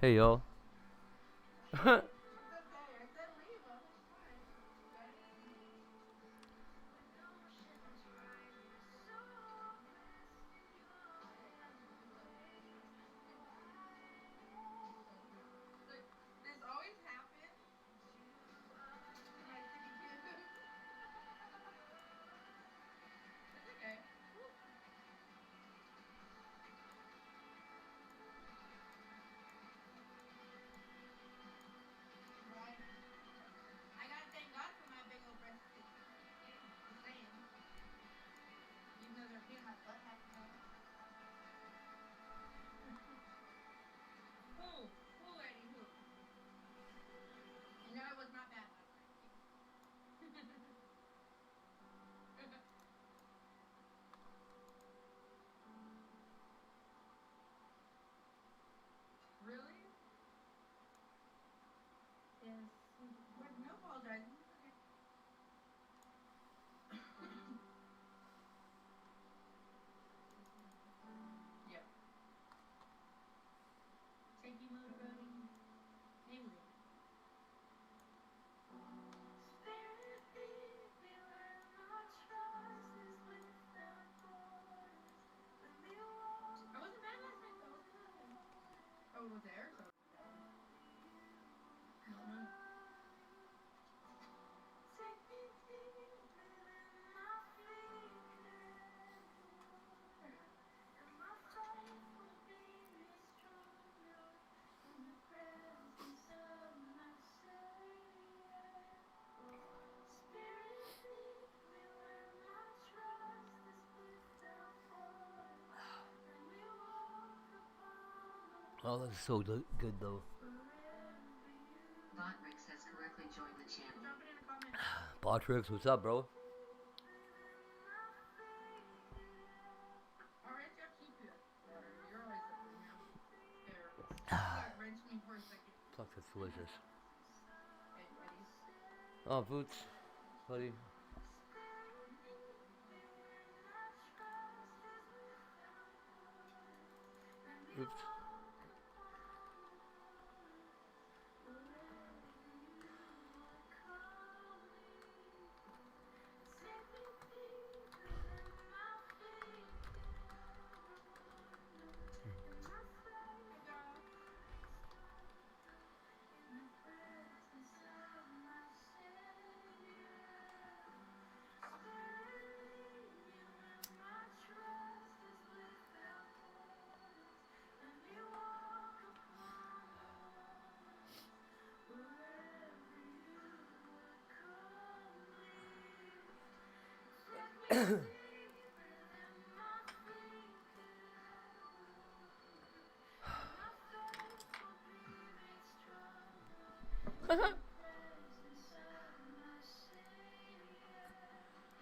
Hey y'all. Oh, that's so good though. Botrix has correctly joined the channel. Botrix, what's up, bro? Fuck, that's delicious. Oh, Boots, buddy. Oops.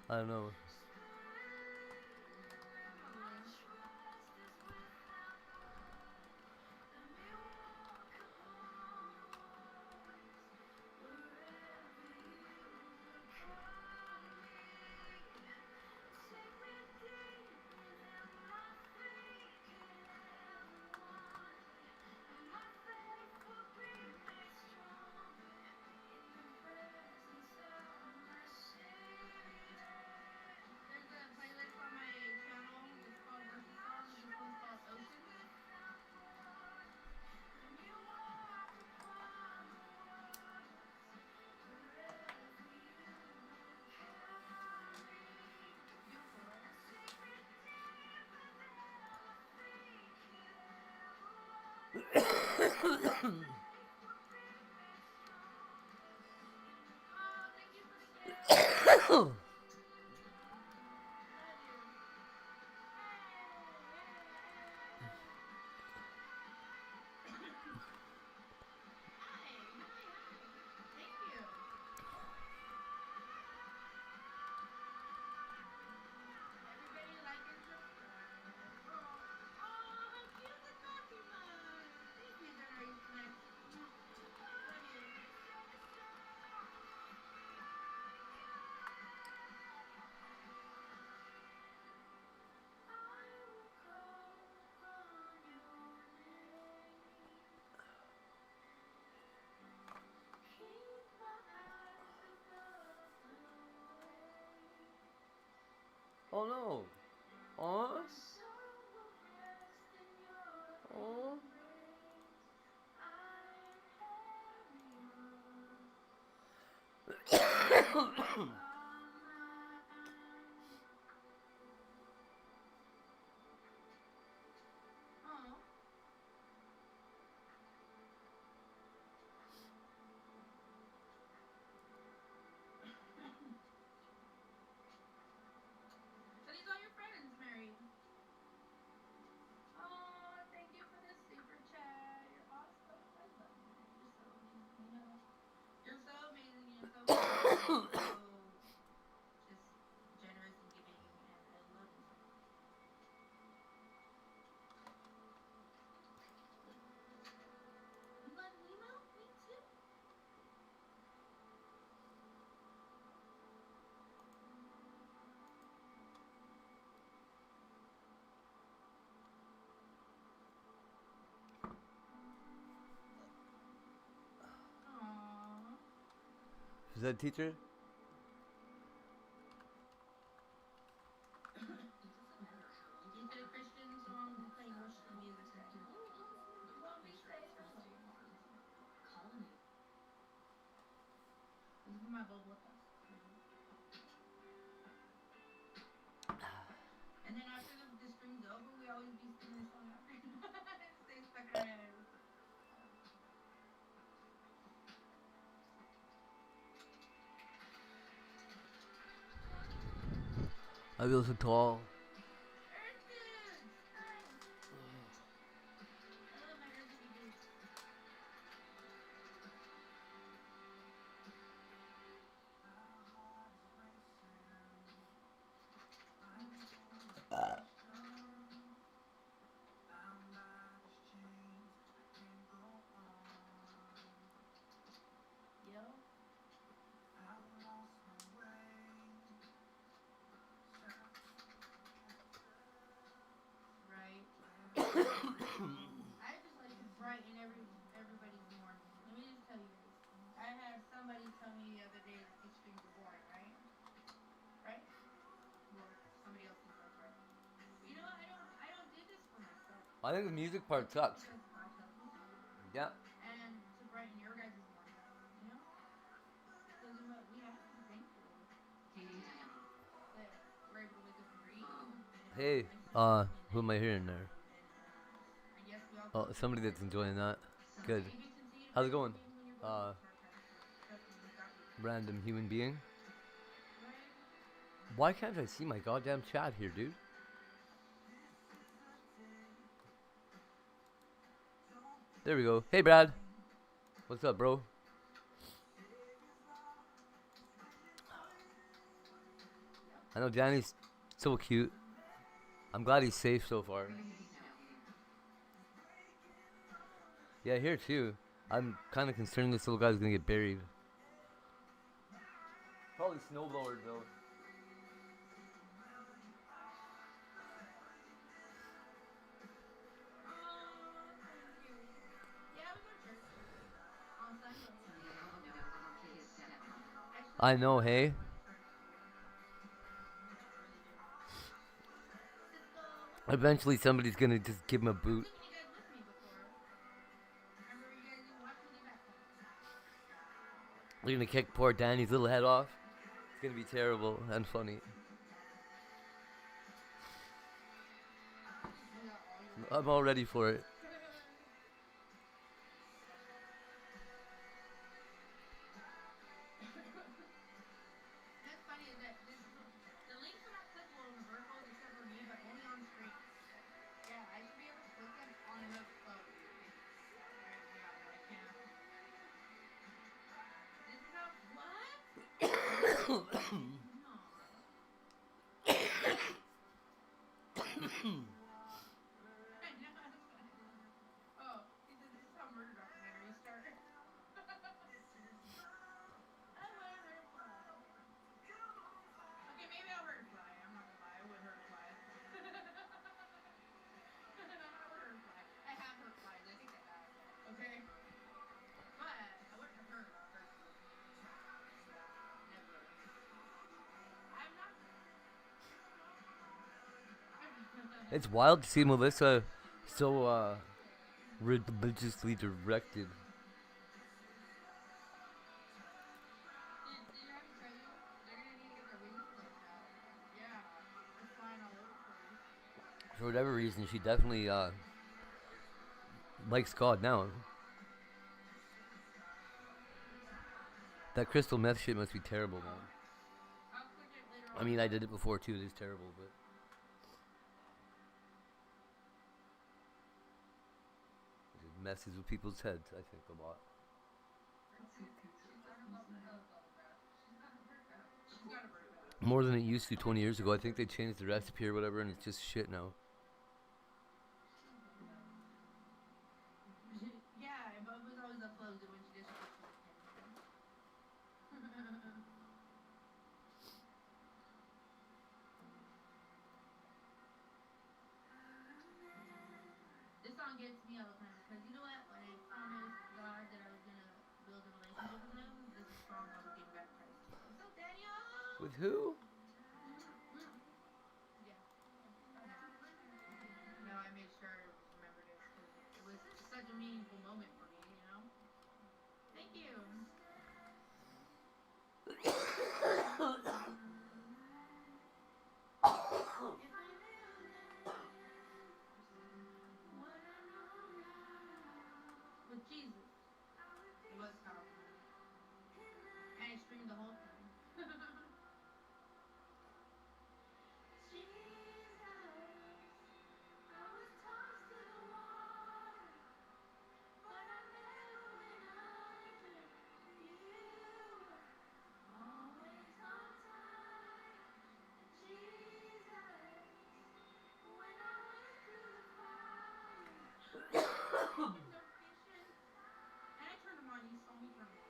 I don't know. Oh no. Aw. Aw. Oh. Are these all your friends, Mary? Oh, thank you for the super chat. You're awesome. I love you, Mary. You're so amazing. You know, you're so amazing. You're so kind. You're so just generous and giving, and I love you so much. You love Nemo? Me too. Aww. Is that a teacher? It doesn't matter how old Is you it a are. Christian You song can playing start worship small music and then? do it big Ooh, with you want what me to makes your say? I interests love feel you. fun. Call me. This is for my bubletas. And then after the stream's over, we always be singing this song after. It stays stuck in our heads. I feel so tall. Earth dudes! Hi! I love my earthy dudes. Yo. Right. I just like to brighten everybody's morning. Let me just tell you guys. I had somebody tell me the other day that these streams are boring, right? Right? Well, somebody else thinks that's right. But you know what? I don't do this for myself. I think the music I part do it sucks. because God tells me to. Yeah. And to brighten your guys' morning. You know? Because you know what? We have to be thankful Hey, Diana. that we're able to wake up and breathe. You know, Hey, I see and who am I hear. hearing there? And yes, we all Oh, go through somebody things that's like this. enjoying that. Good. Someday. Maybe continue to How's pray it for going? me when you're going Uh, through hard times too. Trust me, we got you. Random human being. Right? Why can't I see my goddamn chat here, dude? There we go. Hey, Brad. What's up, bro? I know Danny's so cute. I'm glad he's safe so far. Yeah, here too. I'm kind of concerned this little guy's gonna get buried. Probably snowblower though. Oh, thank you. Yeah, we go to church on Sunday. Someday I'll never be his stepmom. Actually, I I know, love hey. going to church. I really do. Cisco, what's up? Eventually, somebody's gonna just give him a I've boot. taken you guys with me before. Remember, you guys even watched me get baptized. They're gonna kick poor Danny's little head off. It's gonna be terrible and funny. Is that all you're ready I'm for? all ready for it. That's funny is that the links are not clickable on the verticals except for me, but only on screen. Yeah, I should be able to click them on the. Oh, right. Yeah, no, I can't. This is how. What? No. I know. That's funny. Oh, he said this is how murder documentaries start. I want to hurt a fly. Okay, maybe I'll hurt a fly. I'm not gonna lie, I would hurt a fly. I would hurt a fly. I have hurt flies. I think I have. Okay, but I wouldn't hurt a person. Never. I'm not. It's wild to see Melissa so religiously directed. Did I ever tell you? They're gonna need to get their wings clipped out. Yeah. They're flying all over the place. For whatever reason, she definitely likes God now. That crystal meth shit must be terrible, man. I'll click it later I on. mean, I did it before too. It is terrible, but it messes with people's heads. I think a lot. She's got a very bad. More than it used to 20 years ago. I think they changed the recipe or whatever, and it's just shit now. Yeah, but it was always uploaded when she just put the This song gets me all the time because you know what? When I promised God that I was gonna build a relationship with Him, this is the song I was getting baptized to. What's up, Daniel? With who? Yeah. No, I made sure I remembered it because it was such a meaningful moment for me. You know. Thank you. With Jesus, it was powerful, and I streamed the whole thing. No patience. And I turned them on. You saw me turn them on.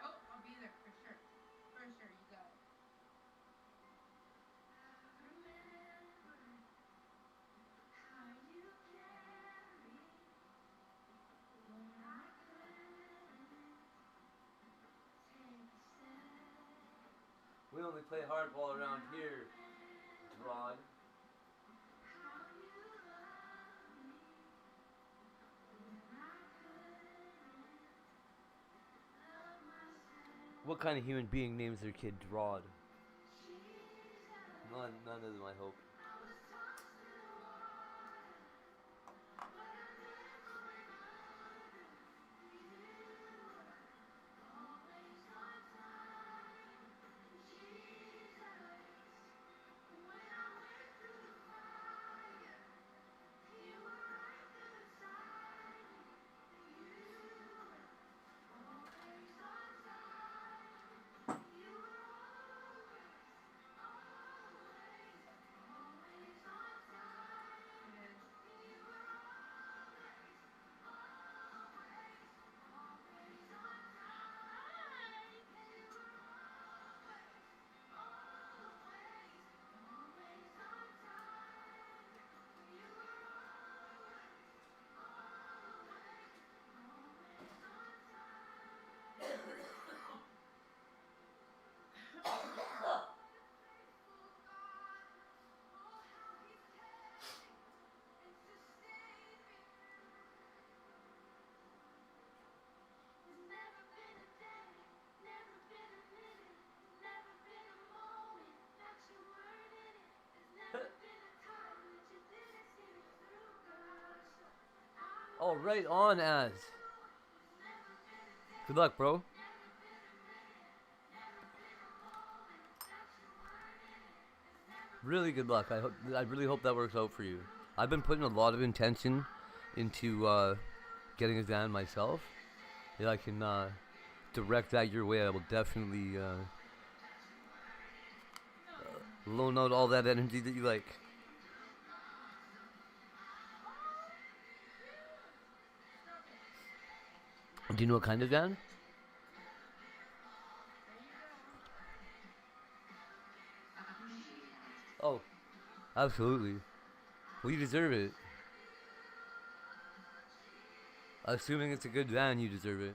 Oh, I'll be there for sure. For sure, you got it. We only play hardball around here, Rod. What kind of human being names their kid Drod? None of them, I hope. Oh, right on, Az. Good luck, bro. Really good luck. I really hope that works out for you. I've been putting a lot of intention into getting a van myself. If I can direct that your way, I will definitely loan out all that energy that you like. Do you know what kind of van? Oh, Absolutely. Well, you deserve it. Assuming it's a good van, you deserve it.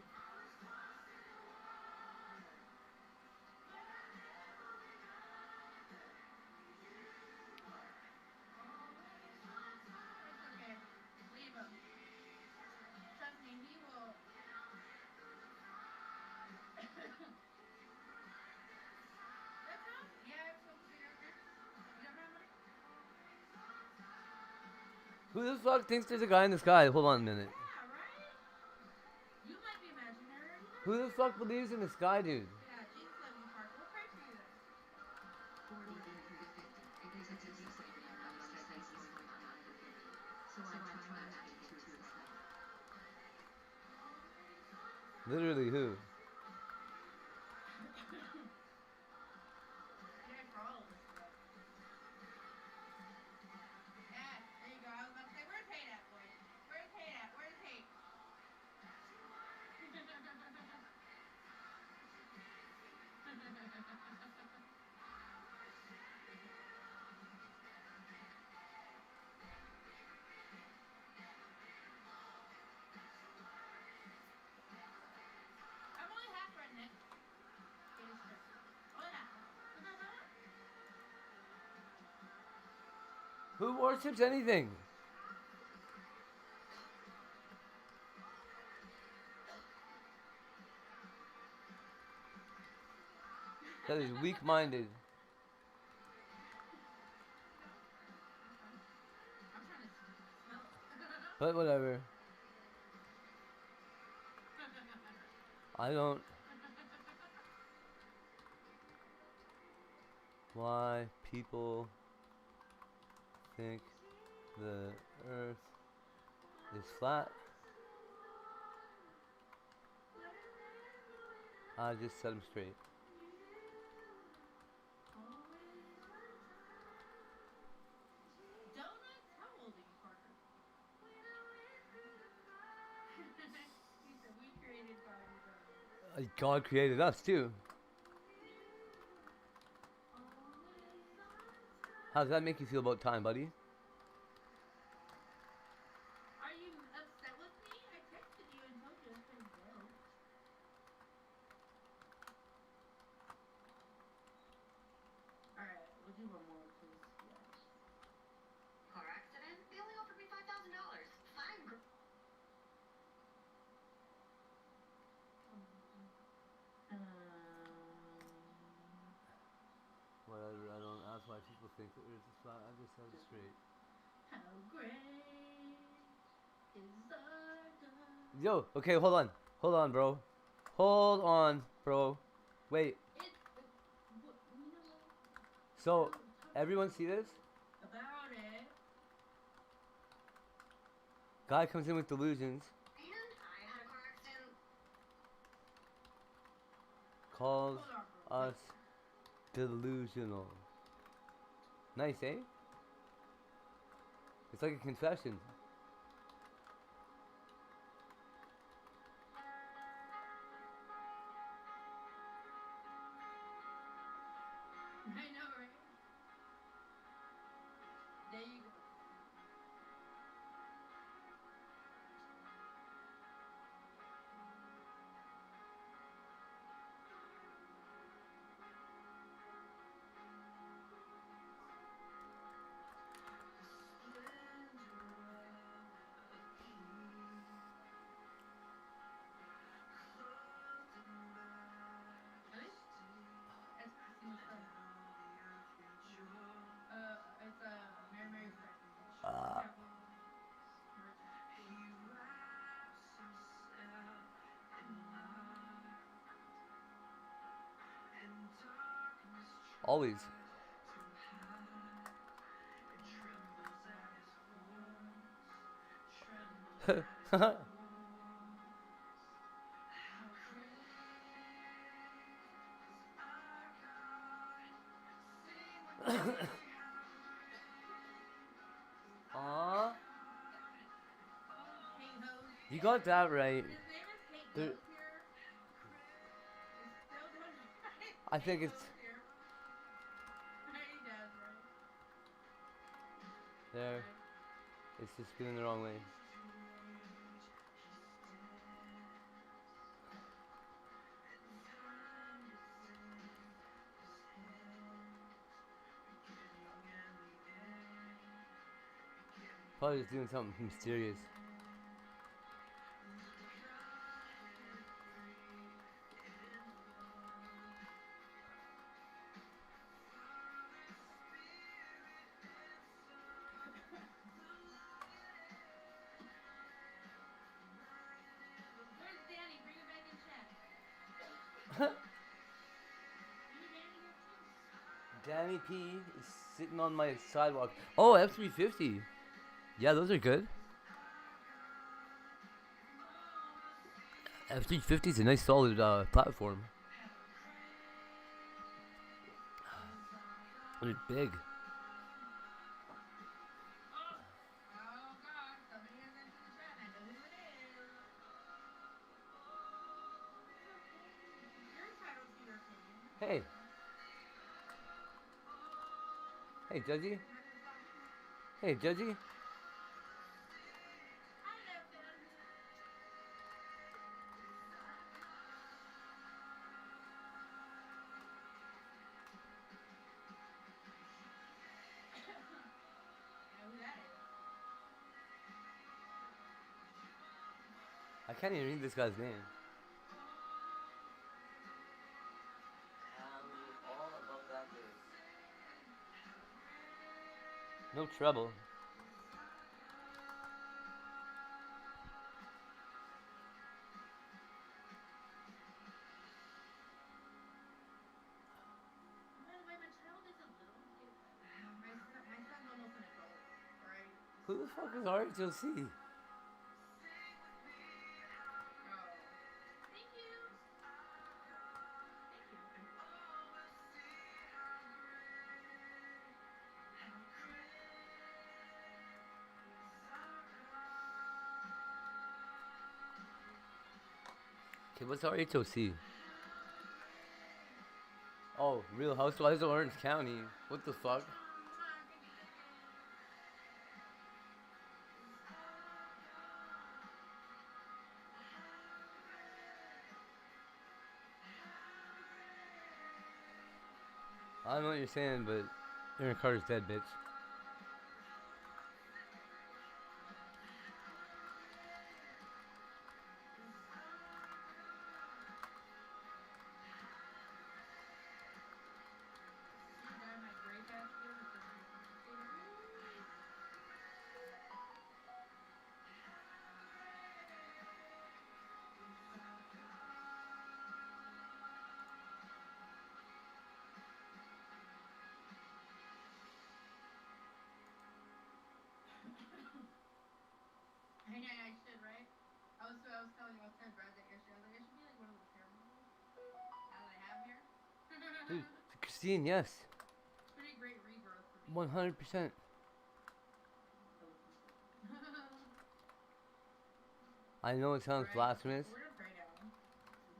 It's okay. Leave him. Trust me, he will. That's all? Yeah, I have some cigarettes. You don't have money? Who the fuck thinks there's a guy in the sky? Hold on a minute. Yeah, right? You might be imaginary. You never Who the know. fuck believes in the sky, dude? Yeah, Jesus loves you, Parker. We'll pray for you then. 40 350. Exit 260 number says he's going on 150. So I try not to get too excited. Literally, who? Yeah, for all of us, but. Yeah, there you go. I was about to say, where's Tate at, boys? Where's Tate at? Where's Tate? I'm only half redneck. Get it straight. Only half. Who worships anything? That is weak-minded. I'm trying to smell it. But whatever. I don't. Why people think the earth is flat? I just set them straight. Donuts? How old are you, Parker? He said, we created Bobby donuts. God created us too. How does that make you feel about time, buddy? Are you upset with me? I texted you and told you I couldn't go. Alright, we'll do one more because, yeah. Car accident? They only offered me $5,000. Fine. Whatever, I don't ask why people think the earth is flat. I just set it straight. How great is our God? Yo, okay, hold on. Hold on, bro. Hold on, bro. Wait. You know what? So, everyone see this? About it. Guy comes in with delusions. And I had a car accident. Calls Hold on, bro. us delusional. Nice, eh? It's like a confession. I know, right? There you go. Really? It's Christina's friend. It's Mary Mary's friend. Ah. Always. Aww. Kate Hose. You got that right. His name is Kate There- Goes here. It's still doing right. I think Kate it's- Goes here. He does, right? There. Right? It's just spinning the wrong way. Probably just doing something mysterious. Where's Danny? Bring him back in chat. We need Danny here too. Danny P is sitting on my sidewalk. Oh, F350. Yeah, those are good. F350 is a nice solid platform. They're big. Oh God, somebody has entered the chat and I know who it is. It's okay. You're entitled to your opinion. Hey. Hey, Judgy. You're not gonna stop me. Hey, Judgy. Hi there, family. I know who that is. I can't even read this guy's name. All about that no trouble. By the way, my child is a little kid. My son's almost an adult, right? Who the fuck is RHOC? Oh. Thank you. Thank you. Okay, what's RHOC? Oh, Real Housewives of Orange County. What the fuck? I don't know what you're saying, but Aaron Carter's dead, bitch. You dye my gray patch here with this I should, right? I was telling Brad that yesterday. I was like, I should be like one of those hair models. Now that I have hair. Dude, Christine, yes. It's pretty great regrowth for me. 100%. I know it sounds blasphemous. We're gonna pray now. We're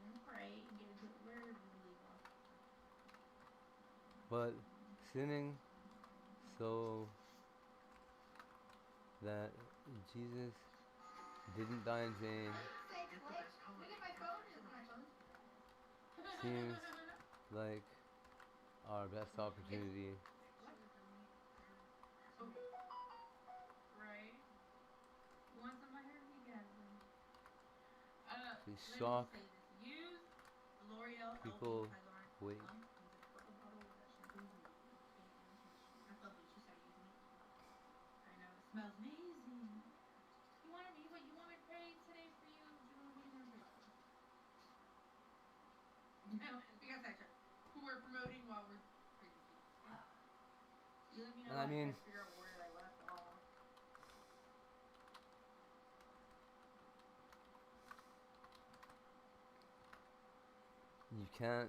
gonna pray and get into it. Where did we leave off? But sinning so that Jesus didn't die in vain Say click. Look at my phone. Look at my phone. seems like our best opportunity What? Okay. Right. You want some of my hair? You can have some. to Let me shock just say this. Use L'Oreal people LV Hyaluronic with. Plump. Use a purple bottle with that shampoo. That's lovely. She started using it. I know. It smells amazing. You want me? What you want me to pray today for you? Do you want me to pray for you? No, we got sidetracked. We're promoting while we're praising people. You let me know. I mean, I figure out where I left off. You can't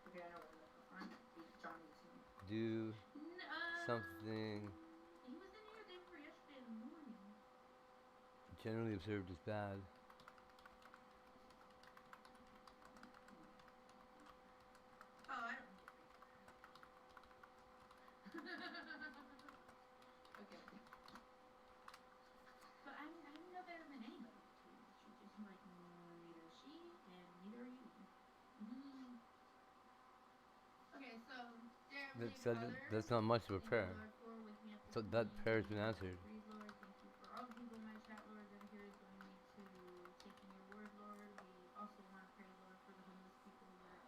Okay, I know where I left off. I'm Johnny was here. do No. something He was in here the day before yesterday in the morning. generally observed as bad. Oh, I don't need to pray for that. Okay. That Heavenly said, Father, that's not much of a thank you, prayer. Lord, for with me at this So that meeting. prayer's Thank been you for answered. the breeze, Lord. Thank you for all the people in my chat, Lord, that are here joining me to take in your word, Lord. We also want to pray, Lord, for the homeless people that are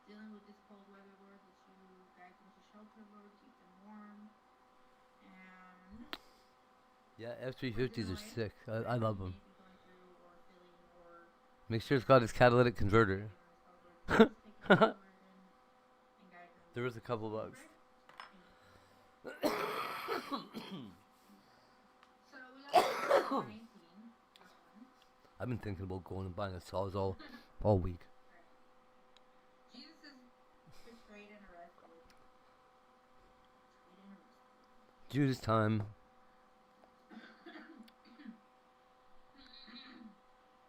dealing with this cold weather, Lord, that you guide them to shelter, Lord, keep them warm. And Yeah, what's in F-350s the are way sick. that I they love them. may be going through or feeling or Make sure it's got its catalytic converter. Lord, just take them in, Lord, and guide them. There was a couple So we bucks. pray. Amen. So we left off on 19. This one. I've been thinking about going and buying a Sawzall all week. Right. Jesus is betrayed and arrested. Judas time.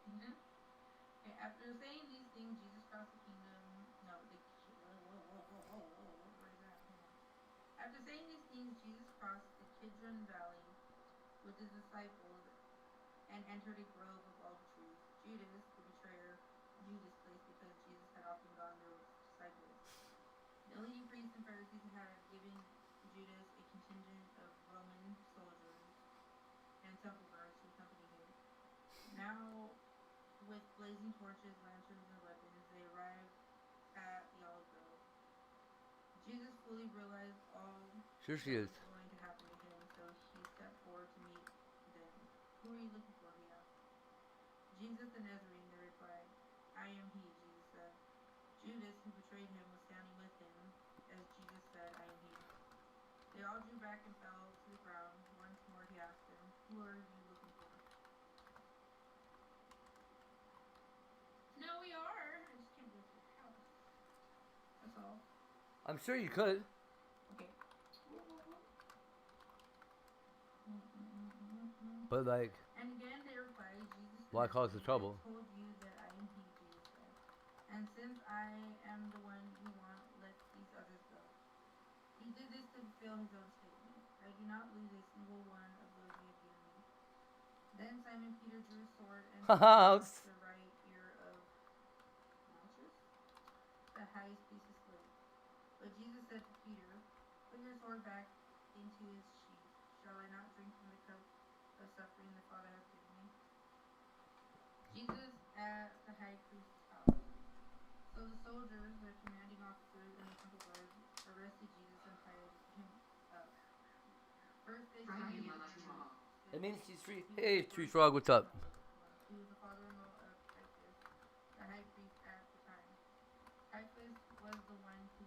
Okay, after saying these things, Jesus crossed the kingdom. No, whoa, where is that? Hold on. After saying these things, Jesus crossed the Kidron Valley with his disciples and entered a grove of olive trees. Judas, the betrayer, knew this place because Jesus had often gone there with his disciples. The leading priests and Pharisees had given Judas a contingent of Roman soldiers and temple guards to accompany him. Now, with blazing torches, lanterns, and weapons, they arrived at the olive grove. Jesus fully realized all Sure she that is. was going to happen to him, so he stepped forward to meet them. Who are you looking for? He asked. Jesus the Nazarene, they replied. I am he, Jesus said. Judas, who betrayed him, was standing with him as Jesus said, I am he. They all drew back and fell to the ground. Once more he asked them, who are you looking for? No, we are. I just can't go to your house. That's all. I'm sure you could. Okay. But like, And again they replied, Jesus the why cause the Nazarene, trouble? I told you that I am he, Jesus said. And since I am the one you want, let these others go. He did this to fulfill his own statement. I do not lose a single one of those you have given me. Then Simon Peter drew a sword and Haha. slit the right ear of Malchus, the highest priest's slave. But Jesus said to Peter, put your sword back into his sheath. Shall I not drink from the cup of suffering the Father has given me? Jesus at the high priest's house. So the soldiers, the commanding officers, and the temple guards arrested Jesus and tied him up. First they Friday, said It means she's free. Hey, Tree Frog, what's up? he was the father-in-law of Caiaphas, the high priest at the time. Caiaphas was the one who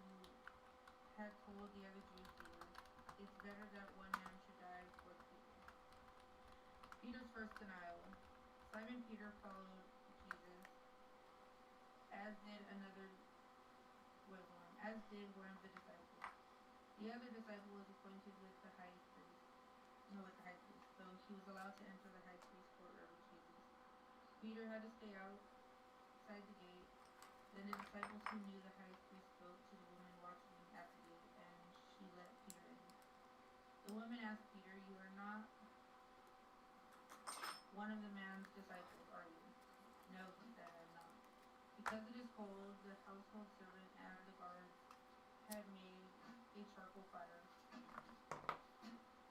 had told the other Jewish leaders, it's better that one man should die for the people. Peter's first denial. Simon Peter followed Jesus, as did one of the disciples. The other disciple was appointed with the high priest, so he was allowed to enter the high priest's courtyard with Jesus. Peter had to stay outside the gate. Then the disciples who knew the high priest spoke to the woman watching at the gate, and she let Peter in. The woman asked Peter, you are not one of the man's disciples, are you? No, he said, I am not. Because it is cold, the household servant and the guards had made a charcoal fire.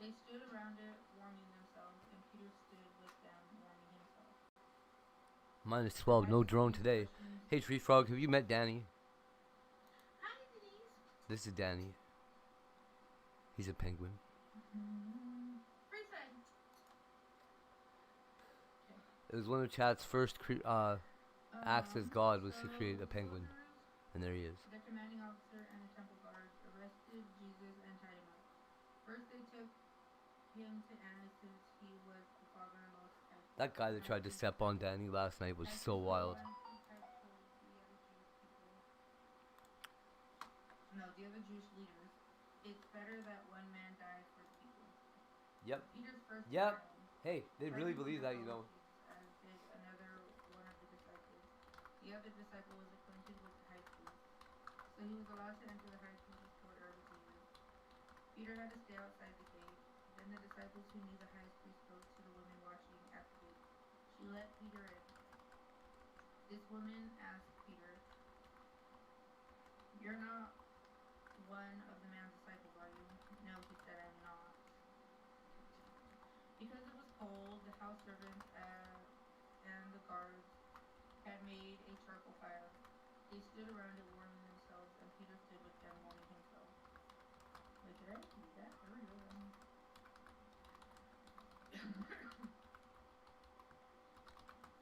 They stood around it, warming themselves, and Peter stood with them, warming himself. -12, no drone today. Hey, Tree Frog, have you met Danny? Hi, Denise. This is Danny. He's a penguin. Free side. It was one of chat's first acts as God was to create a penguin. And there he is. The commanding officer and the temple guards arrested Jesus and tied him up. First they took him to Annas since he was the father-in-law of Caiaphas. That guy that tried to step on Danny last night was so wild. The other Jewish leaders, it's better that one man dies for the people. Yep. Peter's first Yep. denial. Hey, they really believe that, you know. As did another one of the disciples. The other disciple was acquainted with the high priest, so he was allowed to enter the high priest's courtyard with Jesus. Peter had to stay outside the gate. Then the disciples who knew the high priest spoke to the woman watching at the gate. She let Peter in. This woman asked Peter, you're not one of the man's servants and the guards had made a charcoal fire. They stood around it warming themselves, and Peter stood with them warming himself. Wait, did I read that? I read over that.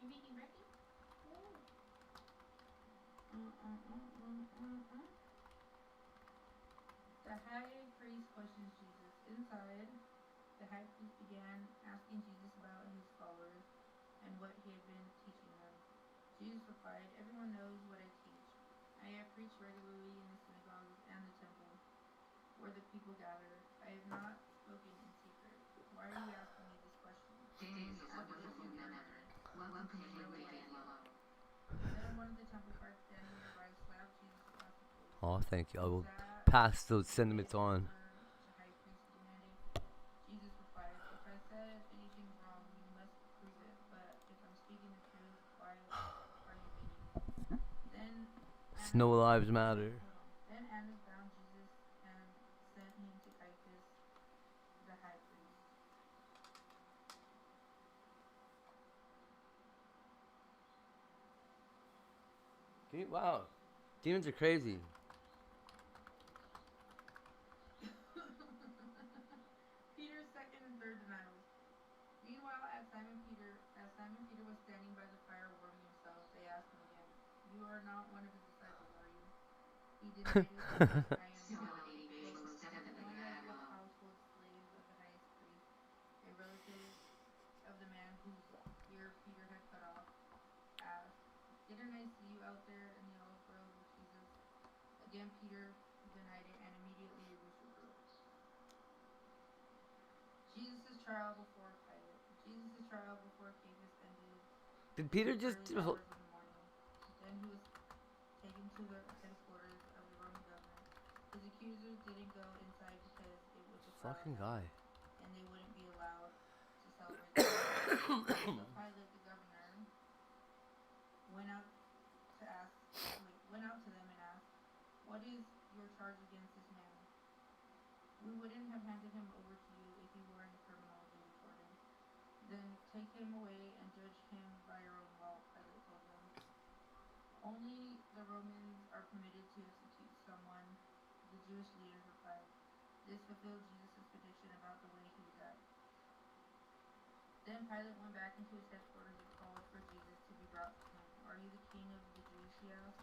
You making breakfast? Oh. The high priest questions Jesus. Inside, the high priest began asking Jesus about his followers and what he had been teaching them. Jesus replied, "Everyone knows what I teach. I have preached regularly in the synagogues and the temple, where the people gather. I have not spoken in secret. Why are you asking me this question?" Then one of the temple guards standing nearby slapped Jesus across the face. Oh, thank you. I will That pass those sentiments on. the high priest demanded. Jesus replied, "If I said anything wrong, you must prove it. But if I'm speaking the truth, why are you beating me?" Then Snow lives matter. Then Annas bound Jesus and sent him to Caiaphas, the high priest. Wow. Demons are crazy. Peter's second and third denials. Meanwhile, as Simon Peter was standing by the fire warming himself, they asked him again, "You are not one of his disciples, are you?" He denied it, saying, "I am not." One of the household slaves of the highest priest, a relative of the man whose ear Peter had cut off, asked, "Didn't I see you out there in the olive grove with Jesus?" Again, Peter denied it, and immediately a rooster crowed. Jesus' trial before Pilate. Jesus' trial before Caiaphas ended Did Peter in the just... early hours of the morning. Then he was taken to the headquarters of the Roman governor. His accusers didn't go inside because it would defile Fucking them, guy. and they wouldn't be allowed to celebrate the Passover. So Pilate, the governor, went out to them and asked, "What is your charge against this man?" "We wouldn't have handed him over to you if he weren't a criminal," they retorted. "Then take him away and judge him by your own law," Pilate told them. "Only the Romans are permitted to execute someone," the Jewish leaders replied. This fulfilled Jesus' prediction about the way he would die. Then Pilate went back into his headquarters and called for Jesus to be brought to him. "Are you the king of the Jews?" he asked.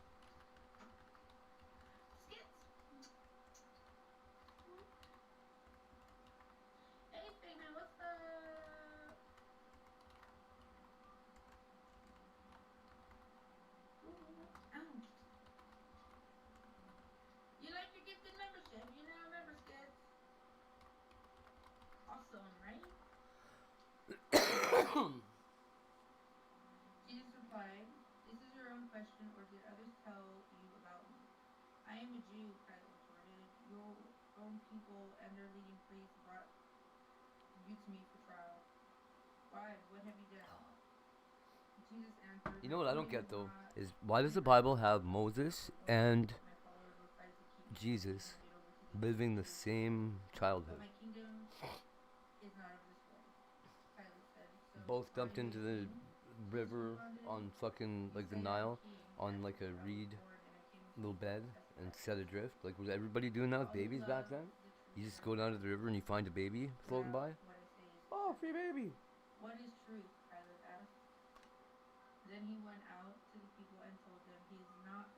Skits. Hey, Figman, what's up? Ooh, you like your gifted membership? You now remember, Skits. Awesome, right? Jesus replied, "This is your own question, or did others tell you about me?" "I am a Jew," Pilate retorted. "Your own people and their leading priests brought you to me for trial. Why? What have you done?" Jesus answered, You know what I don't get though is why does the Bible have Moses and Jesus living the same "But childhood? my kingdom is not of this world," Pilate said. "So Both are dumped you into a the king?" river responded. on fucking "You like the say I'm a Nile king. on like a I was reed born in a king's little bed and testified. set adrift. Like was everybody doing that with All who babies back love then? the truth You just will go down to never the river and you find a baby floating doubt by. what I say is Oh, true." free baby. "What is truth?" Pilate asked. Then he went out to the people and told them he is not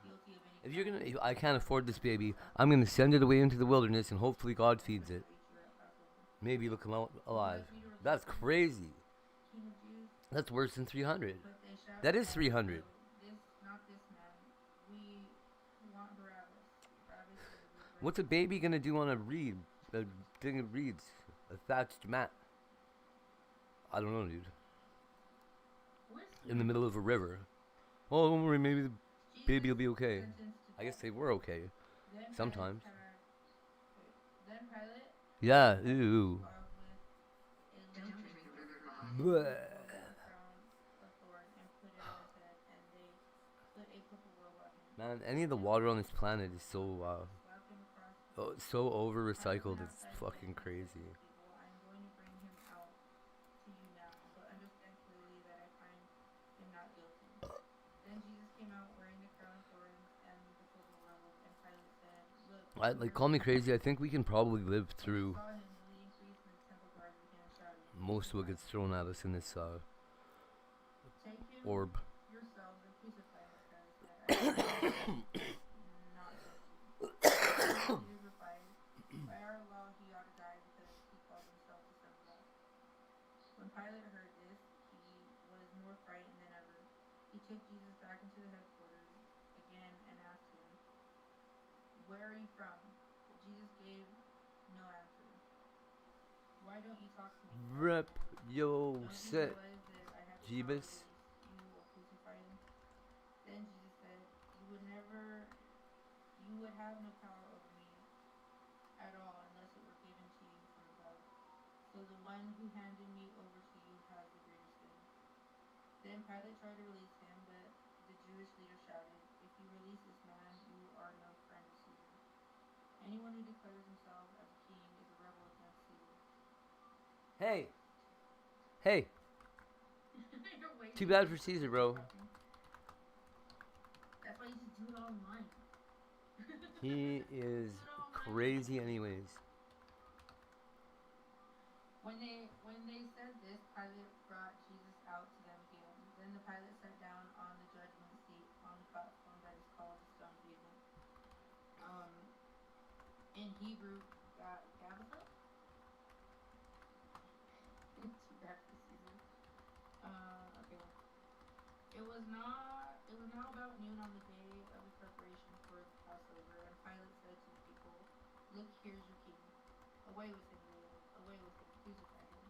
guilty of any If you're crime. gonna, if I can't afford this baby, I'm gonna send it away into the wilderness and hopefully God feeds it. Maybe it'll come out alive. That's crazy. "King of Jews," That's worse than 300. but they shouted That is back, 300. "No, not this man. We want Barabbas." Barabbas delivered What's a baby gonna do on a reed? A thing of reeds? A thatched mat? I don't know, dude. In the middle of a river. Oh, don't worry, maybe the baby will be okay. I guess they were okay. Sometimes. Then Pilate Yeah, ew. Bleh. Man, any of the water on this planet is so, so over-recycled. It's fucking crazy. Like, call me crazy. I think we can probably live When they through saw him, the leading priests and the temple guards began shouting, most of what gets thrown at us in this "Take him orb. yourselves and crucify him," Pilate said. "I find him not guilty." The Jewish leaders replied, "By our law he ought to die because he called himself the Son of God." When Pilate heard this, he was more frightened than ever. He took Jesus back into the headquarters again and asked him, "Where are you from?" But Jesus gave no answer. "Why don't you talk to me?" Pilate Rep demanded. yo "Don't you set realize that I have the power to Jeebus. release you or crucify you?" Then Jesus said, You would have no power over me at all unless it were given to you from above. So the one who handed me over to you has the greater sin." Then Pilate tried to release him, but the Jewish leader shouted, "If you release this man, you are no friend of Caesar. Anyone who declares himself as a king is a rebel against Caesar." Hey, hey. You're waiting. Too bad for Caesar, bro. That's why you just do it all online. He is crazy, anyways. When they said this, Pilate brought Jesus out to them again. Then the Pilate sat down on the judgment seat on the platform that is called the stone pavement. In Hebrew, Gabbatha. Too bad for Caesar. Okay. It was now about noon on the day of the preparation for the Passover, and Pilate said to the people, "Look, here's your king. Away with him, they yelled. Away with him. Crucify him."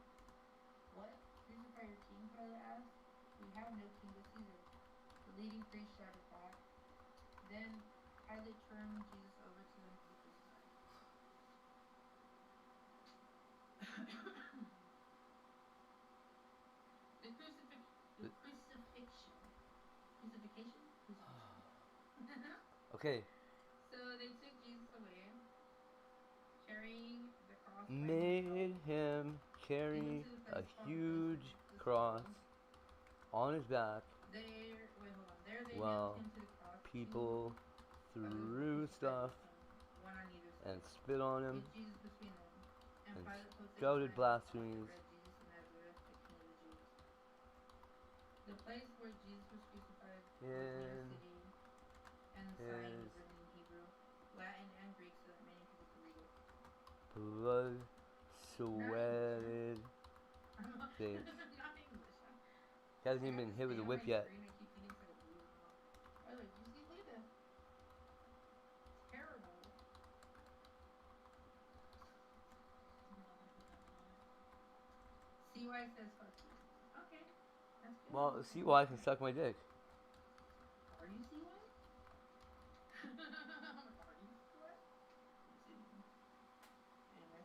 "What? Crucify your king?" Pilate asked. "We have no king but Caesar." The leading priest shouted back. Then Pilate turned Jesus over to them to be crucified. The crucifixion. Crucifixion? Crucifixion. Okay. So they took Jesus away, carrying the cross by Made him They went carry to the a place called huge the cross skull. on his back There they nailed while him to the cross. people Two others were threw crucified stuff with him, one on either and side. spit on him Get Jesus between them. And and Pilate posted a shouted sign on the cross that blasphemies. read, "Jesus of Nazareth, the King of the Jews." The place where Jesus was crucified was near the In city, and the sign was his written in Hebrew, Latin, and Greek so that many people could read it. blood Not English, sweated huh? face. Not English, huh? He hasn't I even got been this hit with thing a on whip my yet. screen. I keep thinking it's like blue. By the way, did you see? Look at this. It's terrible. CY says fuck you. Okay, that's good. Well, see why I can suck my dick. Are you CY? Are you CY? Anyway.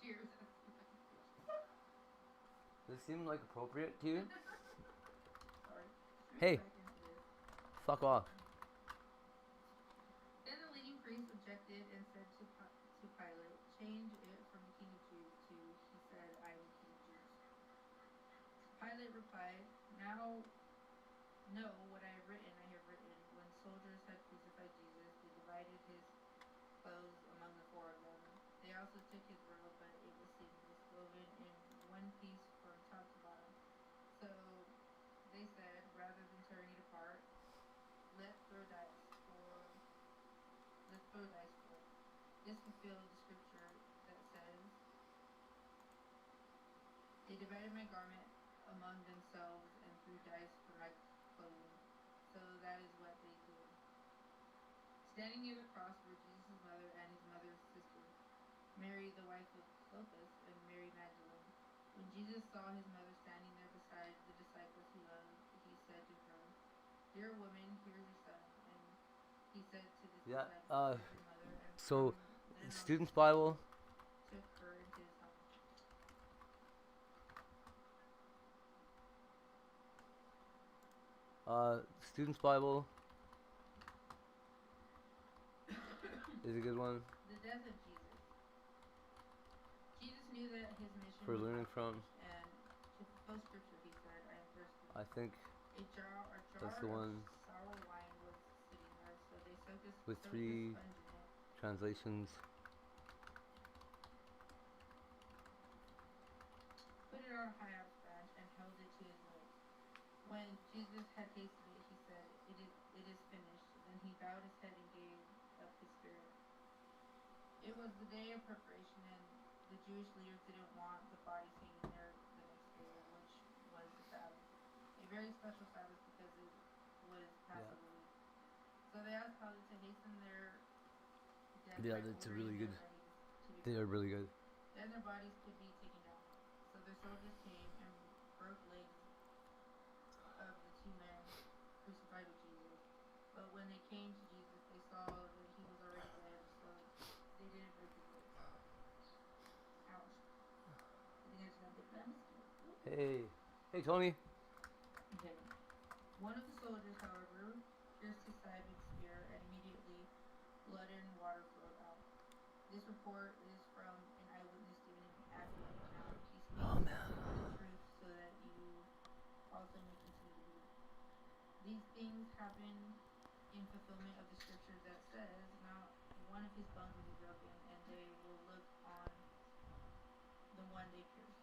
Cheers. Does this seem like appropriate to you? Sorry. Hey. Back into this. Fuck off. Then the leading priest objected and said to Pilate, "Change it from the King of Jews to, he said, I am the King of Jews." Pilate replied, "Now know what I have written. I have written, when soldiers had crucified Jesus, they divided his clothes among the four of them. They also took his robe, but it was seamless, woven in one piece from top to bottom. So they said, rather than tearing it apart, let's throw dice for let's throw dice for it. This fulfilled the scripture that says, they divided my garment among themselves and threw dice for my clothing. So that is what they did." Standing near the cross were Jesus' mother and his mother's sister, Mary the wife of Clopas, and Mary Magdalene. When Jesus saw his mother standing there beside the disciples he loved, he said to her, "Dear woman, here's your son." And he said to the Yeah. disciples, "Here's your mother." And So, from then on, Student's Bible. took her into his home. Student's Bible is a good one The death of Jesus. Jesus knew that his mission for was learning not from. finished, and to fulfill scripture, he said, "I am thirsty." I think A jar that's the of one sour wine was sitting there, so they soaked with the 3 sponge in it. translations. Put it on a high up sponge and held it to his lips. When Jesus had tasted it, he said, it is finished." Then he bowed his head and gave up his spirit. It was the day of preparation, and the Jewish leaders didn't want the bodies hanging there the next day, which was the Sabbath. A very special Sabbath because it was Yeah. Passover week. So they asked Pilate to hasten their death Yeah, by that's a ordering really their good. legs to be They are broken. really good. Then their bodies could be taken down. So their soldiers came and broke legs of the 2 men crucified with Jesus. But when they came to Jesus, they saw that he was already dead, so they didn't break his legs. Ouch. I think I just got bit by a mosquito. Hey, Tony. Okay. One of the soldiers, however, pierced his side with a spear, and immediately blood and water flowed out. This report is from an eyewitness giving an accurate account. He speaks Oh man. the truth so that you also may continue to believe. These things happen in fulfillment of the scripture that says, "Not one of his bones will be broken, and they will look on the one they pierced."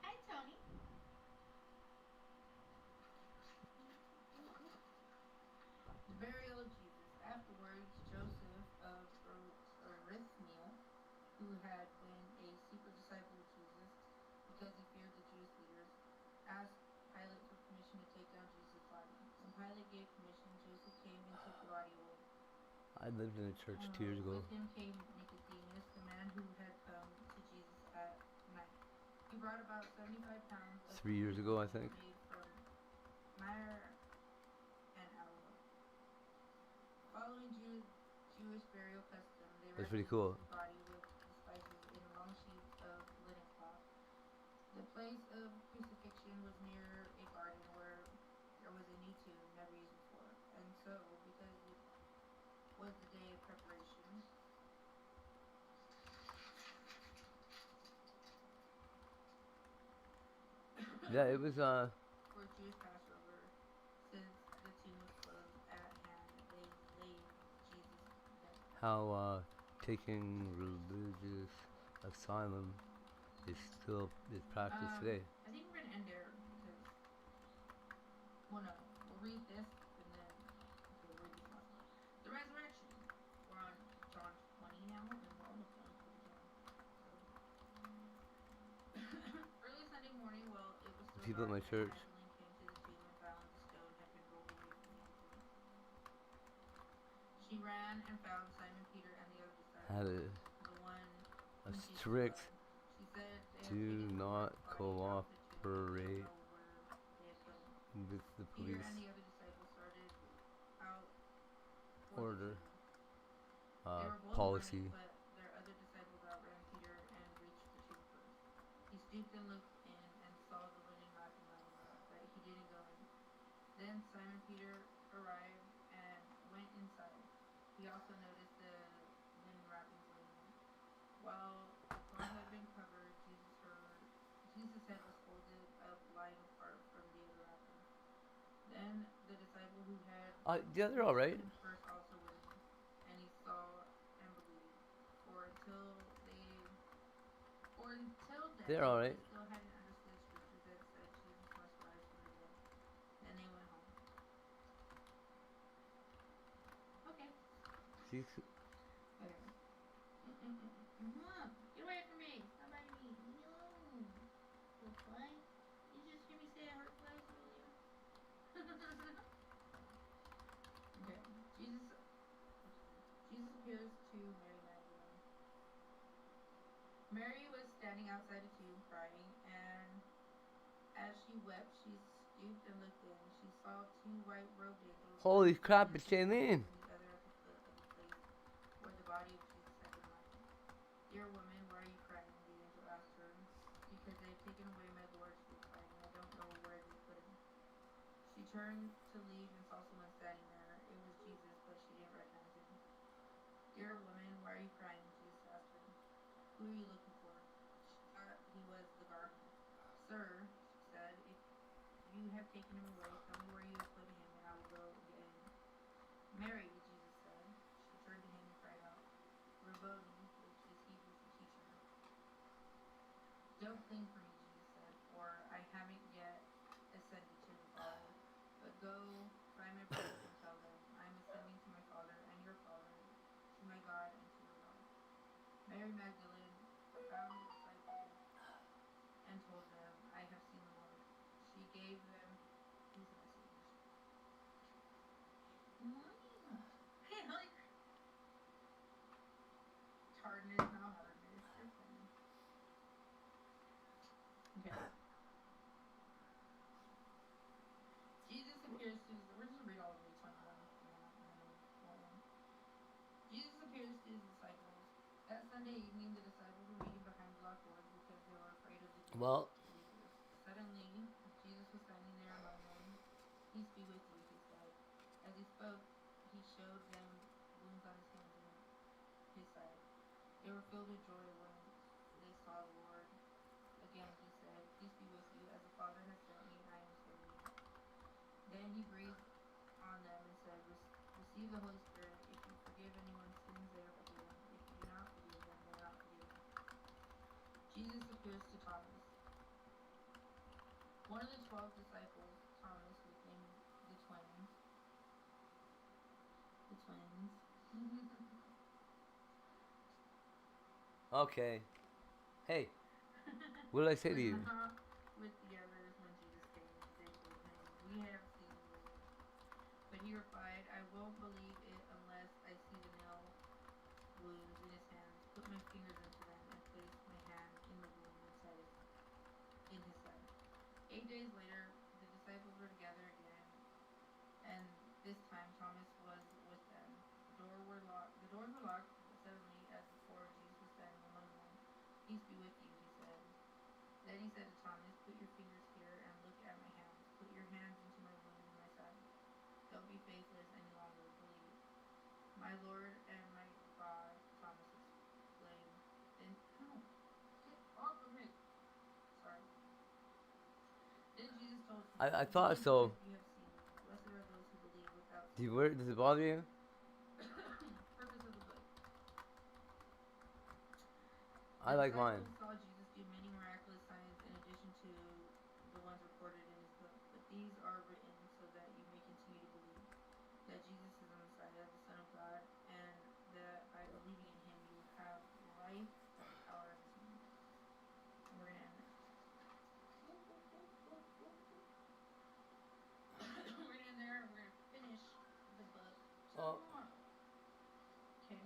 Hi, Tony. The burial of Jesus. Afterwards, Joseph of Arimathea, who had been a secret disciple of Jesus because he feared the Jewish leaders, asked Pilate for permission to take down Jesus' body. When Pilate gave permission, Joseph came and took the body away. I lived in a church 2 years ago. With him came Nicodemus, the man who had come to Jesus at night. He brought about 75 pounds of 3 years ago, I think. made from myrrh and aloe. Following Jewish burial custom, they That's wrapped pretty cool. Jesus' body with the spices in long sheets of linen cloth. The place of crucifixion was near a garden where there was a new tomb never used before. And so, because it was the day of preparation, Yeah, it was for Jewish Passover, since the tomb was closed at hand, they laid Jesus dead. how taking religious asylum is practiced today. I think we're gonna end there because, well, no, we'll read this and then we'll read this last one. The resurrection. We're on John 20 now, and we're almost done for the John. Early Sunday morning, while it was still People at dark, my Mary church. Magdalene came to the tomb and found the stone had been rolled away from the entrance. She ran and found Simon Peter and the other Had disciple, the one a whom Jesus strict loved. She said they had do taken the not Lord's body out of the tomb and they cooperate don't know where they had put him. with the Peter police and the other disciple started out for order the tomb. They were both policy. running, but their other disciples outran Peter and reached the tomb first. He stooped and looked in and saw the linen wrapping lying there, but he didn't go in. Then Simon Peter arrived and went inside. He also noticed the linen wrappings laying there. While the cloth had been covered, Jesus' head was folded up, lying apart from the other wrappings. Then the disciple who had Yeah, they're all right. him first also went in, and he saw and believed. Until then, They're all right. they still hadn't understood scriptures that said Jesus must rise from the dead. Then they went home. Okay. Jesus. Okay. Get away from me! Stop biting me! Leave me alone! Little fly. Did you just hear me say I heard flies earlier? Okay. Jesus appears to Mary Magdalene. Mary was standing outside the tomb crying, and as she wept, she stooped and looked in. She saw 2 white-robed angels. Holy one crap, at it's the head Jaylene. and the other at the foot of the place where the body of Jesus had been lying. "Dear woman, why are you crying?" the angel asked her. "Because they have taken away my Lord," she replied, "and I don't know where they put him." She turned to leave and saw someone standing there. It was Jesus, but she didn't recognize him. "Dear woman, why are you crying?" Jesus asked her. "Who are you looking for?" She thought he was the gardener. So Sir, she said, if you have taken him away, tell me where you have put him, and I will go get him. Mary, Jesus said. She turned to him and cried out, Rabboni, which is Hebrew for teacher. Don't cling for me, Jesus said, for I haven't yet ascended to the Father. But go find my brothers and tell them, I am ascending to my Father and your Father, to my God and to your God. Mary Magdalene found the disciples and told them, I have seen the Lord. She gave them his message. Like, hardness, not hardness. You're funny. Okay. Jesus appears to his, we're just read all the way 21 if you want, and then we'll end. Jesus appears to his disciples. That Sunday evening, the disciples were meeting behind locked doors because they were afraid of the Jewish Well, leaders. Suddenly, Jesus was standing there among them. Peace be with you, he said. As he spoke, he showed them wounds on his hands and his side. They were filled with joy when they saw the Lord. Again, he said, peace be with you. As the Father has sent me, I am sending you. Then he breathed on them and said, receive the Holy Spirit. If you forgive anyone's sins, they are forgiven. If you do not forgive them, they are not forgiven. Jesus appears to Thomas. One of the 12 disciples, Thomas, was named the twins. The twins. okay. Hey, what did I say to you? Not with the others when Jesus came. They told him, we have seen the Lord. But he replied, I won't believe it unless I see the nail wounds in his hands, put my fingers into them, and place my hand in the wound in his side. 8 days later, the disciples were together again, and this time Thomas was with them. The doors were locked, but suddenly, as before, Jesus was standing among them. Peace be with you, he said. Then he said to Thomas, put your fingers here and look at my hands. Put your hands into my wound in my side. Don't be faithless any longer, believe. My Lord and my God, Thomas exclaimed. Then, get off of me. Sorry. Then Jesus told him, I thought so. You have seen me. Blessed are those who believe without Do you, seeing. does it bother you? Purpose of the book. I like mine. The disciples saw Jesus do many miraculous signs in addition to the ones recorded in his book. But these are written so that you may continue to believe that Jesus is the Messiah, the Son of God, and that by believing in him you have life and the power of his name. And we're going to end there. We're going to end there and we're going to finish the book tomorrow. Okay.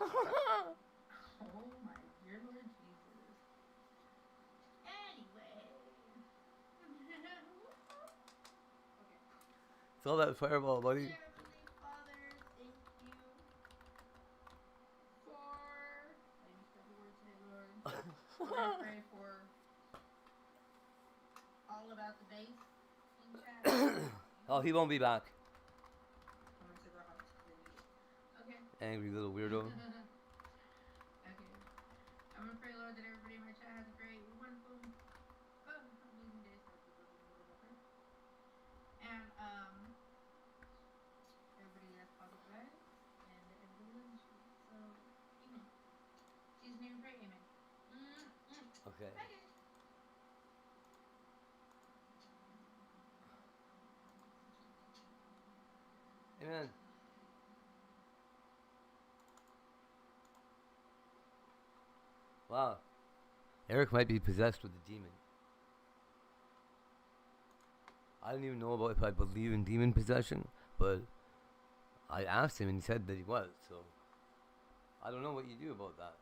Oh my dear Lord Jesus. Anyway. Okay. Throw that fireball, buddy. Dear Heavenly Father, thank you for. Let me spread the word today, Lord. We're going to pray for all about the bass in chat. Oh, he won't be back. I'm going to their hearts because they need it. Okay. Angry little weirdo. Okay. I'm going to pray, Lord, that everybody in my chat has a great, wonderful, amazing day. And, everybody has positive vibes, and everybody loves you. So, amen. Jesus' name we pray, amen. Okay. Bye, guys. Amen. Wow. Eric might be possessed with a demon. I don't even know about if I believe in demon possession, but I asked him and he said that he was, so I don't know what you do about that.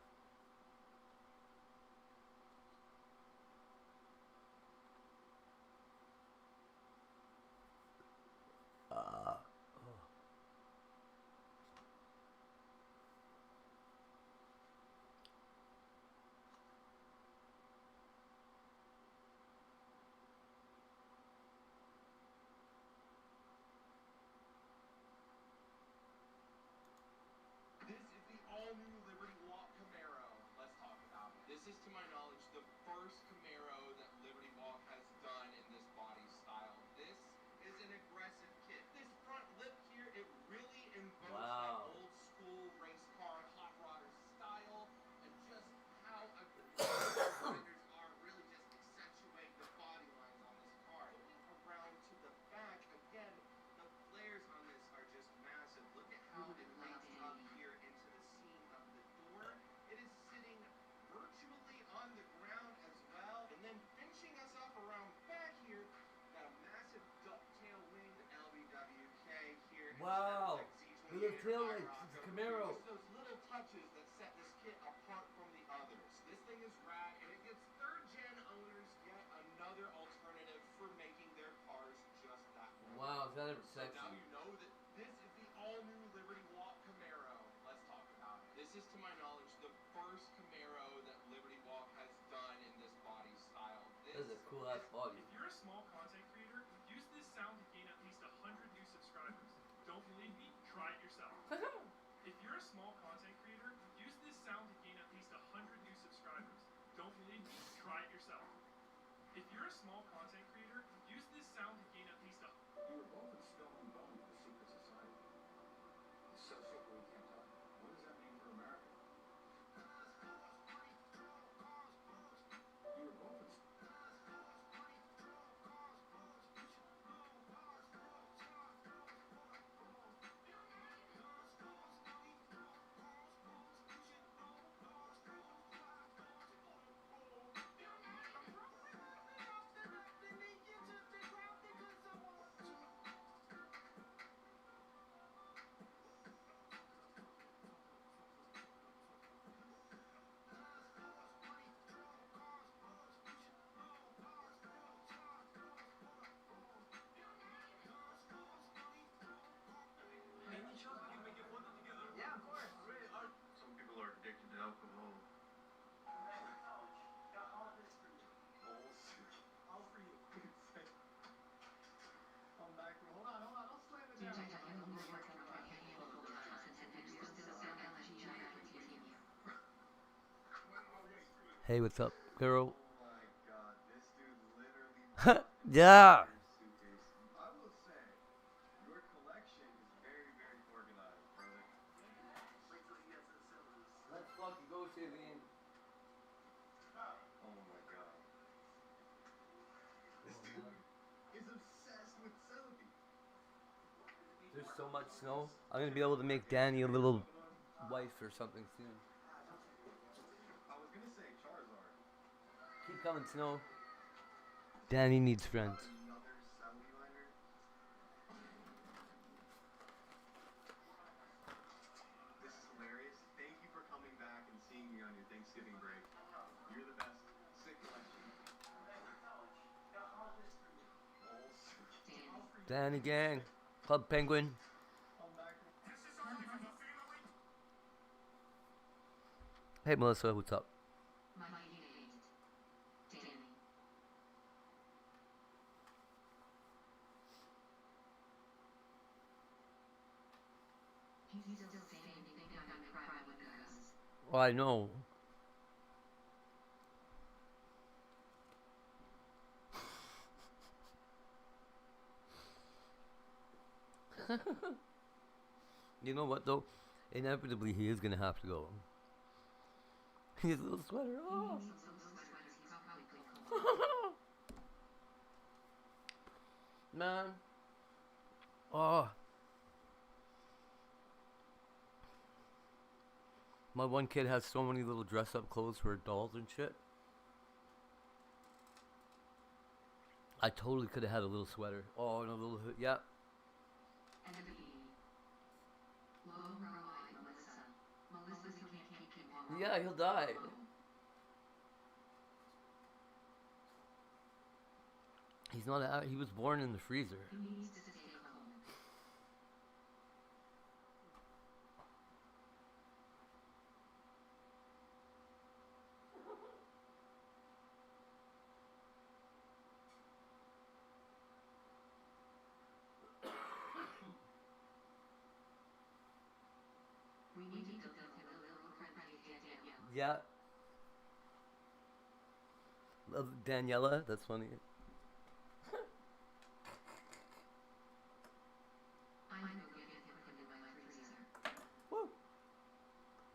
Wow. The little tail light, it's Camaro. It's those little touches that set this kit apart from the others. This thing is rad, and it gives third-gen owners yet another alternative for making their cars just that way. Wow, is that ever So sexy? now you know that this is the all-new Liberty Walk Camaro. Let's talk about it. This is, to my knowledge, the first Camaro that Liberty Walk has done in this body style. This is a cool ass body. If you're a small content creator, use this sound to gain at least 100 new subscribers. Don't believe me? Try it yourself. If you're a small content creator, use this sound to gain at least 100 new subscribers. Don't believe me? Try it yourself. If you're a small content creator, use this sound to gain at least a... You were both in Stone and Bone with the secret society. So we can't talk. What does that mean for America? You were both in... Yeah, of course. Some people are addicted to alcohol. All for you. Come back. Hold on. Don't slam it down. Hey, what's up, girl? Oh my god, this dude literally Yeah. suitcase. I will say, your collection is very, very organized, brother. Wait till he gets to the cylinders. Let's fucking go, Shailene. Oh my god. This dude is obsessed with Sophie. There's so much snow. I'm gonna be able to make Danny a little wife or something soon. I was gonna say Charizard. Keep coming, snow. Danny needs friends. Another Sophie liner. This is hilarious. Thank you for coming back and seeing me on your Thanksgiving break. You're the best. Sick collection. Danny gang. Club Penguin. Hey, Melissa, what's up? My name is Danny. He's still standing behind my private windows. Oh, I know. You know what, though? Inevitably, he is gonna have to go. His little sweater. Oh. Man. Oh. My one kid has so many little dress-up clothes for dolls and shit. I totally could have had a little sweater. Oh, and a little hood. Yeah. And the B. Low Roy, Melissa. Melissa, you can't keep him. Yeah, he'll die. He's not out. He was born in the freezer. He needs to stay home. We need to go to the little friendly Danielle. Yeah. Love Daniela. That's funny. I'm gonna get him put in my freezer. Woo.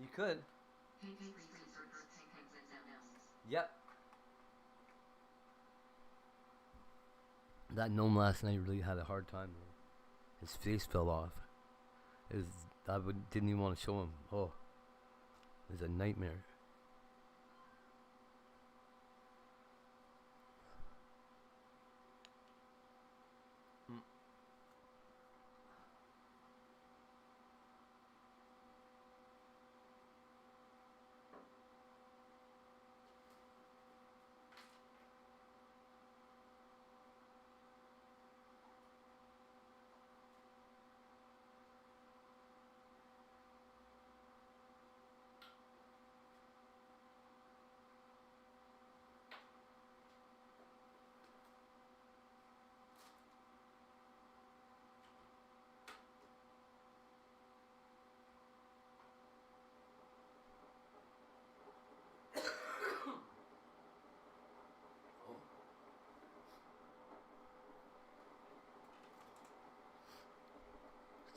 You could. Hates freezers, penguins, and gnomes. Yep. That gnome last night really had a hard time. His face fell off. Didn't even want to show him. Oh, it was a nightmare.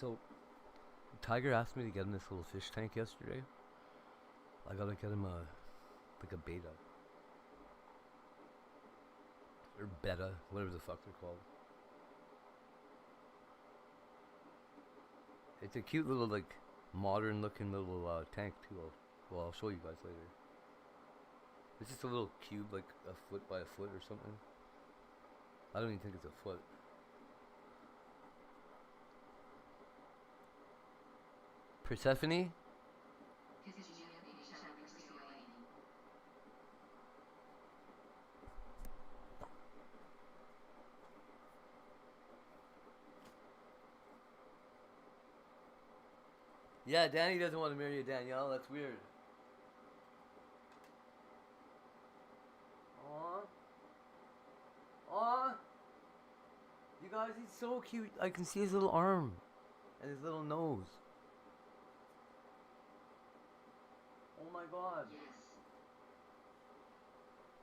So, Tiger asked me to get him this little fish tank yesterday. I gotta get him like a beta. Or beta, whatever the fuck they're called. It's a cute little, like, modern looking little tank too. Well, I'll show you guys later. It's just a little cube, like a foot by a foot or something. I don't even think it's a foot. Persephone? Yeah, Danny doesn't want to marry you, Danielle. That's weird. Aww. Aww. You guys, he's so cute. I can see his little arm and his little nose. Oh my god. Yes.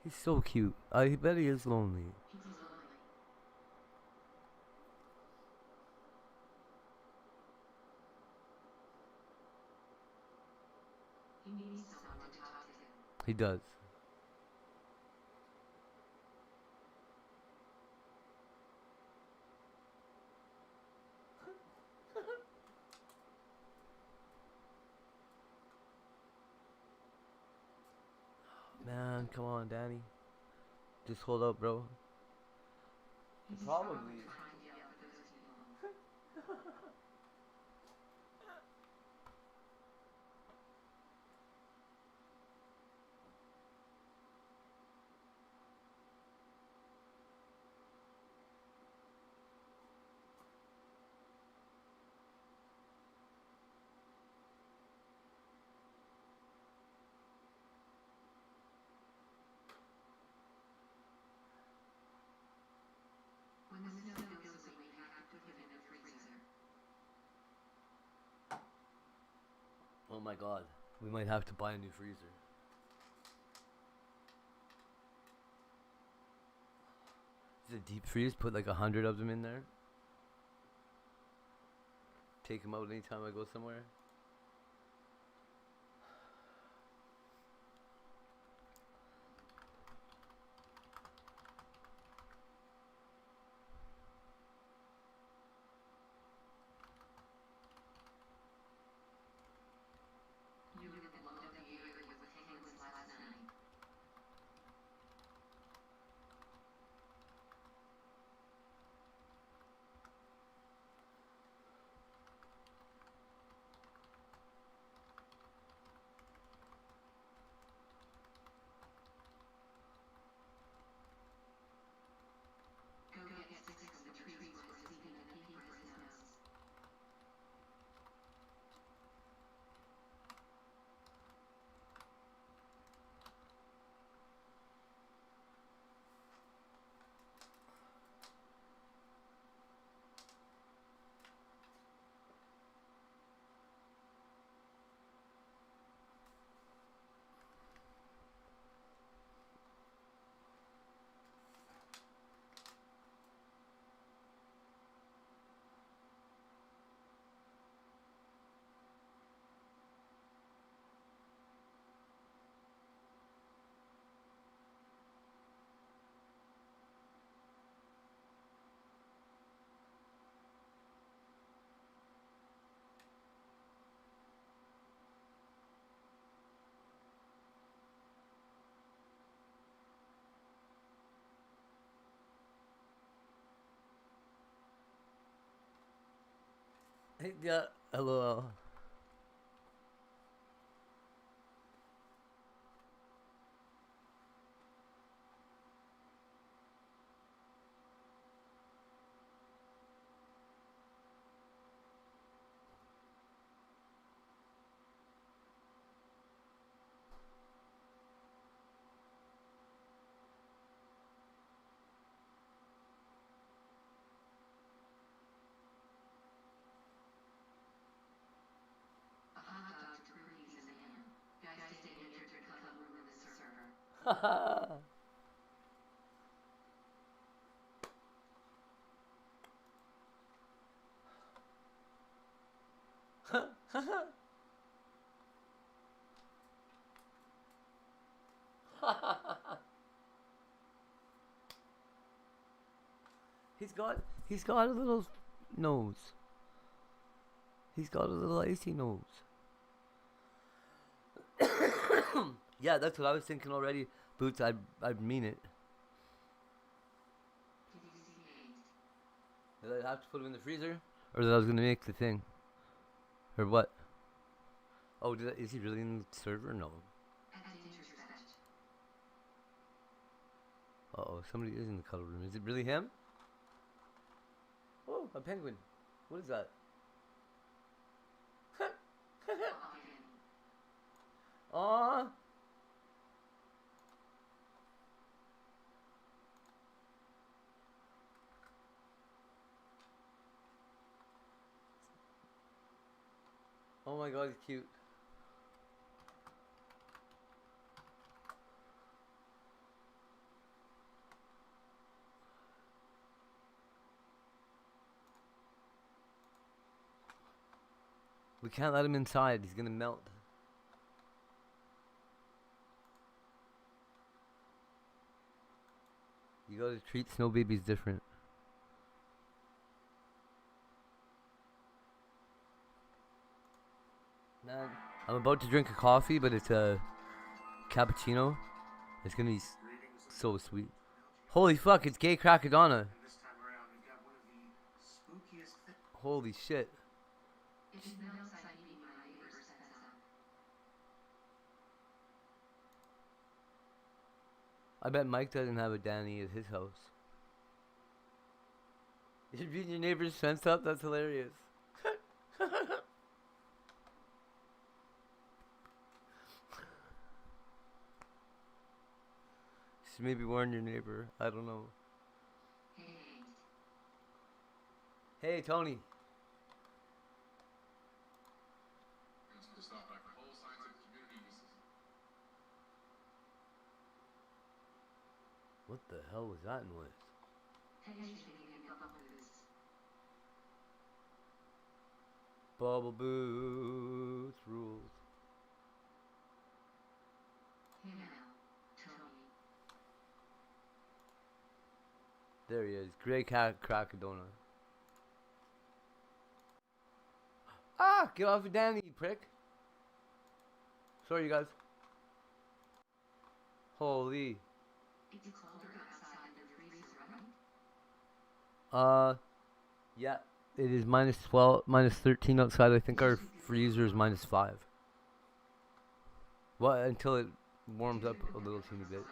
He's so cute. I bet he is lonely. He's lonely. He needs someone to talk to. He does. Man, come on, Danny. Just hold up, bro. He's Probably. trying to yell at those people. When the snow goes away, you have to put it in the freezer. Oh my god. We might have to buy a new freezer. Is it deep freeze? Put like 100 of them in there. Take them out anytime I go somewhere. You would have blown up the area with penguins last night. Go get sticks from the trees while he's eating a pea for his nose. Yeah, LOL. A hot dog to cookies and ham. Guys staying entered to come ruin the server. He's got a little nose. He's got a little icy nose. Yeah, that's what I was thinking already. Boots, I'd mean it. Did I have to put him in the freezer? Or that I was gonna make the thing? Or what? Oh, is he really in the server? No. Uh-oh, somebody is in the color room. Is it really him? Oh, a penguin. What is that? Aww. Oh my god, he's cute. We can't let him inside. He's gonna melt. You gotta treat snow babies different. Man, I'm about to drink a coffee, but it's a cappuccino. It's gonna be so sweet. Holy fuck, it's gay Cracadonna. Holy shit. I bet Mike doesn't have a Danny at his house. You're beating your neighbor's fence up? That's hilarious. Just maybe warn your neighbor. I don't know. Hey, Tony. What the hell was that noise? Bubble Boots rules. There he is. Grey Cat Cracadonna. Ah! Get off of Danny, you prick. Sorry, you guys. Holy. Yeah. It is minus 12, minus 13 outside. I think our freezer is minus 5. Well, until it warms up a little teeny bit.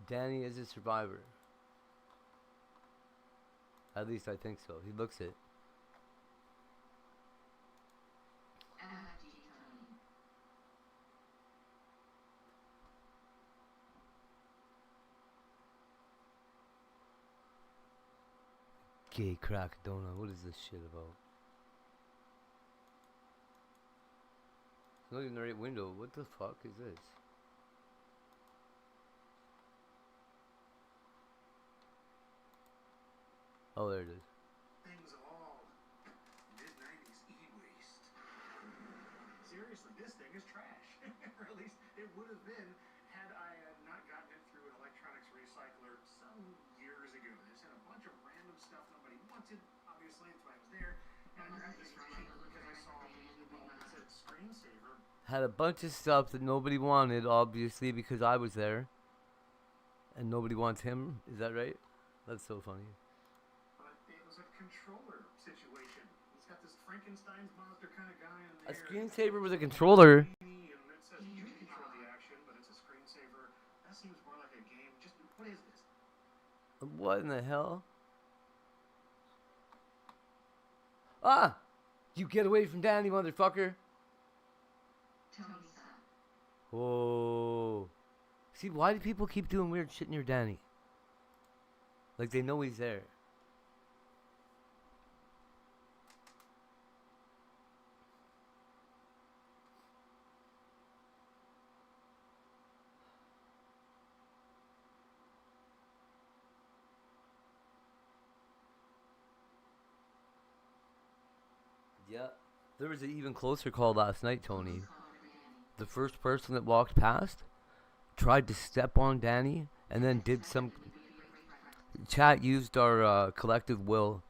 Danny is a survivor. At least I think so. He looks it. Gay Cracadonna. What is this shit about? It's not even the right window. What the fuck is this? Oh, there it is. Things all mid-90s e-waste. Seriously, this thing is trash. Or at least it would have been had I not gotten it through an electronics recycler some years ago. They just had a bunch of random stuff nobody wanted. Obviously, that's why I was there. And I grabbed this machine because I saw it said screensaver. Had a bunch of stuff that nobody wanted, obviously, because I was there. And nobody wants him. Is that right? That's so funny. controller situation. He's got this Frankenstein's monster kind of guy in A there. screensaver with a controller. And it says you control the action, but it's a screensaver. That seems more like a game. Just what is this? What in the hell? Ah! You get away from Danny, motherfucker. Tony, stop. Whoa. See, why do people keep doing weird shit near Danny? Like they know he's there. Yeah. There was an even closer call last night, Tony. The first person that walked past tried to step on Danny and then did some... Chat used our collective will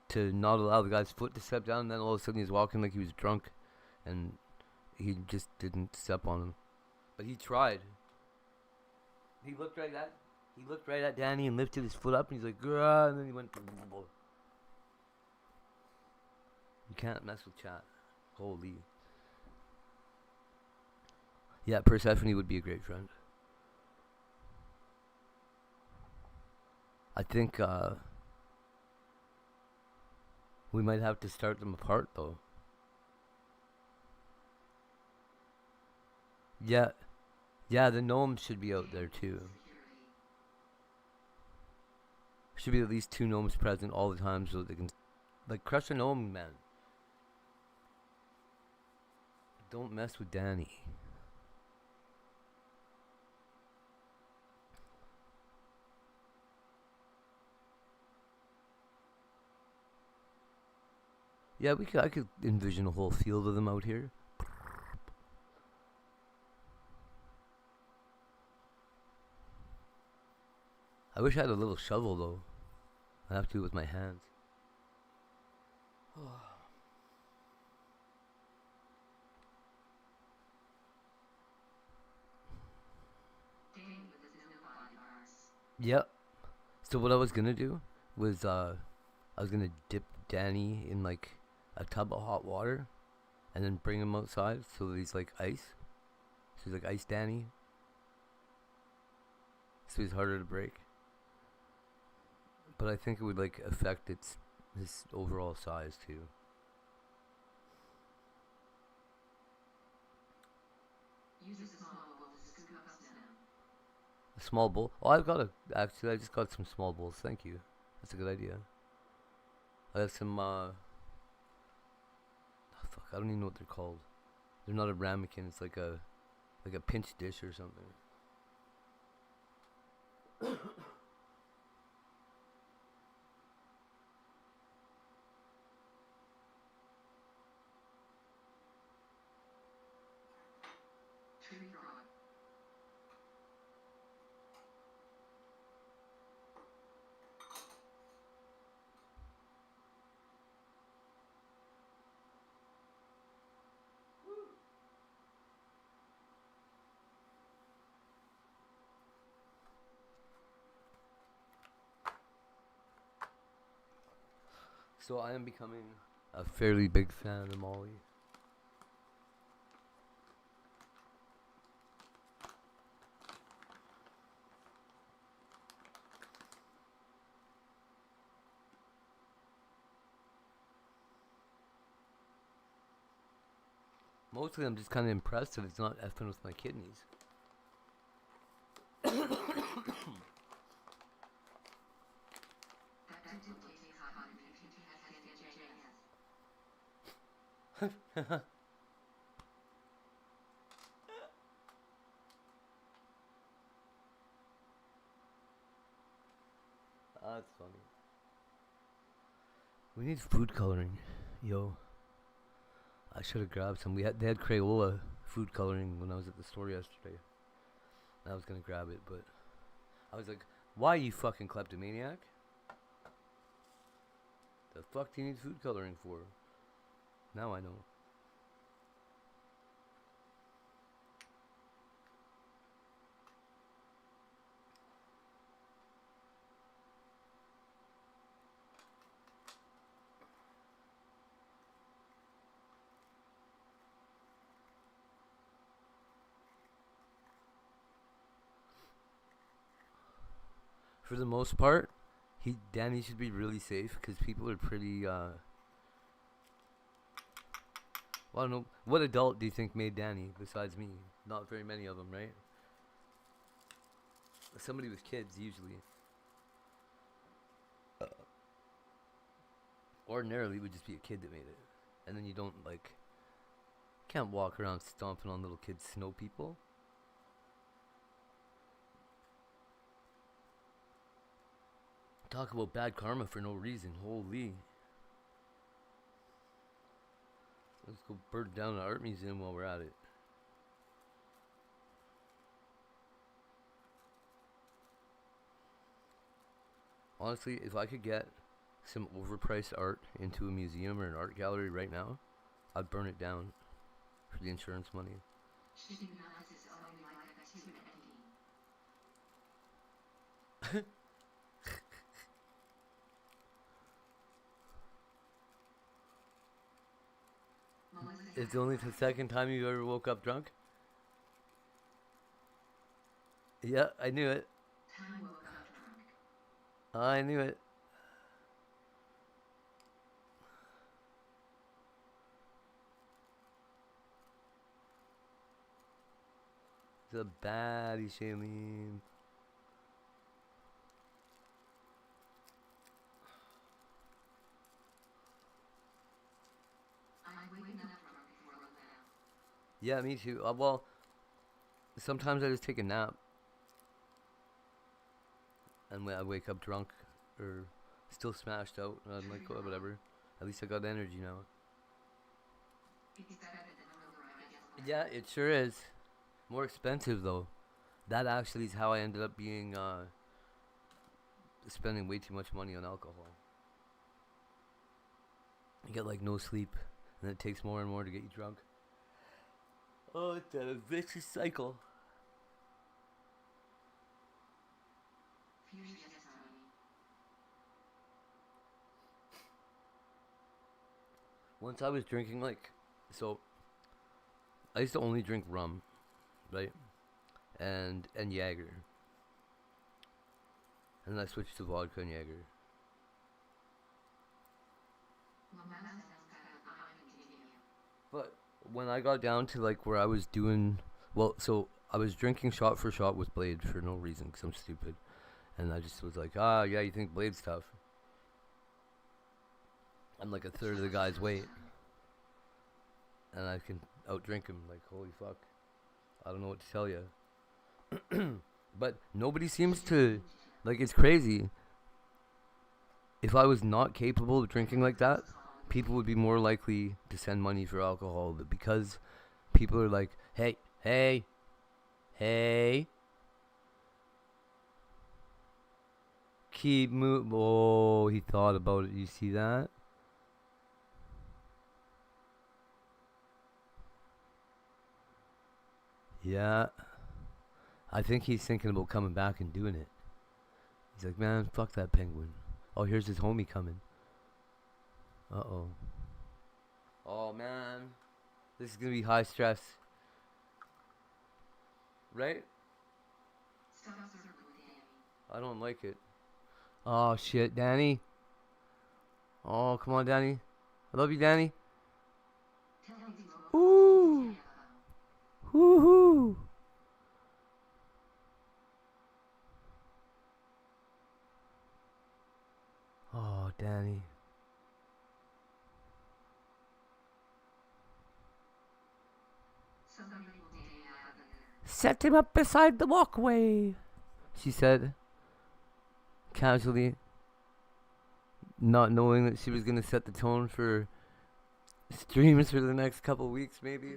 to not allow the guy's foot to step down, and then all of a sudden he's walking like he was drunk, and he just didn't step on him. But he tried. He looked right at Danny and lifted his foot up, and he's like, "Grah," and then he went... You can't mess with chat. Holy. Yeah, Persephone would be a great friend. I think we might have to start them apart, though. Yeah. Yeah, the gnomes should be out there, too. Should be at least 2 gnomes present all the time so they can... Like, crush a gnome, man. Don't mess with Danny. Yeah, I could envision a whole field of them out here. I wish I had a little shovel, though. I have to with my hands. Yep. So what I was gonna do was I was gonna dip Danny in like a tub of hot water and then bring him outside so that he's like ice. So he's like ice Danny. So he's harder to break. But I think it would like affect his overall size too. Use a small bowl to scoop us down. A small bowl? Oh, I just got some small bowls. Thank you. That's a good idea. I have some, oh, fuck, I don't even know what they're called. They're not a ramekin. It's like a pinch dish or something. Tree frog. So I am becoming a fairly big fan of Molly. Mostly I'm just kind of impressed that it's not effing with my kidneys. That didn't taste hot and PTSD. That's funny. We need food coloring, yo. I should have grabbed some. They had Crayola food coloring when I was at the store yesterday. I was gonna grab it, but I was like, "Why, you fucking kleptomaniac? The fuck do you need food coloring for?" Now I know. For the most part, Danny should be really safe because people are pretty. Well, I don't know. What adult do you think made Danny besides me? Not very many of them, right? Somebody with kids usually. Ordinarily, it would just be a kid that made it, and then you don't like. Can't walk around stomping on little kids' snow people. Talk about bad karma for no reason. Holy. Let's go burn down an art museum while we're at it. Honestly, if I could get some overpriced art into a museum or an art gallery right now, I'd burn it down for the insurance money. Shipping analysis only like bacteria editing. It's only the second time you ever woke up drunk? Yeah, I knew it. Time woke up drunk. I knew it. It's a baddie, Shailene. I'm waking up drunk before I go down. Yeah, me too. Well, sometimes I just take a nap. And when I wake up drunk or still smashed out, and I'm like, oh, whatever. At least I got energy now. It's better than hungover, I guess. Yeah, it sure is. More expensive though. That actually is how I ended up being spending way too much money on alcohol. You get like no sleep, and it takes more and more to get you drunk. Oh, it's a vicious cycle. Furious Tony. Once I was drinking so I used to only drink rum, right? And Jaeger. And then I switched to vodka and Jaeger. But when I got down to like where I was doing, so I was drinking shot for shot with Blade for no reason because I'm stupid. And I just was like, yeah, you think Blade's tough? I'm like a third of the guy's weight. And I can outdrink him. Like, holy fuck. I don't know what to tell you. But nobody seems to, like, it's crazy. If I was not capable of drinking like that, people would be more likely to send money for alcohol. But because people are like, hey. Keep moving. Oh, he thought about it. You see that? Yeah. I think he's thinking about coming back and doing it. He's like, man, fuck that penguin. Oh, here's his homie coming. Uh-oh. Oh, man. This is going to be high stress. Right? I don't like it. Oh, shit, Danny. Oh, come on, Danny. I love you, Danny. Ooh. Woohoo. Oh, Danny. Set him up beside the walkway, she said, casually, not knowing that she was going to set the tone for streams for the next couple weeks, maybe.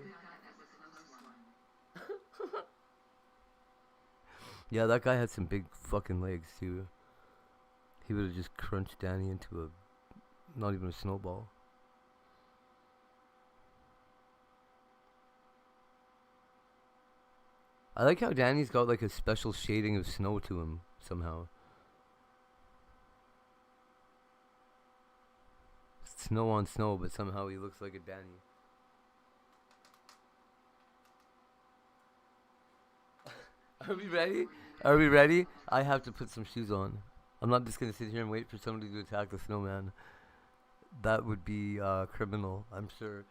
Yeah, that guy had some big fucking legs, too. He would have just crunched Danny into not even a snowball. I like how Danny's got like a special shading of snow to him somehow. Snow on snow, but somehow he looks like a Danny. Are we ready? Are we ready? I have to put some shoes on. I'm not just gonna sit here and wait for somebody to attack the snowman. That would be criminal, I'm sure.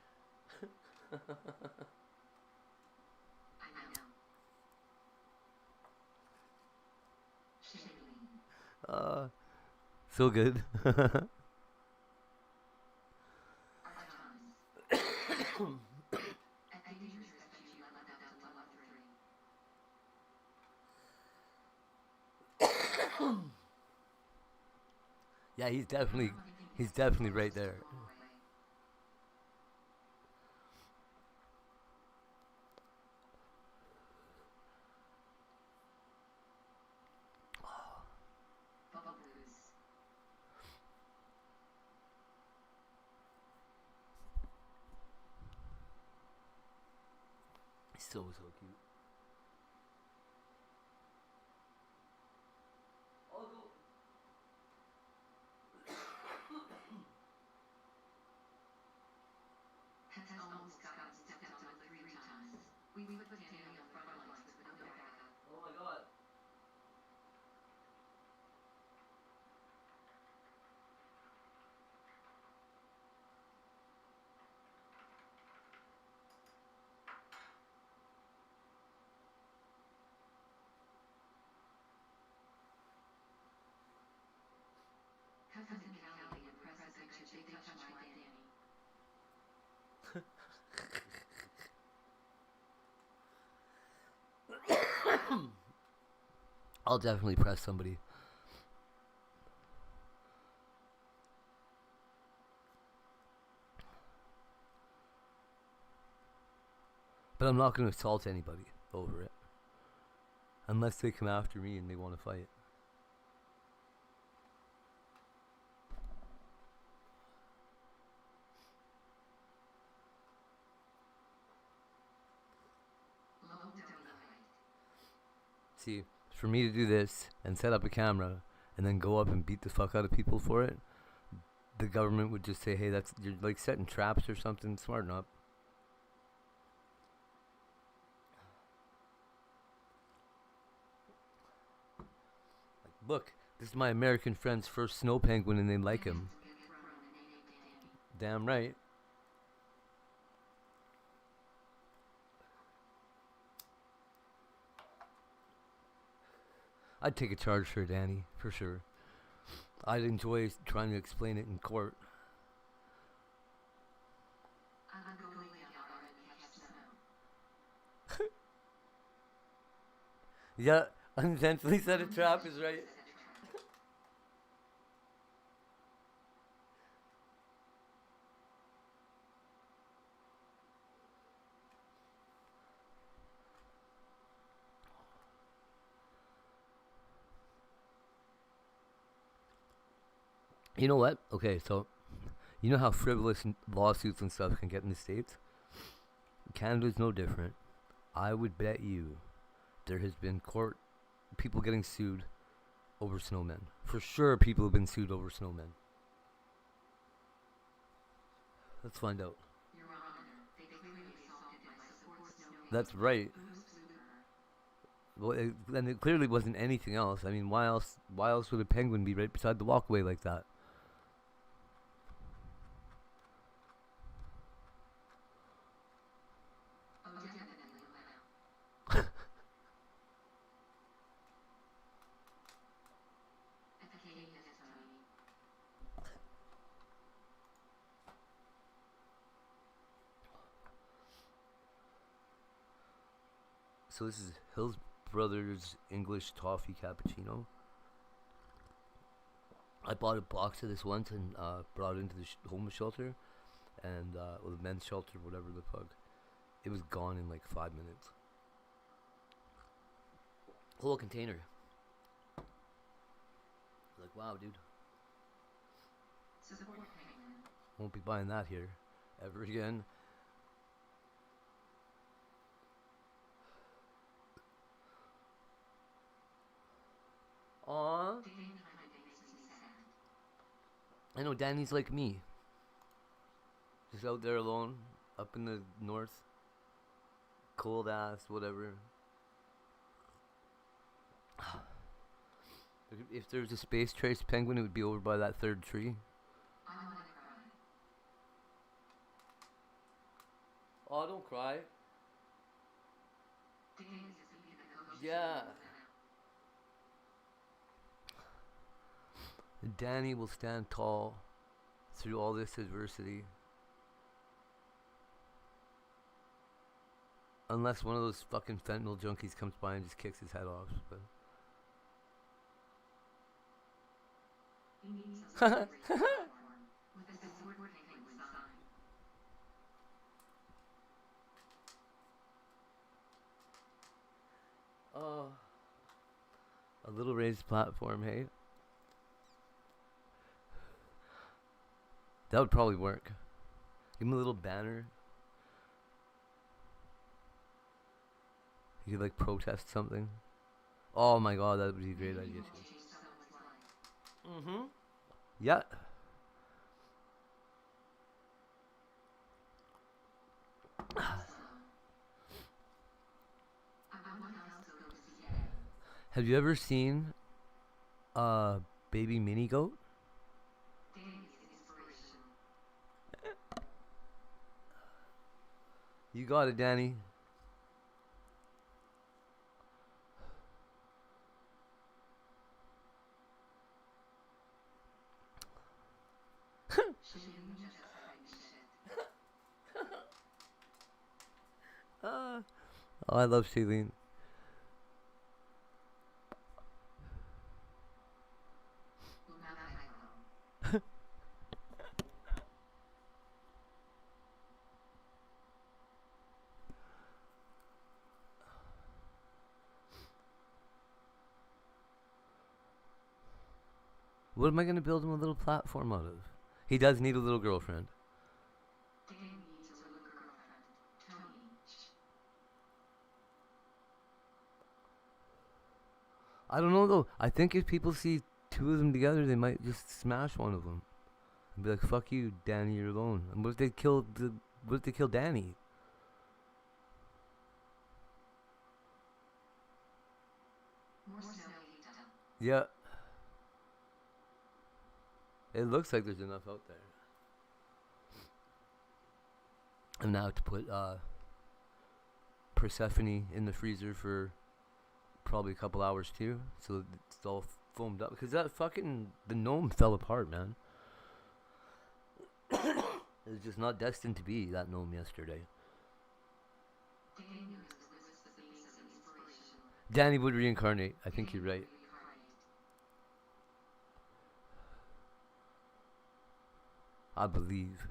I know. Shaylee. So good. Our Thomas. At the teachers that you left out to level 3. Yeah, he's definitely right there. Bubble Blues. So cute. Has almost gotten stepped on like 3 times. We put Danny on front lines with no backup. Oh my god. Cousin and Callie impressed the picture they touched my Danny. I'll definitely press somebody. But I'm not going to assault anybody over it. Unless they come after me and they want to fight. Low donate. See, for me to do this and set up a camera and then go up and beat the fuck out of people for it, the government would just say, hey, that's you're like setting traps or something. Smarten up. Like, look, this is my American friend's first snow penguin and they like him. Damn right. I'd take a charge for Danny, for sure. I'd enjoy trying to explain it in court. I'm going out and catch snow. Yeah, unintentionally set a trap is right. You know what? Okay, so you know how frivolous lawsuits and stuff can get in the States? Canada's no different. I would bet you there has been people getting sued over snowmen. For sure people have been sued over snowmen. Let's find out. Your Honor, they clearly assaulted my support snow. That's right. Well, and it clearly wasn't anything else. I mean, why else would a penguin be right beside the walkway like that? Oh, definitely will. FK testimony. So this is Hills Brothers English Toffee Cappuccino. I bought a box of this once and brought it into the homeless shelter, and or the men's shelter, whatever the fuck. It was gone in like 5 minutes. Whole container. Like, wow, dude. Support penguin. Won't be buying that here ever again. Aww. Danny kind of makes me sad. I know Danny's like me. Just out there alone, up in the north. Cold ass, whatever. If there was a space trace penguin, it would be over by that third tree. I wanna cry. Oh, don't cry. Danny's asleep in the coach. Yeah. Danny will stand tall through all this adversity. Unless one of those fucking fentanyl junkies comes by and just kicks his head off. But He needs us to raise the platform with a support penguin sign. oh, a little raised platform, hey? That would probably work. Give him a little banner. You could like protest something. Oh my god, that would be a great idea too. Change someone's life. Mm-hmm. Yeah. I want us to go to Seattle. Have you ever seen a baby mini goat? Danny's inspiration. You got it, Danny. Shailene just said shit. Oh, I love Shailene. Well, now that I know. What am I gonna build him a little platform out of? He does need a little girlfriend. Danny needs a little girlfriend. Tony. I don't know though. I think if people see two of them together, they might just smash one of them and be like, "Fuck you, Danny, you're alone." And what if they kill the? What if they kill Danny? More snow later. Yeah. It looks like there's enough out there. And now to put Persephone in the freezer for probably a couple hours too, so it's all foamed up. Because that fucking the gnome fell apart, man. It was just not destined to be that gnome yesterday. Danny was the base of inspiration. Danny would reincarnate. I think you're right. I believe.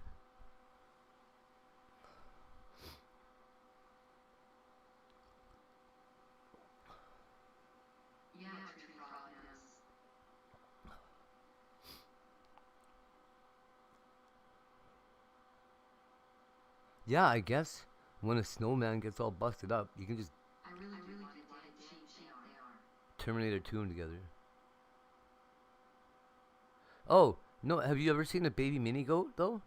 Yeah, tree frog knows. Yeah, I guess when a snowman gets all busted up, you can just I really wanted Danny to change shape they are. Terminator 2 them together. Oh, no, have you ever seen a baby mini goat, though?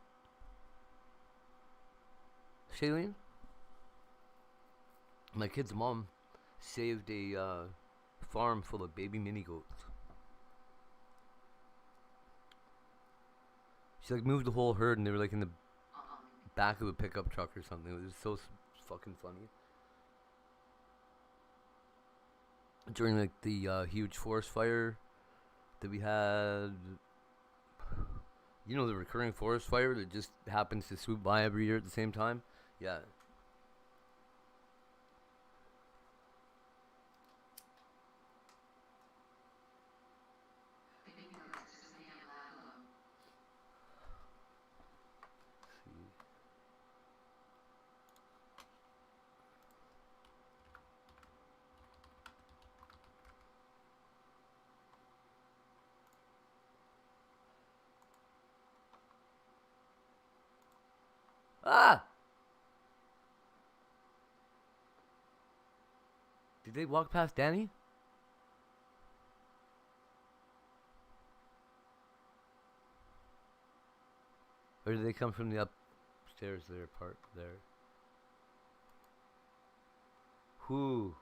Shailene? My kid's mom saved a farm full of baby mini goats. She like moved the whole herd and they were like in the back of a pickup truck or something. It was so fucking funny. During like the huge forest fire that we had, you know, the recurring forest fire that just happens to swoop by every year at the same time. Yeah. Baby goats just stand low. Ah! Did they walk past Danny? Or did they come from the upstairs there, part there? Who?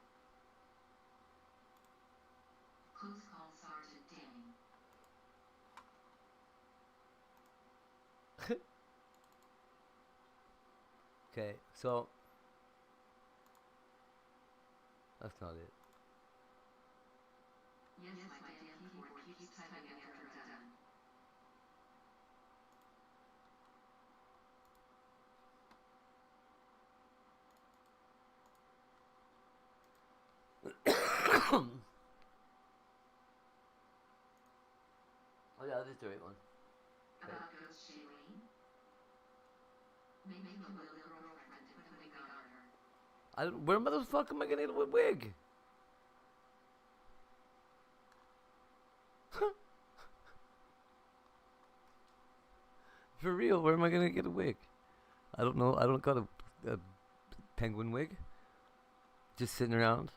Close call, Sergeant. Okay, so that's not it. Yes, my dear keyboard keeps typing after I'm done. Oh yeah, that is the right one. About Ghost Shailene. Make him a little girlfriend and put a wig on her. I don't, where the fuck am I gonna get a wig? For real, where am I gonna get a wig? I don't know. I don't got a penguin wig. Just sitting around.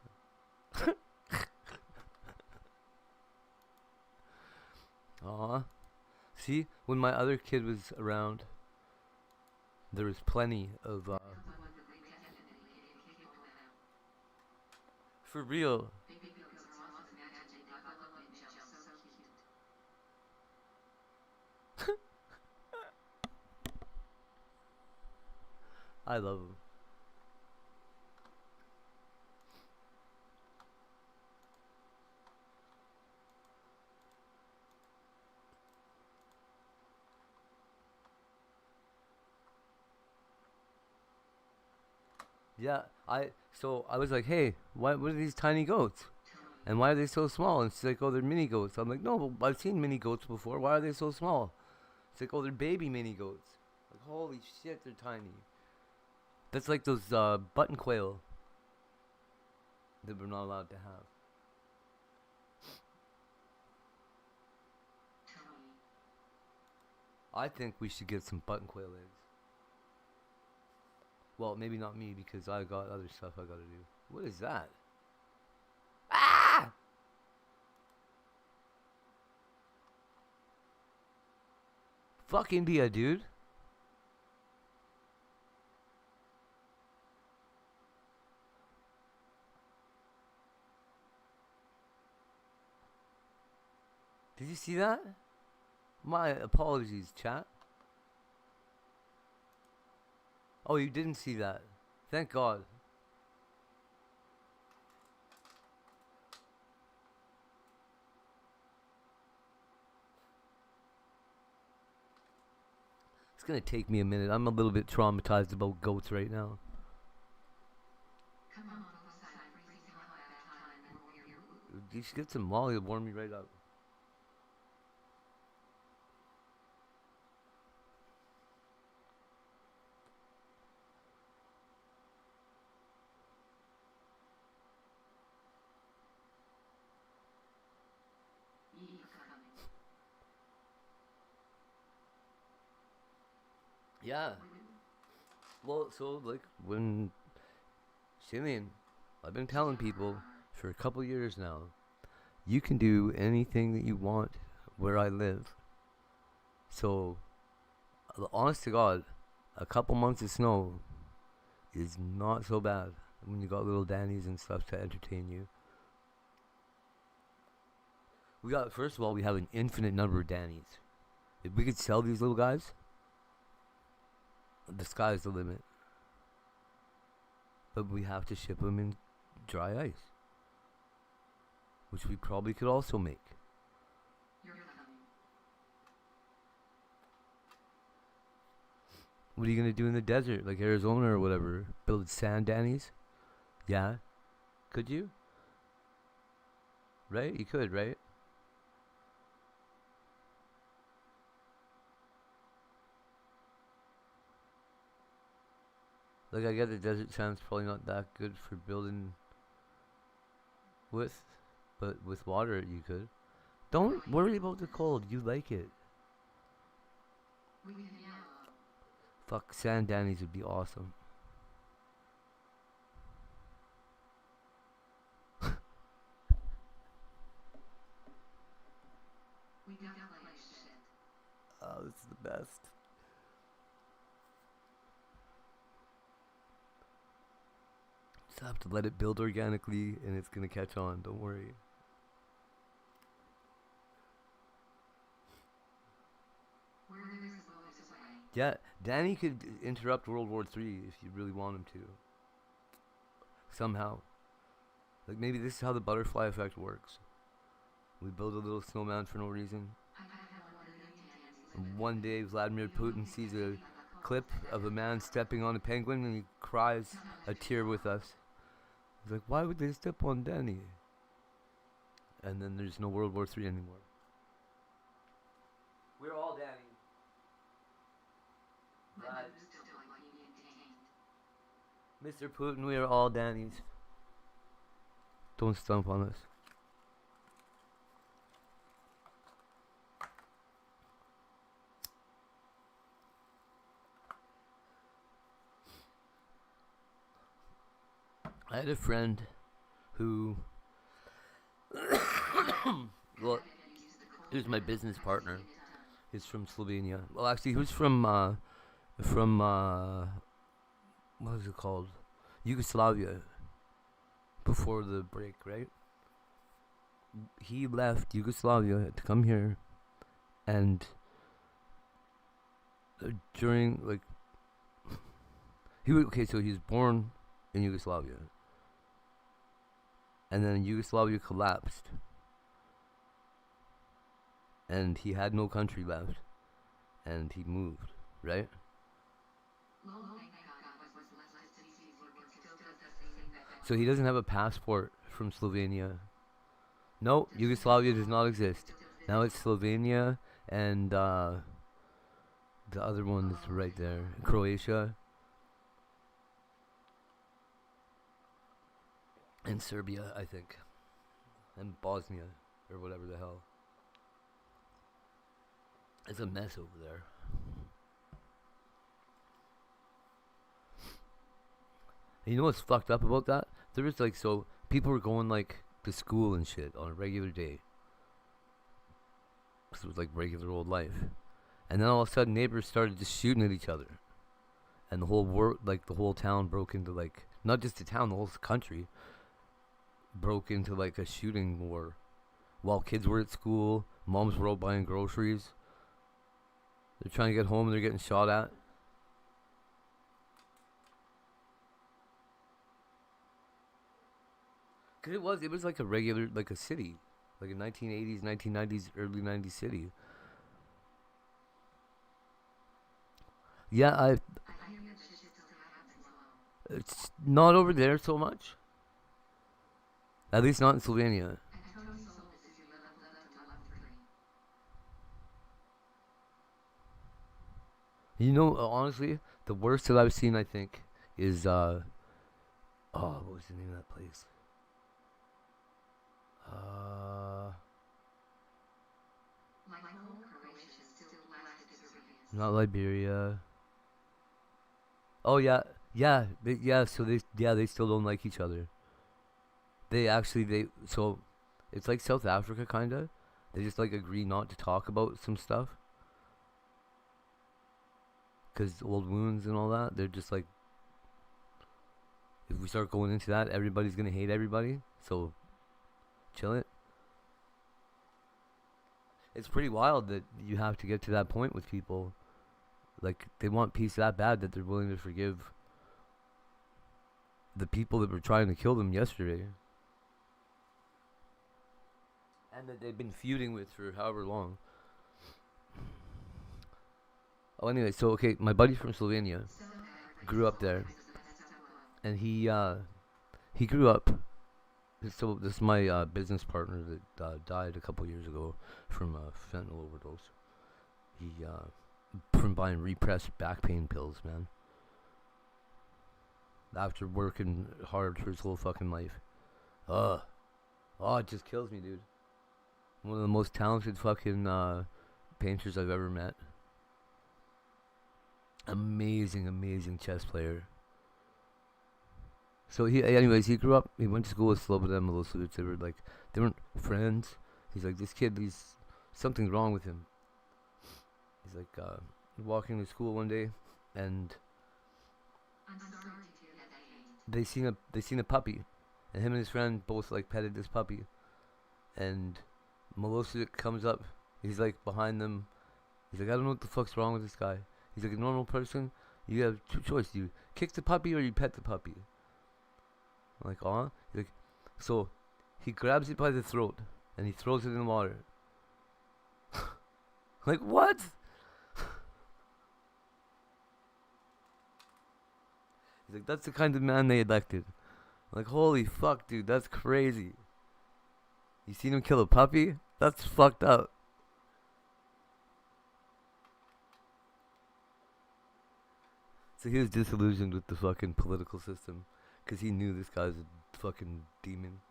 Aw. See, when my other kid was around, there was plenty of The one that they definitely gave Kiko now. for real. Baby girls are often imagined they develop in gel so cute. I love them. Yeah, I was like, hey, what are these tiny goats? And why are they so small? And she's like, oh, they're mini goats. I'm like, no, but I've seen mini goats before. Why are they so small? It's like, oh, they're baby mini goats. Like, holy shit, they're tiny. That's like those button quail that we're not allowed to have. Tony. I think we should get some button quail eggs. Well, maybe not me because I got other stuff I gotta do. What is that? Ah! Fuck India, dude. Did you see that? My apologies, chat. Oh, you didn't see that. Thank God. It's gonna take me a minute. I'm a little bit traumatized about goats right now. Come on, both sides freezing hot that time and warm your woo. You should get some Molly to warm me right up. You coming. Yeah. Well, so like when Shillian, I've been telling people for a couple years now, you can do anything that you want where I live. So, honest to God, a couple months of snow is not so bad when you got little Dannies and stuff to entertain you. First of all, we have an infinite number of Dannies. If we could sell these little guys, the sky's the limit. But we have to ship them in dry ice, which we probably could also make. You're coming. What are you gonna do in the desert, like Arizona or whatever? Build sand Dannies? Yeah. Could you? Right? You could, right? Like, I get the desert sand's probably not that good for building with, but with water you could. Don't worry about the cold. You like it. We can yellow. Fuck, sand Dannies would be awesome. We don't play shit. Oh, this is the best. Just have to let it build organically and it's gonna catch on. Don't worry. Where there is a boat is a way. Yeah, Danny could interrupt World War III if you really want him to. Somehow. Like maybe this is how the butterfly effect works. We build a little snowman for no reason. And one day Vladimir Putin sees a clip of a man stepping on a penguin and he cries a tear with us. He's like, why would they step on Danny? And then there's no World War III anymore. We're all Danny. Mr. Putin, we are all Danny's. Don't stomp on us. I had a friend who, well, he was my business partner. He's from Slovenia. Well, actually, he was from what was it called? Yugoslavia. Before the break, right? He left Yugoslavia to come here, and during like so he was born in Yugoslavia. And then Yugoslavia collapsed. And he had no country left. And he moved, right? So he doesn't have a passport from Slovenia. No, Yugoslavia does not exist. Now it's Slovenia and the other one that's right there, Croatia. And Serbia, I think. And Bosnia, or whatever the hell. It's a mess over there. And you know what's fucked up about that? There was like, so, people were going like to school and shit on a regular day. Because it was like regular old life. And then all of a sudden neighbors started just shooting at each other. And the whole the whole town broke into like, not just the town, the whole country broke into like a shooting war. While kids were at school, moms were out buying groceries. They're trying to get home and they're getting shot at. Cause it was like a regular, like a city. Like a 1980s, 1990s, early 90s city. Yeah, it's not over there so much. At least not in Slovenia. You know, honestly, the worst that I've seen, I think, is, what was the name of that place? Not Liberia. Oh, yeah. So they still don't like each other. So, it's like South Africa, kinda. They just, like, agree not to talk about some stuff. Because old wounds and all that, they're just like, if we start going into that, everybody's gonna hate everybody. So, chill it. It's pretty wild that you have to get to that point with people. Like, they want peace that bad that they're willing to forgive the people that were trying to kill them yesterday. And that they've been feuding with for however long. Oh, anyway, so, okay, my buddy from Slovenia grew up there. And he grew up. So, this is my business partner that died a couple years ago from fentanyl overdose. From buying repressed back pain pills, man. After working hard for his whole fucking life. It just kills me, dude. One of the most talented fucking painters I've ever met. Amazing chess player. So he grew up, he went to school with Slobodan Milosevic. They weren't friends. He's like, this kid, something's wrong with him. He's like, walking to school one day, and they seen a puppy, and him and his friend both like petted this puppy, and Milosevic comes up, he's like behind them, he's like, I don't know what the fuck's wrong with this guy. He's like, a normal person, you have two choices. You kick the puppy or you pet the puppy. I'm like, He's like, so he grabs it by the throat and he throws it in the water. Like, what? He's like, that's the kind of man they elected. I'm like, holy fuck, dude, that's crazy. You seen him kill a puppy? That's fucked up. So he was disillusioned with the fucking political system because he knew this guy's a fucking demon.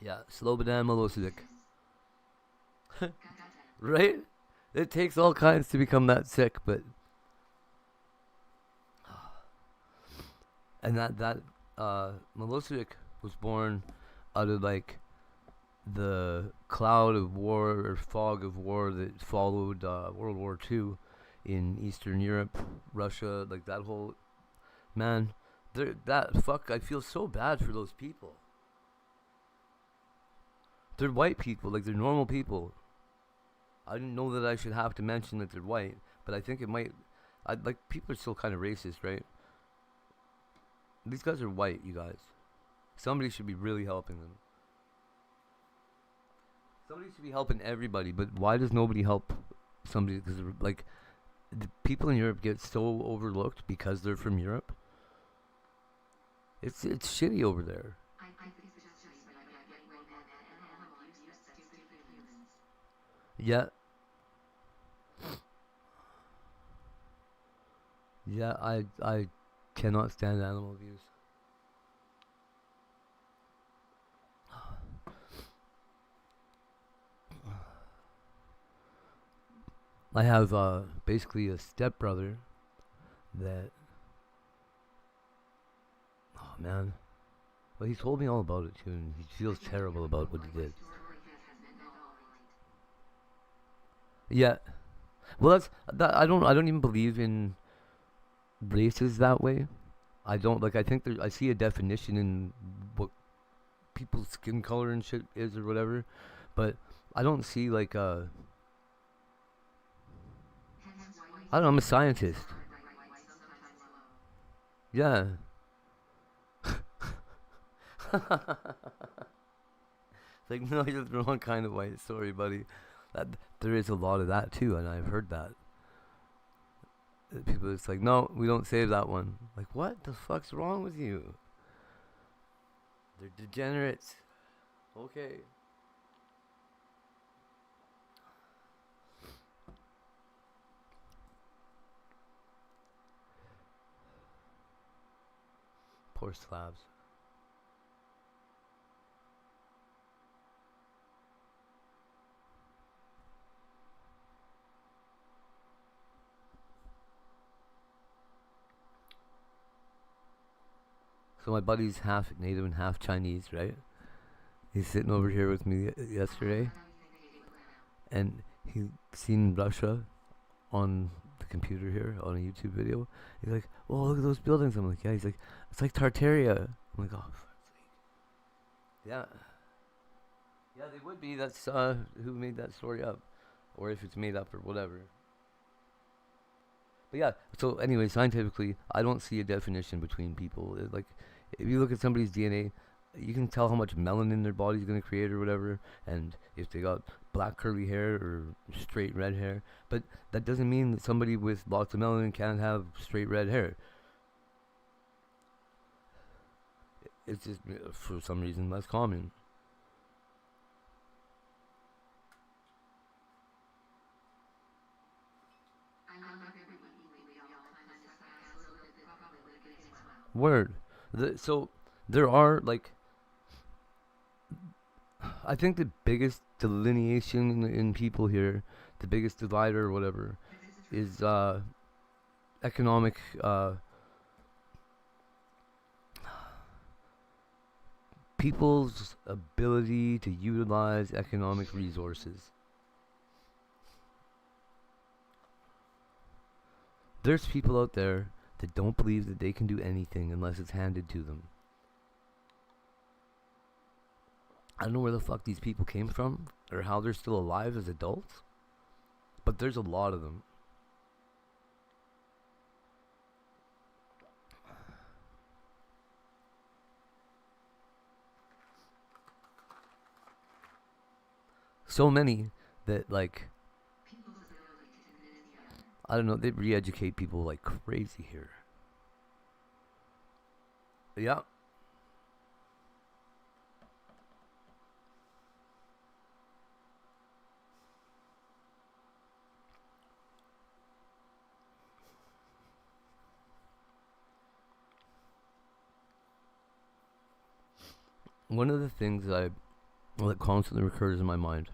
Yeah, Slobodan Milosevic. Right? It takes all kinds to become that sick, but... And that Milosevic was born out of, like, the cloud of war or fog of war that followed World War II in Eastern Europe, Russia, like that whole... Man, I feel so bad for those people. They're white people, like they're normal people. I didn't know that I should have to mention that they're white, but I think it might... people are still kind of racist, right? These guys are white, you guys. Somebody should be really helping them. Somebody should be helping everybody, but why does nobody help somebody? Because, like, the people in Europe get so overlooked because they're from Europe. It's shitty over there. I think it's just but I get way more and animal abuse that's stupid humans. Yeah. Yeah, I cannot stand animal abuse. I have basically a stepbrother that... Oh, man. Well, he told me all about it, too, and he feels terrible about what he did. Yeah. Well, I don't even believe in races that way. I don't, like, I think I see a definition in what people's skin color and shit is or whatever, but I don't see, like, I don't know, I'm a scientist. Yeah. Like, no, you're the wrong kind of white. Sorry, buddy. There is a lot of that, too, and I've heard that. People, it's like, no, we don't save that one. Like, what the fuck's wrong with you? They're degenerates. Okay. Poor Slavs. So my buddy's half native and half Chinese, right? He's sitting over here with me yesterday, and he seen Russia on the computer here on a YouTube video. He's like, "Oh, look at those buildings." I'm like, "Yeah." He's like, "It's like Tartaria." I'm like, "Oh, for fuck's sake." Yeah. Yeah, they would be. That's who made that story up, or if it's made up or whatever. But yeah. So anyway, scientifically, I don't see a definition between people. Like, if you look at somebody's DNA, you can tell how much melanin their body's gonna create or whatever, and if they got black curly hair or straight red hair. But that doesn't mean that somebody with lots of melanin can't have straight red hair. It's just for some reason less common. I love everyone equally. We all kind of suck ass a little bit, probably litigate as well. Word. So there are, like, I think the biggest delineation in people here, the biggest divider or whatever, is economic people's ability to utilize economic resources. There's people out there that don't believe that they can do anything unless it's handed to them. I don't know where the fuck these people came from or how they're still alive as adults, But there's a lot of them. So many that, like, I don't know, they re-educate people like crazy here. Yeah. One of the things that constantly recurs in my mind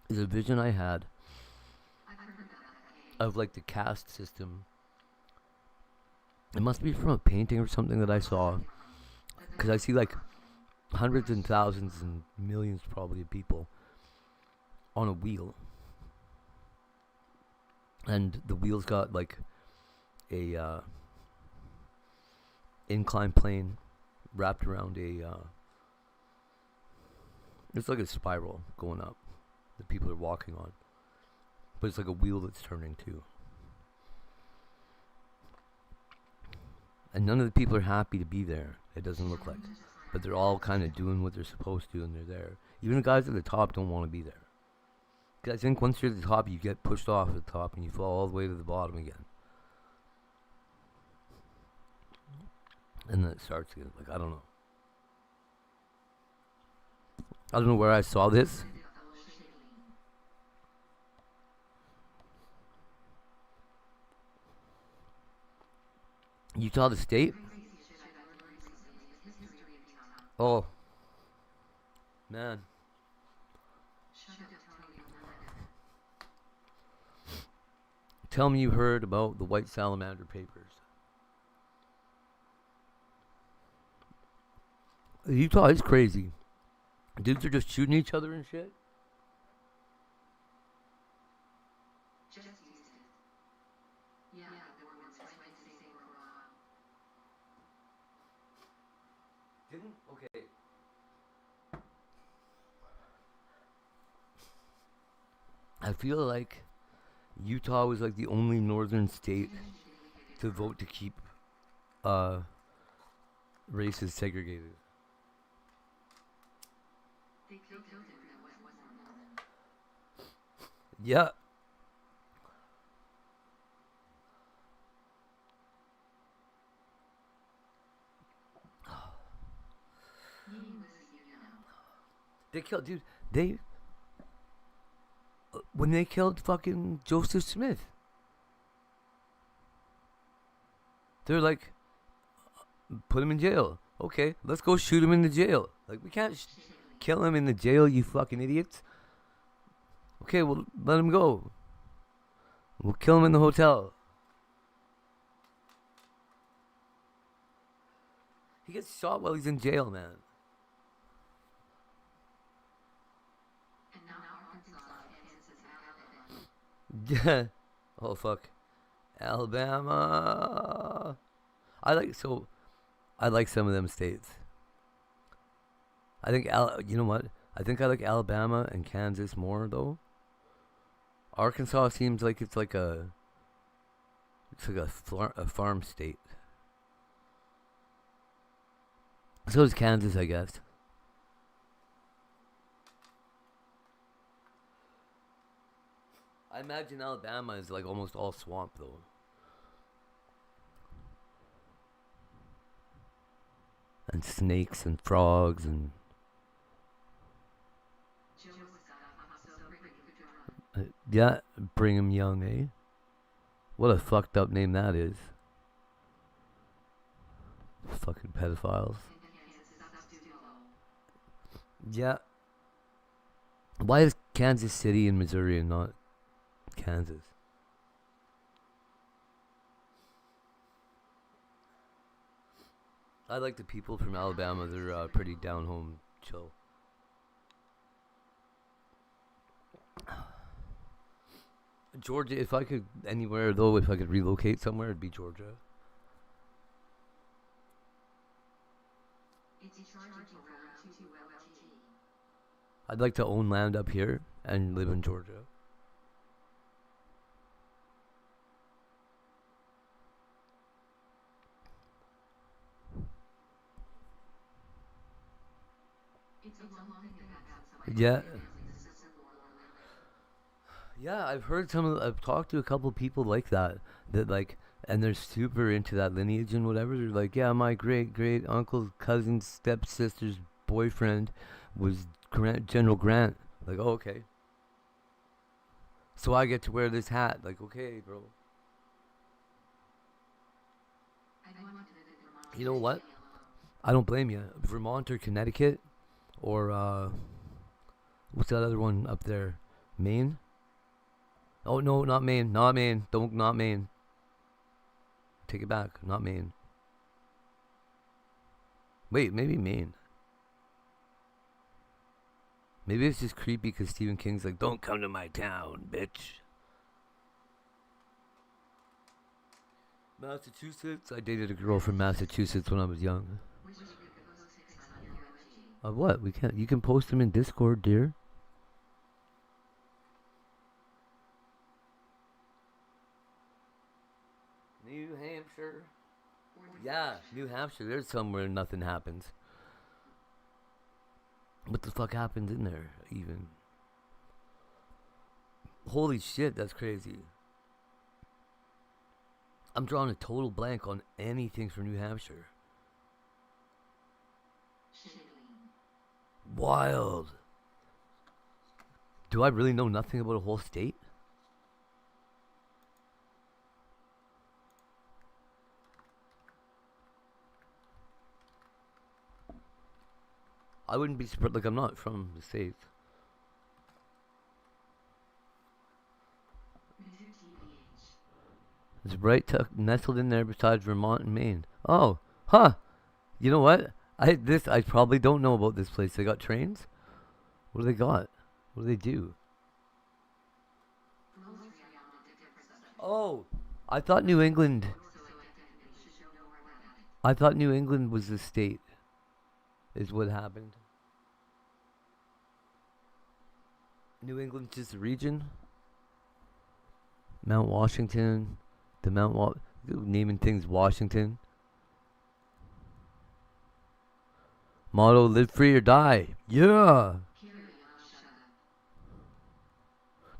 is a vision I had of like the caste system. It must be from a painting or something that I saw, because I see like hundreds and thousands and millions probably of people on a wheel, and the wheel's got like a inclined plane wrapped around it's like a spiral going up that people are walking on, but it's like a wheel that's turning too. And none of the people are happy to be there, it doesn't look like. But they're all kind of doing what they're supposed to, and they're there. Even the guys at the top don't want to be there. Because I think once you're at the top, you get pushed off at the top, and you fall all the way to the bottom again. And then it starts again. Like, I don't know. I don't know where I saw this. Utah, the state? Oh. Man. Tell me you heard about the white salamander papers. Utah is crazy. Dudes are just shooting each other and shit. Didn't? Okay. I feel like Utah was like the only northern state to vote to keep races segregated. Yeah. They killed, dude. When they killed fucking Joseph Smith, they're like, put him in jail. Okay, let's go shoot him in the jail. Like, we can't kill him in the jail, you fucking idiots. Okay, well, let him go. We'll kill him in the hotel. He gets shot while he's in jail, man. Yeah. Oh, fuck. Alabama. I like some of them states. I think, you know what? I think I like Alabama and Kansas more, though. Arkansas seems like it's like a farm state. So is Kansas, I guess. I imagine Alabama is like almost all swamp, though. And snakes and frogs and... yeah, Brigham Young, eh? What a fucked up name that is. Fucking pedophiles. Yeah. Why is Kansas City in Missouri and not Kansas? I like the people from Alabama. They're pretty down home, chill. Georgia, if I could anywhere though, if I could relocate somewhere, it'd be Georgia. I'd like to own land up here and live in Georgia. It's a long thing to have somebody Yeah. this is Yeah, I've talked to a couple people like that, like, and they're super into that lineage and whatever. They're like, yeah, my great uncle's cousin's stepsister's boyfriend was General Grant. Like, oh, okay. So I get to wear this hat. Like, okay, bro. You know what? I don't blame you. Vermont or Connecticut or what's that other one up there? Maine? Oh no, not Maine. Not Maine. Not Maine. Take it back. Not Maine. Wait, maybe Maine. Maybe it's just creepy because Stephen King's like, don't come to my town, bitch. Massachusetts. I dated a girl from Massachusetts when I was young. What? We can't. You can post them in Discord, dear. New Hampshire. Yeah, New Hampshire. There's somewhere nothing happens. What the fuck happens in there, even? Holy shit, that's crazy. I'm drawing a total blank on anything from New Hampshire. Wild. Do I really know nothing about a whole state? I wouldn't be surprised. Like, I'm not from the States. It's right nestled in there beside Vermont and Maine. Oh, huh. You know what? I probably don't know about this place. They got trains? What do they got? What do they do? Oh, I thought New England. I thought New England was the state. Is what happened. New England's just a region. Mount Washington. The naming things Washington. Motto: live free or die. Yeah.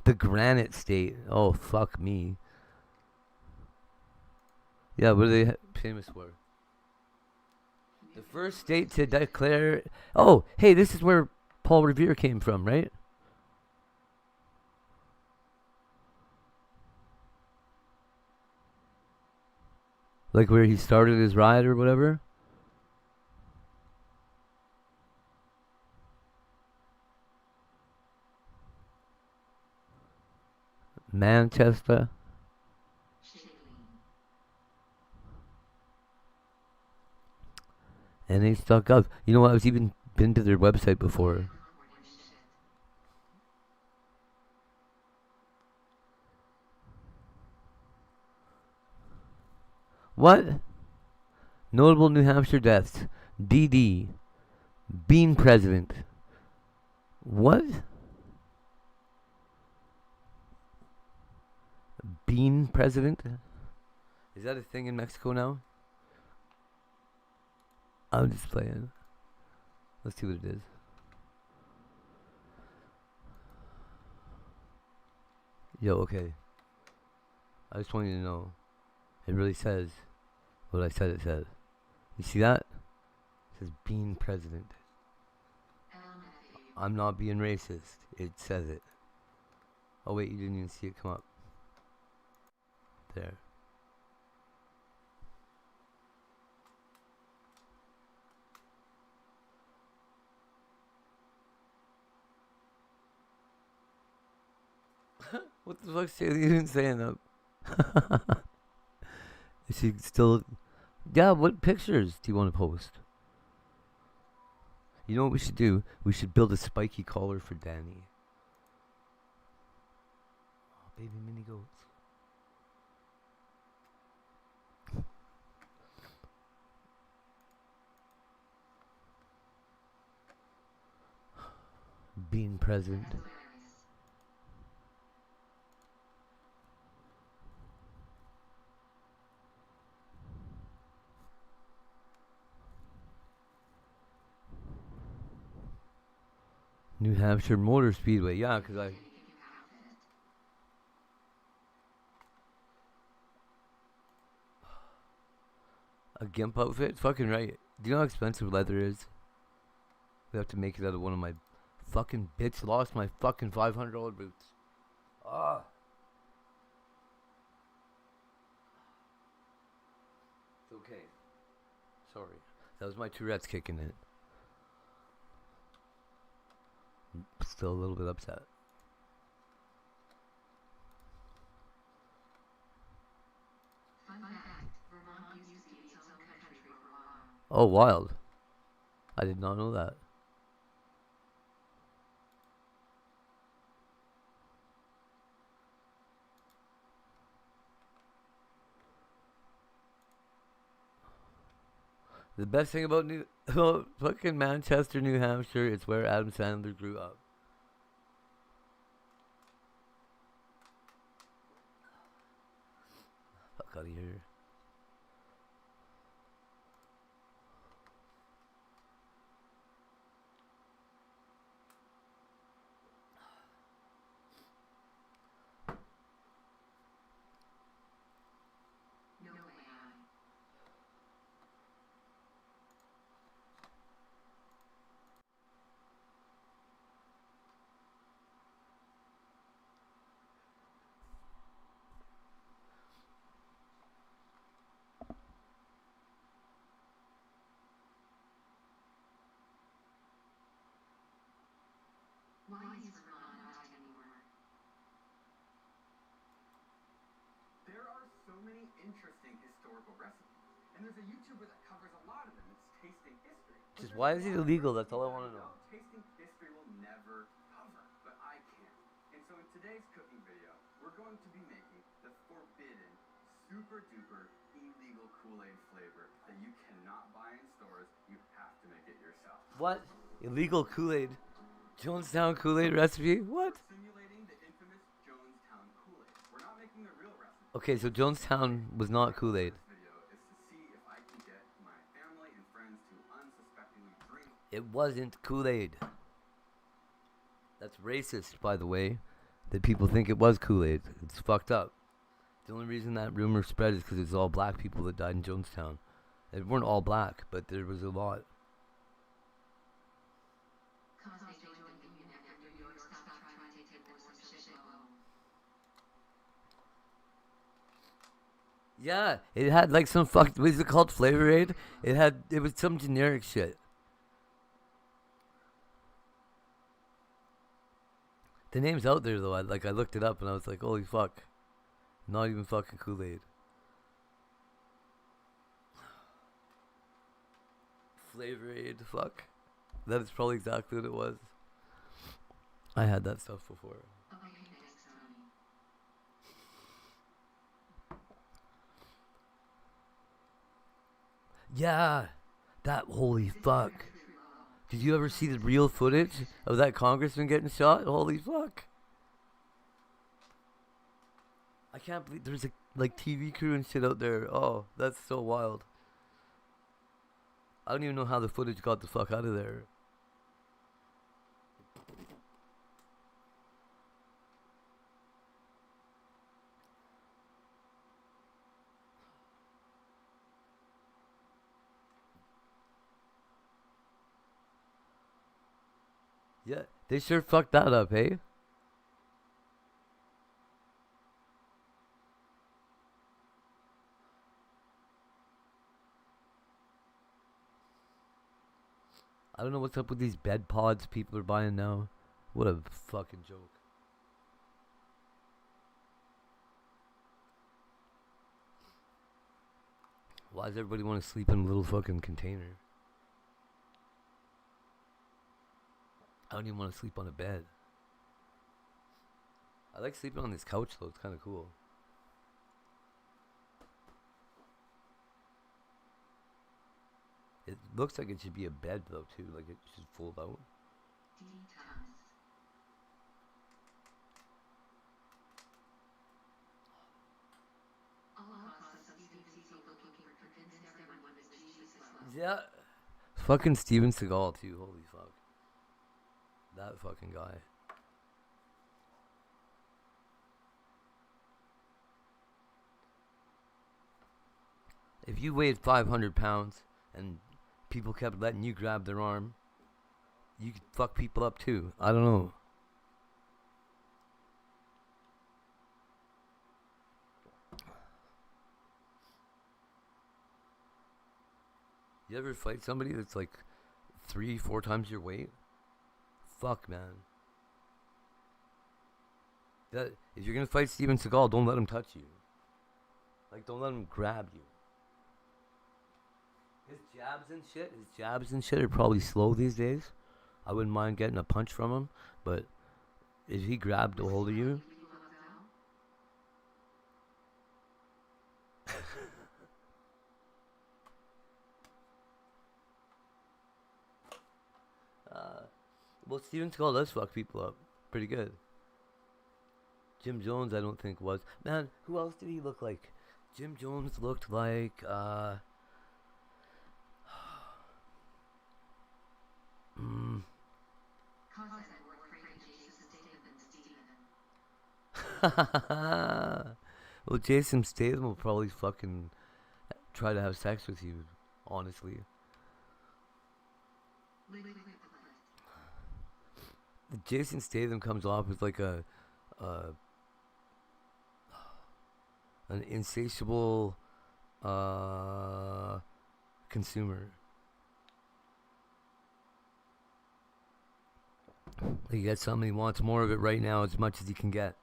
The Granite State. Oh, fuck me. Yeah, what are they famous for? The first state to declare... Oh, hey, this is where Paul Revere came from, right? Like where he started his ride or whatever? Manchester. NH.gov. You know what? I've even been to their website before. What? Notable New Hampshire deaths. DD. Bean president. What? Bean president? Is that a thing in Mexico now? I'm just playing. Let's see what it is. Yo, okay. I just want you to know. It really says what I said it said. You see that? It says being president. I'm not being racist. It says it. Oh wait, you didn't even see it come up. There. What the fuck's Taylor even saying up? Is she still... Yeah, what pictures do you want to post? You know what we should do? We should build a spiky collar for Danny. Oh, baby mini goats. Being president. New Hampshire Motor Speedway. Yeah, because I. If you have it. A gimp outfit? Fucking right. Do you know how expensive leather is? We have to make it out of one of my fucking bitch lost my fucking $500 boots. Ah. It's okay. Sorry. That was my Tourette's kicking in. I'm still a little bit upset. Fun fact, Vermont used to be its own country for a while. Oh, wild. I did not know that. The best thing about fucking Manchester, New Hampshire, it's where Adam Sandler grew up. Fuck out of here. No AI. Why is Vermont not anymore? There are so many interesting historical recipes, and there's a YouTuber that covers a lot of them. It's Tasting History. But Just there's why a is it lot of illegal? That's recipes all I that want to know. Tasting History will never cover, but I can. And so in today's cooking video, we're going to be making the forbidden, super duper illegal Kool-Aid flavor that you cannot buy in stores. You have to make it yourself. What? Illegal Kool-Aid? Jonestown Kool-Aid recipe? What? We're simulating the infamous Jonestown Kool-Aid. We're not making the real recipe. Okay, so Jonestown was not Kool-Aid. This video is to see if I can get my family and friends to unsuspectingly drink. It wasn't Kool-Aid. That's racist, by the way, that people think it was Kool-Aid. It's fucked up. The only reason that rumor spread is because it's all black people that died in Jonestown. It weren't all black, but there was a lot. Cause they joined the union after New York stopped trying to take more some shit home. Yeah, it had like some fucked. Was it called Flavor Aid? It was some generic shit. The name's out there though. I looked it up and I was like, holy fuck, not even fucking Kool-Aid. Flavor Aid, fuck. That is probably exactly what it was. I had that stuff before. Okay, next, Tony. Yeah, that holy fuck. Did you ever see the real footage of that congressman getting shot? Holy fuck. I can't believe there's a like TV crew and shit out there. Oh, that's so wild. I don't even know how the footage got the fuck out of there. Yeah, they sure fucked that up, hey? I don't know what's up with these bed pods people are buying now. What a fucking joke. Why does everybody want to sleep in a little fucking container? I don't even want to sleep on a bed. I like sleeping on this couch though, it's kind of cool. It looks like it should be a bed though too, like it should fold out. Detox. Holocaust of Steven Seagal looking for convinced everyone that Jesus was. Yeah. Fucking Steven Seagal too, holy fuck. That fucking guy. If you weighed 500 pounds and people kept letting you grab their arm, you could fuck people up too. I don't know. You ever fight somebody that's like 3-4 times your weight? Fuck, man. That if you're gonna fight Steven Seagal, don't let him touch you. Like, don't let him grab you. His jabs and shit are probably slow these days. I wouldn't mind getting a punch from him, but if he grabbed a hold of you, well, Steven Seagal does fuck people up pretty good. Jim Jones, I don't think was. Man, who else did he look like? Jim Jones looked like, well, Jason Statham will probably fucking try to have sex with you, honestly. Jason Statham comes off as like an insatiable consumer. He gets something, he wants more of it right now as much as he can get.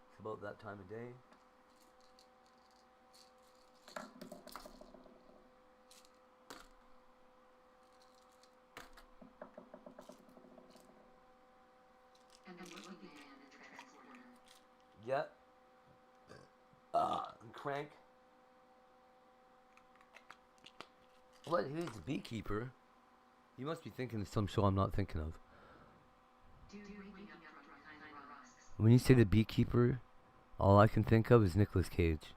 It's about that time of day. Yeah. Crank. What? Who's the beekeeper? You must be thinking of some show I'm not thinking of. When you say the beekeeper, all I can think of is Nicolas Cage.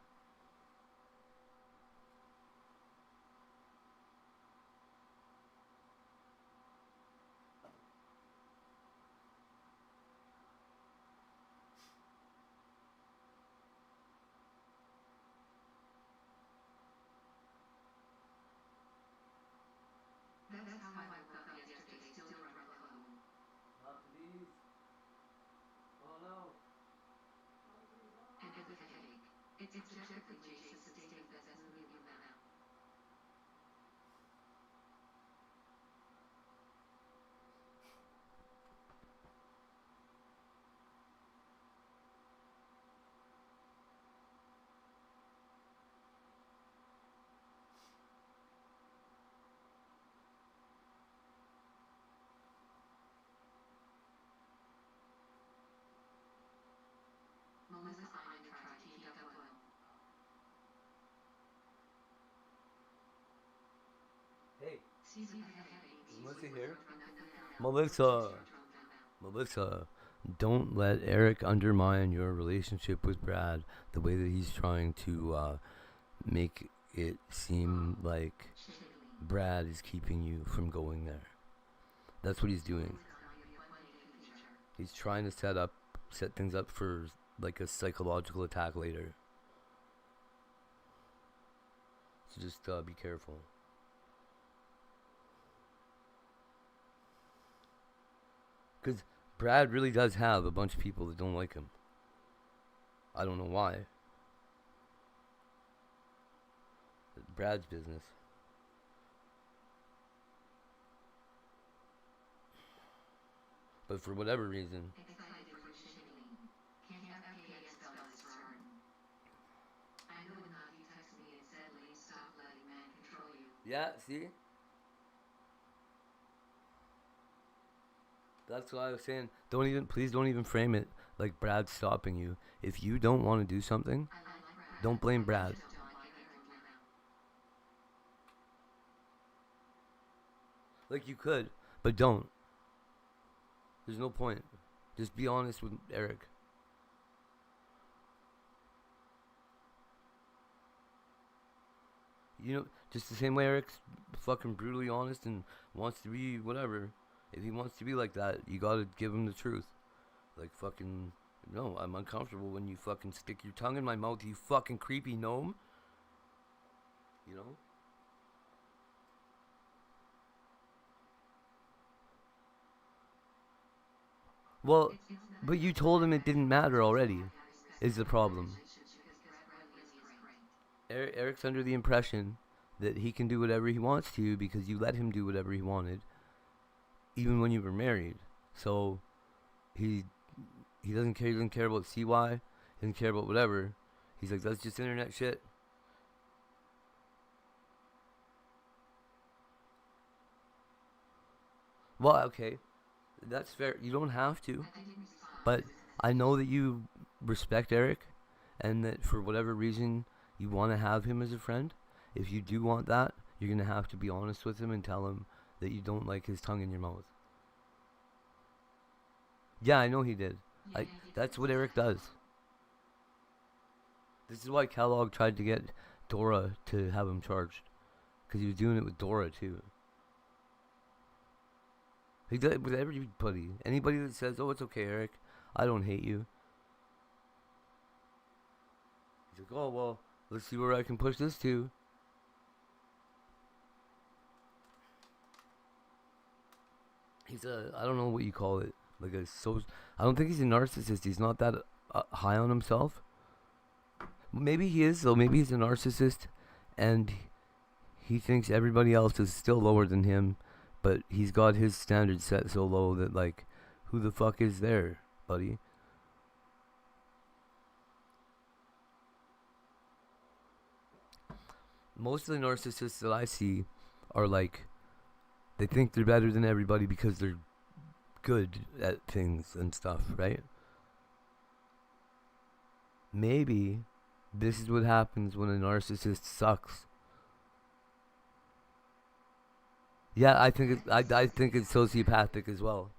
Hey, Melissa here. Melissa, don't let Eric undermine your relationship with Brad the way that he's trying to make it seem like Brad is keeping you from going there. That's what he's doing. He's trying to set things up for like a psychological attack later. So just be careful. Because Brad really does have a bunch of people that don't like him. I don't know why. It's Brad's business. But for whatever reason, yeah, see? That's what I was saying. Please don't even frame it like Brad's stopping you. If you don't want to do something, don't blame Brad. Like you could, but don't. There's no point. Just be honest with Eric. You know, just the same way Eric's fucking brutally honest and wants to be whatever. If he wants to be like that, you gotta give him the truth. Like fucking, no, I'm uncomfortable when you fucking stick your tongue in my mouth, you fucking creepy gnome. You know? Well, but you told him it didn't matter already, is the problem. Eric's under the impression that he can do whatever he wants to you because you let him do whatever he wanted, even when you were married. So he doesn't care. He doesn't care about CY. He doesn't care about whatever. He's like, that's just internet shit. Well, okay, that's fair. You don't have to, but I know that you respect Eric, and that for whatever reason you want to have him as a friend. If you do want that, you're gonna have to be honest with him and tell him that you don't like his tongue in your mouth. Yeah, I know he did. That's what Eric does. This is why Kellogg tried to get Dora to have him charged, because he was doing it with Dora too. He does it with everybody. Anybody that says, "Oh, it's okay, Eric, I don't hate you." He's like, "Oh well, let's see where I can push this to." He's I don't know what you call it, like I don't think he's a narcissist. He's not that high on himself. Maybe he is though. Maybe he's a narcissist, and he thinks everybody else is still lower than him, but he's got his standards set so low that like, who the fuck is there, buddy? Most of the narcissists that I see are like, they think they're better than everybody because they're good at things and stuff, right? Maybe this is what happens when a narcissist sucks. Yeah, I think it's sociopathic as well.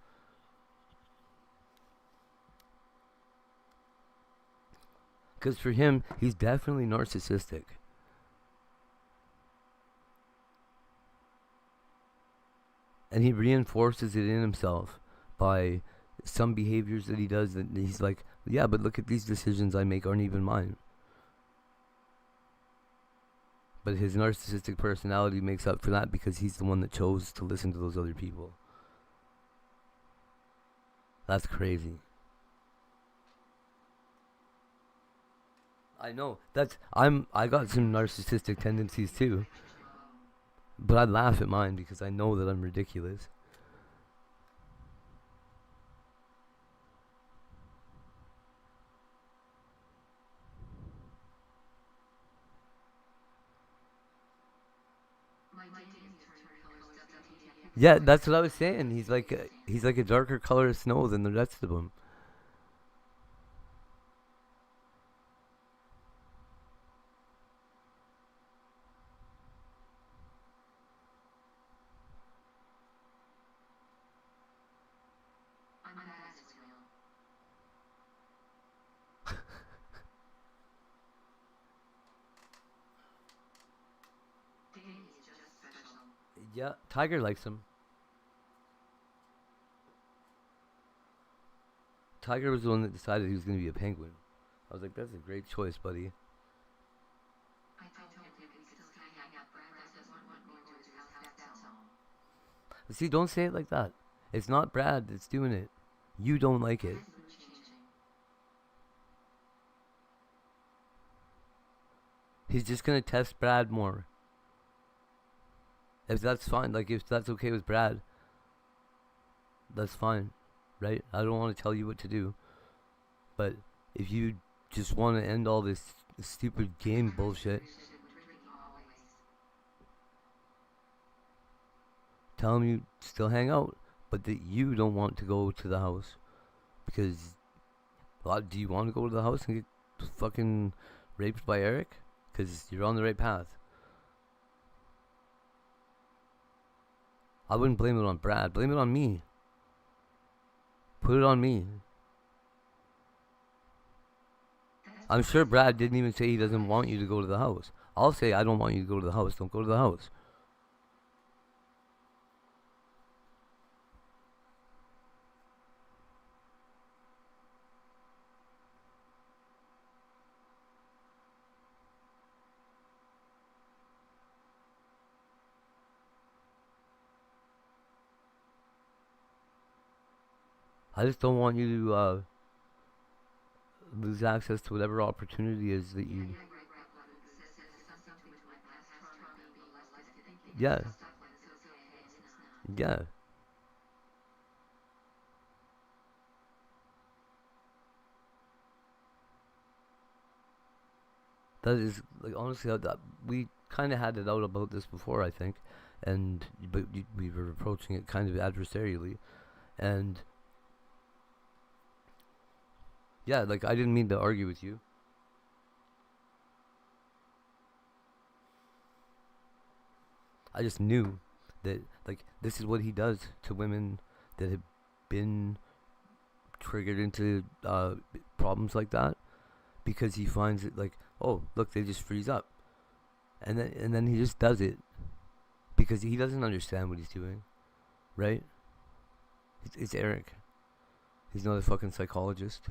Because for him, he's definitely narcissistic. And he reinforces it in himself by some behaviors that he does that he's like, yeah, but look at these decisions I make aren't even mine. But his narcissistic personality makes up for that because he's the one that chose to listen to those other people. That's crazy. I know. I got some narcissistic tendencies too. But I laugh at mine because I know that I'm ridiculous. Yeah, that's what I was saying. He's like a darker color of snow than the rest of them. Yeah, Tiger likes him. Tiger was the one that decided he was going to be a penguin. I was like, that's a great choice, buddy. See, don't say it like that. It's not Brad that's doing it. You don't like it. He's just going to test Brad more. If that's fine, like if that's okay with Brad, that's fine, right? I don't want to tell you what to do. But if you just want to end all this stupid game bullshit, tell him you still hang out, but that you don't want to go to the house because, do you want to go to the house and get fucking raped by Eric? Because you're on the right path. I wouldn't blame it on Brad. Blame it on me. Put it on me. I'm sure Brad didn't even say he doesn't want you to go to the house. I'll say I don't want you to go to the house. Don't go to the house. I just don't want you to lose access to whatever opportunity is that you. Yeah. Yeah. That is like honestly, we kind of had it out about this before, I think, but we were approaching it kind of adversarially, and yeah, like I didn't mean to argue with you. I just knew that like this is what he does to women that have been triggered into problems like that, because he finds it like, oh look, they just freeze up, and then he just does it because he doesn't understand what he's doing, right? It's Eric. He's not a fucking psychologist.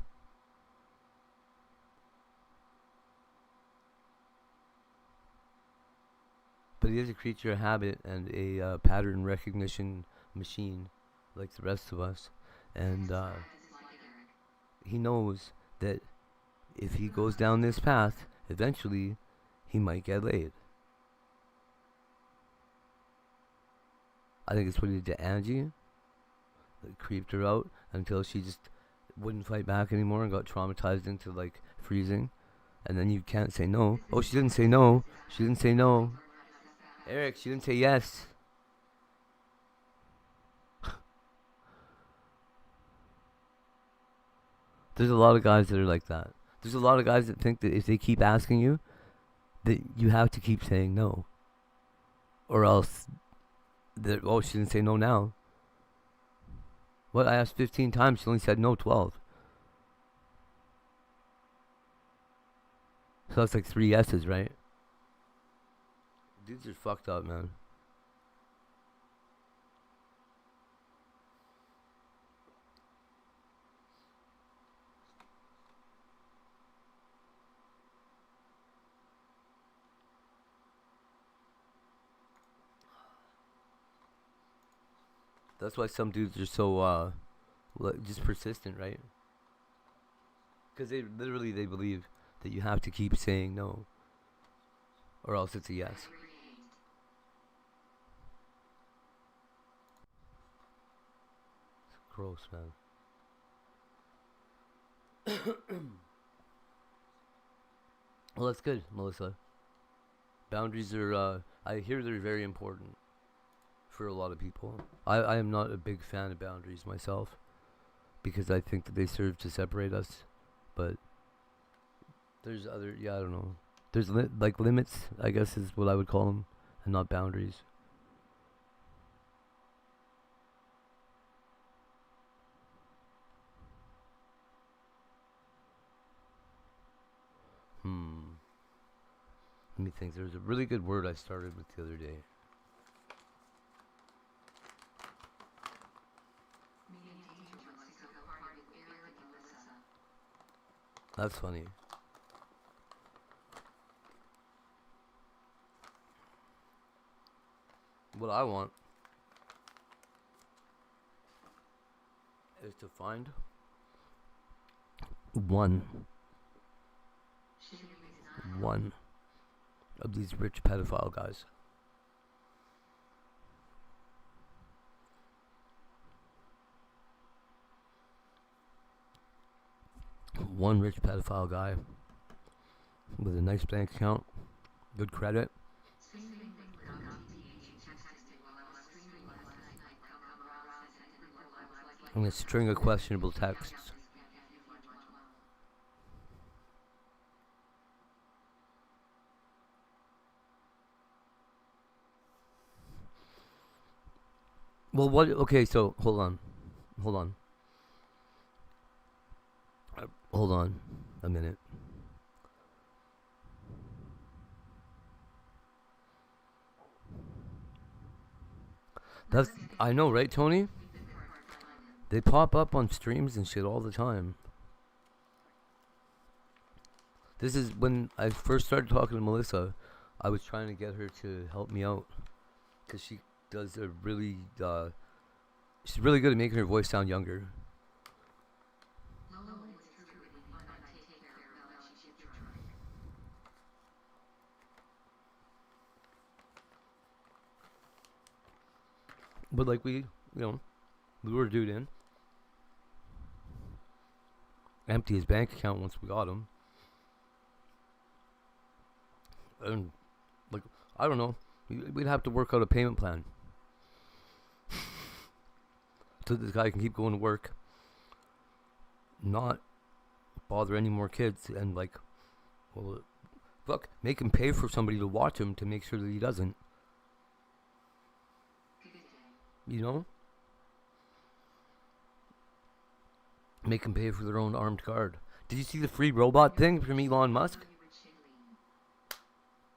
But he is a creature of habit and a pattern recognition machine, like the rest of us. And he knows that if he goes down this path, eventually he might get laid. I think it's what he did to Angie. That creeped her out until she just wouldn't fight back anymore and got traumatized into like freezing. And then you can't say no. Oh, she didn't say no. She didn't say no. Eric, she didn't say yes. There's a lot of guys that are like that. There's a lot of guys that think that if they keep asking you, that you have to keep saying no. Or else, oh, she didn't say no now. What? I asked 15 times, she only said no 12. So that's like 3 yeses, right? Dudes are fucked up, man. That's why some dudes are so just persistent, right? Because they believe that you have to keep saying no, or else it's a yes. It's gross, man. Well, that's good, Melissa. Boundaries are, I hear they're very important for a lot of people. I am not a big fan of boundaries myself, because I think that they serve to separate us. But there's other, I don't know. There's like limits, I guess is what I would call them, and not boundaries. Let me think. There was a really good word I started with the other day. That's funny. What I want is to find one of these rich pedophile guys. One rich pedophile guy with a nice bank account, good credit. And a string of questionable texts. Well, what? Okay, so hold on. Hold on. Hold on a minute. That's, I know, right, Tony? They pop up on streams and shit all the time. This is when I first started talking to Melissa. I was trying to get her to help me out because she does a really, she's really good at making her voice sound younger. But like we lured dude in, empty his bank account once we got him, and like I don't know, we'd have to work out a payment plan so this guy can keep going to work, not bother any more kids, and like, well, fuck, make him pay for somebody to watch him to make sure that he doesn't. You know? Make them pay for their own armed guard. Did you see the free robot thing from Elon Musk?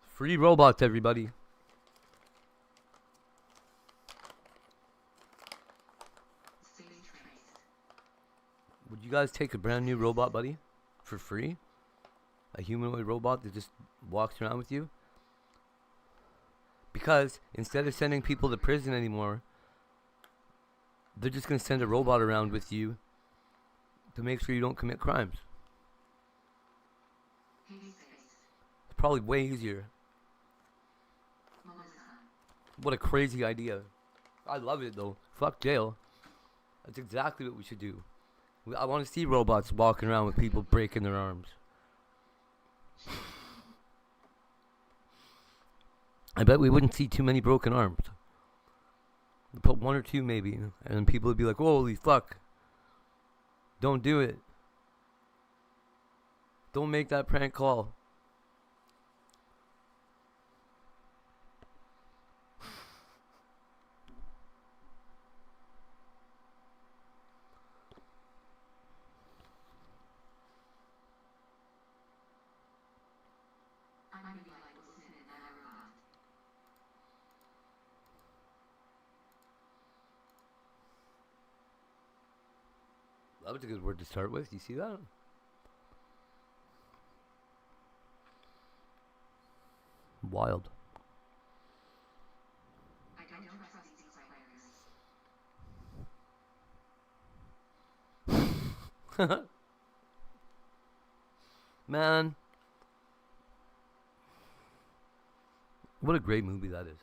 Free robots, everybody. Would you guys take a brand new robot buddy for free? A humanoid robot that just walks around with you? Because instead of sending people to prison anymore, they're just going to send a robot around with you to make sure you don't commit crimes. It's probably way easier. What a crazy idea. I love it though. Fuck jail. That's exactly what we should do. I want to see robots walking around with people breaking their arms. I bet we wouldn't see too many broken arms. Put one or two maybe, and then people would be like, holy fuck. Don't do it. Don't make that prank call. That was a good word to start with. You see that? Wild. I don't trust these players. Man. What a great movie that is.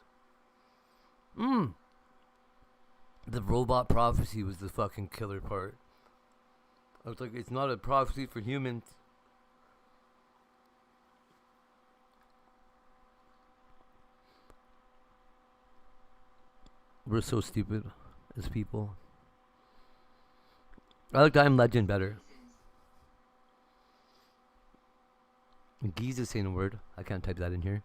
The robot prophecy was the fucking killer part. I was like, it's not a prophecy for humans. We're so stupid as people. I like I Am Legend better. Giza saying a word. I can't type that in here.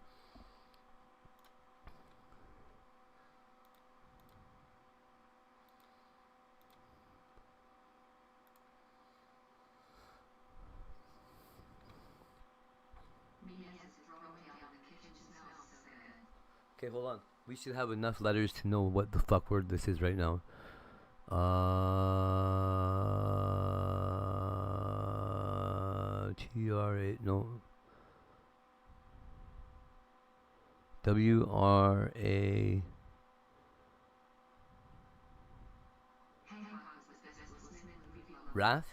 Okay, hold on. We should have enough letters to know what the fuck word this is right now. TRA, no. WRA. Wrath?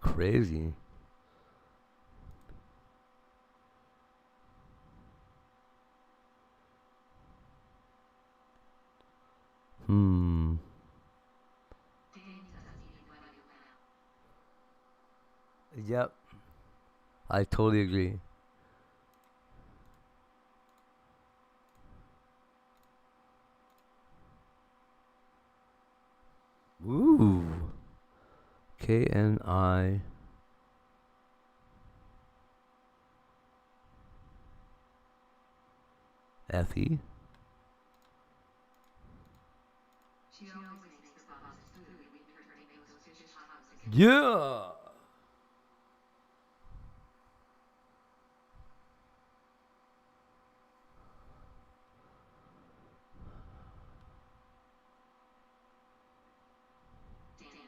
Crazy. Hmm. Yep. I totally agree. Ooh. KNI. FE. She always makes the boss's food. We need her to make those fish tacos again. Yeah. Danny.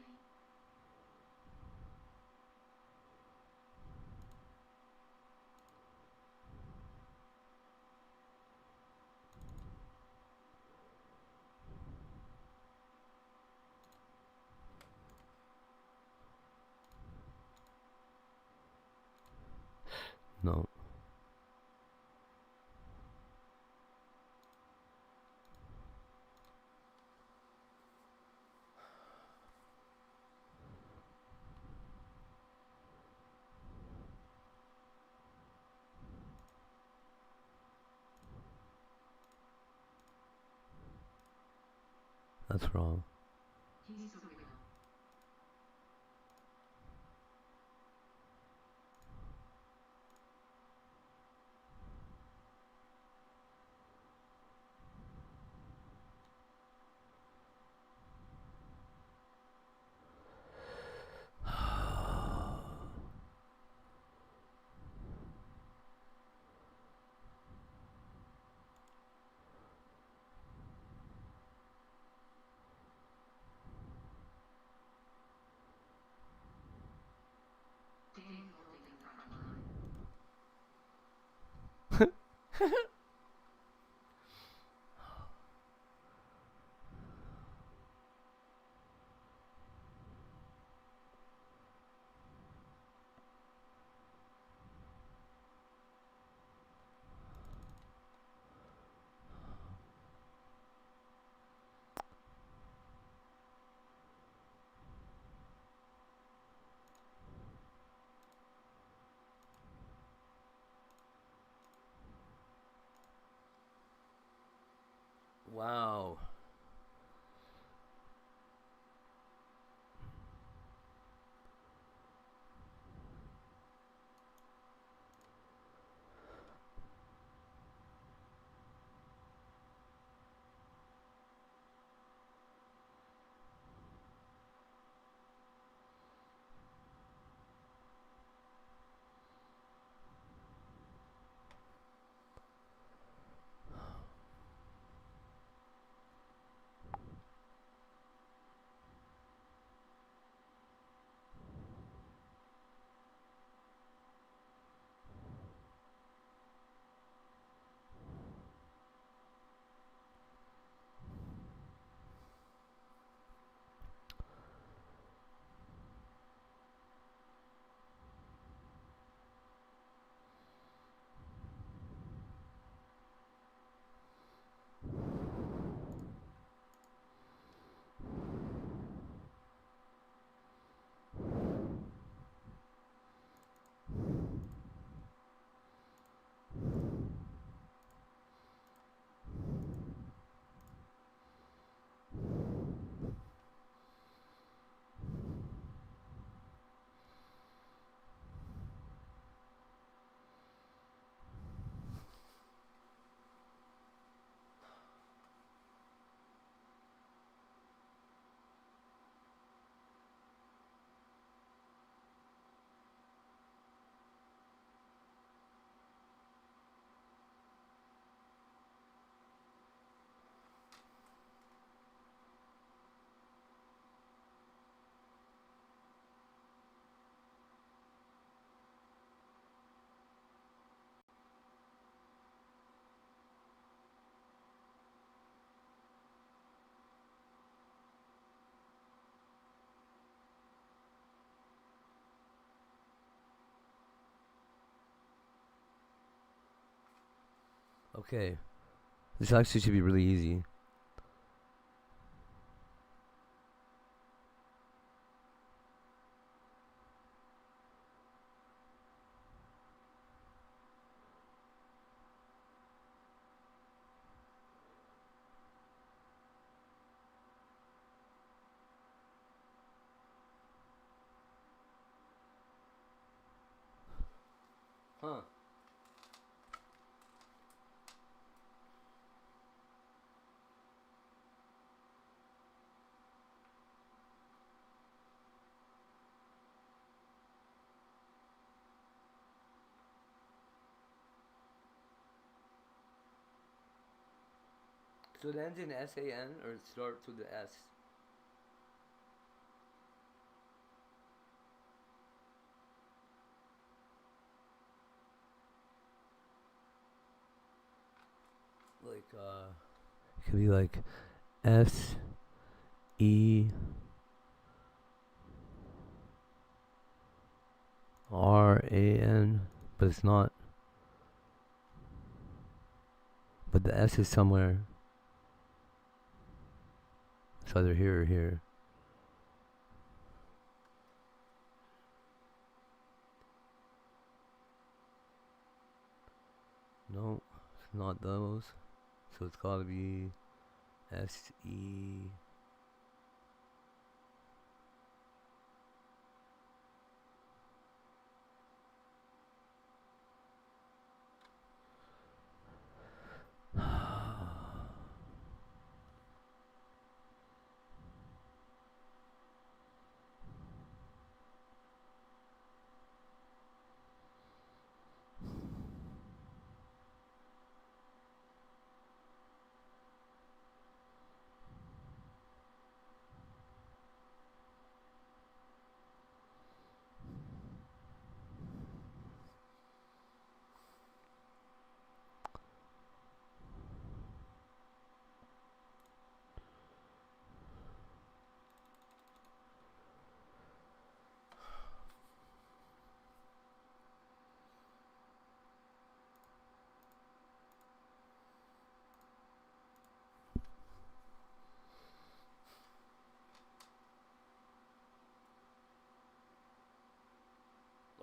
No. That's wrong. He's the widow. Danny holding the front line. Wow. Okay. This actually should be really easy. Huh. So it ends in S-A-N or it starts with the S? Like, it could be like S-E-R-A-N, but it's not. But the S is somewhere. It's either here or here. No, it's not those. So it's gotta be S-E...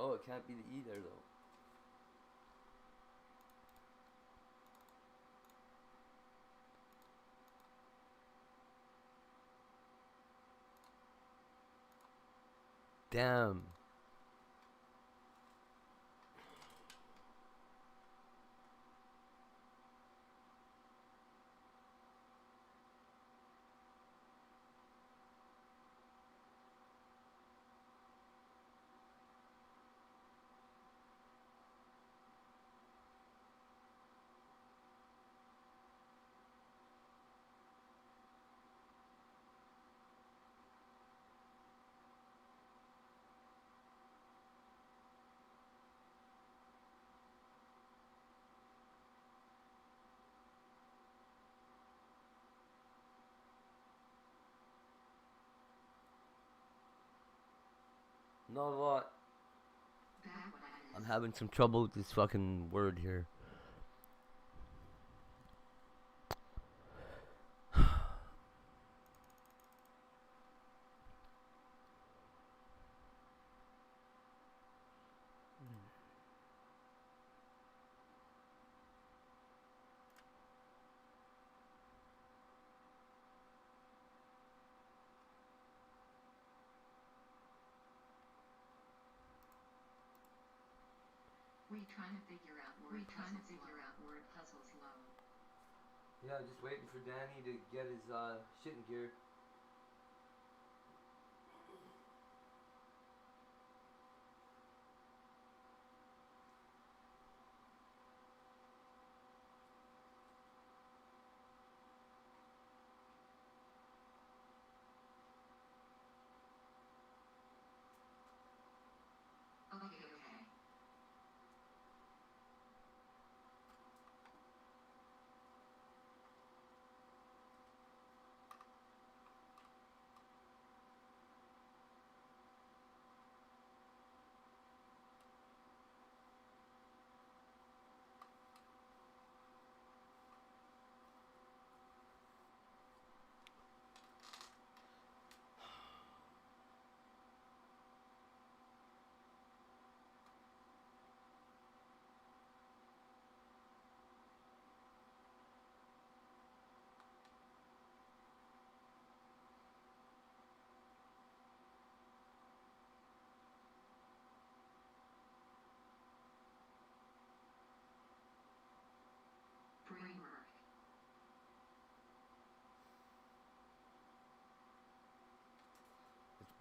Oh, it can't be the E there though. Damn. Not a lot. That one I'm is. having some trouble with this fucking word here. We trying to figure out word puzzles load. Yeah, just waiting for Danny to get his shit in gear. Okay.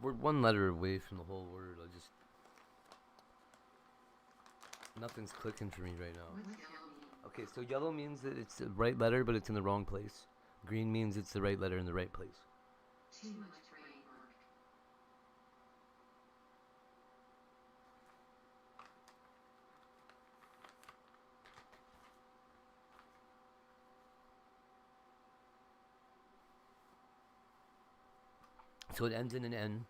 We're one letter away from the whole word. I just nothing's clicking for me right now. What's yellow mean? Okay, so yellow means that it's the right letter, but it's in the wrong place. Green means it's the right letter in the right place. Too much brain work. So it ends in an N,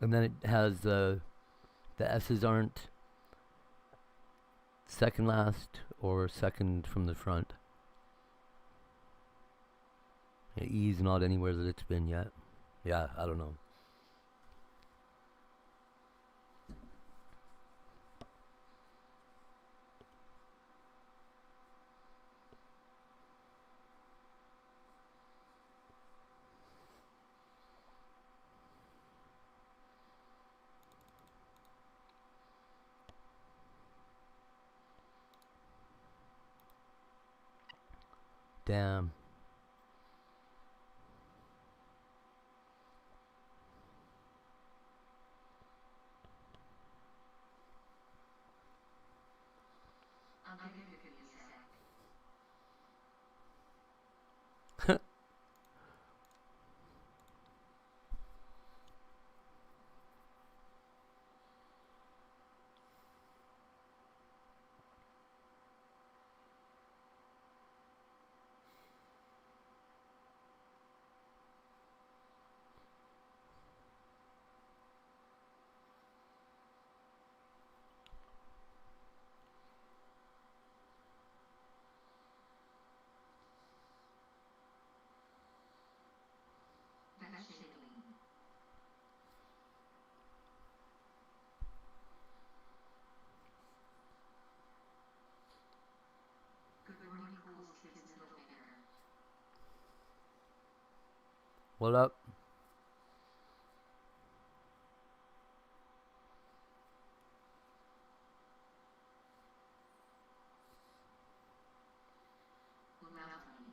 and then it has the S's aren't second last or second from the front. The E's not anywhere that it's been yet. Yeah, I don't know. Damn. I'll give you a sec. Vegetable. Good morning, cool kid's middle finger. What up? Lovely.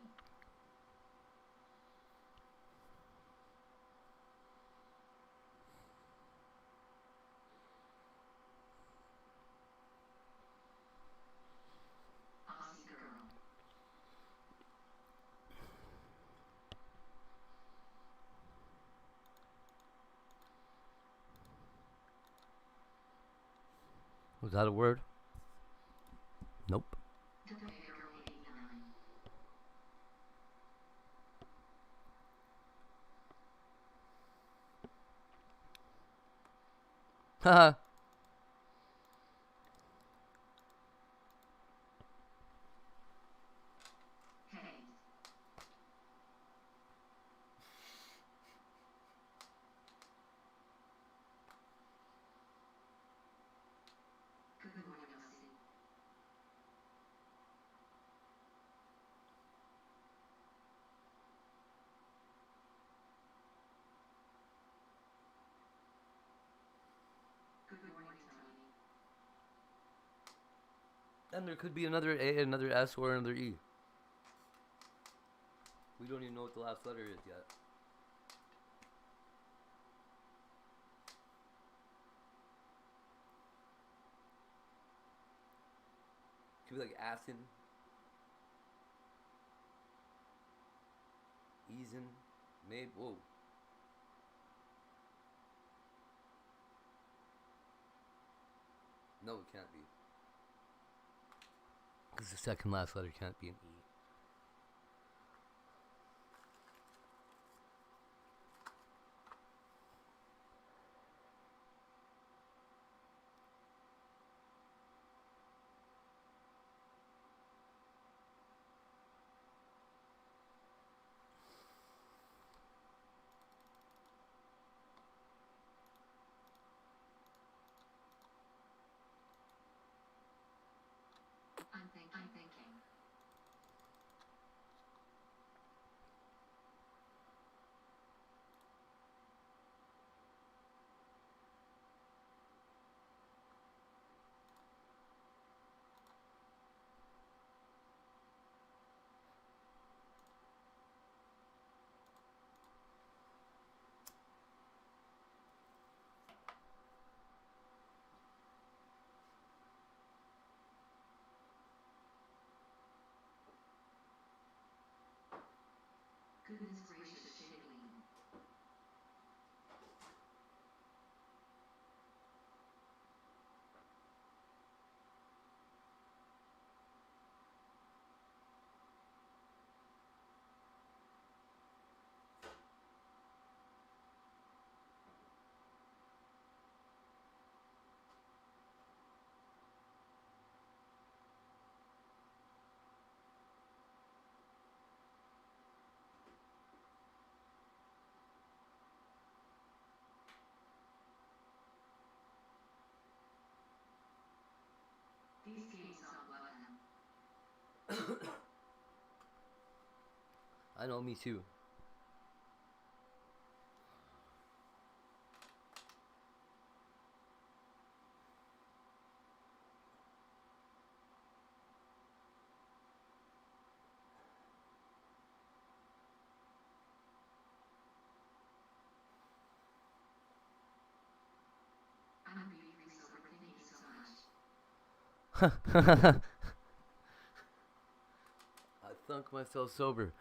Aussie girl. Was that a word? Nope. Okay, girl 89. Haha. Hey. Good morning, Aussie. Good morning, Tony. Then there could be another A, another S, or another E. We don't even know what the last letter is yet. Could be like Asin, Easin, maybe. Whoa. No, it can't be. Because the second last letter can't be an E. I'm thinking. Goodness gracious, Shailene. These games don't let them. I know, me too. I'm briefly sober, thank you so much. I thunk myself sober.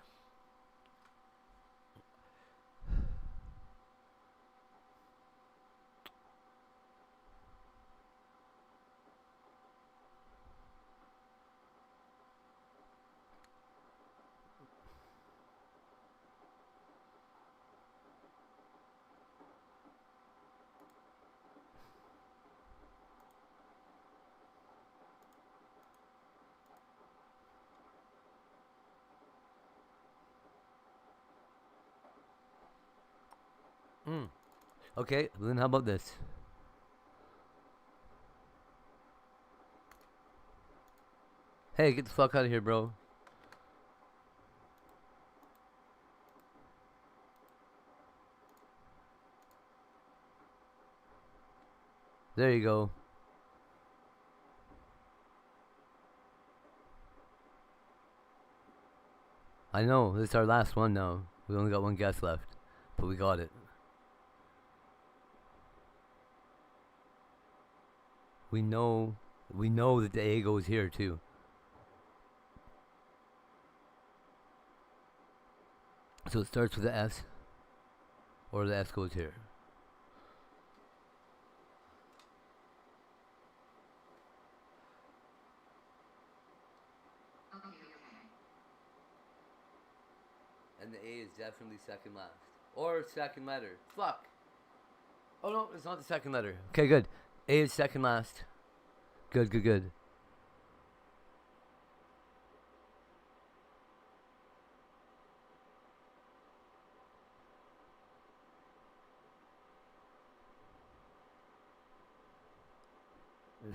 Okay, then how about this? Hey, get the fuck out of here, bro. There you go. I know, this is our last one now. We only got one guest left, but we got it. We know that the A goes here too. So it starts with the S, or the S goes here. Okay. And the A is definitely second last. Or second letter. Fuck. Oh no, it's not the second letter. Okay, good. A is second last. Good.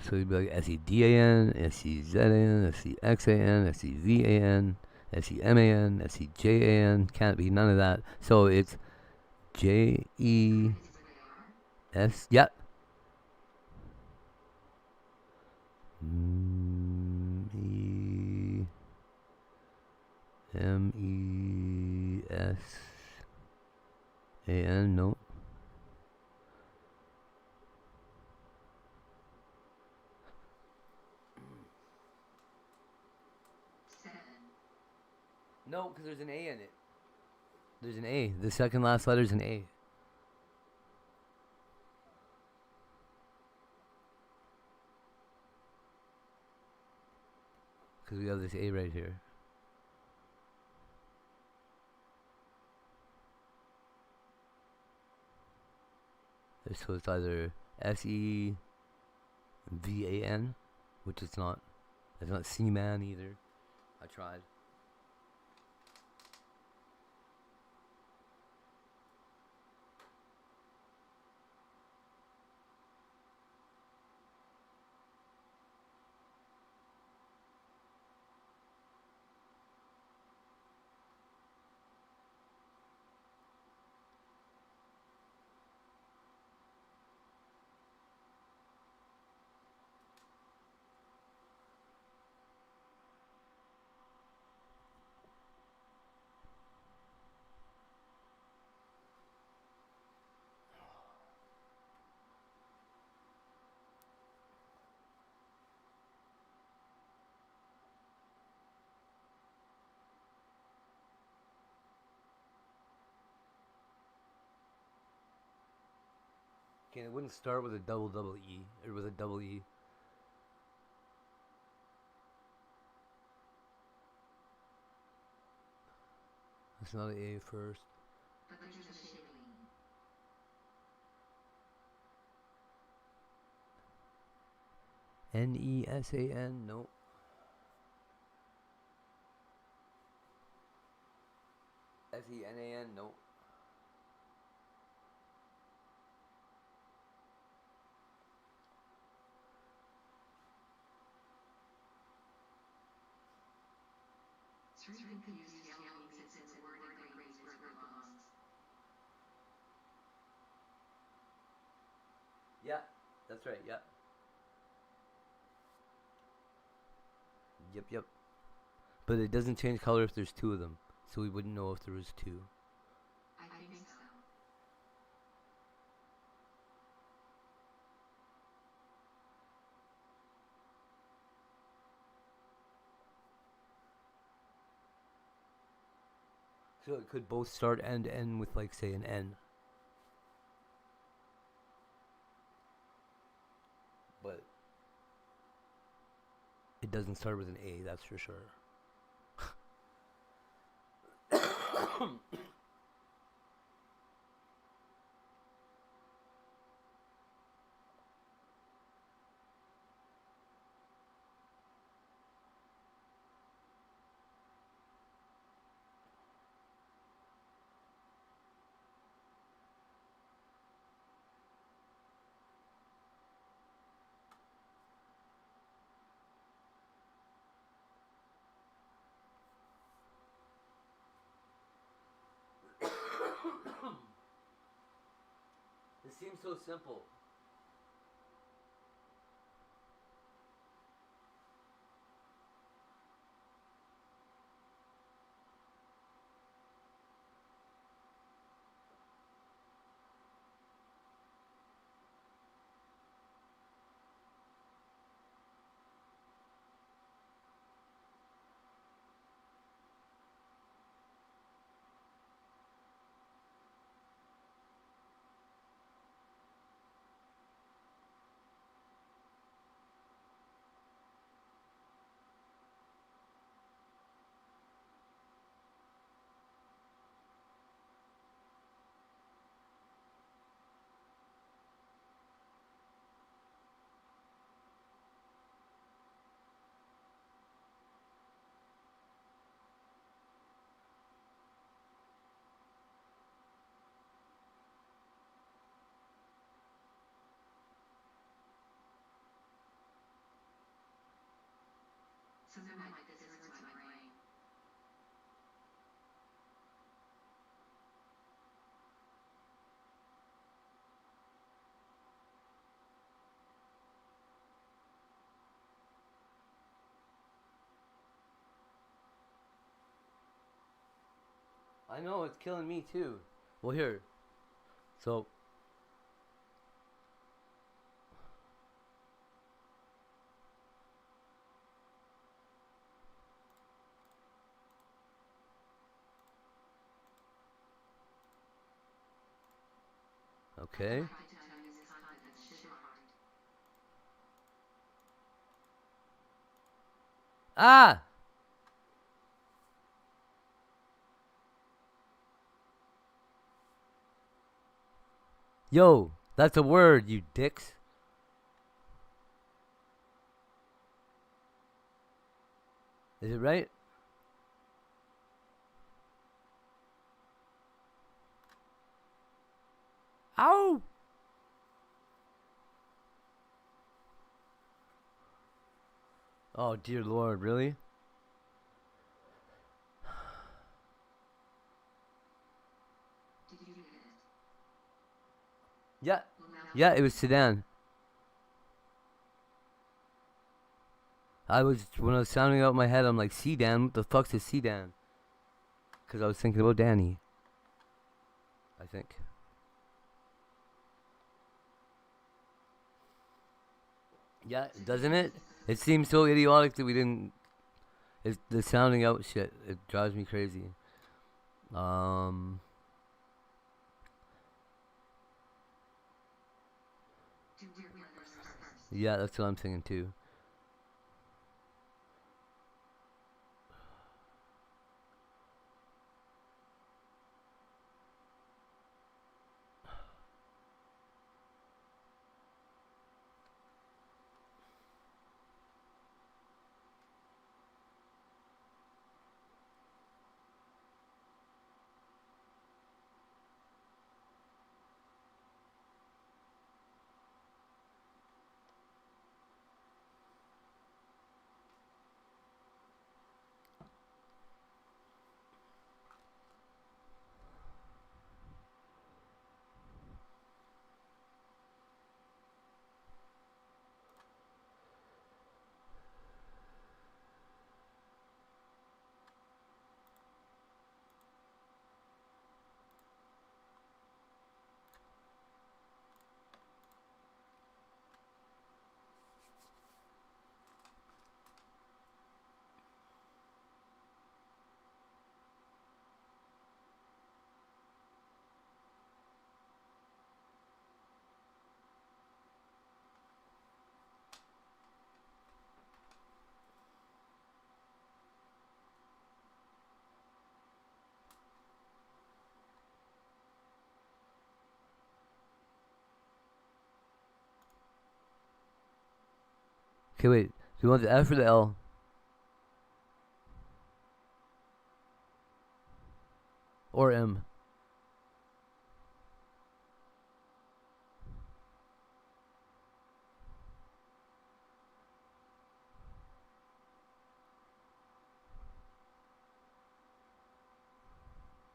So you'd be like SEDAN, SEZAN, SEXAN, SEVAN, SEMAN, SEJAN. Can't be none of that. So it's JES. Yep. MESAN. No. No, because there's an A in it. There's an A. The second last letter is an A. Because we have this A right here. So it's either SEVAN, which it's not. It's not Seaman either. I tried. Okay, it wouldn't start with a double E or with a double E. It's not an A first. But there's a shilling. Nesan? No. Senan? No. It's really confused. Yellow means it's in the word, and green is where it belongs. Yeah, that's right, yeah. Yep. But it doesn't change color if there's two of them. So we wouldn't know if there was two. I think so. So it could both start and end with, like, say, an N. But it doesn't start with an A, that's for sure. It seems so simple. Something like this hurts my brain. I know, it's killing me too. Well, here. So. Okay. I tried to tell you this confidence shit hard. Ah! Yo, that's a word, you dicks. Is it right? Ow! Oh, dear Lord, really? Did you get it? Yeah. Well, now Yeah, it was sedan. When I was sounding out in my head, I'm like, sedan? What the fuck's a sedan? Because I was thinking about Danny. I think. Yeah, doesn't it? It seems so idiotic that we didn't. It's the sounding out shit. It drives me crazy. Yeah, that's what I'm thinking too. Okay, wait. Do you want the F or the L? Or M?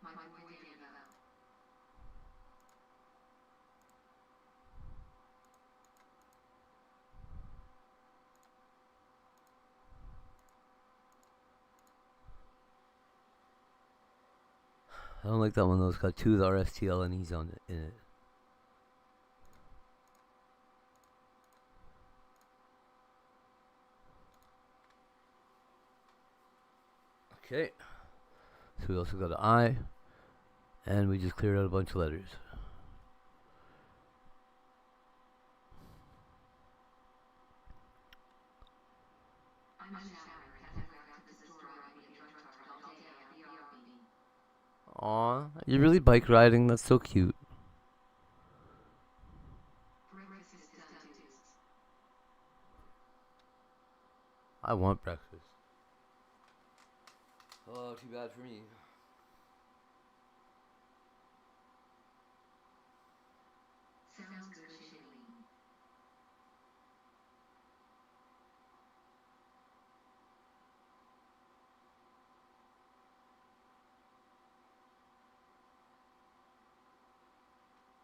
My boy gave up. I don't like that one though. It's got two of the RSTLNEs on it, in it. Okay. So we also got an I. And we just cleared out a bunch of letters. I'm a shower as I walk to the store. I need a drug card all day. I'll be Aw, you're really bike riding. That's so cute. Breakfast is done, dudes. I want breakfast. Oh, too bad for me. Sounds good, Shailene.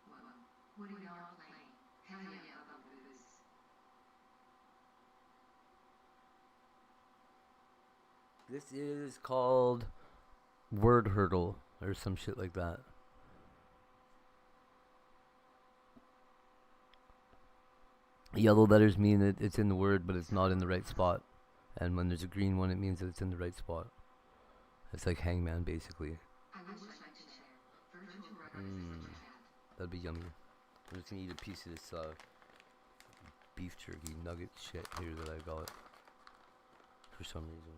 Well, what are y'all playing? Hell yeah, bugaboos. This is called Word Hurdle or some shit like that. Yellow letters mean that it's in the word, but it's not in the right spot. And when there's a green one, it means that it's in the right spot. It's like Hangman, basically. I wish I could share. Virtual records is what you had. That'd be yummy. I'm just gonna eat a piece of this beef jerky nugget shit here that I got for some reason.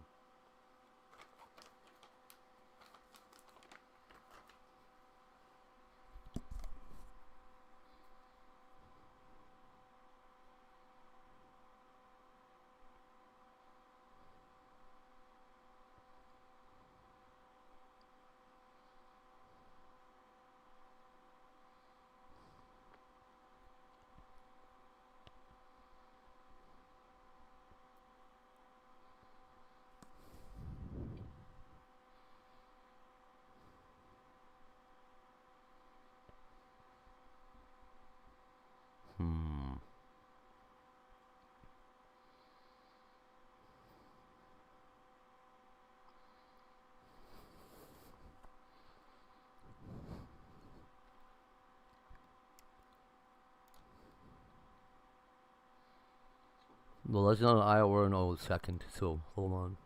Well, that's not an I or an O second, so hold on.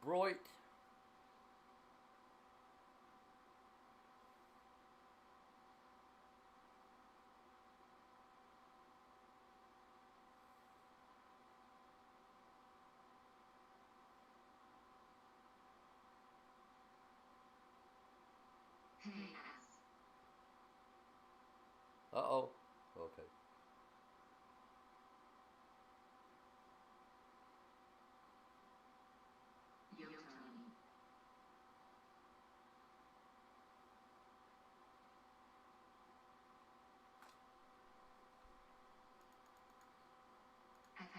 Broit. Hey, ass. Uh-oh. Okay. Yo, Tony. Ass.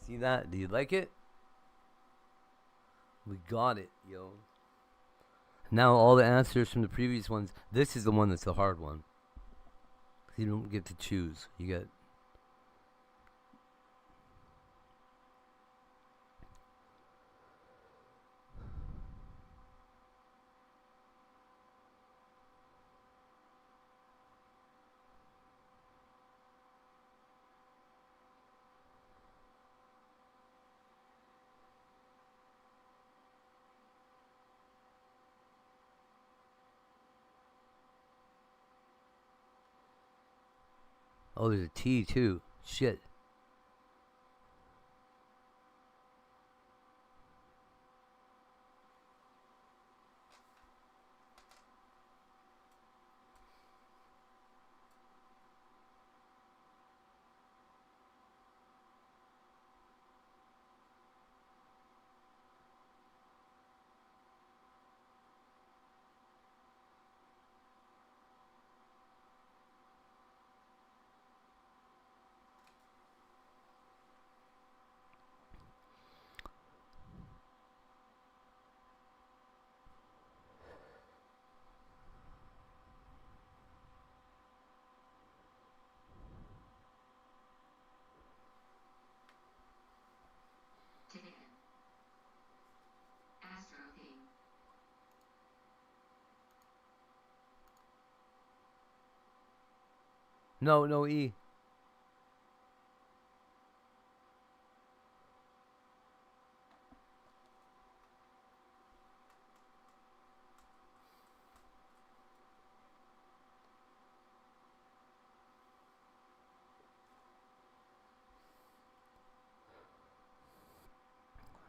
You see that? Do you like it? We got it, yo. Now all the answers from the previous ones. This is the one that's the hard one. You don't get to choose. You get. Oh, there's a T too. Shit. Ticket. Astro King. No, no E.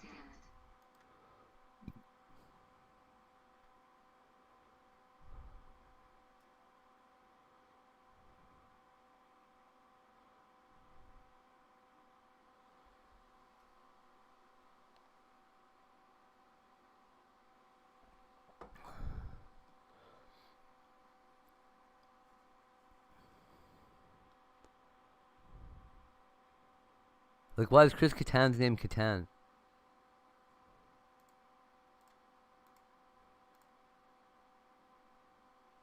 Damn it. Like, why is Chris Kattan's name Kattan?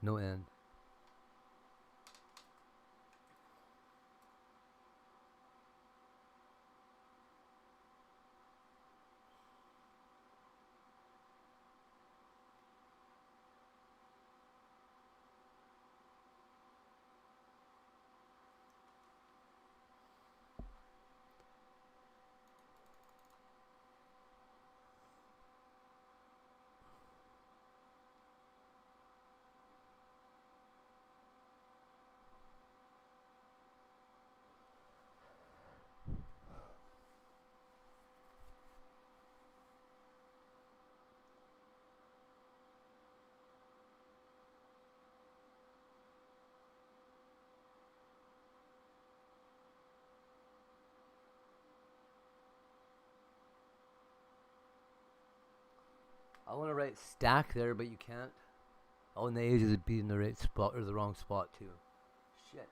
No N. I want to write stack there, but you can't. Oh, and the A's is be in the right spot or the wrong spot too. Shit.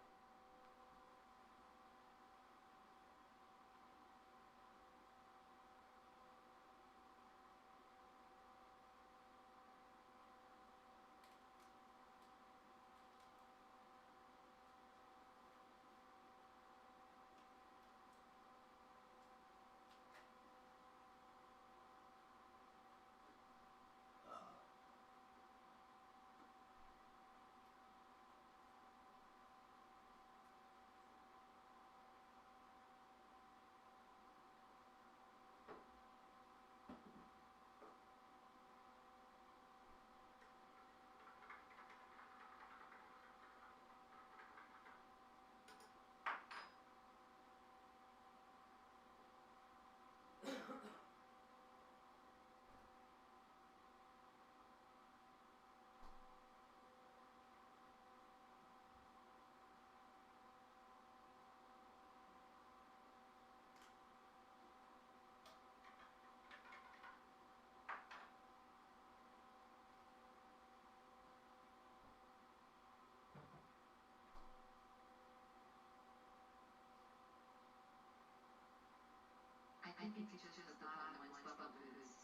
I think it's just the bottom one's bubble boost.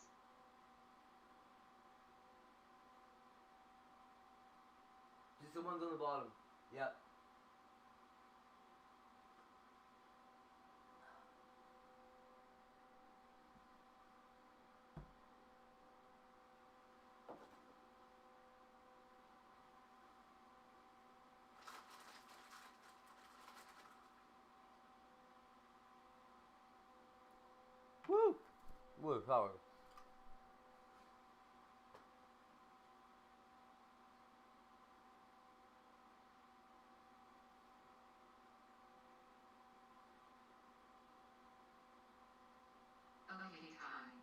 Just the ones on the bottom. Yep. Woo! Woo, power. Okay, time.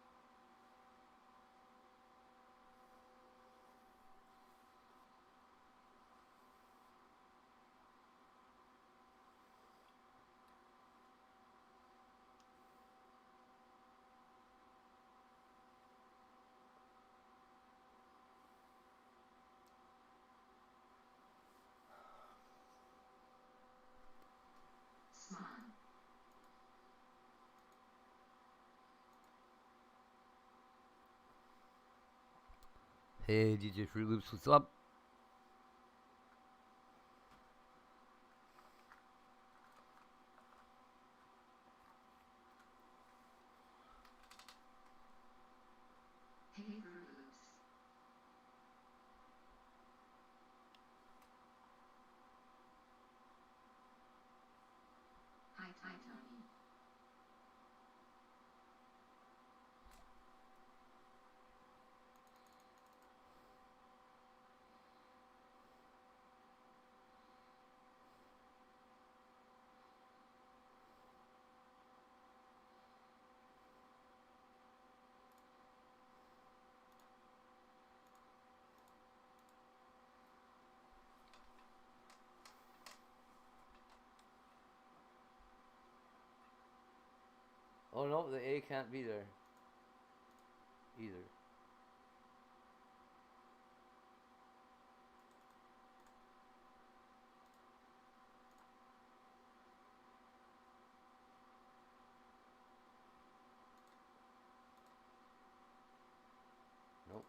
Smile. Hey, DJ Fruit Loops, what's up? Hey, Fruit Loops. Hi, Tony. Oh no, the A can't be there. Either. Nope.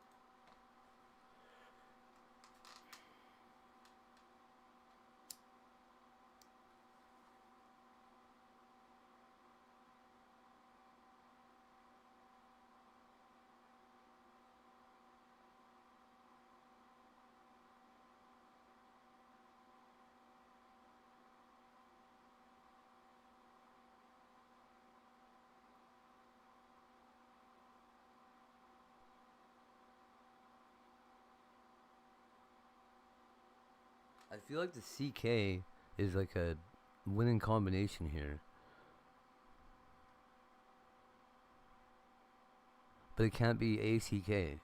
I feel like the CK is like a winning combination here. But it can't be ACK.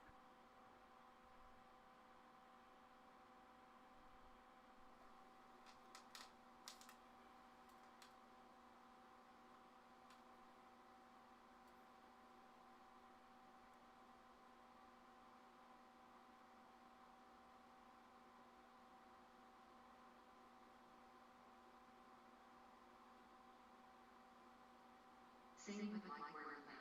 Same with like word of mouth.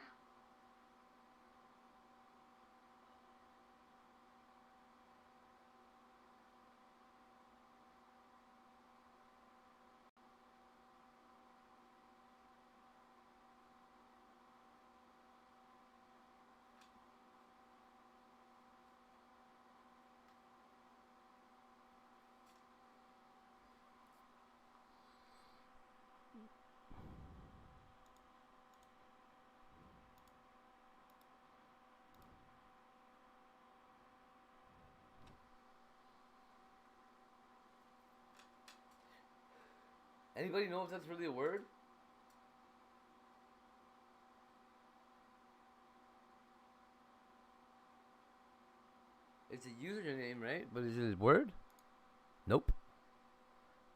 Anybody know if that's really a word? It's a username, right? But is it a word? Nope.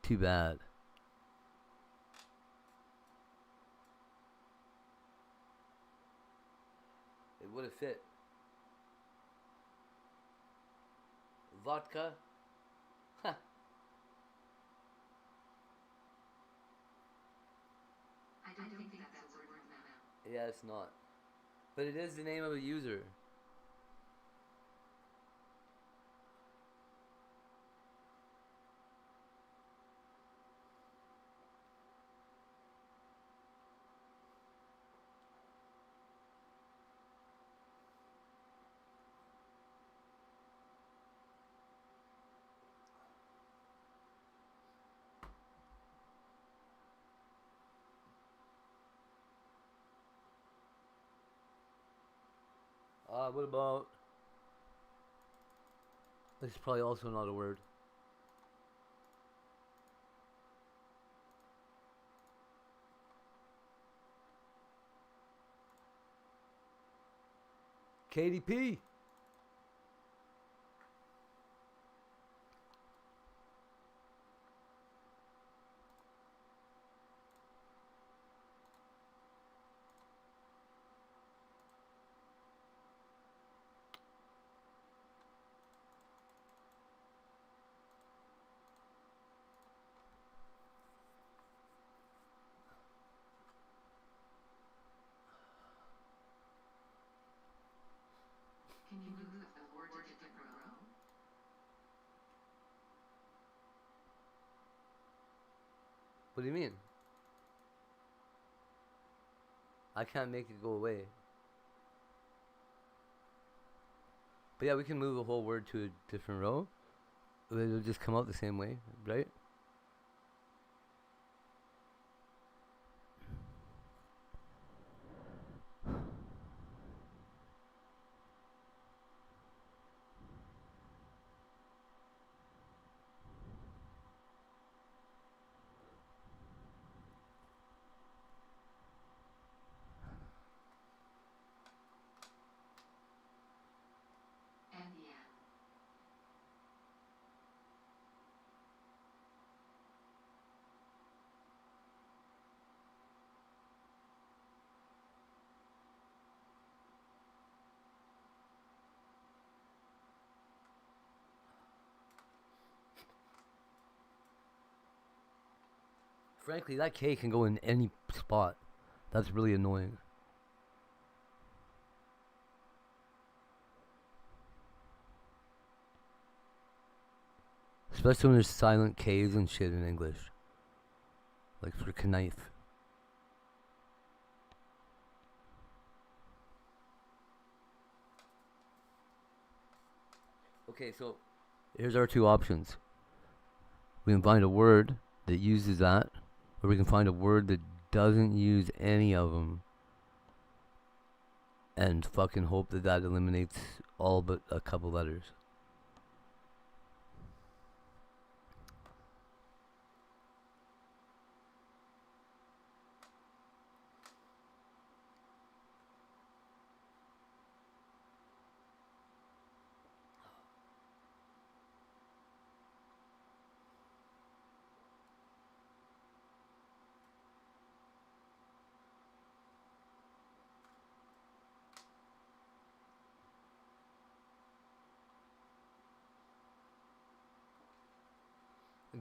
Too bad. It would have fit. Vodka. Ha. I don't think that's a word of mouth. Yeah, it's not. But it is the name of a user. What about... It's probably also not a word. KDP. Can you move the word to a different row? What do you mean? I can't make it go away. But yeah, we can move a whole word to a different row. It'll just come out the same way, right? And the end. Frankly, that K can go in any spot. That's really annoying. Especially when there's silent K's and shit in English. Like for knife. Okay, so here's our two options. We can find a word that uses that, or we can find a word that doesn't use any of them, and fucking hope that that eliminates all but a couple letters.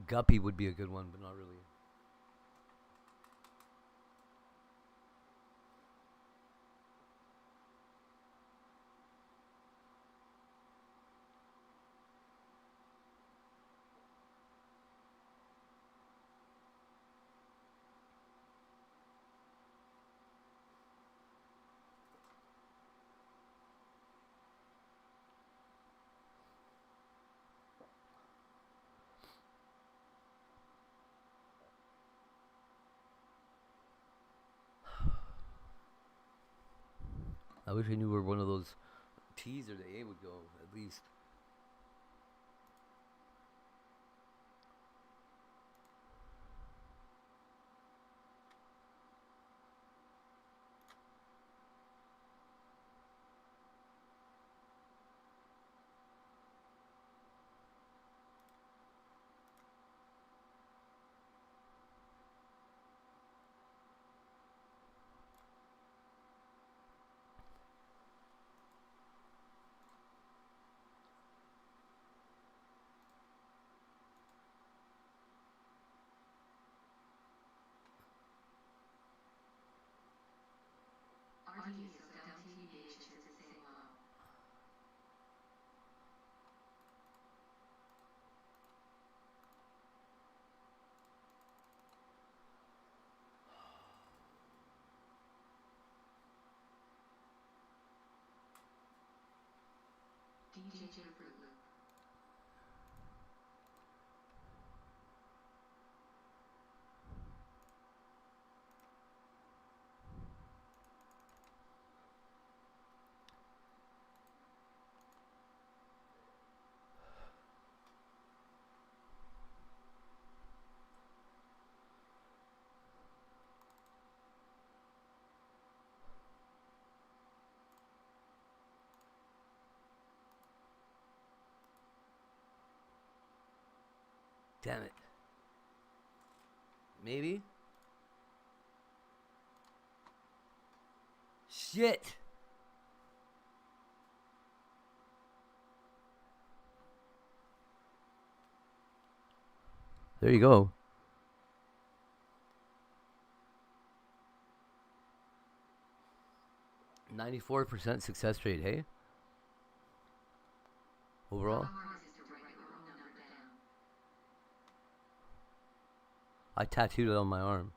Guppy would be a good one, but not really. I wish I knew where one of those T's or the A would go, at least. RT, so delta TVH is the same low. DJ Fruit Loop. Damn it. Maybe? Shit! There you go. 94% success rate, hey? Overall? I tattooed it on my arm.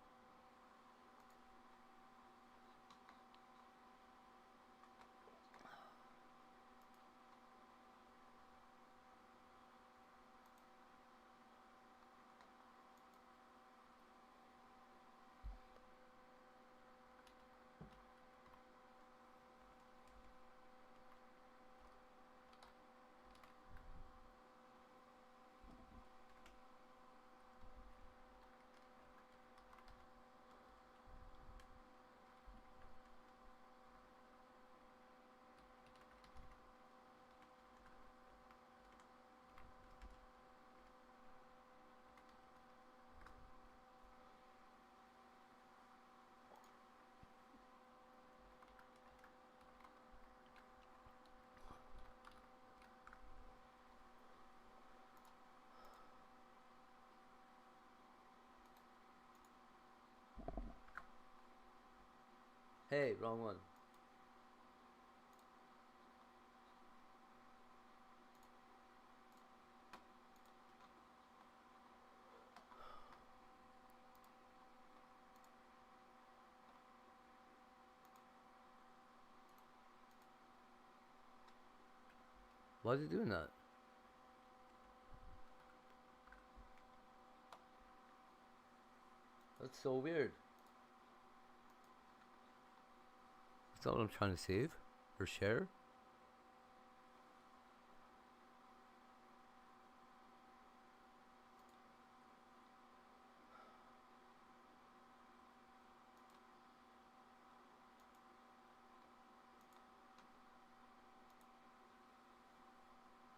Hey, wrong one. Why is it doing that? That's so weird. That's not what I'm trying to save or share.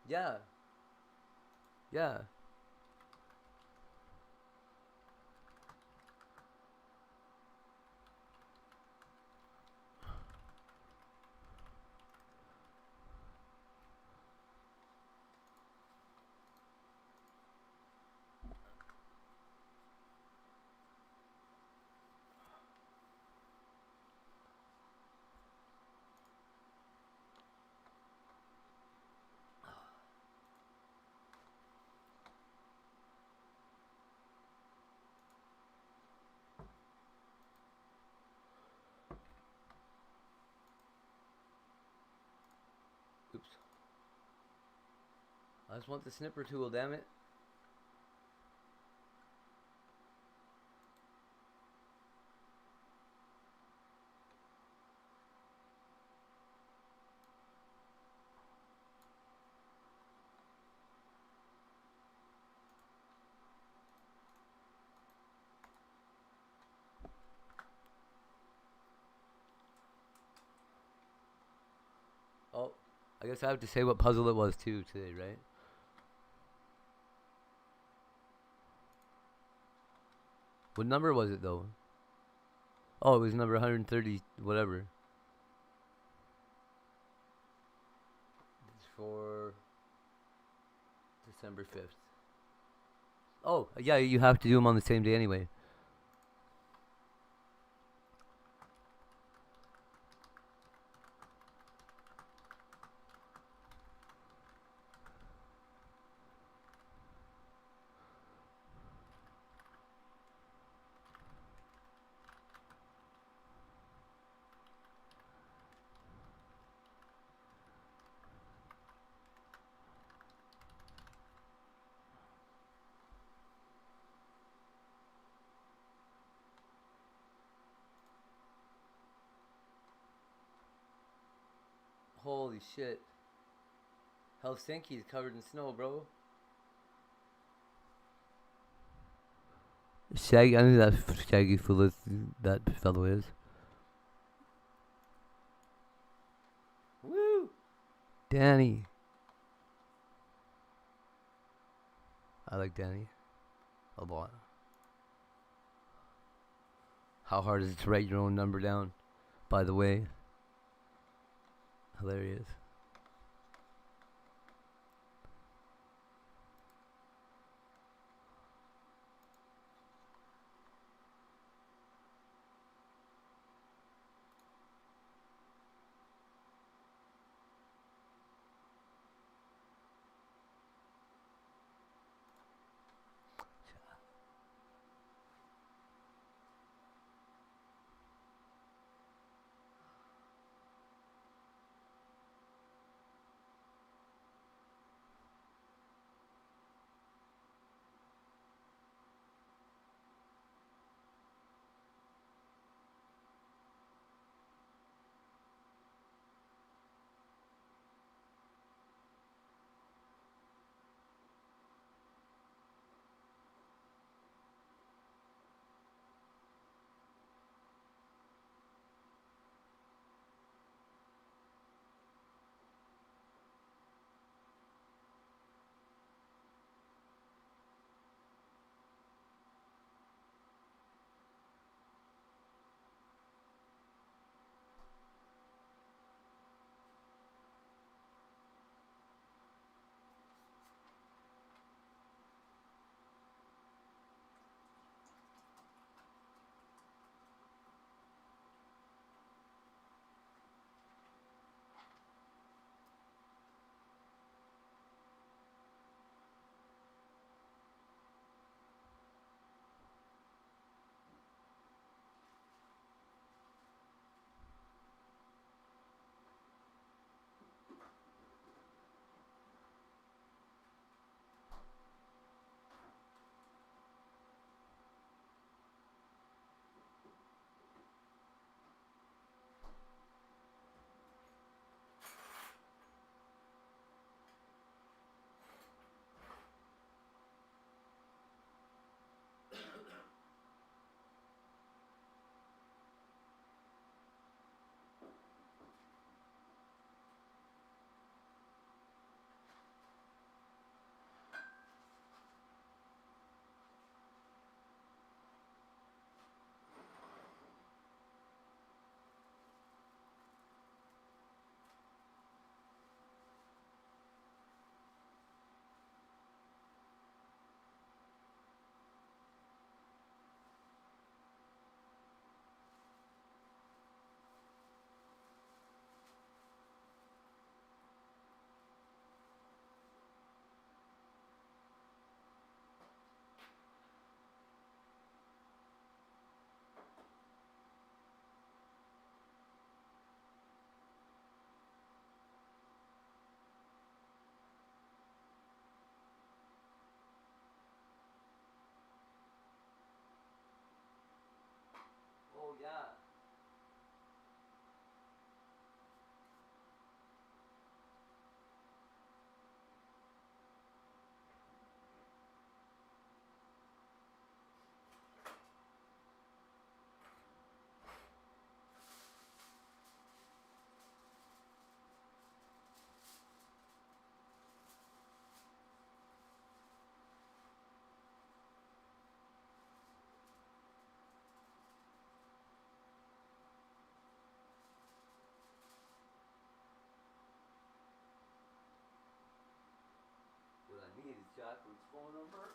Yeah. Yeah. Oops. I just want the snipper tool, damn it. I guess I have to say what puzzle it was too today, right? What number was it though? Oh, it was number 130, whatever. It's for December 5th. Oh, yeah, you have to do them on the same day anyway. Holy shit. Helsinki is covered in snow, bro. Shaggy, I knew that Shaggy fool that fellow is. Woo! Danny. I like Danny a lot. How hard is it to write your own number down? By the way. Hilarious. phone number.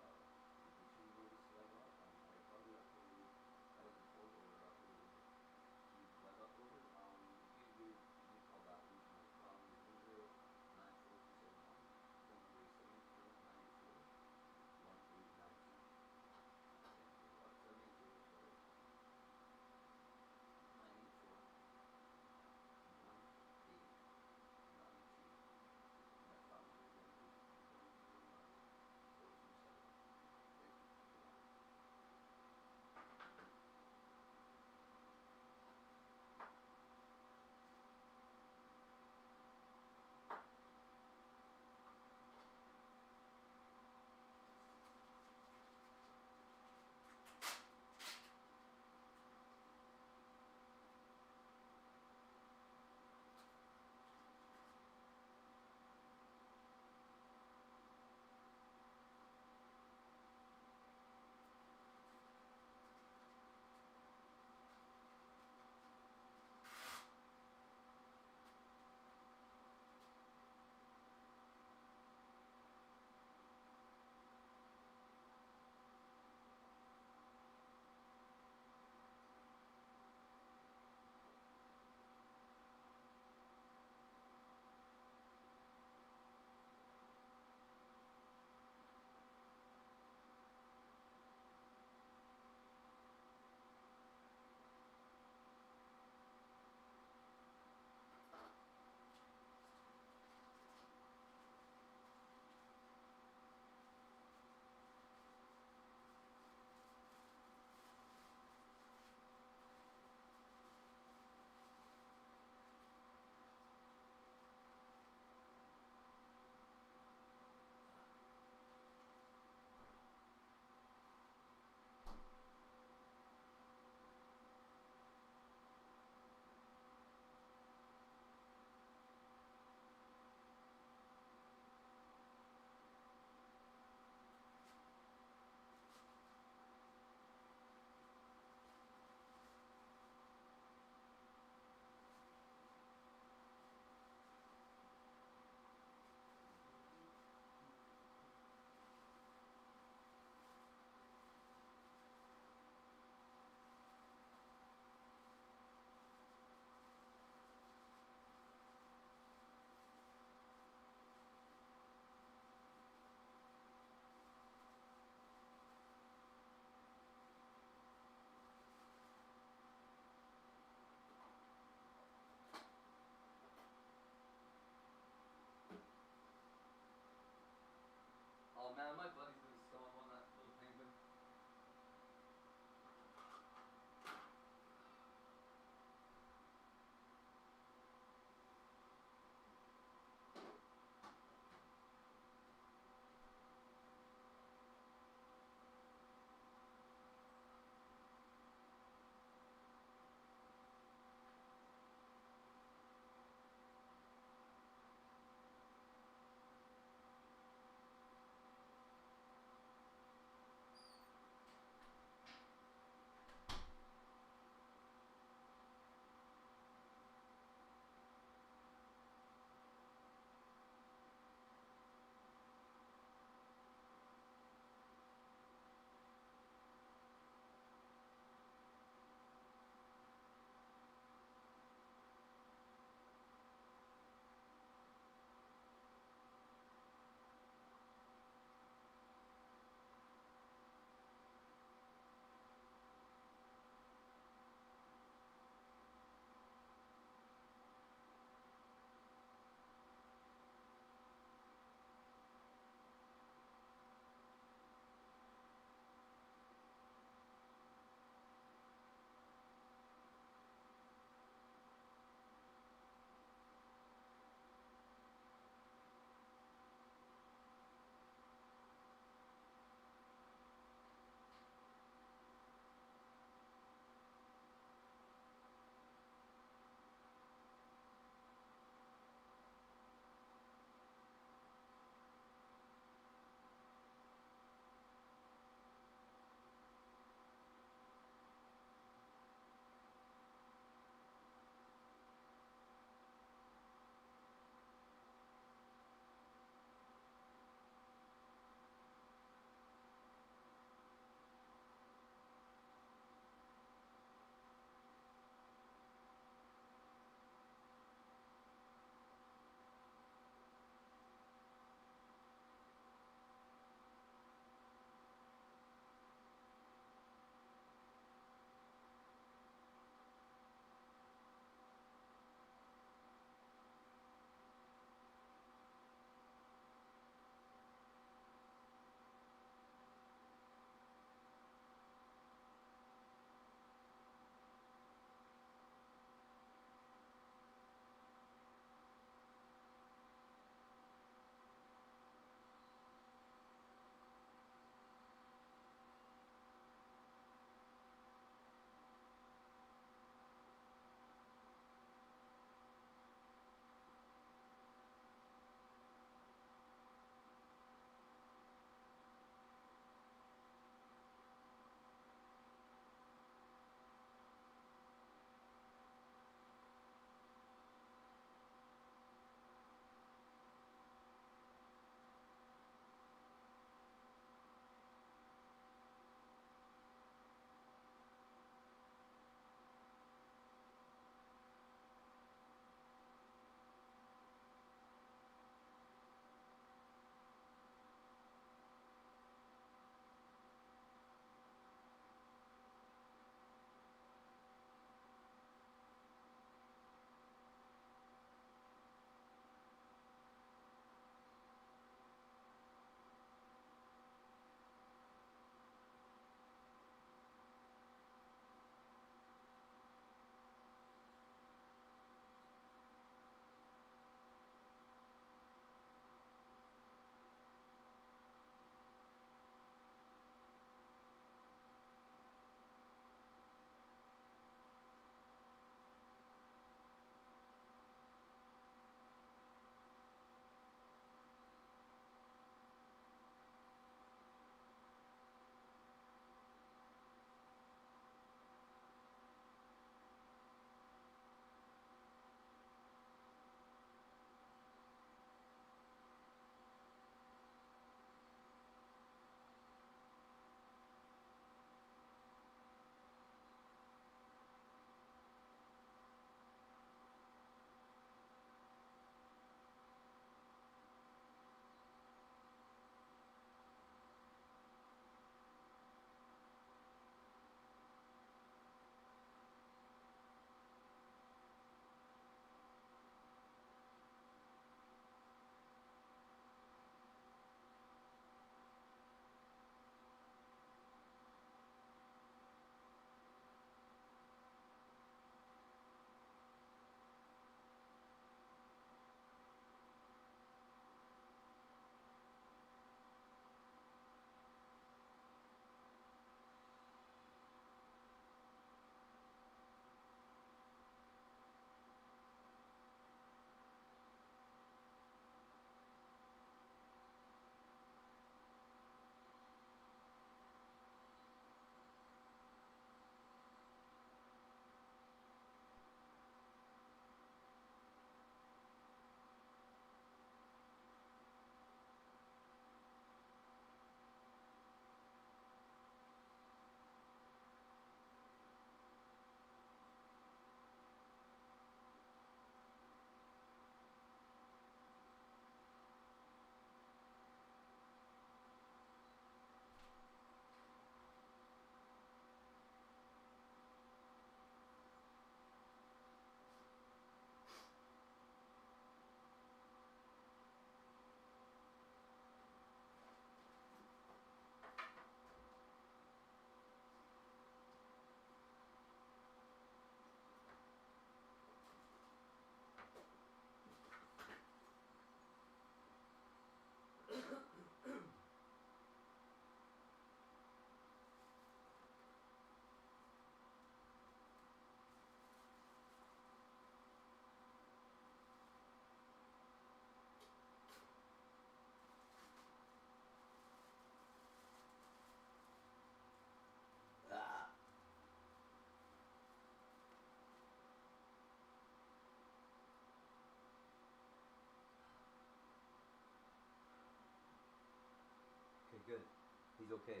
he's okay.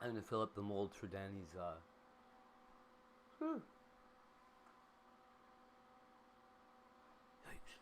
I'm gonna fill up the mold for Danny's. Yikes.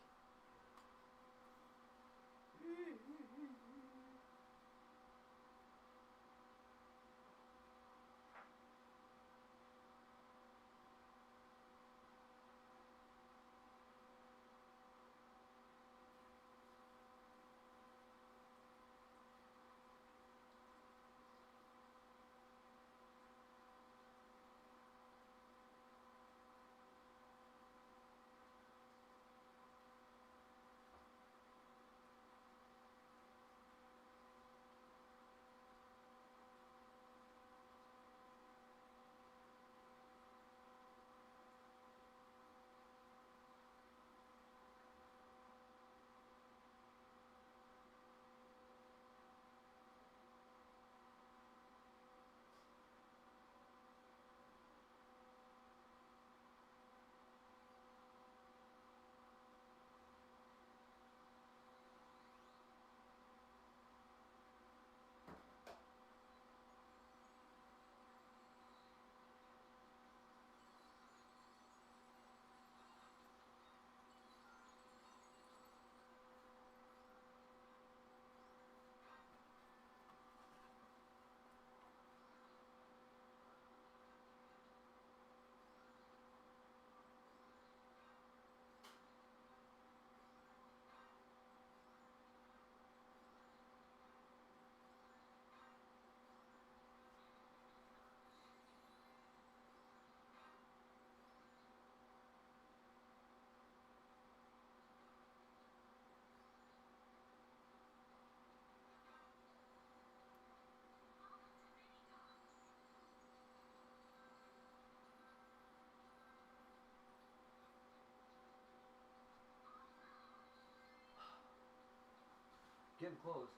Getting close.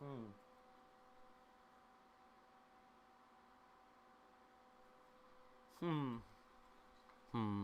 Hmm. Hmm. Hmm.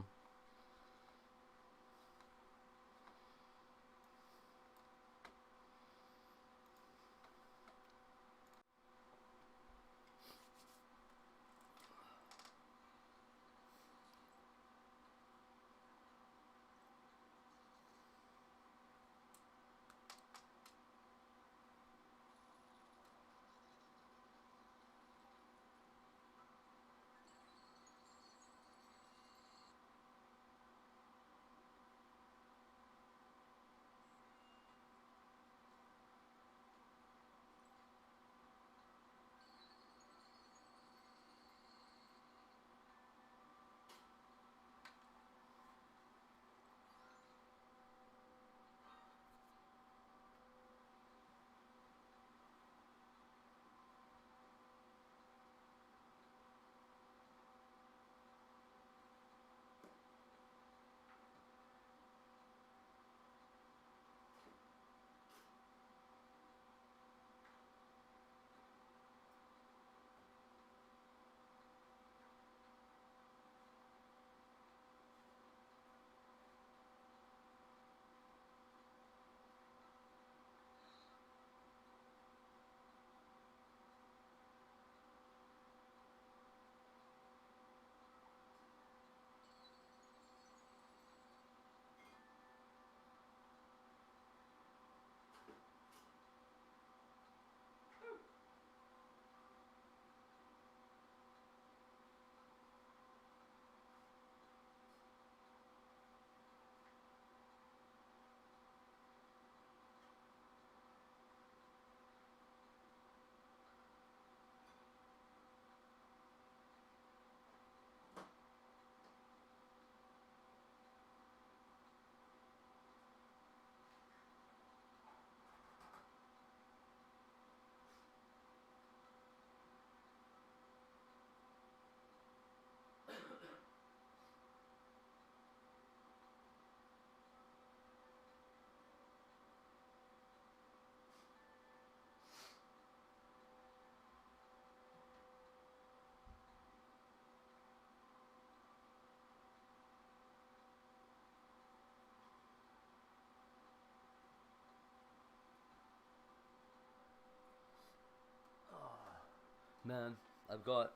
Man, I've got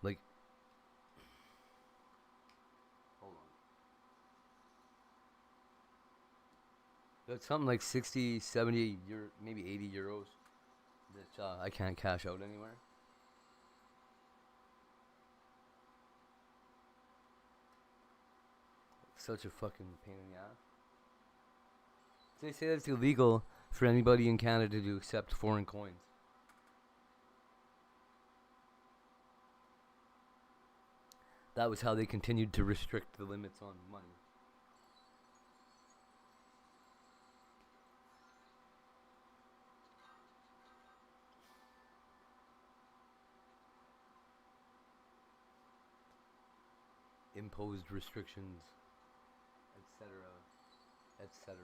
like, hold on. Got something like 60, 70 euro, maybe 80 euros that I can't cash out anywhere. Such a fucking pain in the ass. They say that it's illegal for anybody in Canada to accept foreign coins. That was how they continued to restrict the limits on money. Imposed restrictions, etc., etc.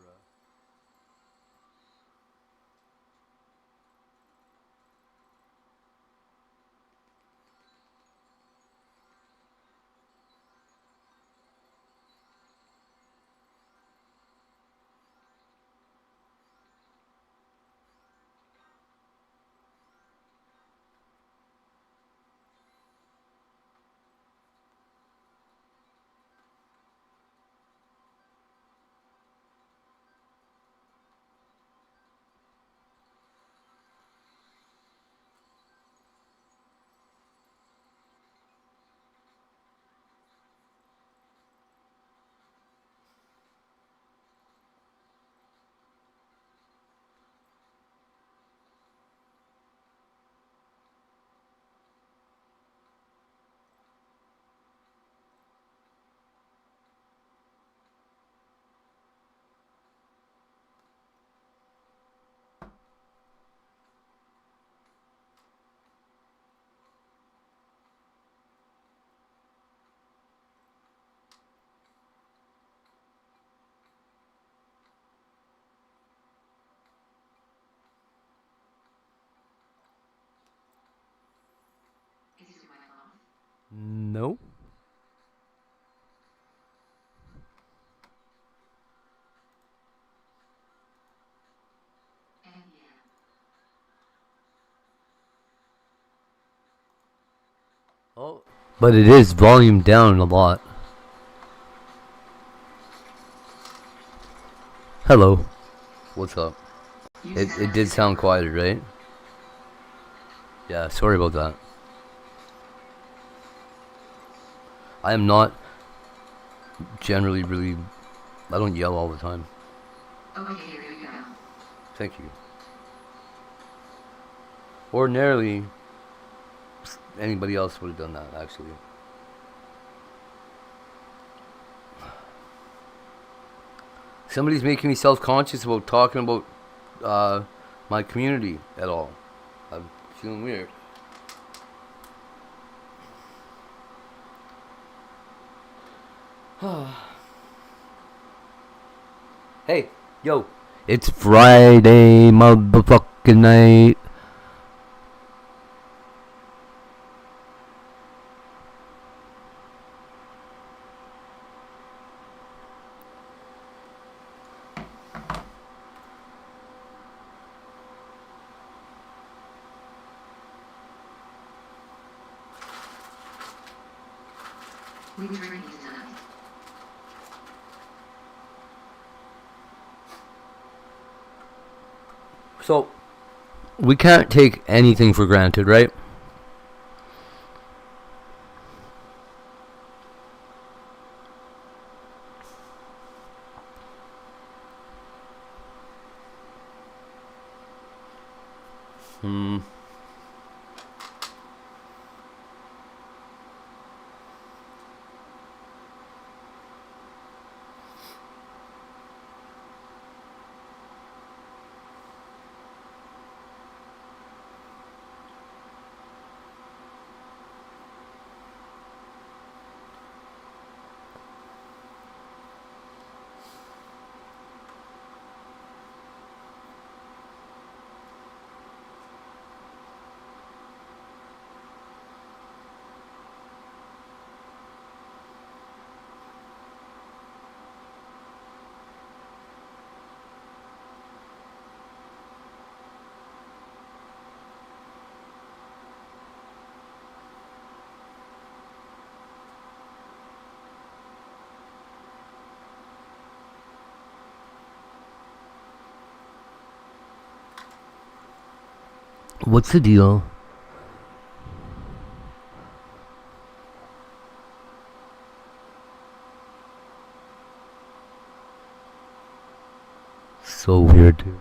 Is your mic off? No. And yeah. Oh, but it is volume down a lot. Hello. What's up? It did sound quieter, right? Yeah, sorry about that. I am not generally really... I don't yell all the time. Okay, here we go. Thank you. Ordinarily, anybody else would have done that, actually. Somebody's making me self-conscious about talking about my community at all. I'm feeling weird. Hey, yo, it's Friday, motherfucking night. We drinking tonight. So, we can't take anything for granted, right? What's the deal? So weird, dude.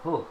Oh.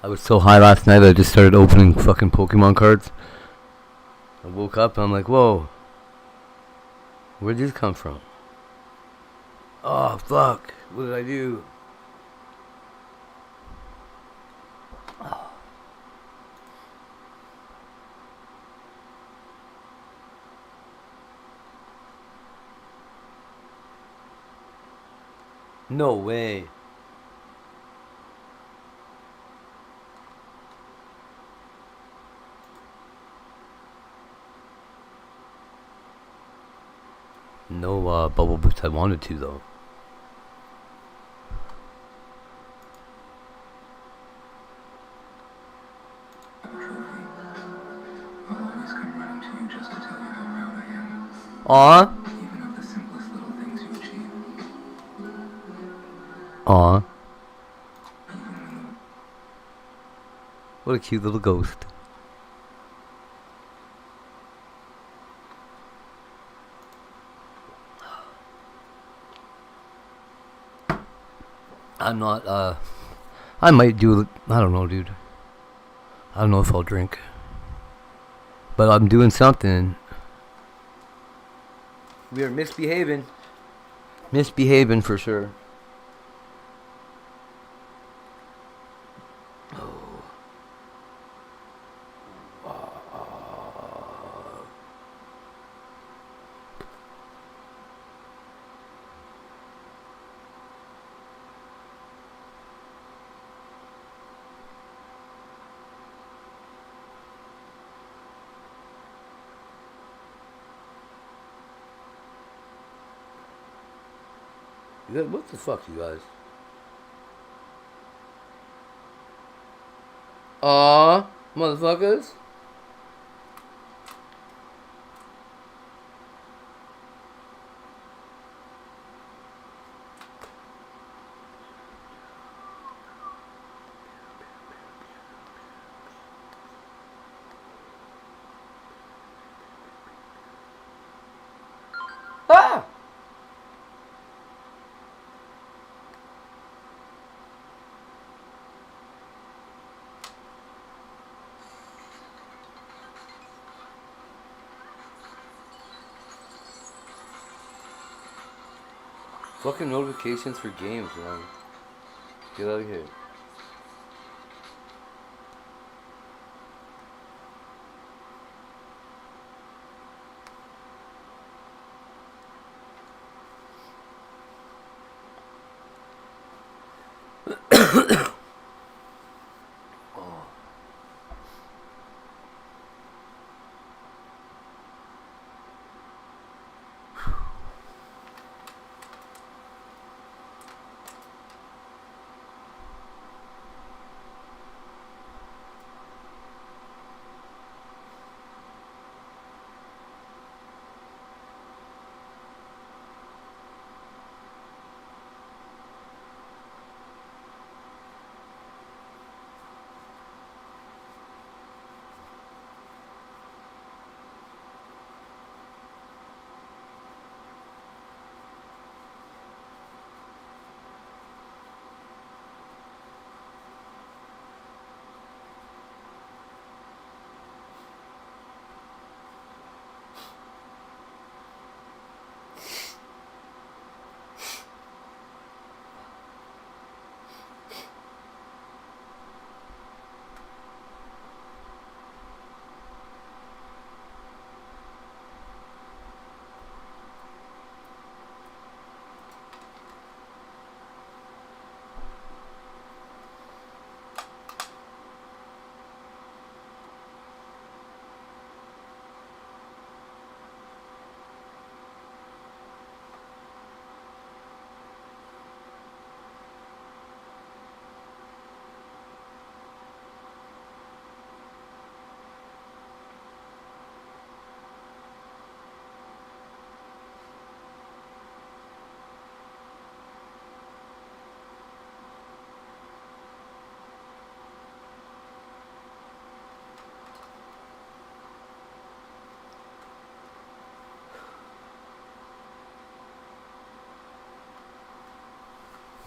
I was so high last night that I just started opening fucking Pokemon cards. I woke up and I'm like, whoa. Where'd this come from? Oh, fuck. What did I do? No way. No bubble boots I wanted to, though. I'll always come running to you just to tell you how proud I am. Aw. Even of the simplest little things you achieve. Aw. What a cute little ghost. I'm not, I might do, I don't know, dude. I don't know if I'll drink. But I'm doing something. We are misbehaving. Misbehaving for sure. What the fuck, you guys? Aw, motherfuckers. Ah! Fucking notifications for games, man. Get out of here.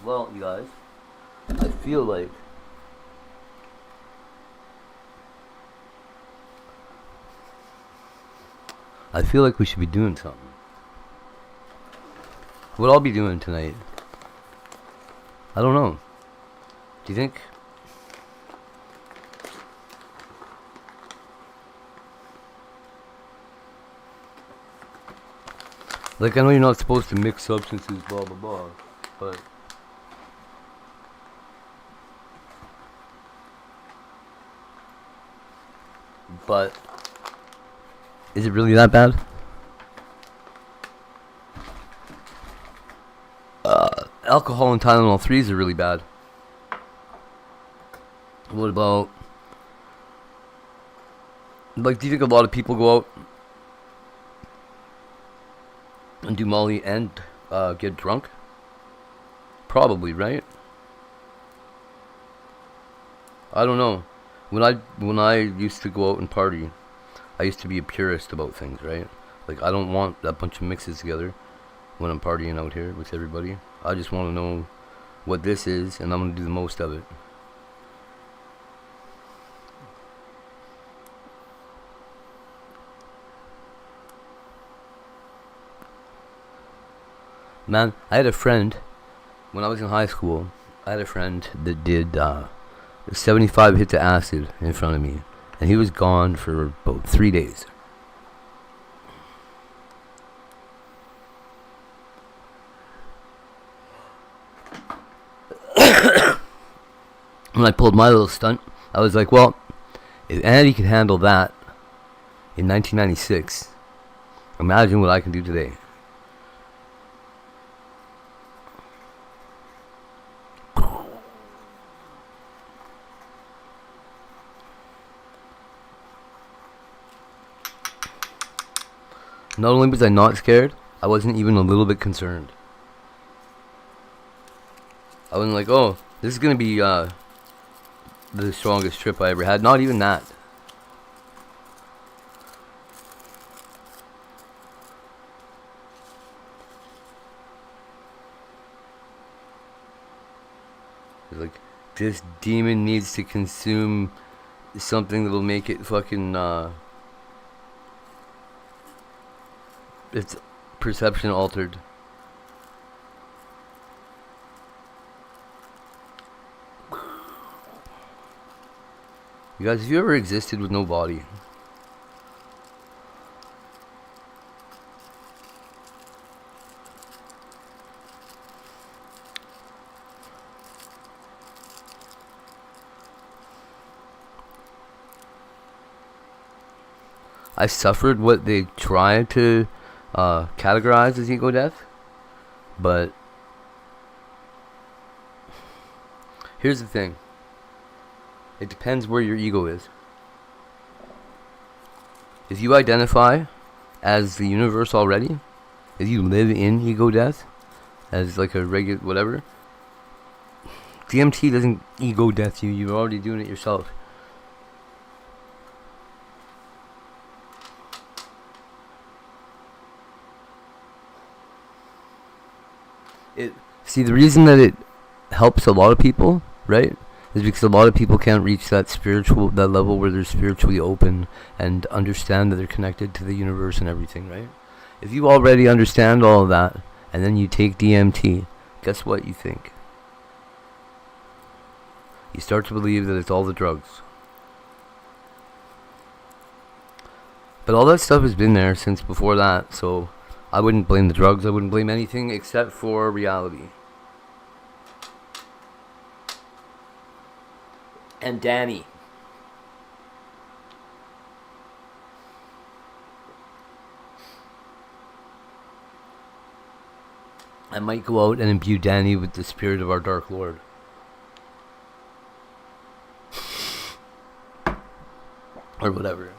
Well, you guys, I feel like we should be doing something. What I'll be doing tonight, I don't know. Do you think? Like, I know you're not supposed to mix substances, blah blah blah, but is it really that bad? Alcohol and Tylenol 3s are really bad. What about, like, do you think a lot of people go out and do Molly and get drunk? Probably, right? I don't know. When I used to go out and party, I used to be a purist about things, right? Like, I don't want a bunch of mixes together when I'm partying out here with everybody. I just want to know what this is, and I'm going to do the most of it. Man, I had a friend, when I was in high school, I had a friend that did 75 hits of acid in front of me, and he was gone for about 3 days. When I pulled my little stunt, I was like, well, if Andy could handle that in 1996, imagine what I can do today. Not only was I not scared, I wasn't even a little bit concerned. I wasn't like, oh, this is going to be the strongest trip I ever had. Not even that. Like, this demon needs to consume something that'll make it fucking its perception altered. You guys, have you ever existed with no body? I suffered what they try to categorize as ego death, but here's the thing. It depends where your ego is. If you identify as the universe already, if you live in ego death as like a regular whatever, DMT doesn't ego death you. You're already doing it yourself. See, the reason that it helps a lot of people, right, is because a lot of people can't reach that level where they're spiritually open and understand that they're connected to the universe and everything, right? If you already understand all of that, and then you take DMT, guess what you think? You start to believe that it's all the drugs. But all that stuff has been there since before that, so I wouldn't blame the drugs. I wouldn't blame anything except for reality. And Danny. I might go out and imbue Danny with the spirit of our Dark Lord. Or whatever.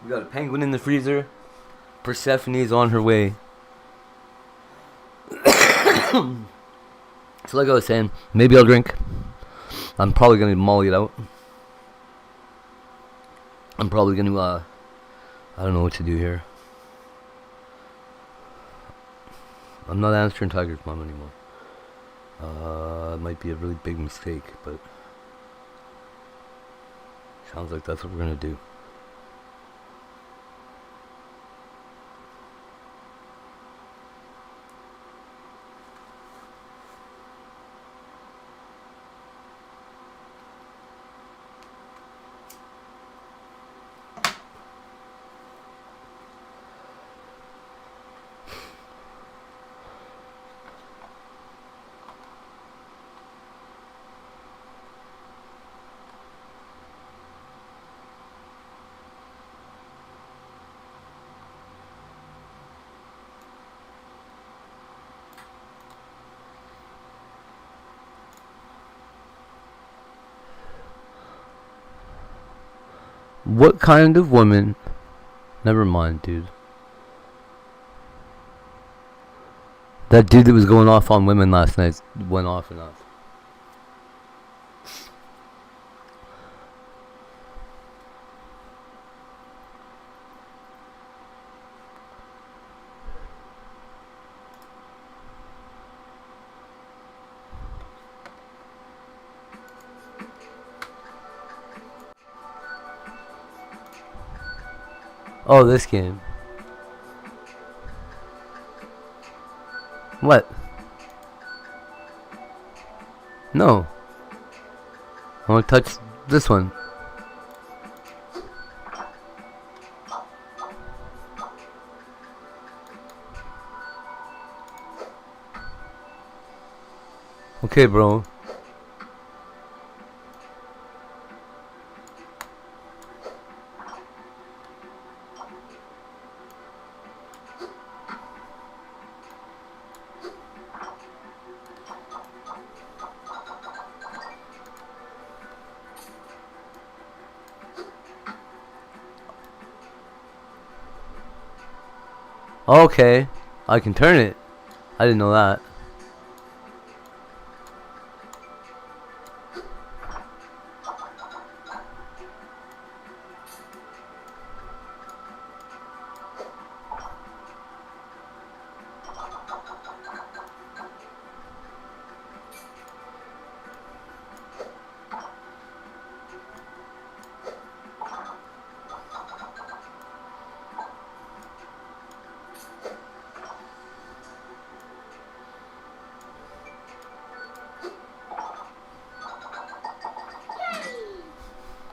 We got a penguin in the freezer. Persephone's on her way. So like I was saying, maybe I'll drink. I'm probably going to molly it out. I'm probably going to, I don't know what to do here. I'm not answering Tiger's mom anymore. It might be a really big mistake, but sounds like that's what we're going to do. What kind of woman? Never mind, dude. That dude that was going off on women last night went off enough. Oh, this game. What? No. I want to touch this one. Okay, bro. Okay, I can turn it. I didn't know that.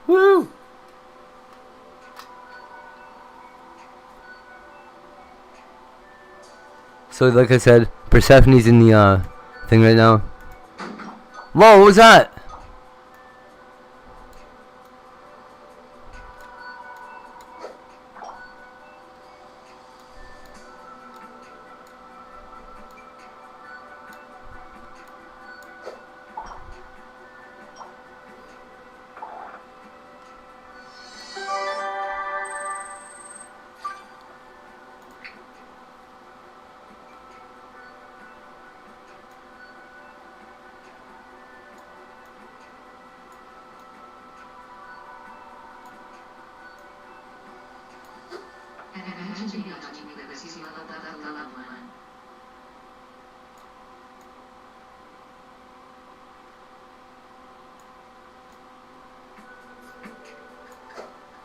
Woo! So, like I said, Persephone's in the thing right now. Whoa, what was that? And imagine being touching because you love the loved one.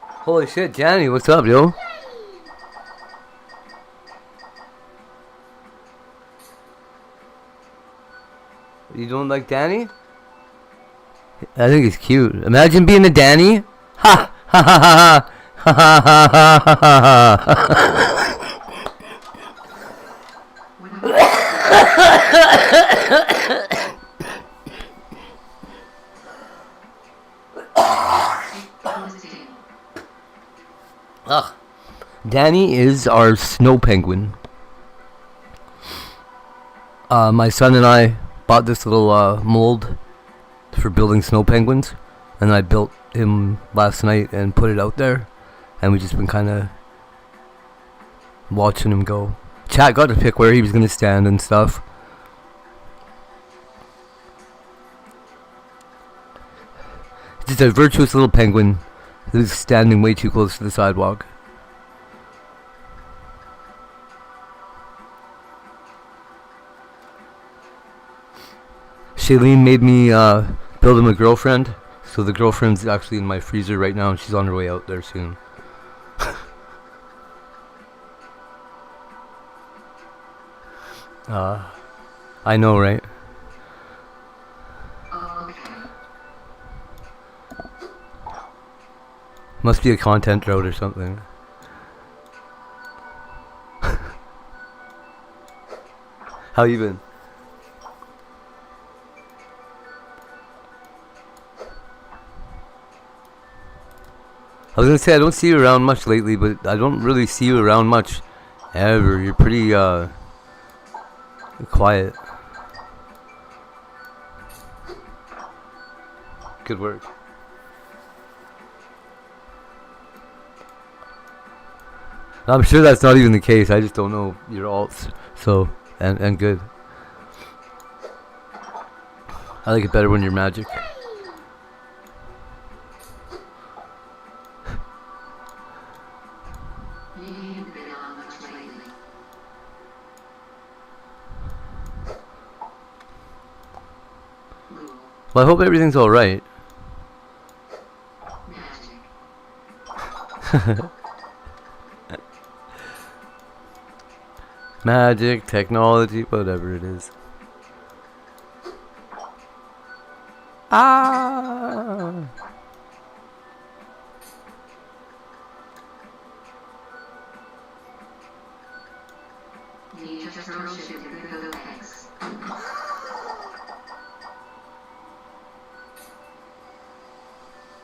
Holy shit, Danny, what's up, yo? You don't like Danny? I think he's cute. Imagine being a Danny. Ha ha ha ha ha ha ha ha ha ha. Ugh. Danny is our snow penguin. My son and I bought this little mold for building snow penguins, and I built him last night and put it out there, and we've just been kind of watching him go. Chat got to pick where he was going to stand and stuff. Just a virtuous little penguin who's standing way too close to the sidewalk. Shailene made me build him a girlfriend, so the girlfriend's actually in my freezer right now and she's on her way out there soon. I know, right? Must be a content drought or something. How you been? I was gonna say I don't see you around much lately, but I don't really see you around much ever. You're pretty quiet. Good work. I'm sure that's not even the case. I just don't know your alts. So, and good. I like it better when you're magic. Well, I hope everything's alright. Magic, technology, whatever it is. Ah!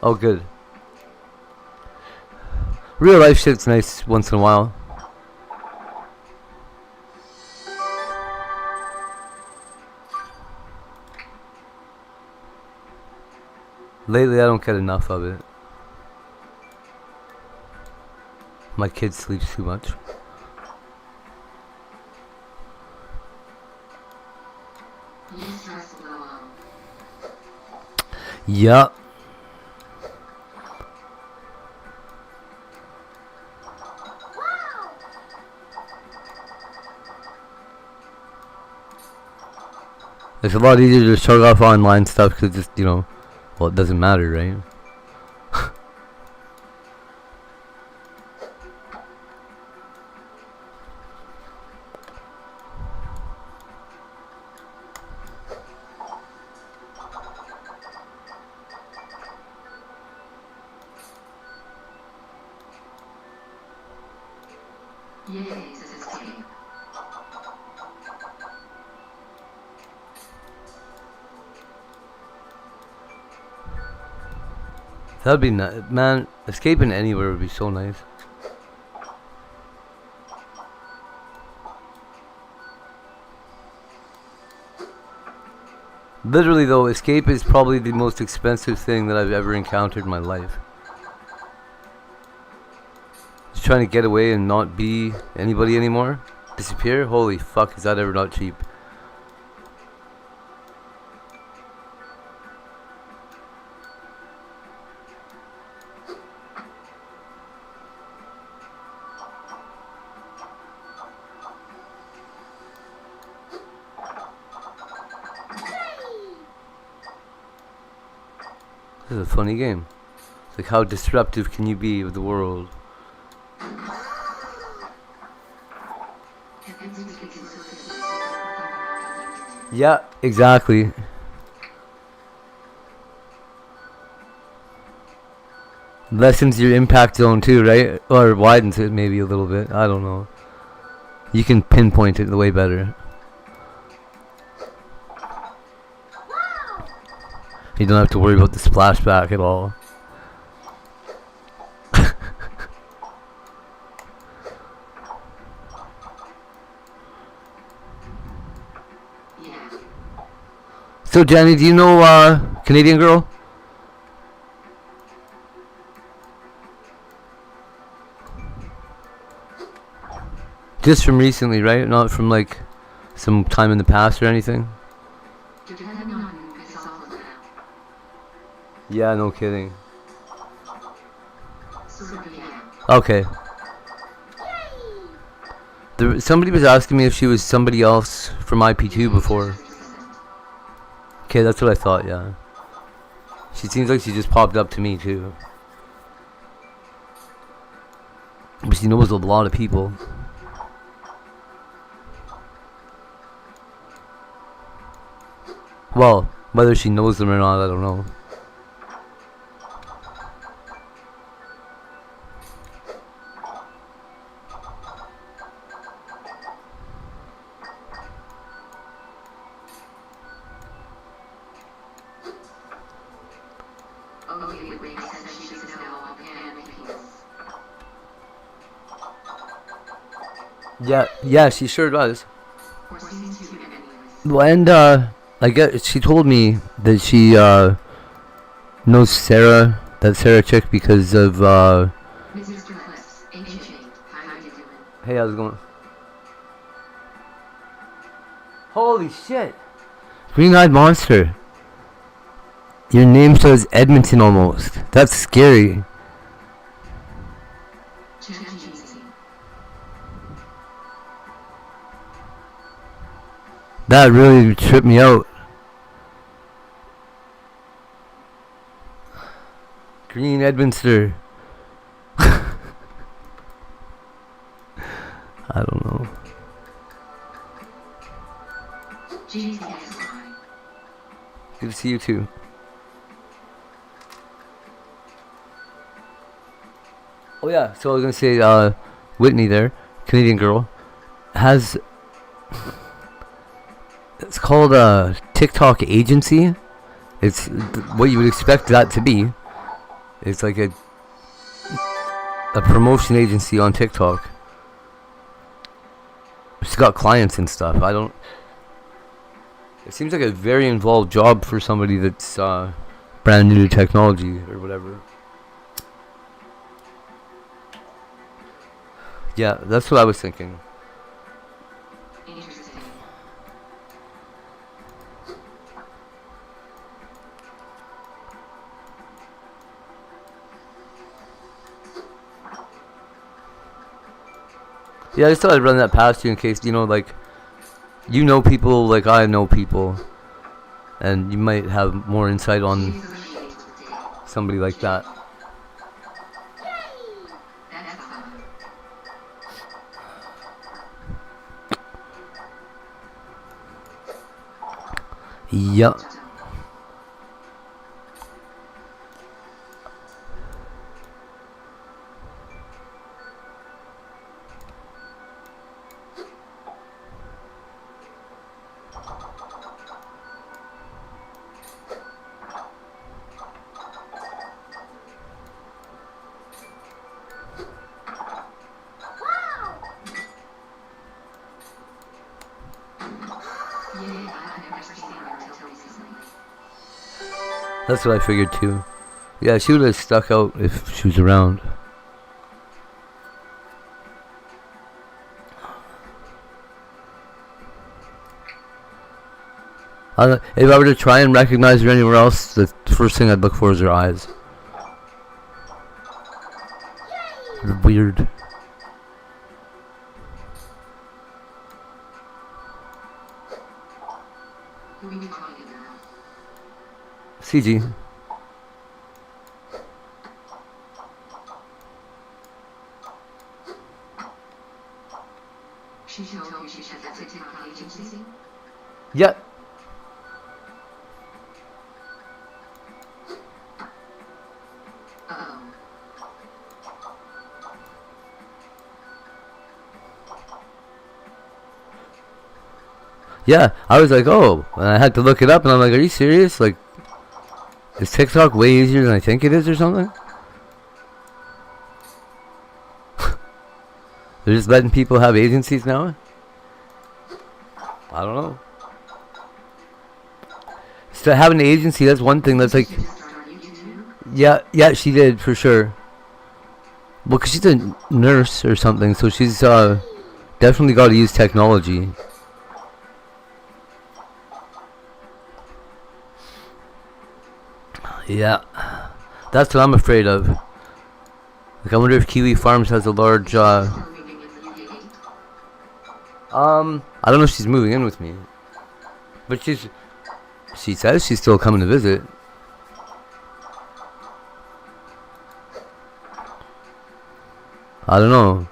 Oh, good. Real life shit's nice once in a while. Lately, I don't get enough of it. My kid sleeps too much. Yup. It's a lot easier to start off online stuff because just, you know, well, it doesn't matter, right? Yay, says escape. That'd be nice, man. Escaping anywhere would be so nice. Literally though, escape is probably the most expensive thing that I've ever encountered in my life. Just trying to get away and not be anybody anymore. Disappear? Holy fuck, is that ever not cheap? This is a funny game. It's like, how disruptive can you be of the world? Yeah, exactly. Lessens your impact zone too, right? Or widens it maybe a little bit. I don't know. You can pinpoint it way better. You don't have to worry about the splashback at all. So Jenny, do you know Canadian Girl? Just from recently, right? Not from like some time in the past or anything? Depending on who gets off of now. Yeah, no kidding. Sort of, yeah. Okay. Somebody was asking me if she was somebody else from IP2 before. Okay, that's what I thought, yeah. She seems like she just popped up to me too. But she knows a lot of people. Well, whether she knows them or not, I don't know. Yeah, she sure does. Well, and I guess she told me that she knows Sarah, that Sarah chick, because of Hey, how's it going? Holy shit! Green-eyed monster. Your name says Edmonton almost. That's scary. That really tripped me out. Green Edmonster. I don't know. Good to see you too. Oh yeah, so I was gonna say, Whitney there, Canadian Girl, has... It's called a TikTok agency. It's what you would expect that to be. It's like a promotion agency on TikTok. She's got clients and stuff. I don't... It seems like a very involved job for somebody that's brand new to technology or whatever. Yeah, that's what I was thinking. Yeah, I just thought I'd run that past you in case, you know, like, you know people like I know people. And you might have more insight on somebody like that. Yup. That's what I figured too. Yeah, she would have stuck out if she was around. If I were to try and recognize her anywhere else, the first thing I'd look for is her eyes. They're weird. CG. She told you she had to take on agency? Yeah. Yeah, I was like, oh, and I had to look it up, and I'm like, are you serious? Like, is TikTok way easier than I think it is or something? They're just letting people have agencies now? I don't know. So having an agency, that's one thing that's like... Yeah, she did, for sure. Well, because she's a nurse or something, so she's definitely got to use technology. Yeah, that's what I'm afraid of. Like, I wonder if Kiwi Farms has a large, I don't know if she's moving in with me. But she says she's still coming to visit. I don't know.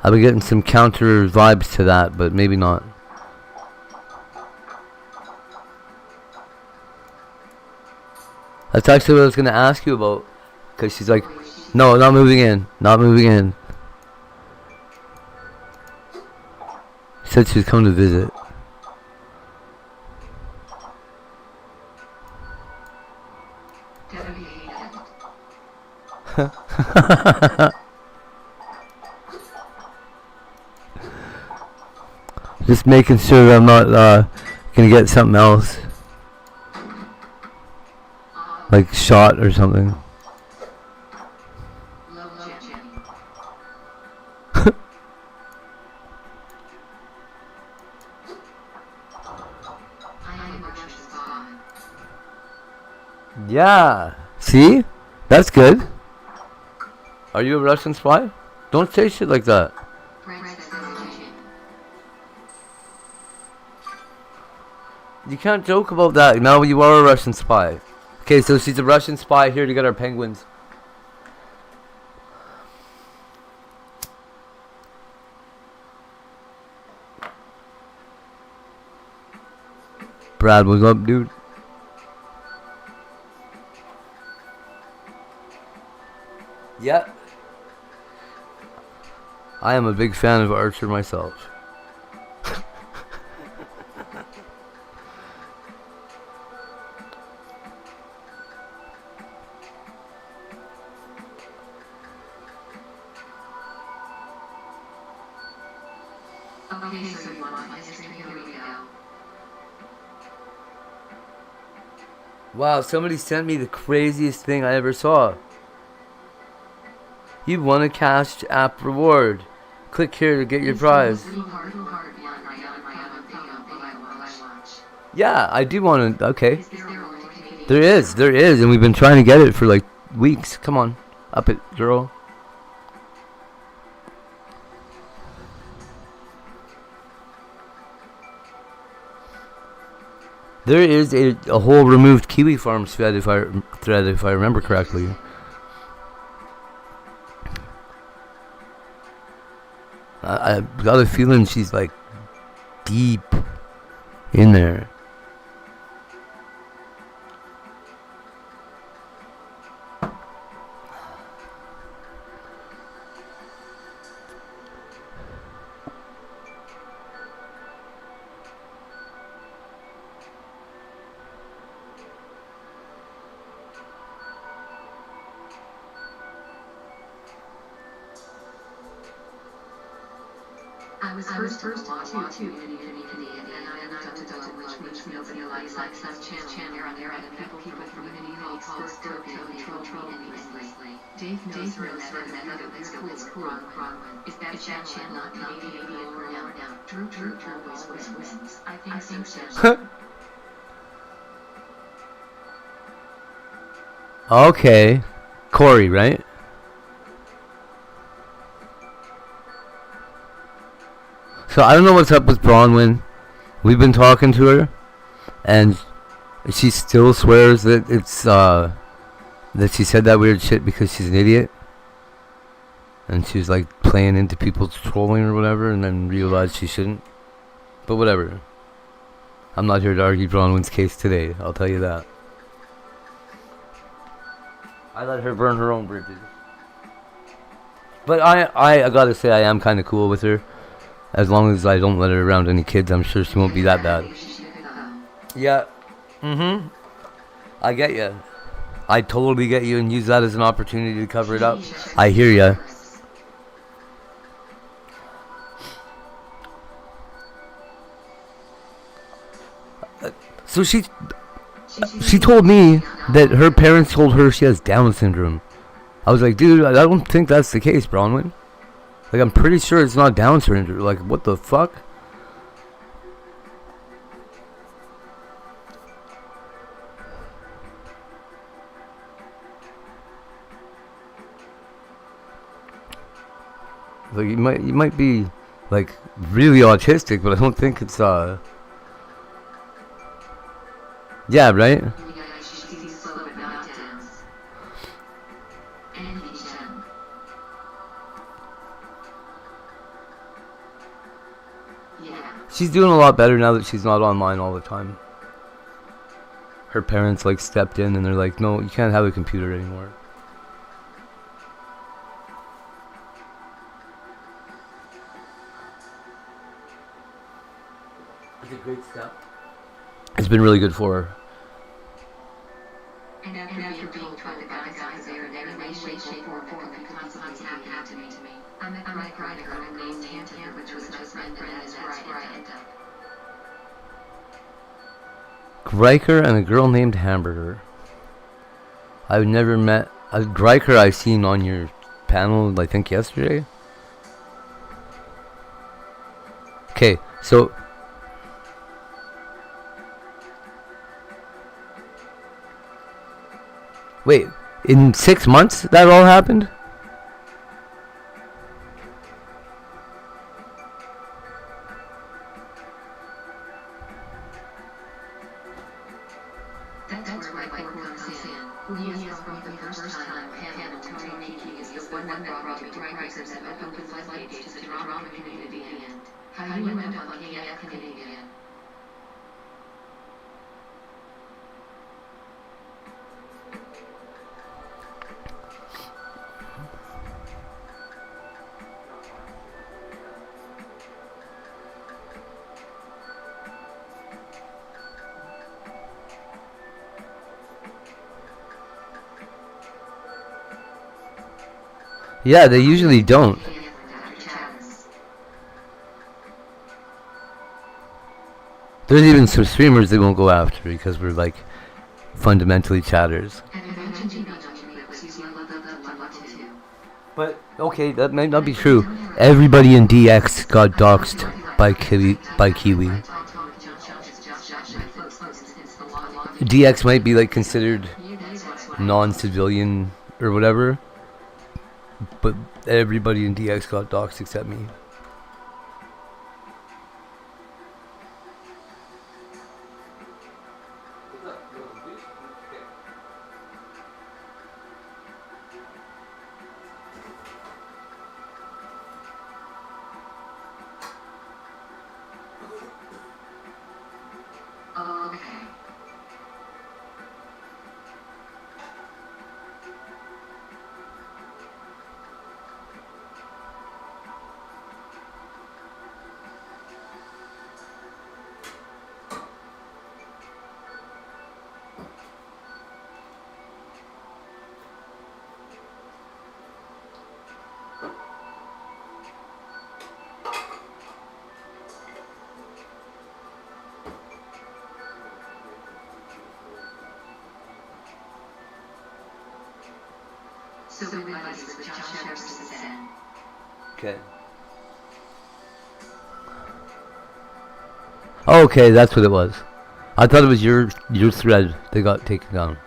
I've been getting some counter vibes to that, but maybe not. That's actually what I was going to ask you about. Because she's like, no, not moving in. Not moving in. She said she was coming to visit. Just making sure that I'm not going to get something else. Like shot or something. Yeah. See? That's good. Are you a Russian spy? Don't say shit like that. You can't joke about that. Now you are a Russian spy. Okay, so she's a Russian spy here to get our penguins. Brad, what's up, dude? Yeah. I am a big fan of Archer myself. Okay, so you want my history? Here we go. Wow, somebody sent me the craziest thing I ever saw. You won a Cash App reward. Click here to get your prize. Yeah, I do want to. Okay. There is, and we've been trying to get it for like weeks. Come on, up it, girl. There is a whole removed Kiwi Farms thread if I remember correctly. I got a feeling she's like deep in there. I was first watching community and I looked up to dog which nobody likes us channel here on there and people from community called troll me endlessly. Dave knows her another it's cool. Is that channel not maybe now? Drew always wins. I think so. Okay. Corey, right? So I don't know what's up with Bronwyn. We've been talking to her, and she still swears that it's that she said that weird shit because she's an idiot, and she was like playing into people's trolling or whatever, and then realized she shouldn't. But whatever. I'm not here to argue Bronwyn's case today. I'll tell you that. I let her burn her own bridges. But I gotta say I am kind of cool with her. As long as I don't let her around any kids, I'm sure she won't be that bad. Yeah. I get you. I totally get you and use that as an opportunity to cover it up. I hear ya. So she told me that her parents told her she has Down syndrome. I was like, dude, I don't think that's the case, Bronwyn. Like, I'm pretty sure it's not Down syndrome. Like, what the fuck? Like, you might be, like, really autistic, but I don't think it's, yeah, right? She's doing a lot better now that she's not online all the time. Her parents like stepped in and they're like, no, you can't have a computer anymore. It's a great step. It's been really good for her. And after being told by the guys there in any way, shape, or form that could possibly happen to me, I met my Griker named Tantan, which was my friend, and that's where I ended up. Griker and a girl named Hamburger. I've never met a Griker. I've seen on your panel, I think yesterday. Okay, so wait, in 6 months that all happened? That's where my core comes in. He has from the first time Tony is the one that brought me to Rikers that opened the floodgates to the drama community and how you end up on KF Canadian. Yeah, they usually don't. There's even some streamers they won't go after because we're like fundamentally chatters. But okay, that might not be true. Everybody in DX got doxxed by Kiwi. DX might be like considered non-civilian or whatever, but everybody in DX got doxxed except me. Okay. So we realized what Josh Jefferson said. Okay. Okay, that's what it was. I thought it was your thread that got taken down.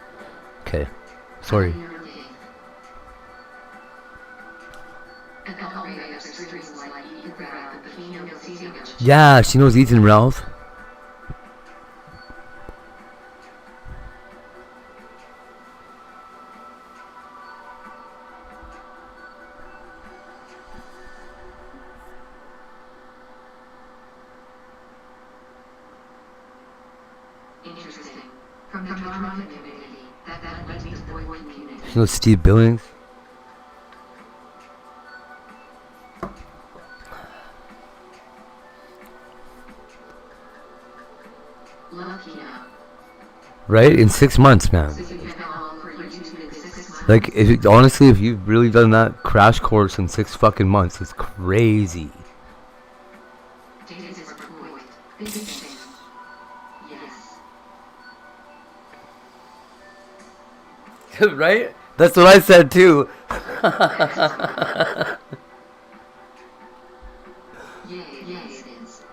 Okay. Sorry. Yeah, she knows Ethan Ralph. Interesting. From the drama community, that means the boy community. She knows Steve Billings. Lucky now. Right? In 6 months, man. So you have all for YouTube in 6 months. Like, honestly, if you've really done that crash course in 6 fucking months, it's crazy. Data is the point. Big thing. Yes. Right? That's what I said too. Yeah, it is.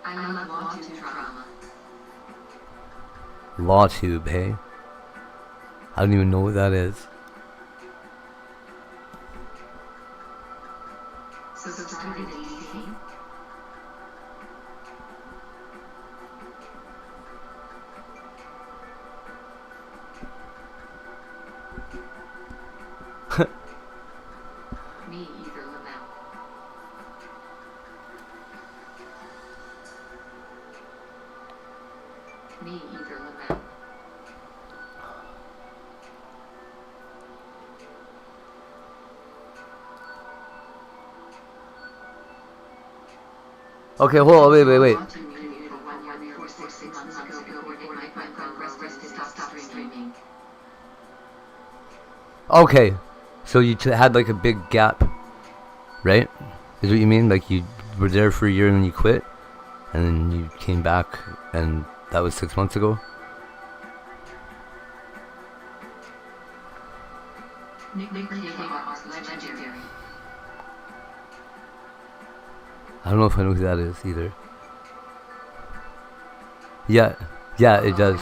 I love wanted drama. LawTube, hey? I don't even know what that is. So started in DC? Me either, Lamau. Me either, Lamau. Okay, hold on, wait. Okay, so you had like a big gap, right? Is what you mean? Like you were there for a year and then you quit, and then you came back, and that was 6 months ago? I don't know if I know who that is either. Yeah, it does.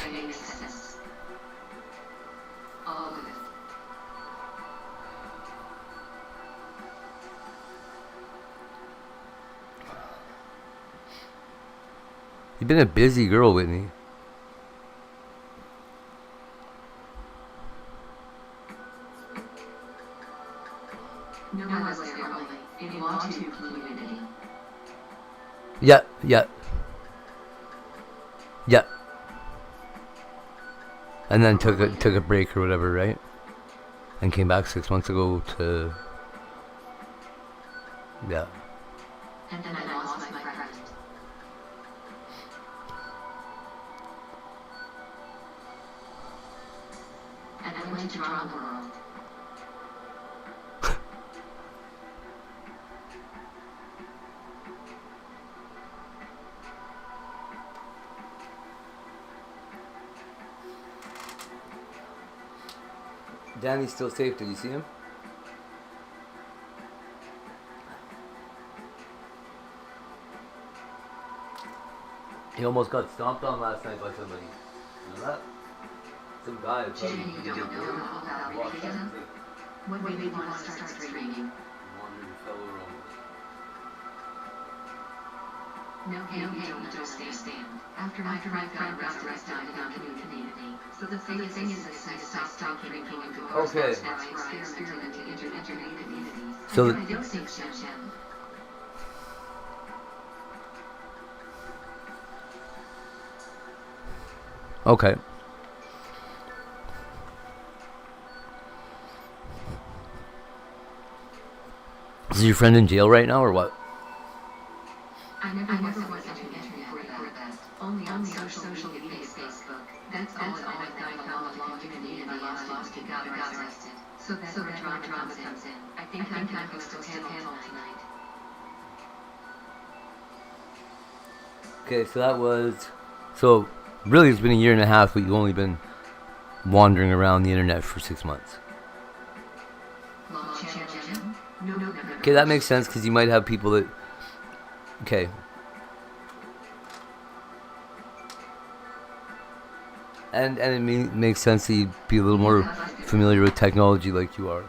You've been a busy girl, Whitney. No one was there only in LawTube community. Yeah. And then took a break or whatever, right? And came back 6 months ago to... Yeah. And then I lost my friend. And I went to Drama World. Danny's still safe. Did you see him? He almost got stomped on last night by somebody. You know that? Some guy Jay, probably you don't know about Repeatism? What made you want to start streaming? wandered fell around. No, you don't understand. After my friend got arrested, I found a new community. So the thing is that I stopped drinking and going to Okay. That's where I experimented into communities. So I don't think Shem. okay. Is your friend in jail right now or what? I never was on the internet before that. Only on social media, Facebook. That's all I found along the community, and I lost it, got arrested. So that's where drama comes in. I think I'm going to host a panel tonight. Okay, so that was... So, really it's been a year and a half, but you've only been wandering around the internet for 6 months. Long channel? No. Okay, that makes sense, because you might have people that... Okay. And it makes sense that you'd be a little more familiar with technology like you are.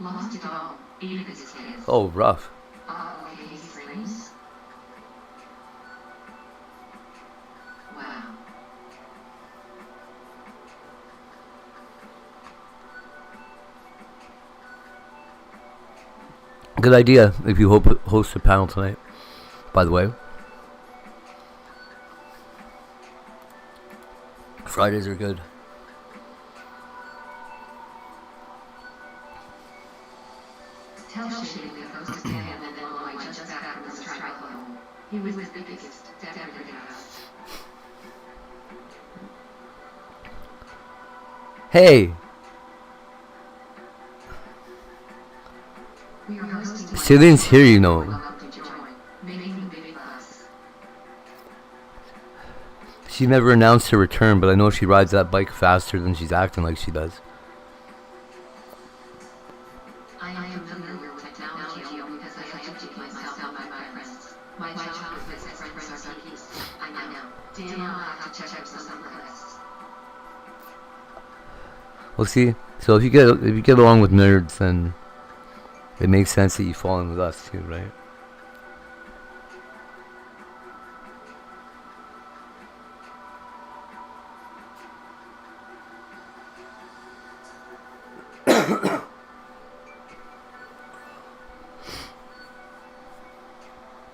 Lost it all. 8 of his kids. Oh, rough. Okay, his friends. Wow. Good idea if you host a panel tonight, by the way. Fridays are good. Tell Shane we hosted him and then I just back from the strike home. He was the biggest deputy house. Hey! We are hosting Civilians here, you know. making the big bus. She never announced her return, but I know she rides that bike faster than she's acting like she does. I am familiar with technology only because I educate myself and my friends. My childhood friends are geeks. I know. Dan, I'll have to check some lists. Well, see, so if you get along with nerds, then it makes sense that you fall in with us too, right?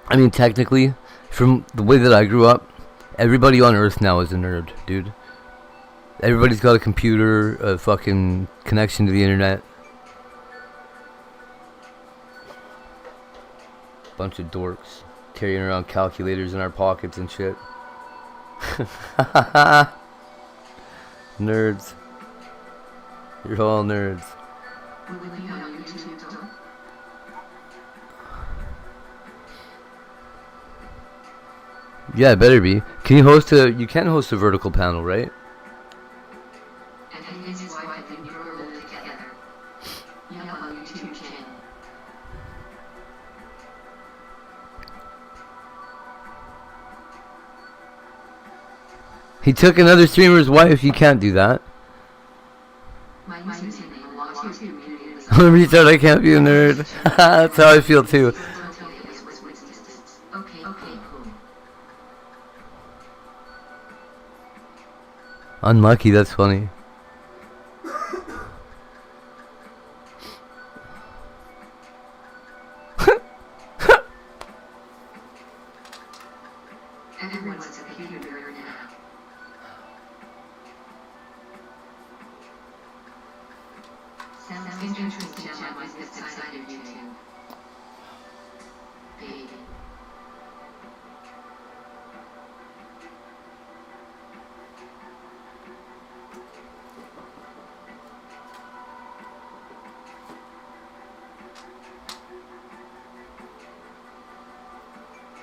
I mean, technically, from the way that I grew up, everybody on Earth now is a nerd, dude. Everybody's got a computer, a fucking connection to the internet. Bunch of dorks carrying around calculators in our pockets and shit. Nerds. You're all nerds. Will it be on YouTube though? Yeah, it better be. Can you host a... You can host a vertical panel, right? And his wife and you live together. You have a YouTube channel. He took another streamer's wife. You can't do that. My username belongs to community. Retard, I can't be a nerd. That's how I feel too. Okay, cool. Unlucky, that's funny. Everyone's a computer now. Sounds interesting, Jim. I was excited you two. Baby.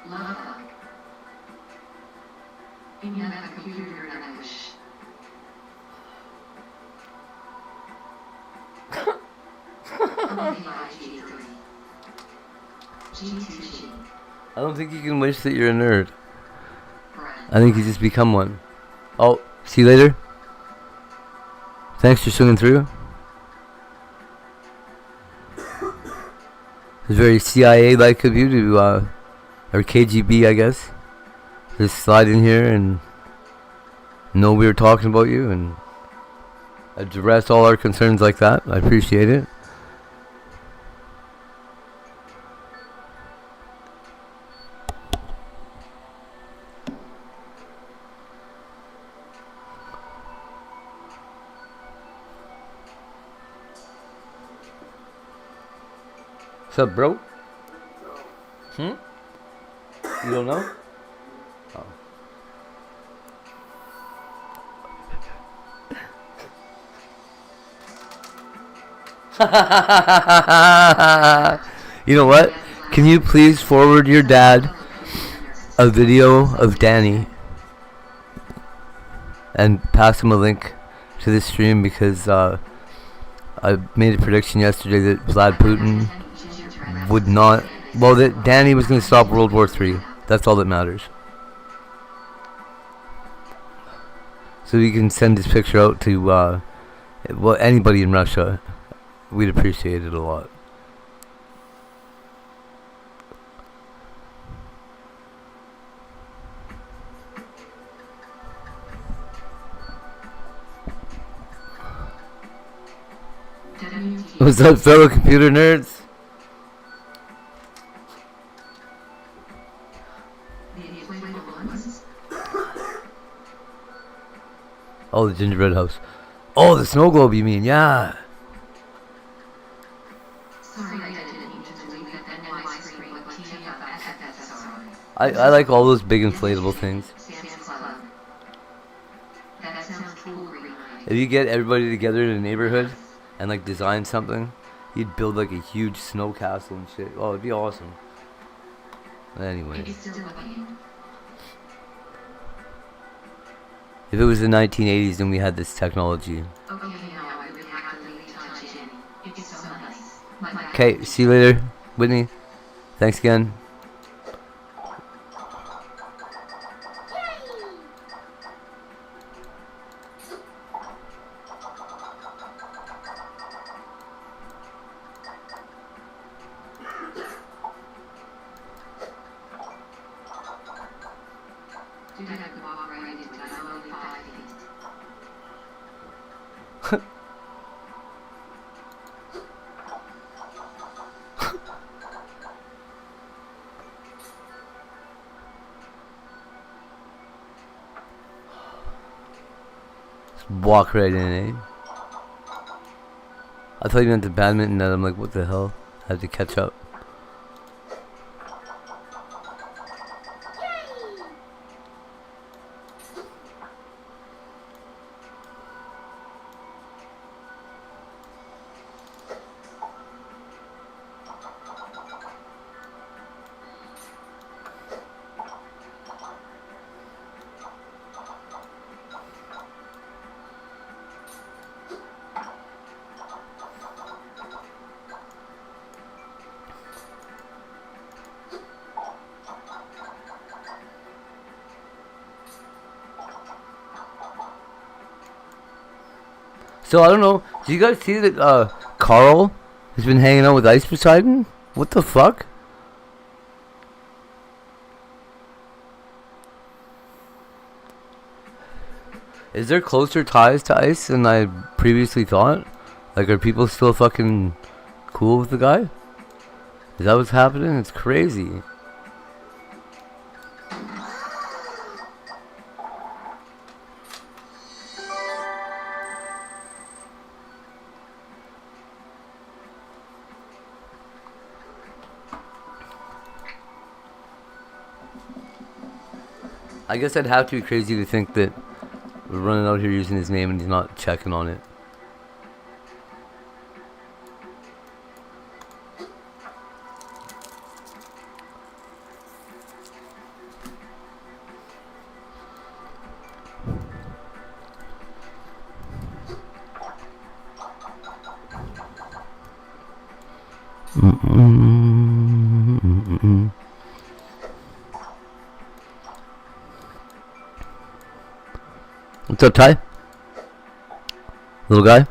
Love like. And you have a computer and I wish. I don't think you can wish that you're a nerd. I think you just become one. Oh, see you later. Thanks for swinging through. It's very CIA-like of you to, or KGB, I guess. Just slide in here and know we were talking about you and address all our concerns like that. I appreciate it. What's up, bro? You don't know? Oh. You know what? Can you please forward your dad a video of Danny and pass him a link to this stream, because I made a prediction yesterday that Vlad Putin would not, well, that Danny was going to stop World War III. That's all that matters. So you can send this picture out to well, anybody in Russia. We'd appreciate it a lot. What's up, fellow computer nerds? Oh, the gingerbread house. Oh, the snow globe, you mean? Yeah. I like all those big inflatable things. If you get everybody together in a neighborhood and like design something, you'd build like a huge snow castle and shit. Oh, it'd be awesome. Anyway. If it was the 1980s and we had this technology. Okay, see you later, Whitney. Thanks again. Walk right in, eh? I thought you meant the badminton net. I'm like, what the hell? I have to catch up. So I don't know. Do you guys see that Carl has been hanging out with Ice Poseidon? What the fuck? Is there closer ties to Ice than I previously thought? Like, are people still fucking cool with the guy? Is that what's happening? It's crazy. I guess I'd have to be crazy to think that we're running out here using his name and he's not checking on it. What's up, Ty? Little guy?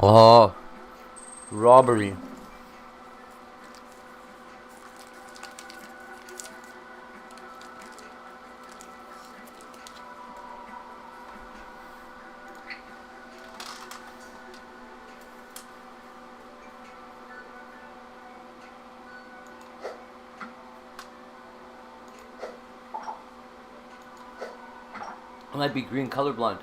Oh, robbery. I might be green colorblind.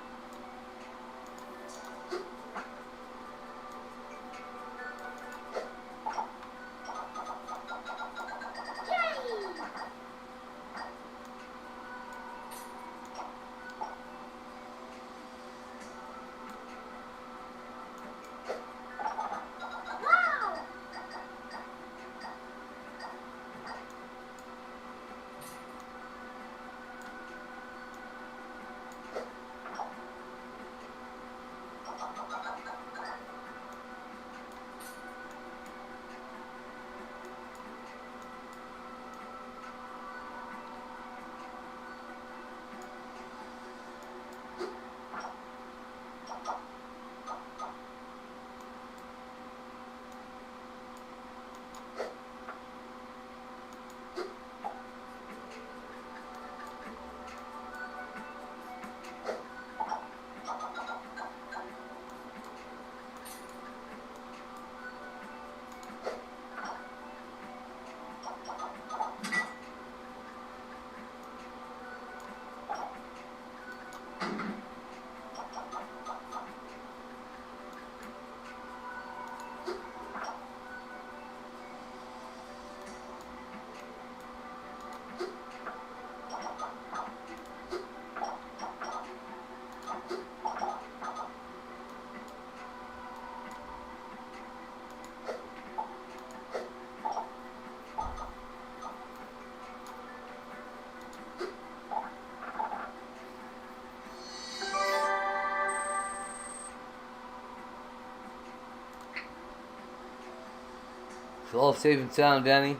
all safe and sound, Danny.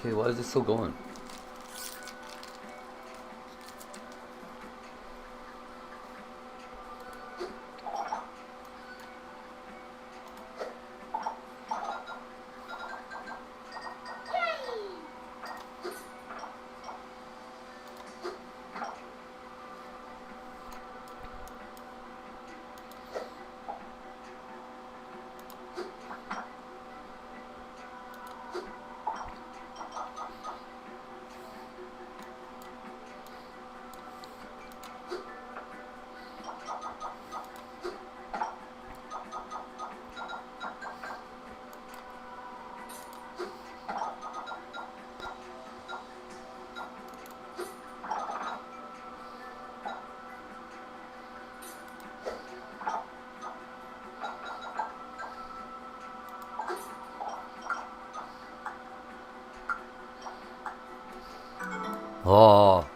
Okay, why is this still going? Oh.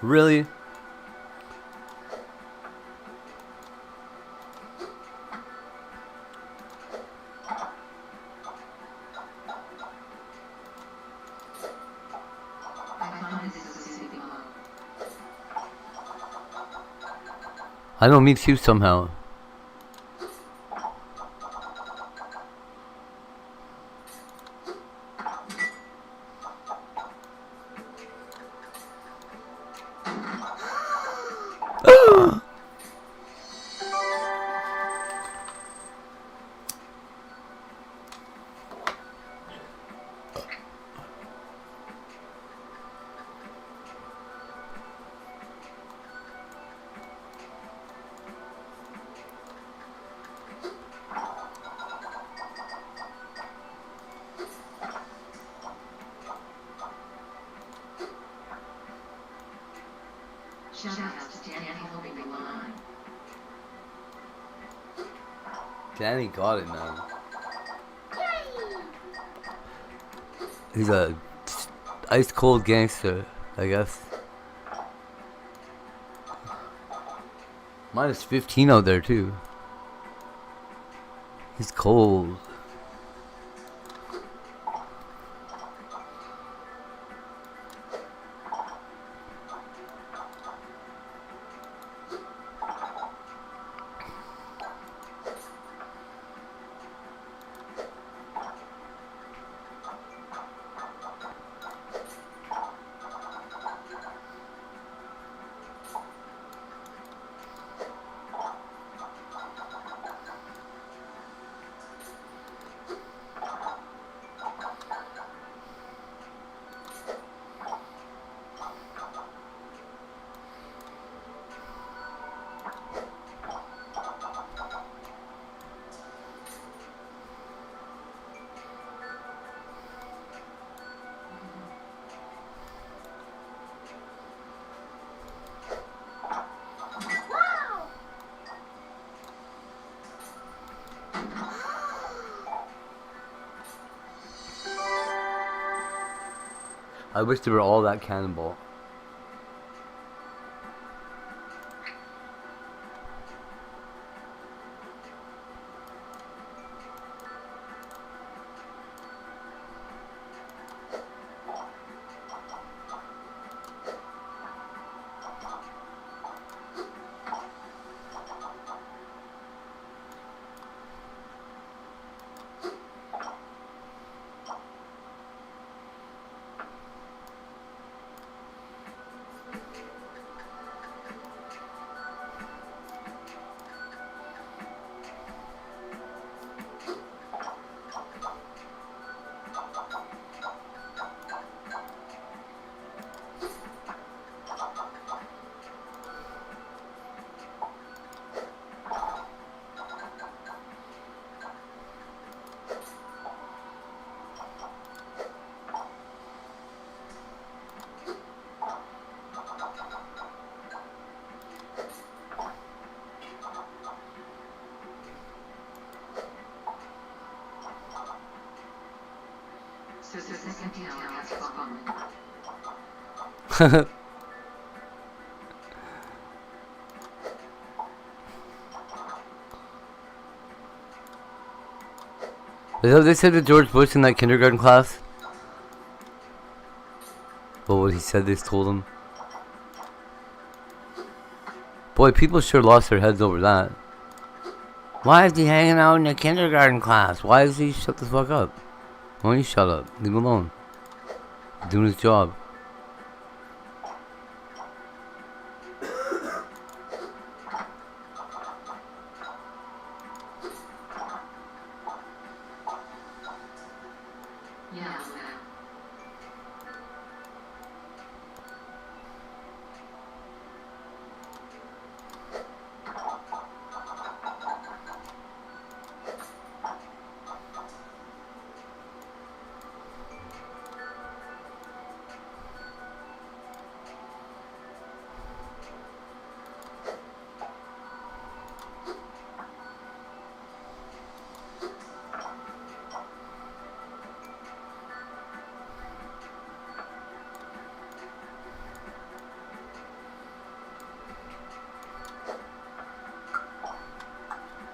Really? I don't meet you somehow. Shout out to Danny holding the line. Danny got it, man. He's a ice cold gangster, I guess. Minus 15 out there too. He's cold. I wish they were all that cannonball. detail has fallen. Is that what they said to George Bush in that kindergarten class? Well, what he said they told him. Boy, people sure lost their heads over that. Why is he hanging out in the kindergarten class? Why is he shut the fuck up? Why don't you shut up? Leave him alone. He's doing his job.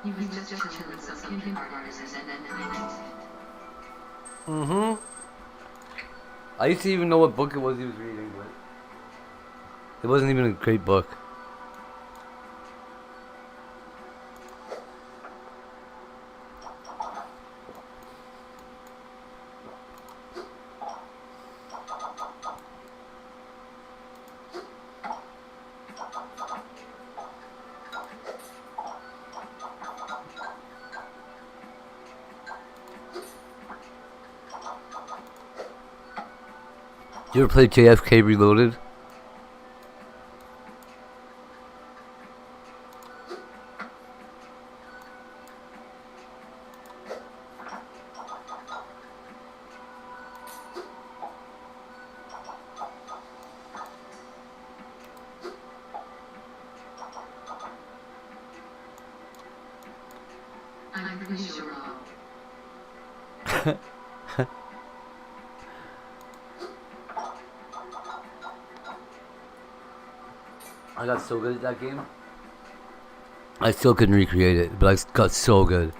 He was just chilling some kindergartners and then I used to even know what book it was he was reading, but it wasn't even a great book. You ever played JFK Reloaded? I'm pretty sure. I got so good at that game. I still couldn't recreate it, but I got so good.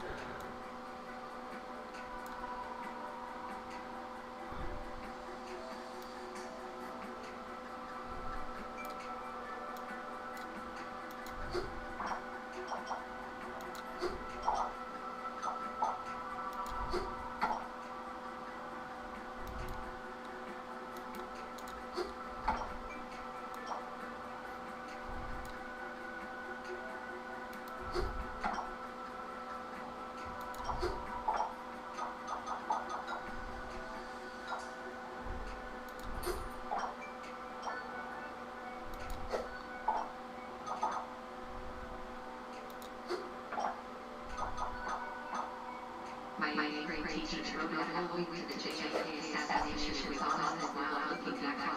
My great teacher wrote a whole week to the JFK assassination with all his while looking at that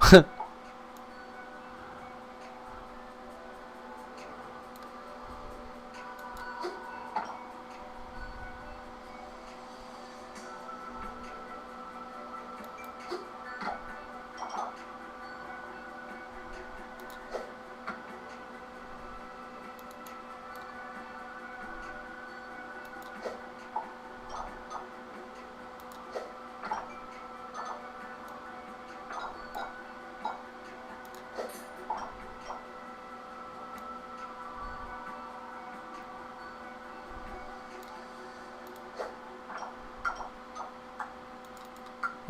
quote.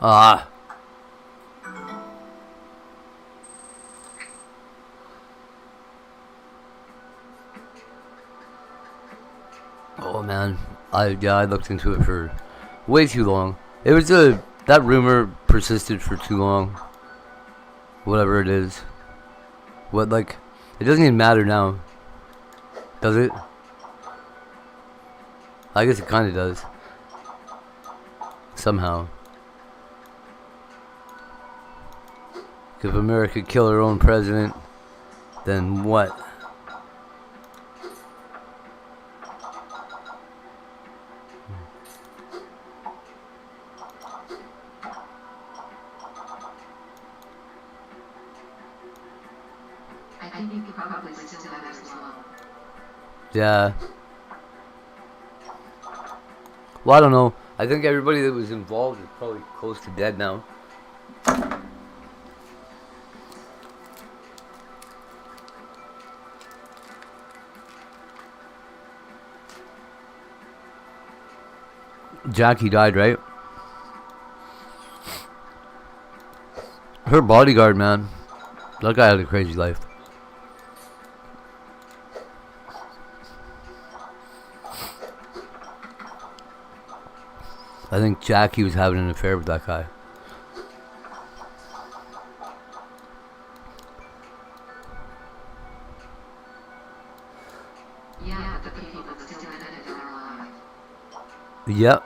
Ah. Oh man, I looked into it for way too long. It was that rumor persisted for too long. Whatever it is. What, like, it doesn't even matter now. Does it? I guess it kinda does. Somehow. If America kill her own president, then what? still better slow. Yeah. Well, I don't know. I think everybody that was involved is probably close to dead now. Jackie died, right? Her bodyguard, man. That guy had a crazy life. I think Jackie was having an affair with that guy. Yeah, but the people that still in it are alive. Yep.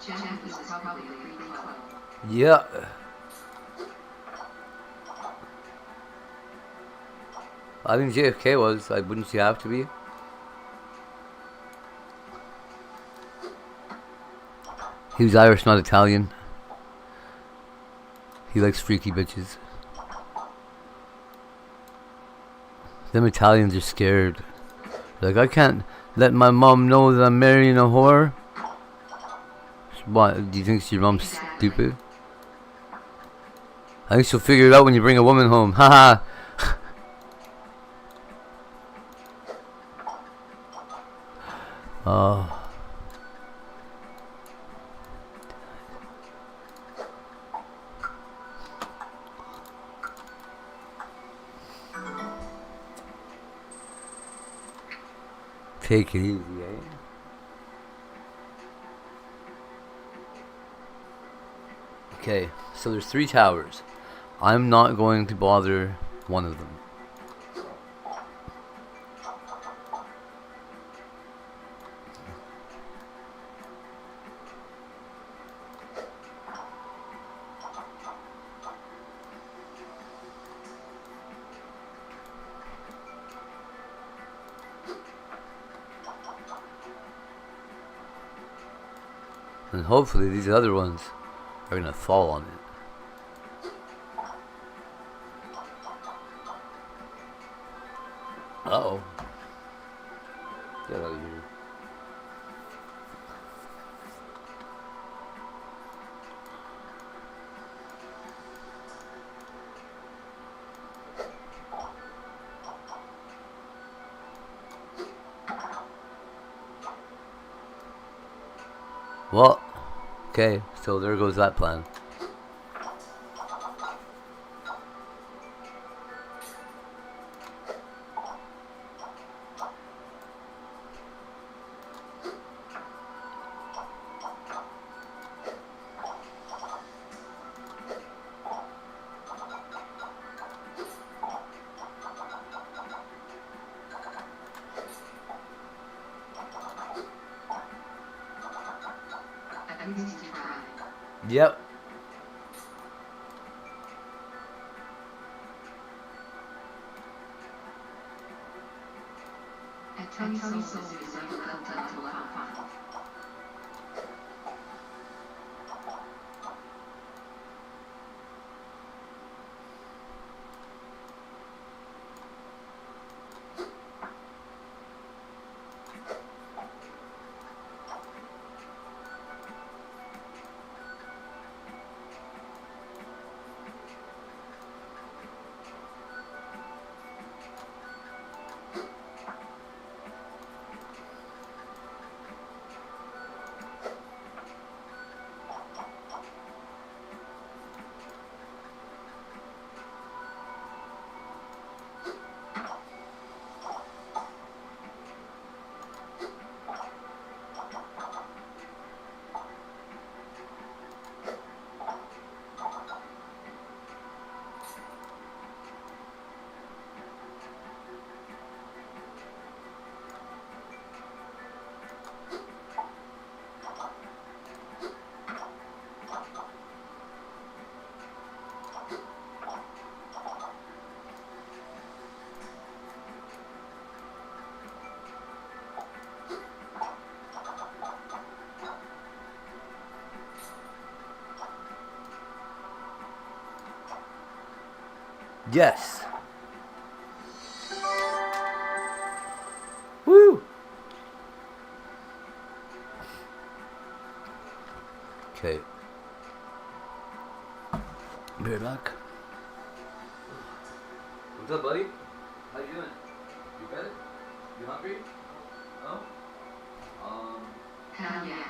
Jeff is probably a free club. Yeah. I think JFK was. I wouldn't she have to be? He was Irish, not Italian. He likes freaky bitches. Them Italians are scared. Like, I can't let my mom know that I'm marrying a whore. What? Do you think your mom's stupid? I think she'll figure it out when you bring a woman home. Haha. Oh. Take it easy, eh? Okay, so there's 3 towers. I'm not going to bother one of them. And hopefully these other ones are gonna fall on it. Uh-oh. Get out of here. Well, okay, so there goes that plan. At least you tried. Yep. At Tony Souls is like a little compound. Yes. Woo! Okay. Be right back. What's up, buddy? How you doing? You good? You hungry? No? Hell yeah.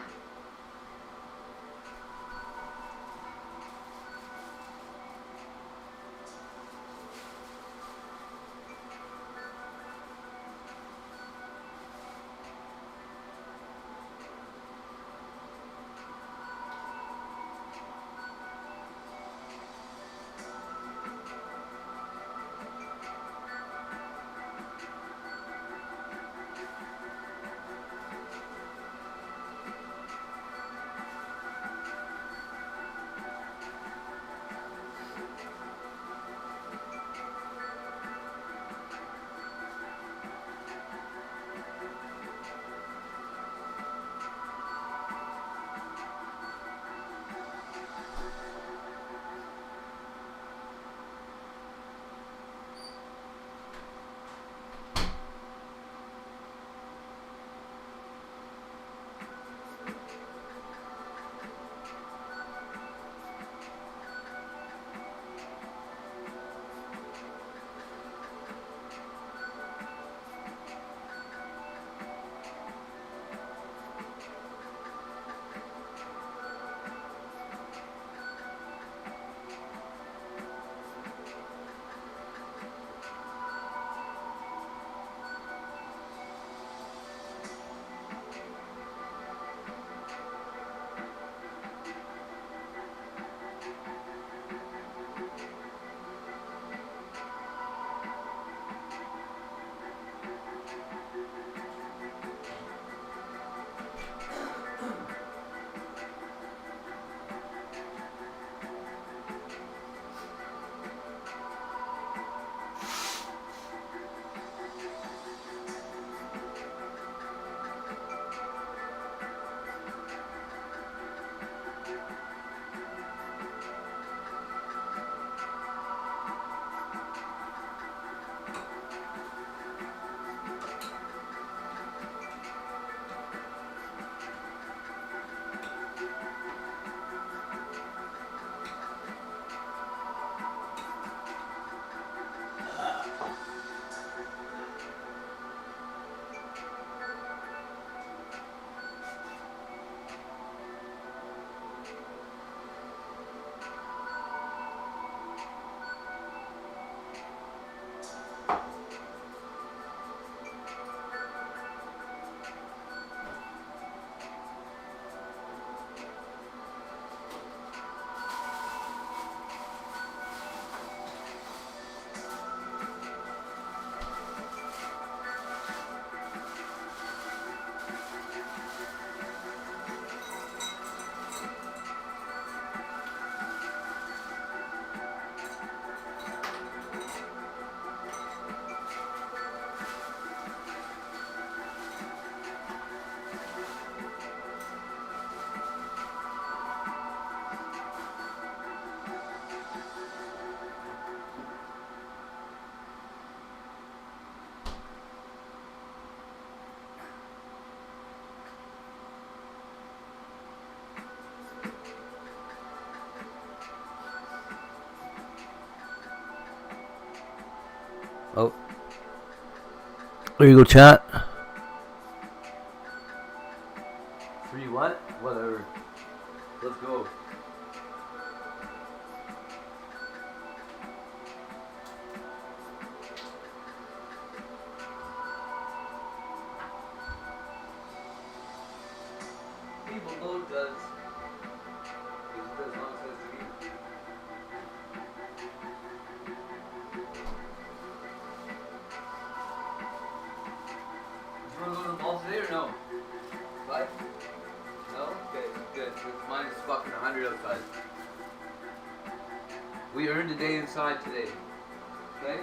Oh. There you go, chat. 3 what? Whatever. Let's go. People know it does. It does nonsense to me. Do you want to go to the mall today or no? What? No? Okay, good. Mine is fucking 100 outside. We earned a day inside today. Okay?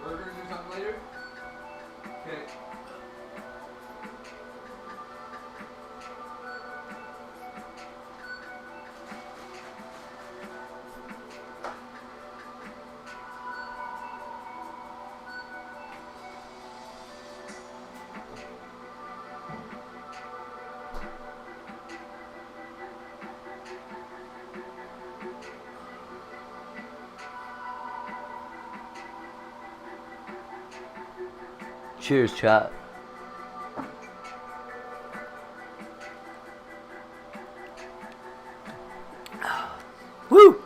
burgers or something later? Okay. Cheers, chat. Woo!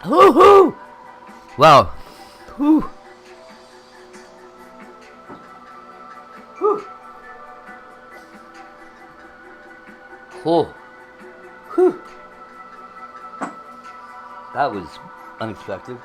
Woo-hoo! Wow. Woo. Woo. Oh. Whew. That was unexpected.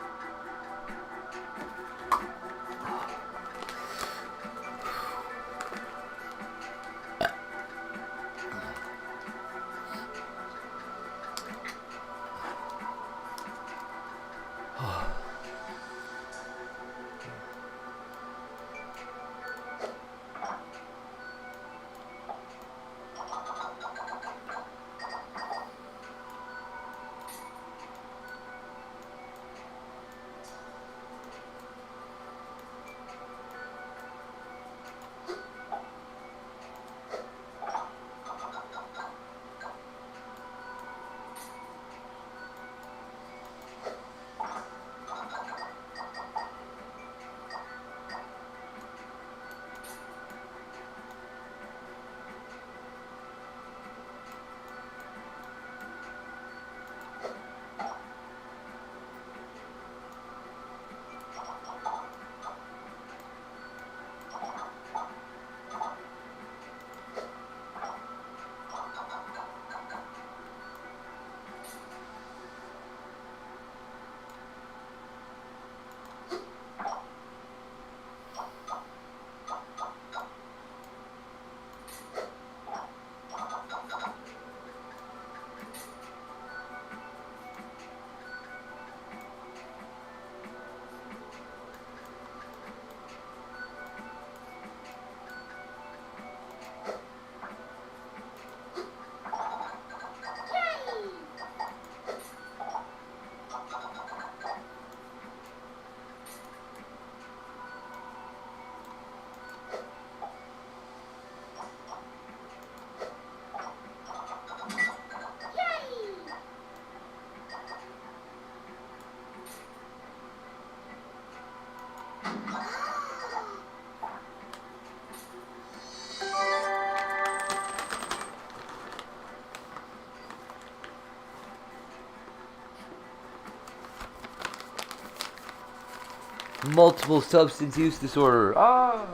Multiple substance use disorder. Ah.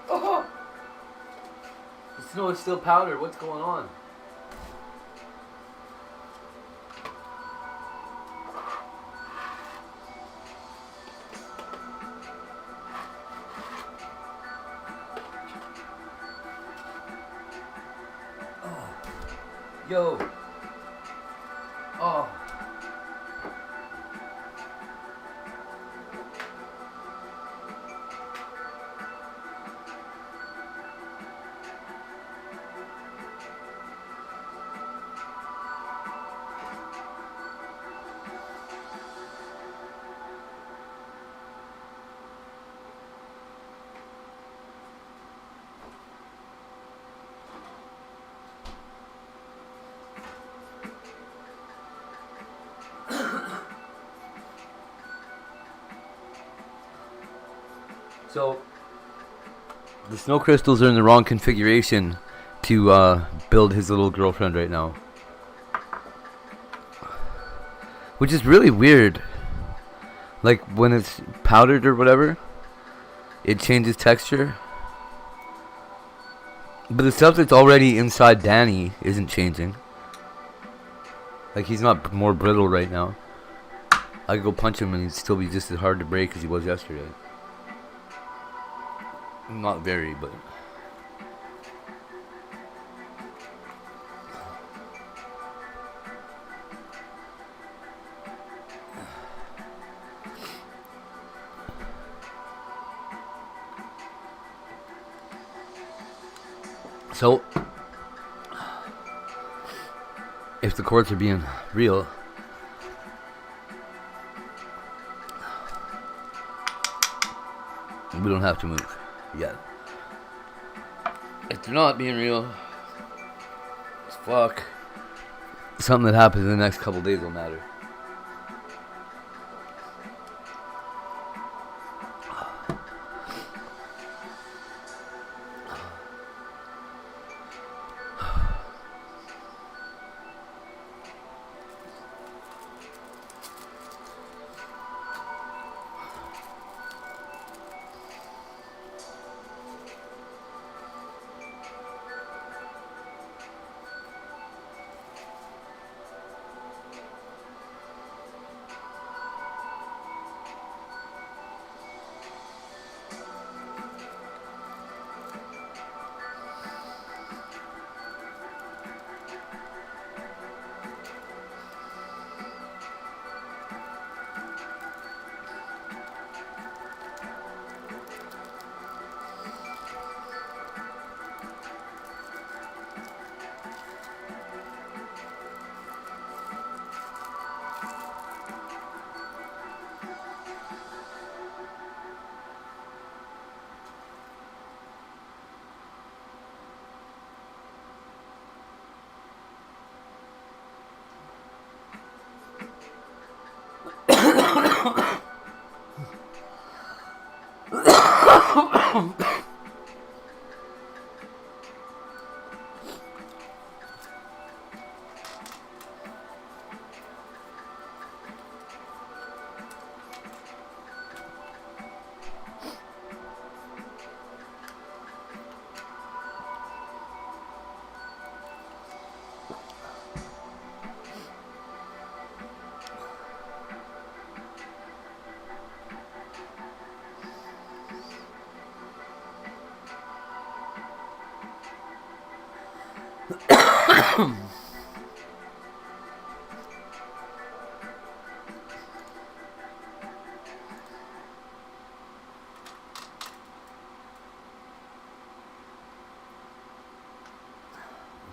Oh. The snow is still powdered. What's going on? Yo. Oh. So the snow crystals are in the wrong configuration to build his little girlfriend right now, which is really weird. Like when it's powdered or whatever, it changes texture. But the stuff that's already inside Danny isn't changing. Like he's not more brittle right now. I could go punch him and he'd still be just as hard to break as he was yesterday. Not very, but... So, if the courts are being real, we don't have to move yet. If they're not being real, it's fuck. Something that happens in the next couple days will matter.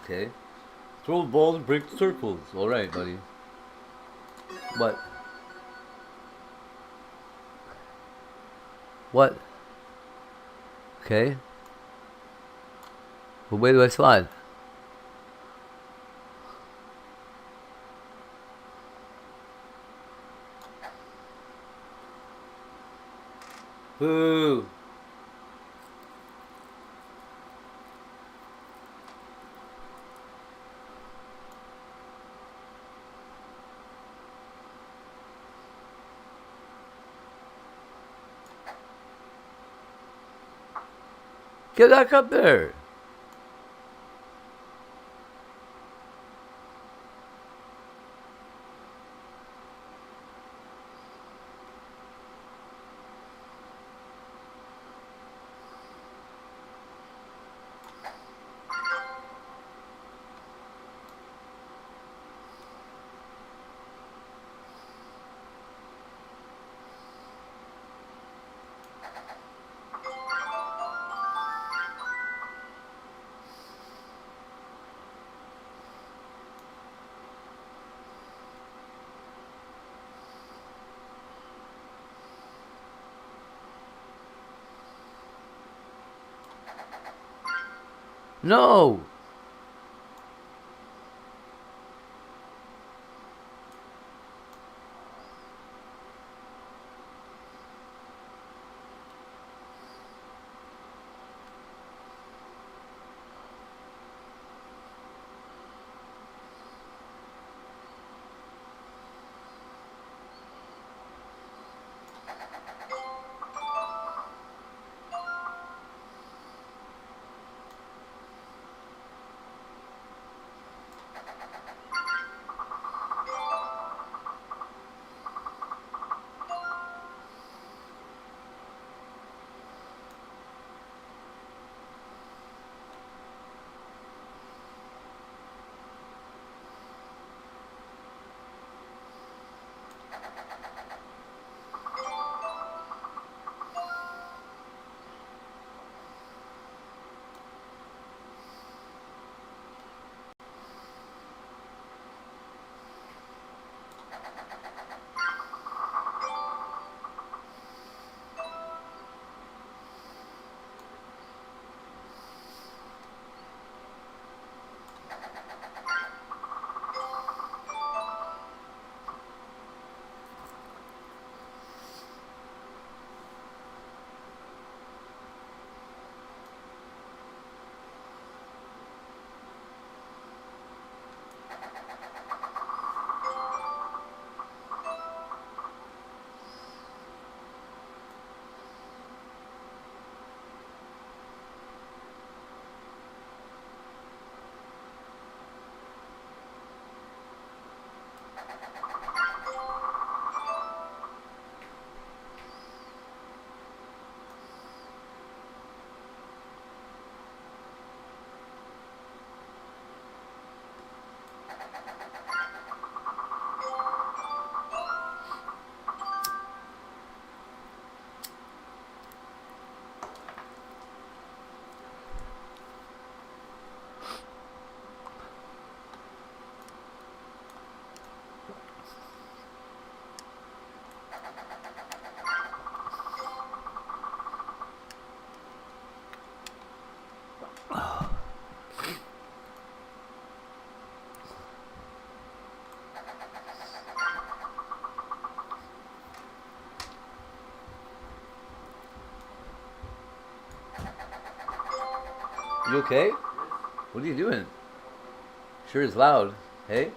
Okay. Throw the balls and break the circles. Alright, buddy. What? What? Okay. What way do I slide? Boo! Get back up there! No! You okay? What are you doing? Sure is loud. Hey?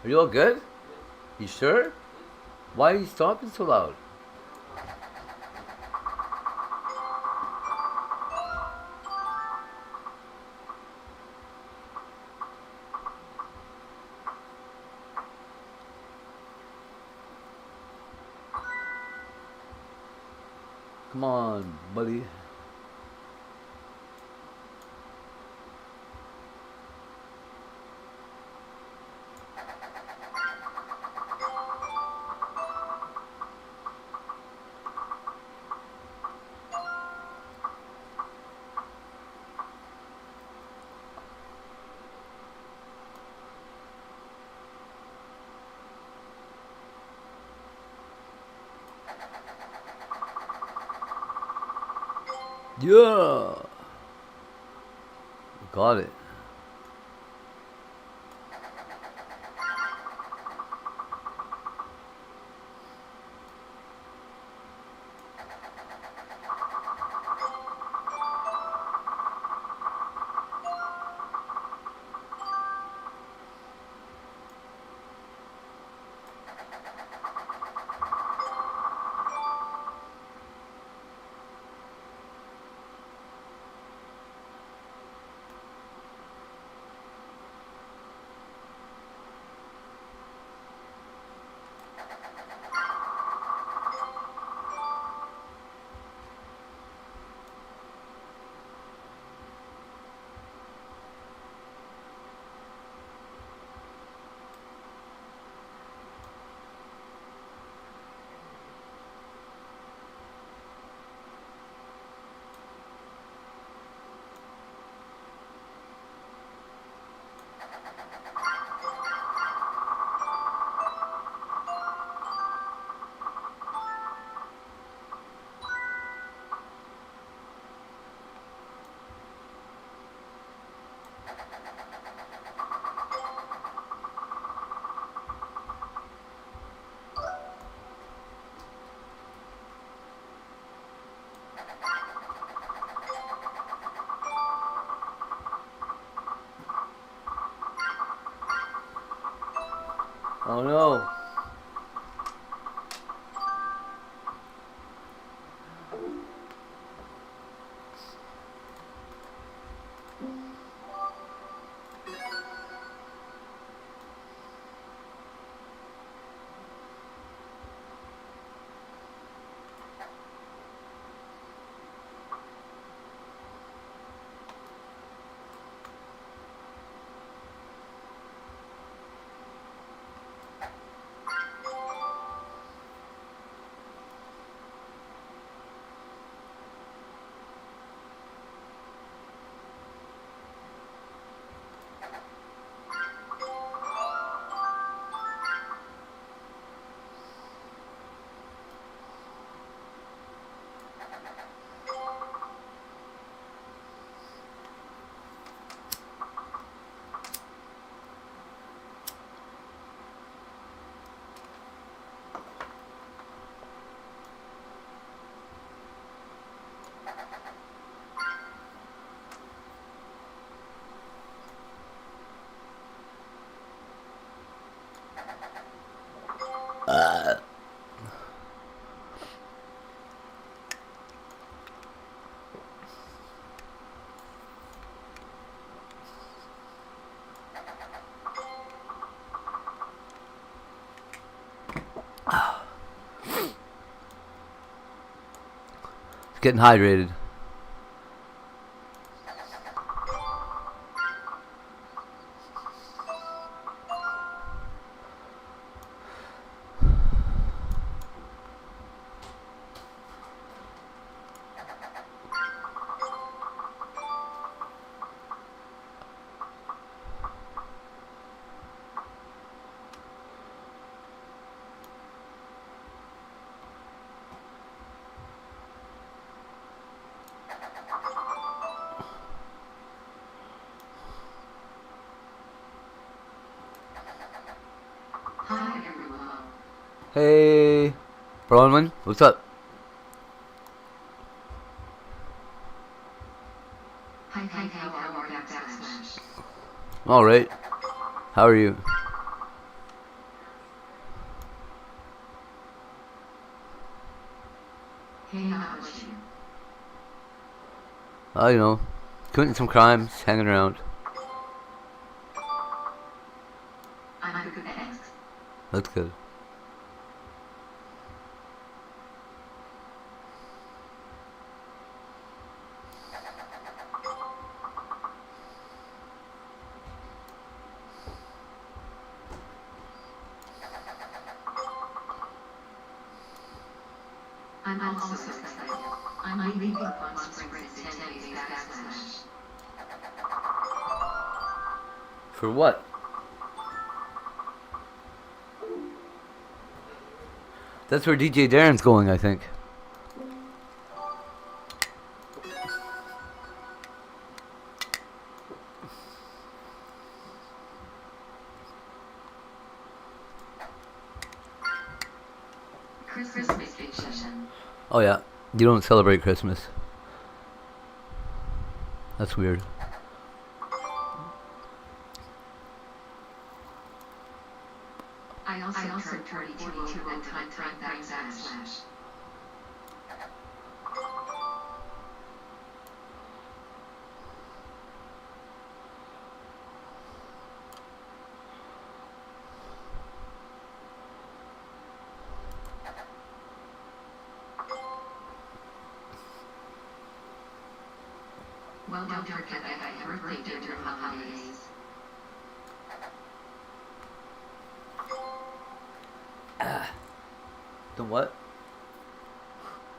Are you all good? You sure? Why are you stopping so loud? Come on, buddy. Yeah. Got it. Oh no. Getting hydrated. Hi everyone. Hey, Bronwyn, what's up? Hi, how are you backslash? All right. How are you? Hey, how about you? You know, committing some crimes, hanging around. I'm good, thanks. That's good. I'm also excited. I'm leaving Palm Springs in 10 days backslash. For what? That's where DJ Darren's going, I think. Christmas vacation. Oh yeah, you don't celebrate Christmas. That's weird. I also turned 42 at time backslash. Well, don't forget I had a birthday during the holidays. The what?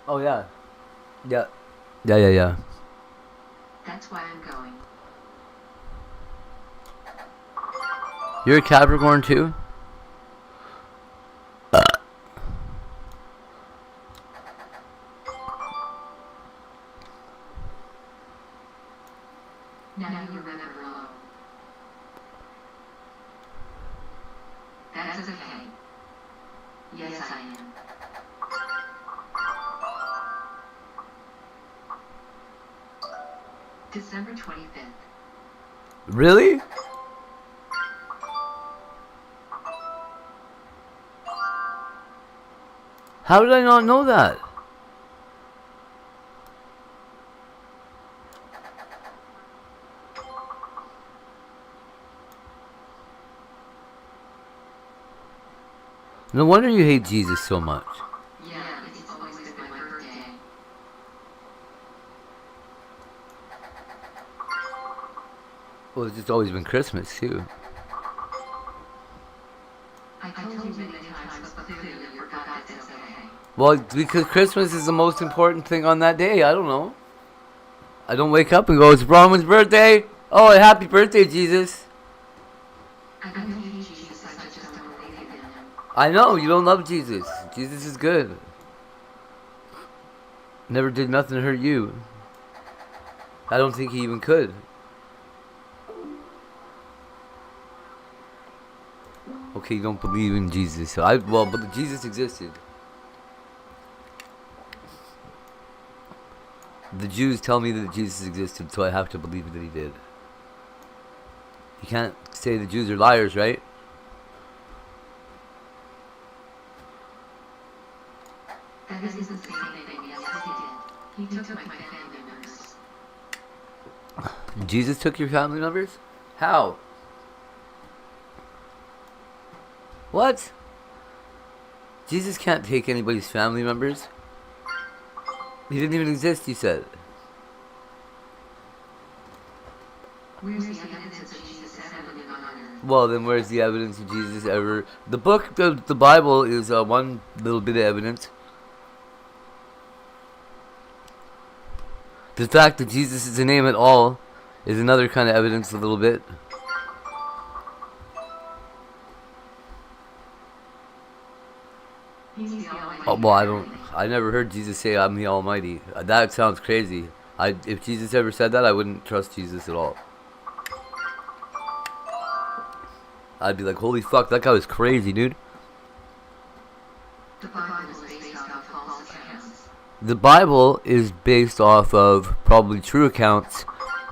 Oh yeah. Yeah. Yeah. That's why I'm going. You're a Capricorn too? Now you're never alone. That's okay. Yes, I am. December 25th. Really? How did I not know that? No wonder you hate Jesus so much. Yeah, it's always been my birthday. Well, it's just always been Christmas too. I told you many times, but clearly you forgot it's okay. Well, because Christmas is the most important thing on that day. I don't know. I don't wake up and go, it's Bronwyn's birthday. Oh, happy birthday, Jesus. I don't hate Jesus, I just don't believe in him. I know, you don't love Jesus. Jesus is good. Never did nothing to hurt you. I don't think he even could. Okay, you don't believe in Jesus. But Jesus existed. The Jews tell me that Jesus existed, so I have to believe that he did. You can't say the Jews are liars, right? That isn't the same thing, yes, he did. He took my family members. Jesus took your family members? How? What? Jesus can't take anybody's family members. He didn't even exist, you said. Where's the evidence of Jesus ever living on earth? Well, then where's the evidence of Jesus ever? The book, the Bible, is one little bit of evidence. The fact that Jesus is a name at all is another kind of evidence a little bit. He's the Almighty. Oh, well, I never heard Jesus say, I'm the Almighty. That sounds crazy. If Jesus ever said that, I wouldn't trust Jesus at all. I'd be like, holy fuck, that guy was crazy, dude. The Bible is based off false accounts. The Bible is based off of probably true accounts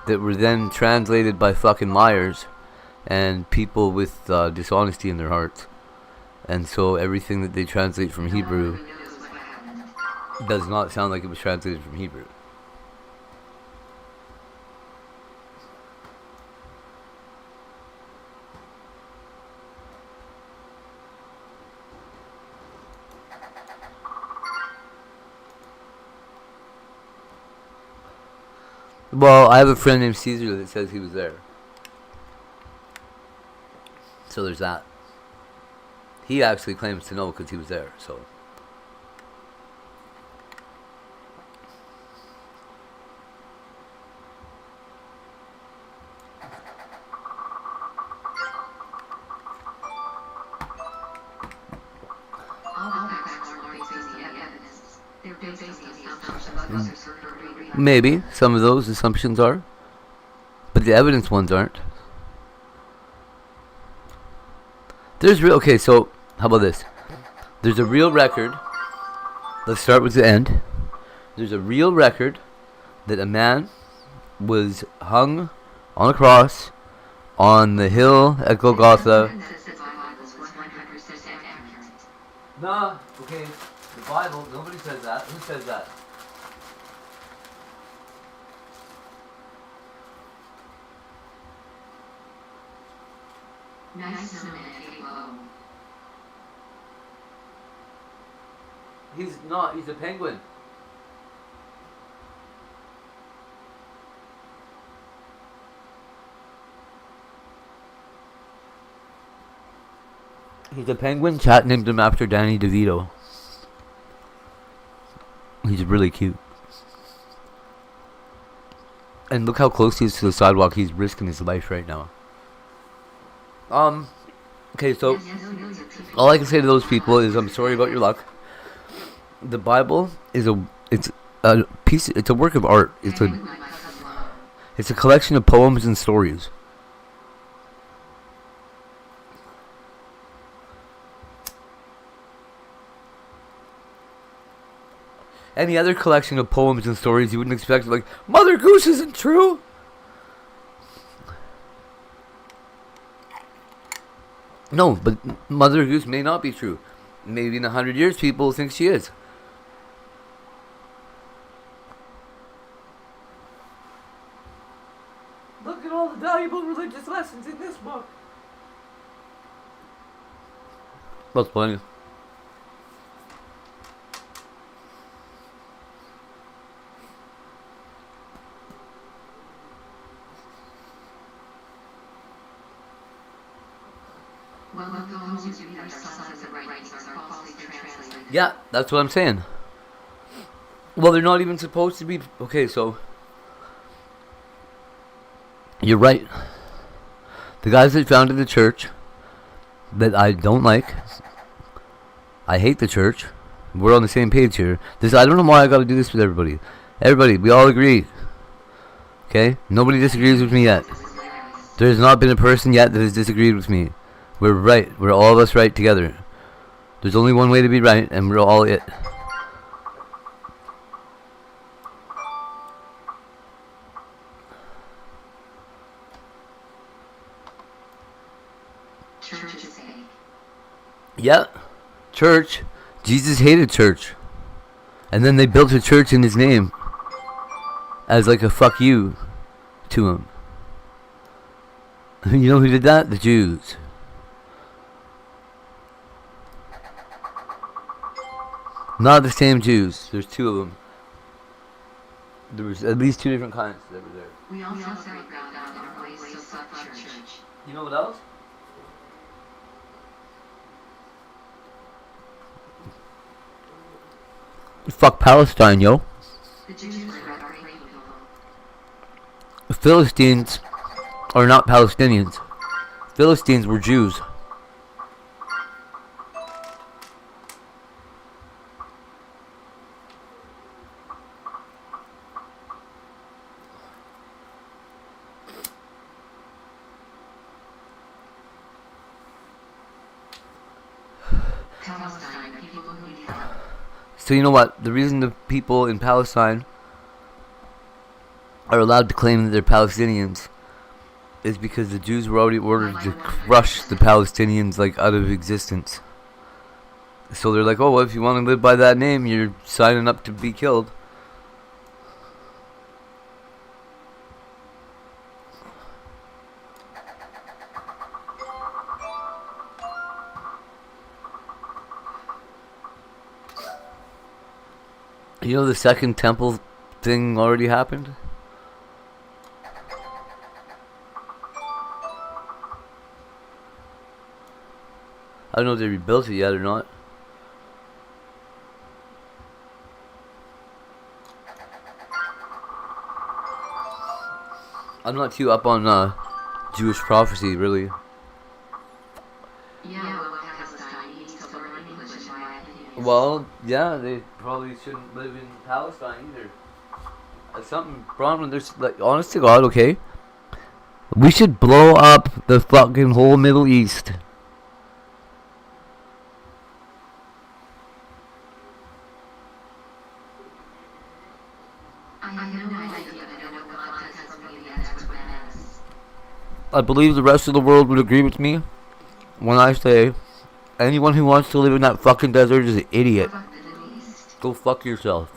that were then translated by fucking liars and people with dishonesty in their hearts. And so everything that they translate from Hebrew Nobody knows what happened. does not sound like it was translated from Hebrew. Well, I have a friend named Caesar that says he was there. So there's that. He actually claims to know because he was there, so. All the facts are based on the evidence. They're based on the assumptions of others or certain reading. Maybe some of those assumptions are, but the evidence ones aren't. There's real. Okay, so how about this? There's a real record. Let's start with the end. There's a real record that a man was hung on a cross on the hill at Golgotha. Says the Bible is 100% accurate. Nah, okay. The Bible. Nobody says that. Who says that? Nice snowman, low. He's not. He's a penguin. He's a penguin. Chat named him after Danny DeVito. He's really cute. And look how close he is to the sidewalk. He's risking his life right now. Okay, so all I can say to those people is I'm sorry about your luck. The Bible is it's a work of art. It's a collection of poems and stories. Any other collection of poems and stories you wouldn't expect, like Mother Goose isn't true. No, but Mother Goose may not be true. Maybe in 100 years people will think she is. Look at all the valuable religious lessons in this book. That's plenty. Well, those who read our sons and writings are falsely translated. Yeah, that's what I'm saying. Well, they're not even supposed to be. Okay, so you're right. The guys that founded the church that I don't like, I hate the church. We're on the same page here. I don't know why I got to do this with everybody. Everybody, we all agree. Okay? Nobody disagrees with me yet. There's not been a person yet that has disagreed with me. We're right. We're all of us right together. There's only one way to be right, and we're all it. Church is fake. Yeah. Church. Jesus hated church. And then they built a church in his name as like a fuck you to him. You know who did that? The Jews. Not the same Jews. There's two of them. There was at least two different kinds that were there. We all celebrate God in our ways, so fuck church. You know what else? Fuck Palestine, yo. The Jews were great people. The Philistines are not Palestinians. Philistines were Jews. Palestine, the people who need help. So you know what? The reason the people in Palestine are allowed to claim that they're Palestinians is because the Jews were already ordered to crush the Palestinians like out of existence. So they're like, oh, well, if you want to live by that name, you're signing up to be killed. You know the second temple thing already happened? I don't know if they rebuilt it yet or not. I'm not too up on Jewish prophecy, really. Yeah, well, Palestine needs to learn English in my opinion. Well, yeah, they probably shouldn't live in Palestine either. Something wrong with this. Like, honest to God, okay? We should blow up the fucking whole Middle East. I have no idea, but I know what context from the extravaganz. I believe the rest of the world would agree with me when I say anyone who wants to live in that fucking desert is an idiot. Fuck the Middle East. Go fuck yourself.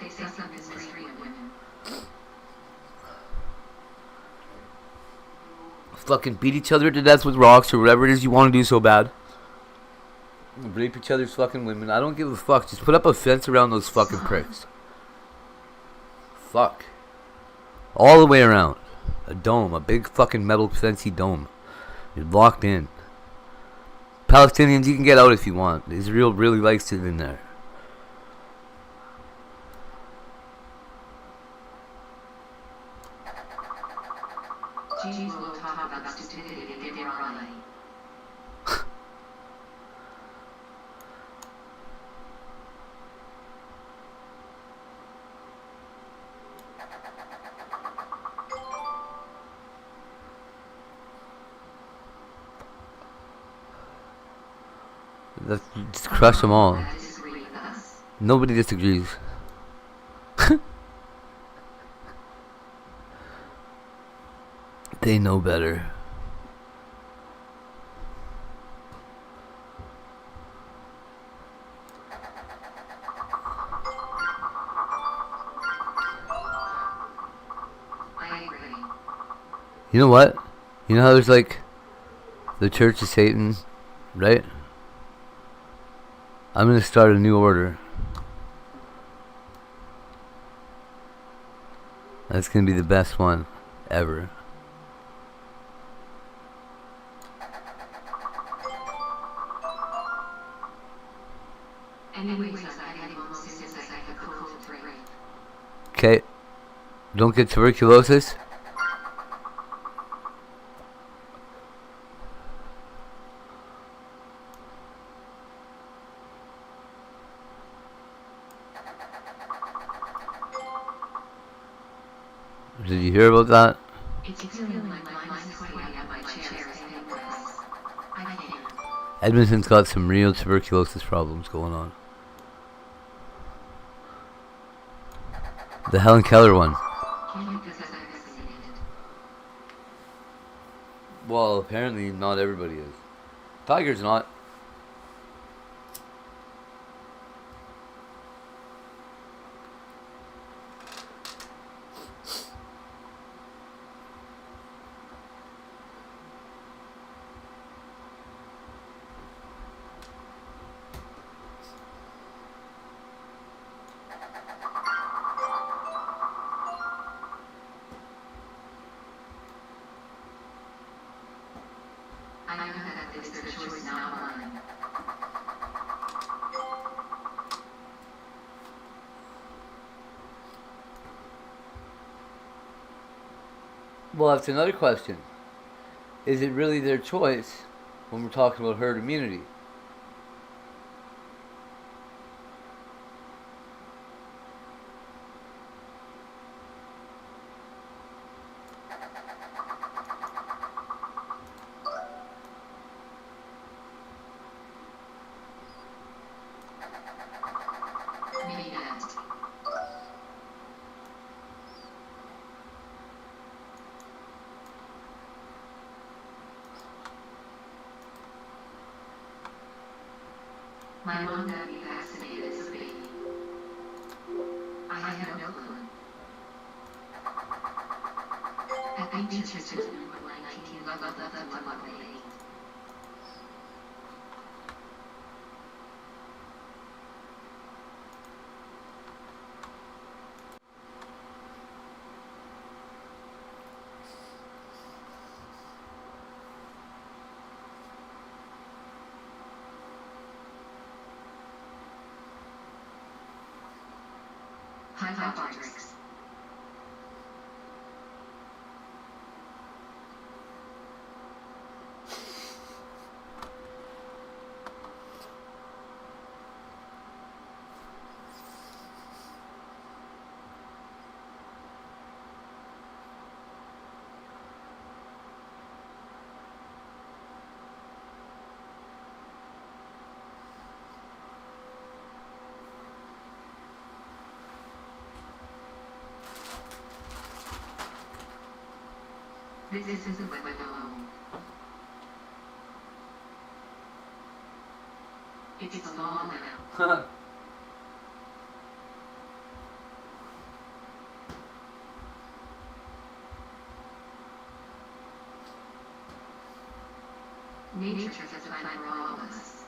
They say some is free of women. Fucking beat each other to death with rocks or whatever it is you want to do so bad. Rape each other's fucking women. I don't give a fuck. Just put up a fence around those fucking pricks. Fuck. All the way around. A dome. A big fucking metal fencey dome. You're locked in. Palestinians, you can get out if you want. Israel really likes it in there. Jews will talk about stupidity and immorality. Let's just crush them all. That disagree with us. Nobody disagrees. They know better. I agree. You know what? You know how there's like the Church of Satan, right? I'm gonna start a new order. That's gonna be the best one ever. Anyways, I had almost as soon as I had the cold to break. Okay. Don't get tuberculosis. Did you hear about that? It's feeling like my mind's sweating at my chair is painless. I can't. Edmonton's got some real tuberculosis problems going on. The Helen Keller one. Can't because I'm vaccinated. Well, apparently not everybody is. Tiger's not. I know that it's their choice, not mine. Well, that's another question. Is it really their choice when we're talking about herd immunity? My mom got me vaccinated as a baby. I had no clue. At Beaches in 19, love, to my baby. High Patrick's. This isn't what I know. It's a law now. Nature has a plan for all of us.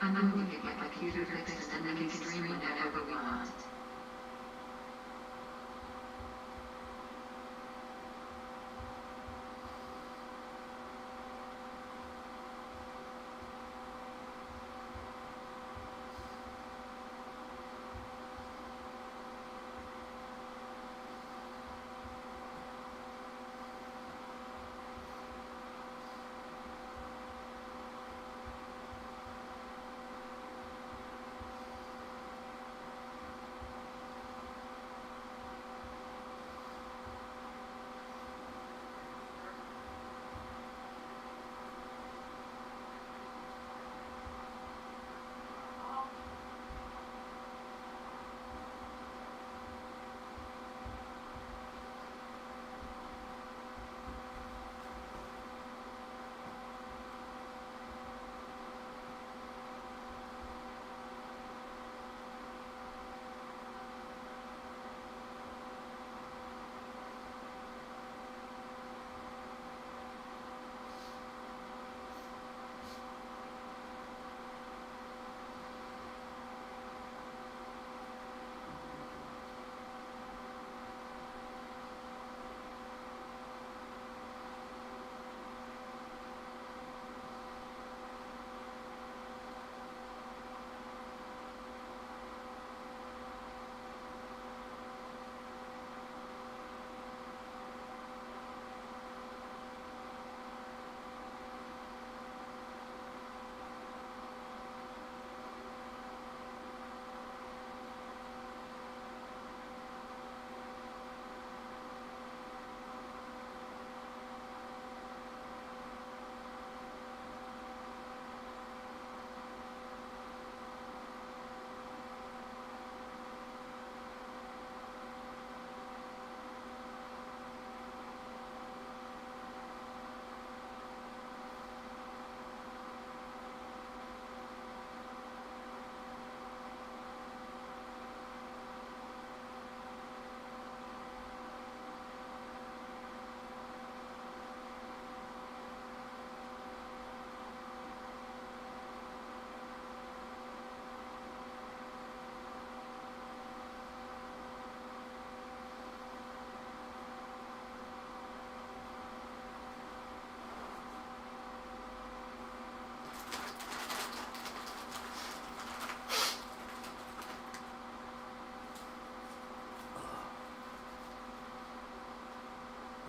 I'm going to get my computer fixed and then we can stream whenever we want.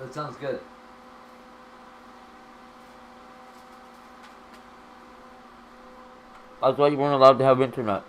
That sounds good. I thought you weren't allowed to have internet.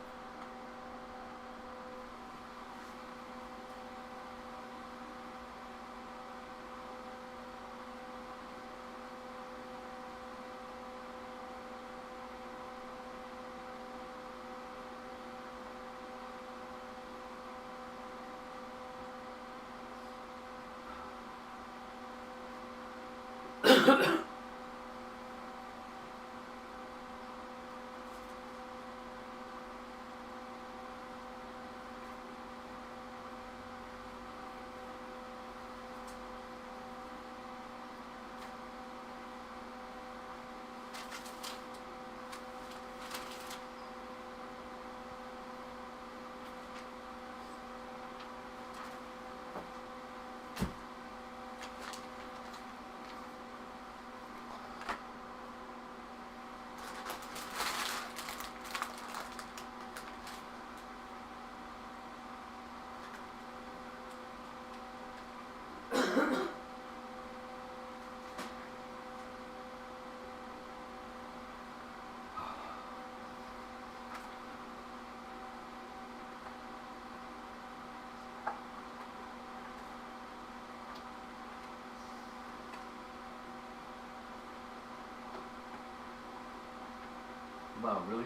Wow, really?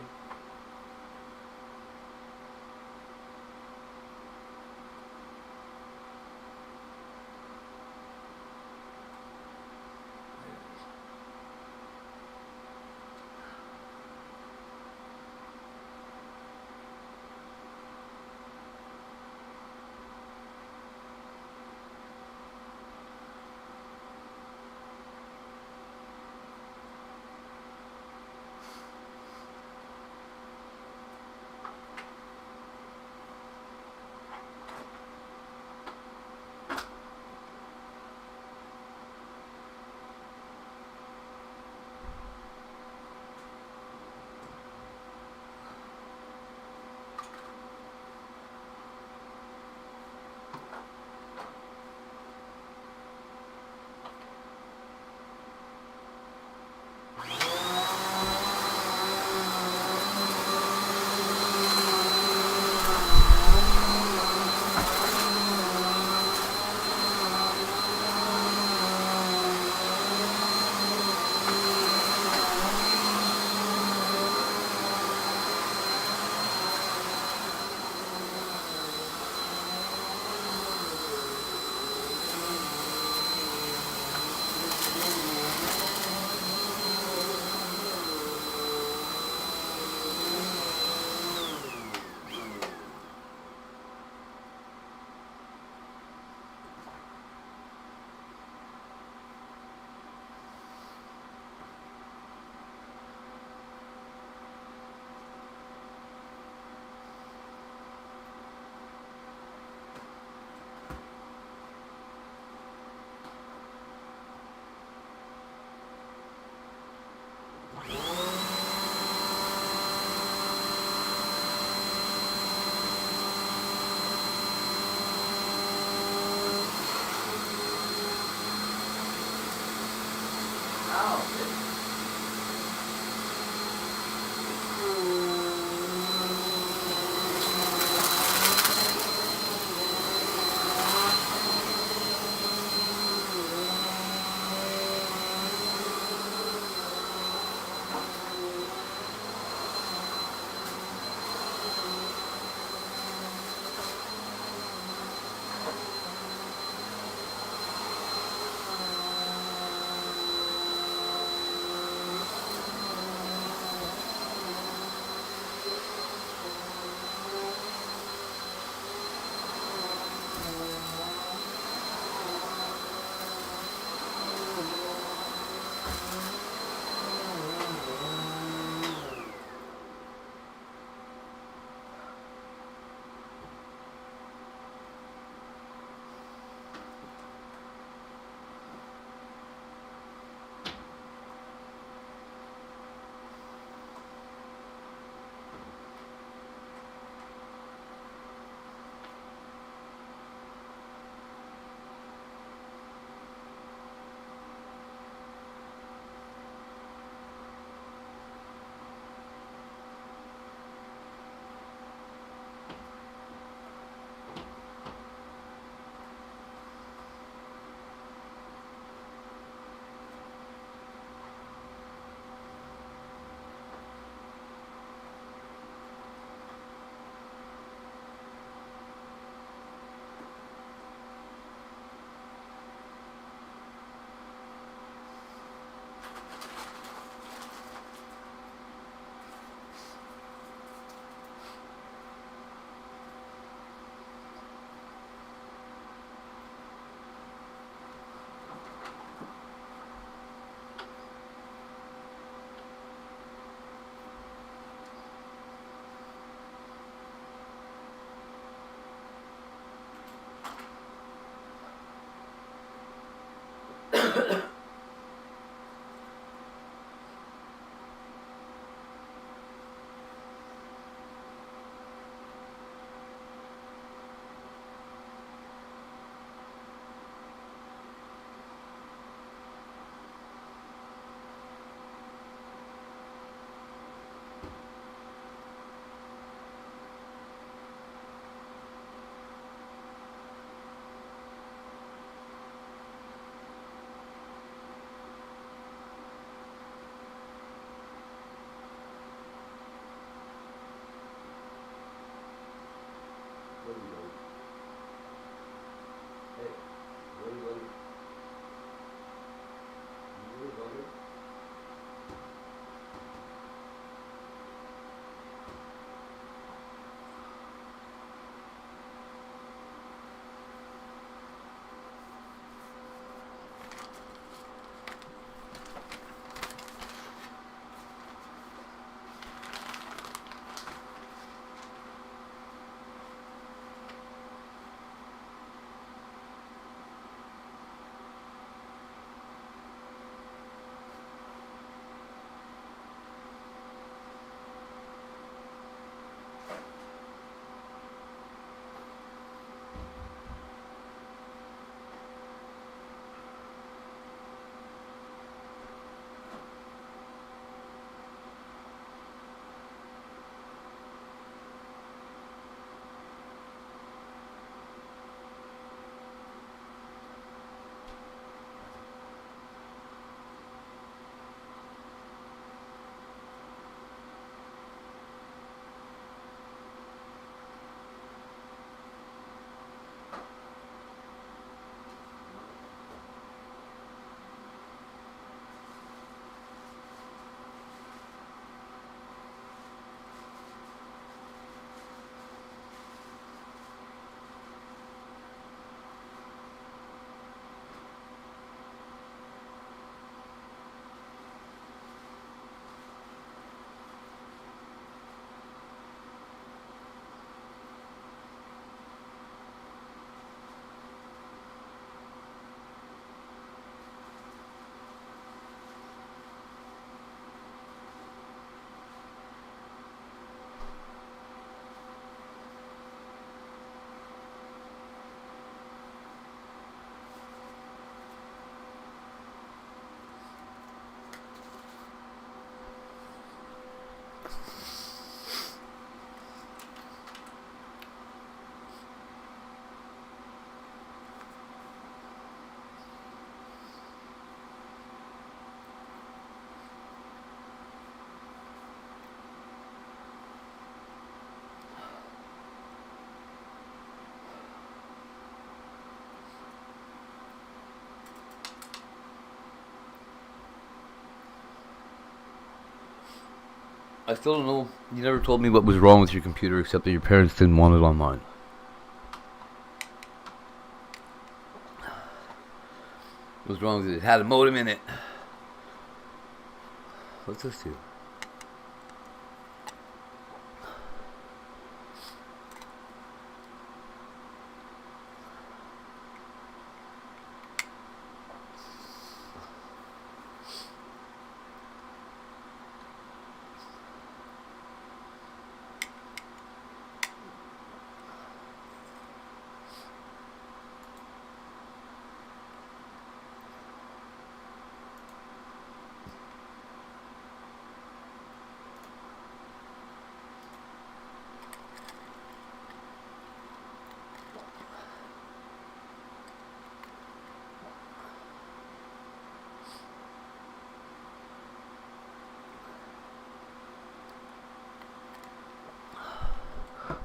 I still don't know. You never told me what was wrong with your computer except that your parents didn't want it on mine. What was wrong with it? It had a modem in it. What's this do?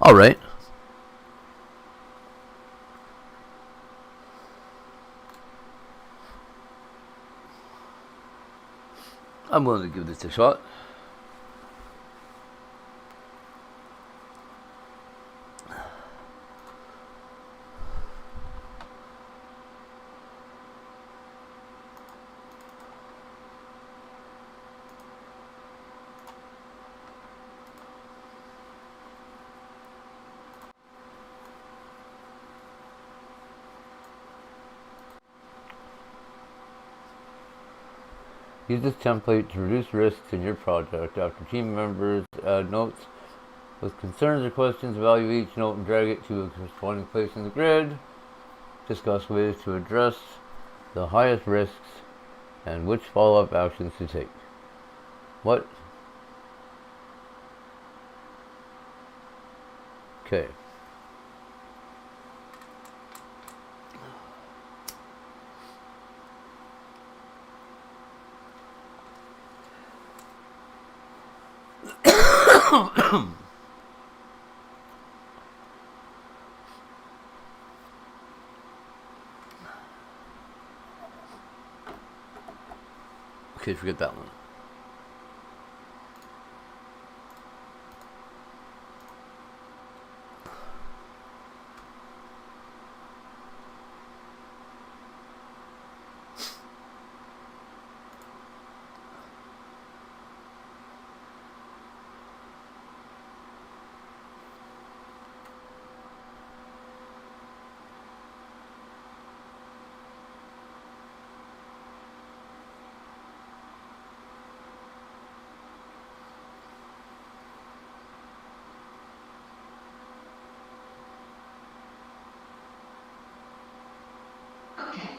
All right. I'm willing to give this a shot. Use this template to reduce risks in your project. After team members add notes with concerns or questions, evaluate each note and drag it to a corresponding place in the grid. Discuss ways to address the highest risks and which follow-up actions to take. What? Okay. Okay, forget that one. Okay.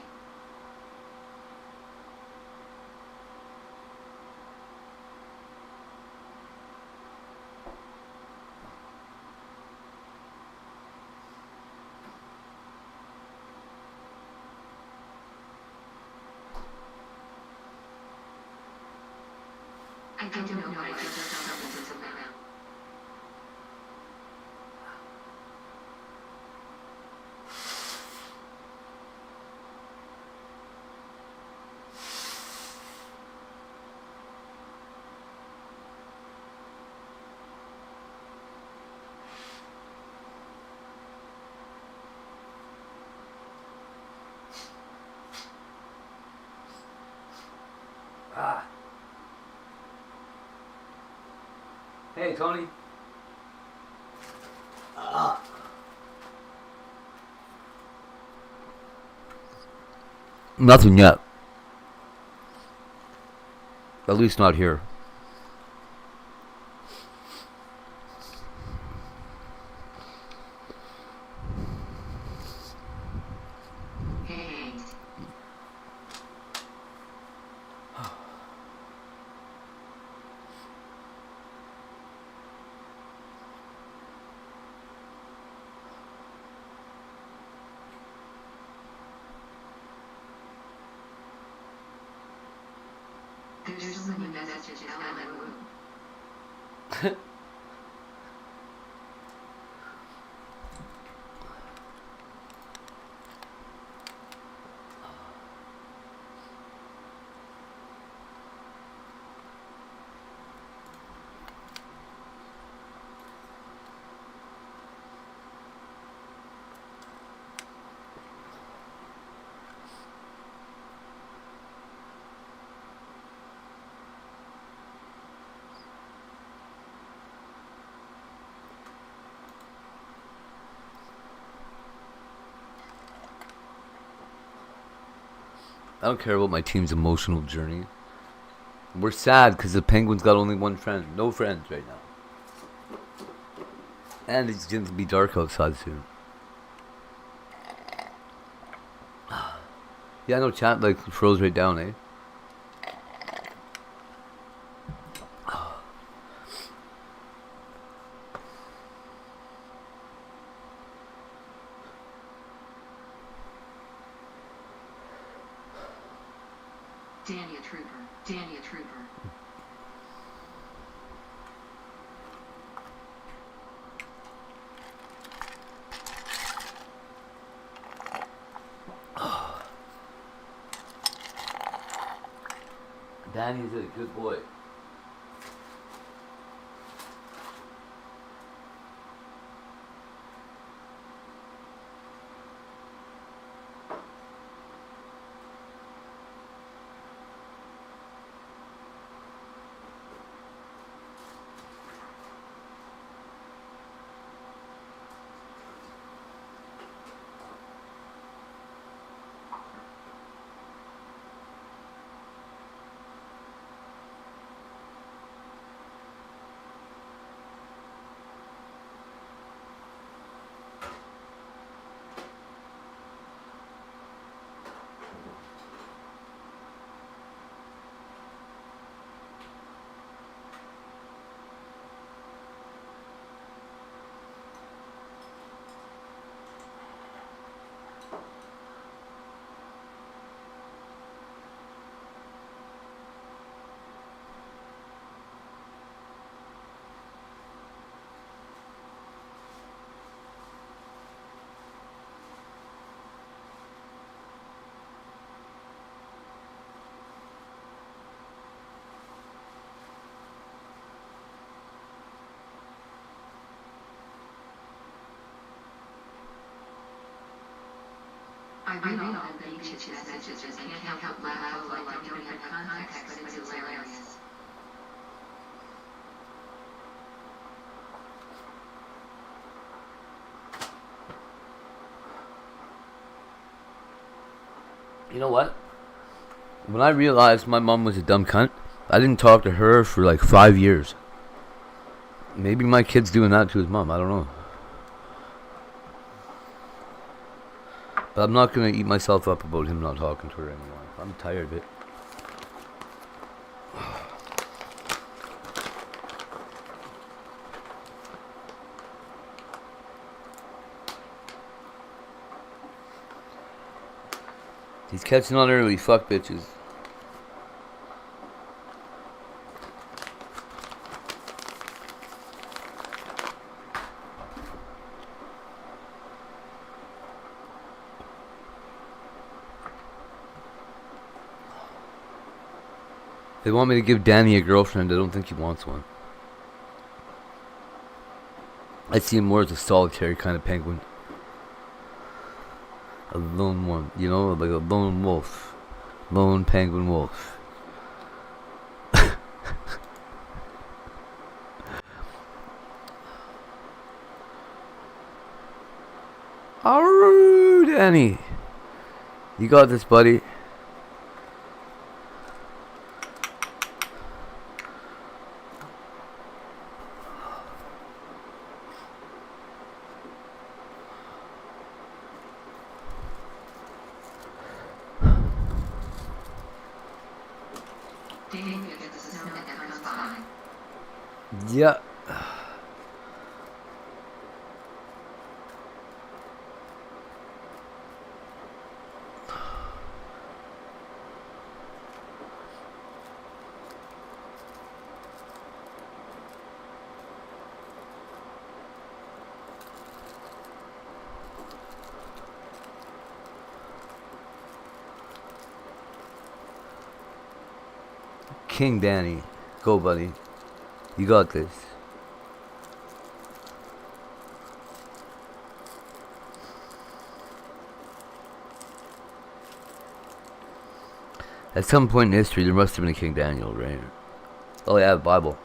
I don't know, I just don't know now. Ah. Hey, Tony. Ah. Nothing yet. At least not here. Hey. There's so many messages in my room. I don't care about my team's emotional journey. We're sad because the Penguins got only one friend. No friends right now. And it's going to be dark outside soon. Yeah, no, chat like froze right down, eh? Danny a trooper. Danny a trooper. Danny's a good boy. I read all the bitches messages and can't help laugh like I don't have context, but it's hilarious. You know what? When I realized my mom was a dumb cunt, I didn't talk to her for like 5 years. Maybe my kid's doing that to his mom. I don't know. But I'm not going to eat myself up about him not talking to her anymore. I'm tired of it. He's catching on early. Fuck bitches. They want me to give Danny a girlfriend. I don't think he wants one. I see him more as a solitary kind of penguin. A lone one, you know, like a lone wolf. Lone penguin wolf. Alright, Danny. You got this, buddy. Yeah. King Danny. Go, buddy. You got this. At some point in history, there must have been a King Daniel, right? Oh yeah, the Bible.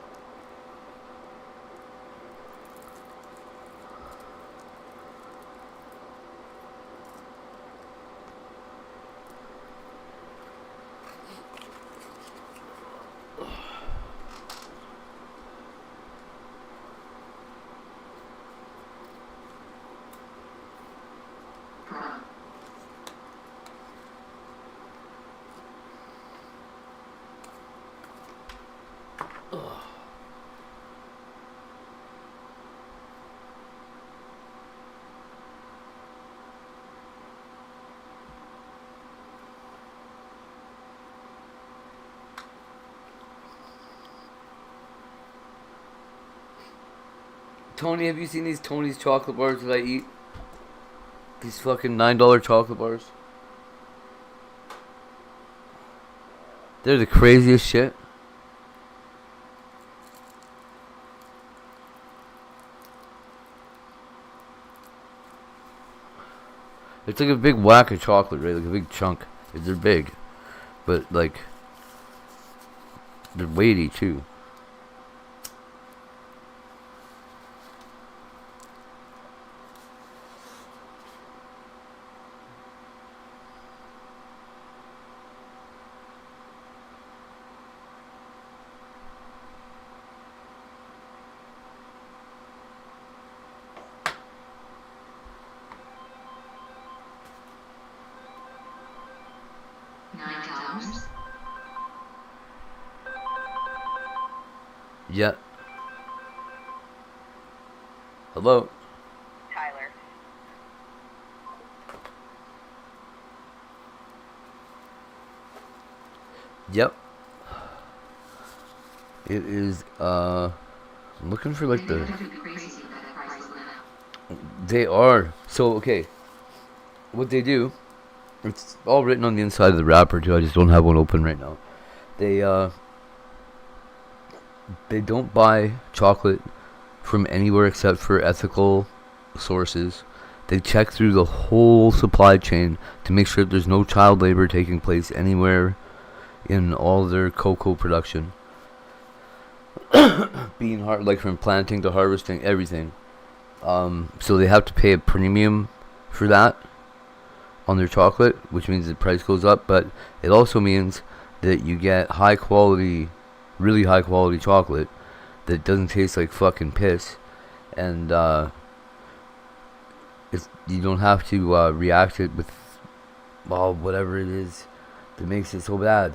Tony, have you seen these Tony's chocolate bars that I eat? These fucking $9 chocolate bars. They're the craziest shit. It's like a big whack of chocolate, right? Like a big chunk. They're big. But, like, they're weighty, too. $9. Yeah. Hello? Tyler. Yep. It is, I'm looking for, like, the... They are. So, okay. What they do, it's all written on the inside of the wrapper, too. I just don't have one open right now. They don't buy chocolate from anywhere except for ethical sources. They check through the whole supply chain to make sure there's no child labor taking place anywhere in all their cocoa production. Being hard, like from planting to harvesting, everything. So they have to pay a premium for that on their chocolate, which means the price goes up, but it also means that you get high quality, really high quality chocolate that doesn't taste like fucking piss, and you don't have to react it with whatever it is that makes it so bad.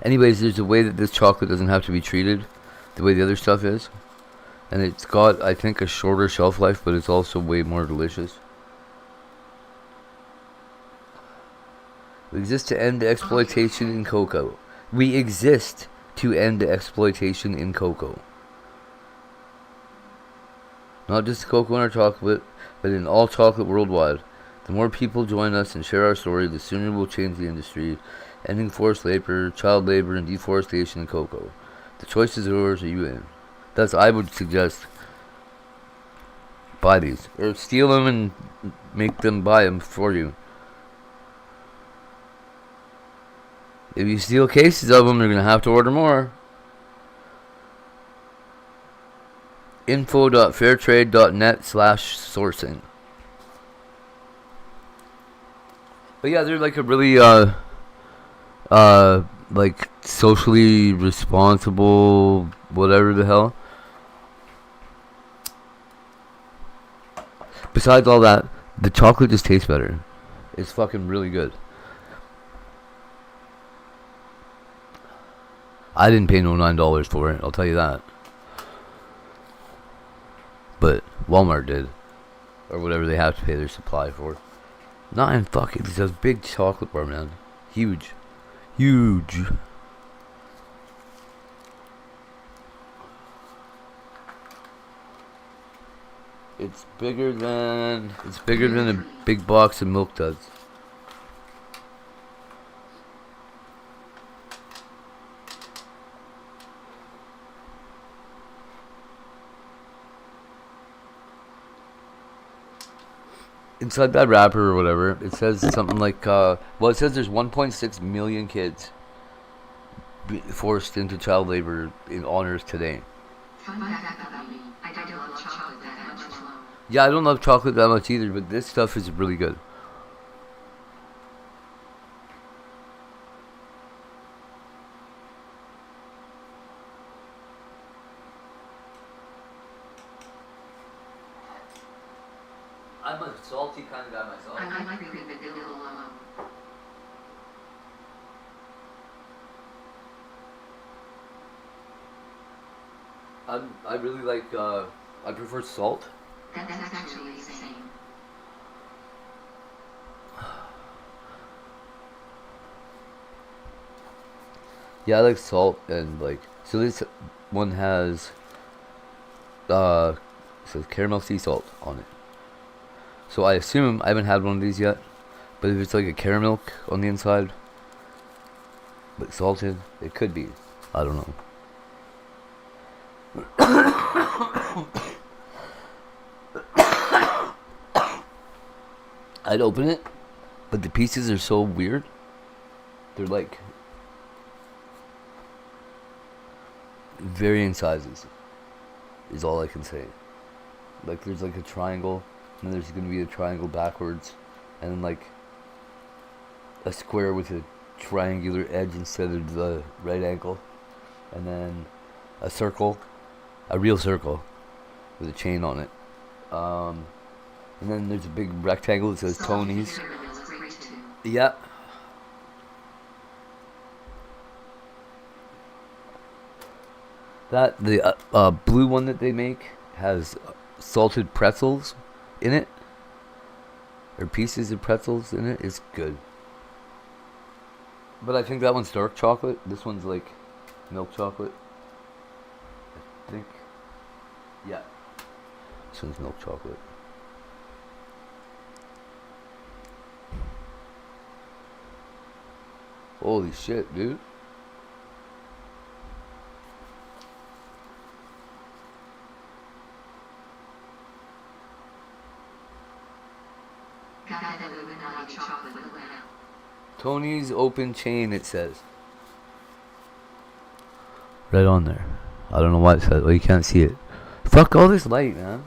Anyways, there's a way that this chocolate doesn't have to be treated the way the other stuff is. And it's got, I think, a shorter shelf life, but it's also way more delicious. We exist to end exploitation in cocoa. We exist to end exploitation in cocoa. Not just cocoa in our chocolate, but in all chocolate worldwide. The more people join us and share our story, the sooner we'll change the industry, ending forced labor, child labor, and deforestation in cocoa. The choice is yours, are you in? I would suggest buy these. Or steal them and make them buy them for you. If you steal cases of them, you're going to have to order more. info.fairtrade.net/sourcing. But yeah, they're like a really, like socially responsible, whatever the hell. Besides all that, the chocolate just tastes better. It's fucking really good. I didn't pay no $9 for it, I'll tell you that. But Walmart did. Or whatever they have to pay their supply for. It's a big chocolate bar, man. Huge. Huge. It's bigger than a big box of Milk Duds. Inside that wrapper or whatever, it says something like, it says there's 1.6 million kids forced into child labor on Earth today. Yeah, I don't love chocolate that much either, but this stuff is really good. I'm a salty kind of guy myself. I like cream and vanilla. I really like, I prefer salt. That's actually the same. Yeah, I like salt and like. So this one has it says caramel sea salt on it. So I assume I haven't had one of these yet, but if it's like a caramel on the inside, but salted, it could be. I don't know. I'd open it, but the pieces are so weird. They're like varying sizes, is all I can say. Like there's like a triangle, and then there's gonna be a triangle backwards, and then like a square with a triangular edge instead of the right angle, and then a circle, a real circle, with a chain on it. And then there's a big rectangle that says Tony's. Yeah. That the blue one that they make has salted pretzels in it, or pieces of pretzels in it. It's good. But I think that one's dark chocolate. This one's like milk chocolate. I think. Yeah. This one's milk chocolate. Holy shit, dude. Tony's open chain, it says. Right on there. I don't know why it says. Well, you can't see it. Fuck all this light, man.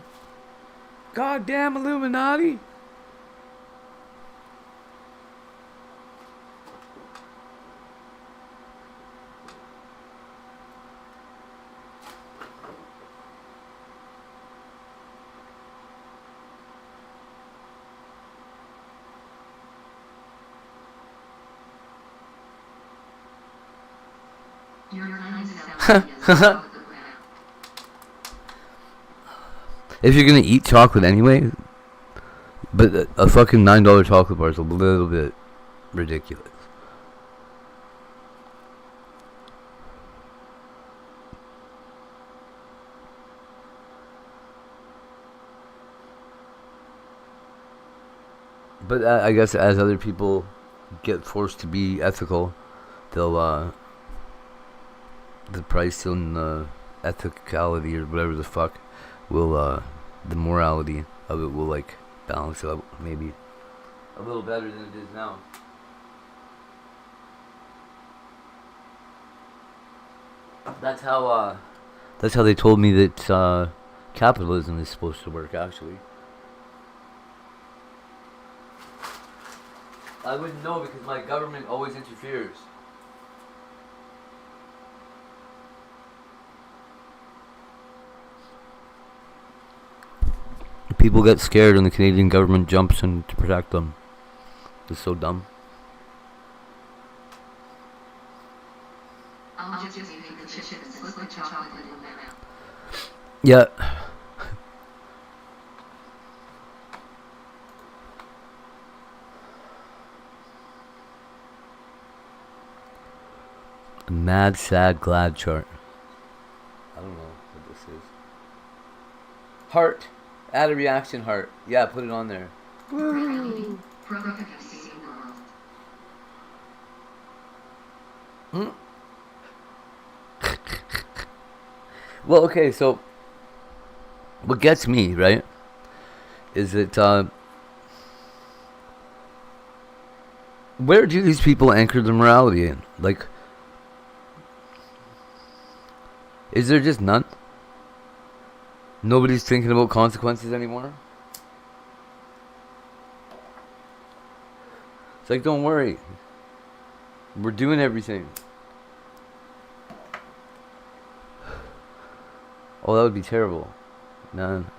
Goddamn Illuminati. If you're gonna eat chocolate anyway, but a fucking $9 chocolate bar is a little bit ridiculous. But I guess as other people get forced to be ethical, they'll the price and the ethicality or whatever the fuck will the morality of it will like balance out maybe a little better than it is now. That's how they told me that capitalism is supposed to work, actually. I wouldn't know because my government always interferes. People get scared and the Canadian government jumps in to protect them. It's so dumb. Yeah. Mad, sad, glad chart. I don't know what this is. Heart. Add a reaction heart. Yeah, put it on there. Woo. Well, okay, so what gets me, right, is that where do these people anchor their morality in? Like, is there just none? Nobody's thinking about consequences anymore? It's like, don't worry. We're doing everything. Oh, that would be terrible. None.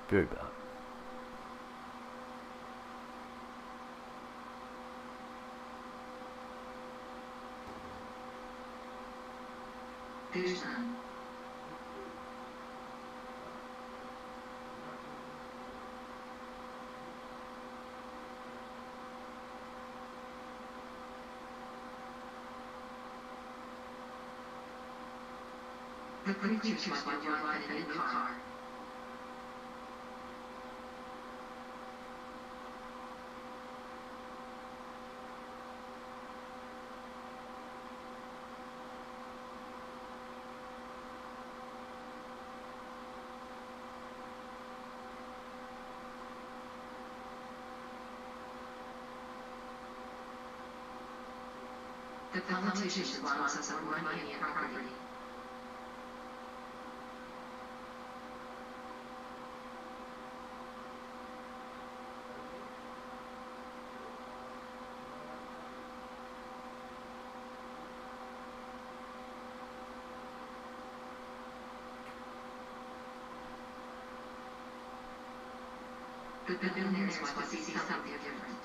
Very bad. Quick choose your life in a new car. The politicians want us more money and property. The billionaires want to see something different.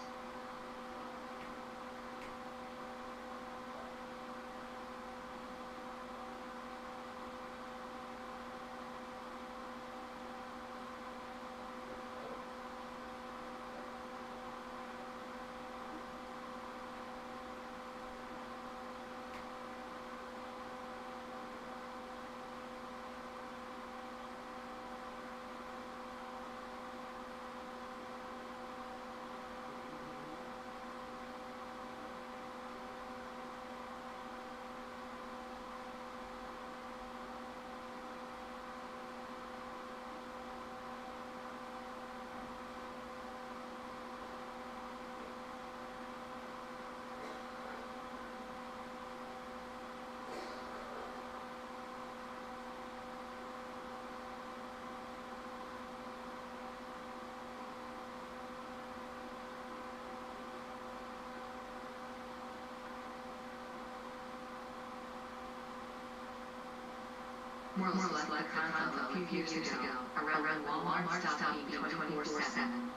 More or less like Congo a few years ago, around Walmart stopped being 24/7.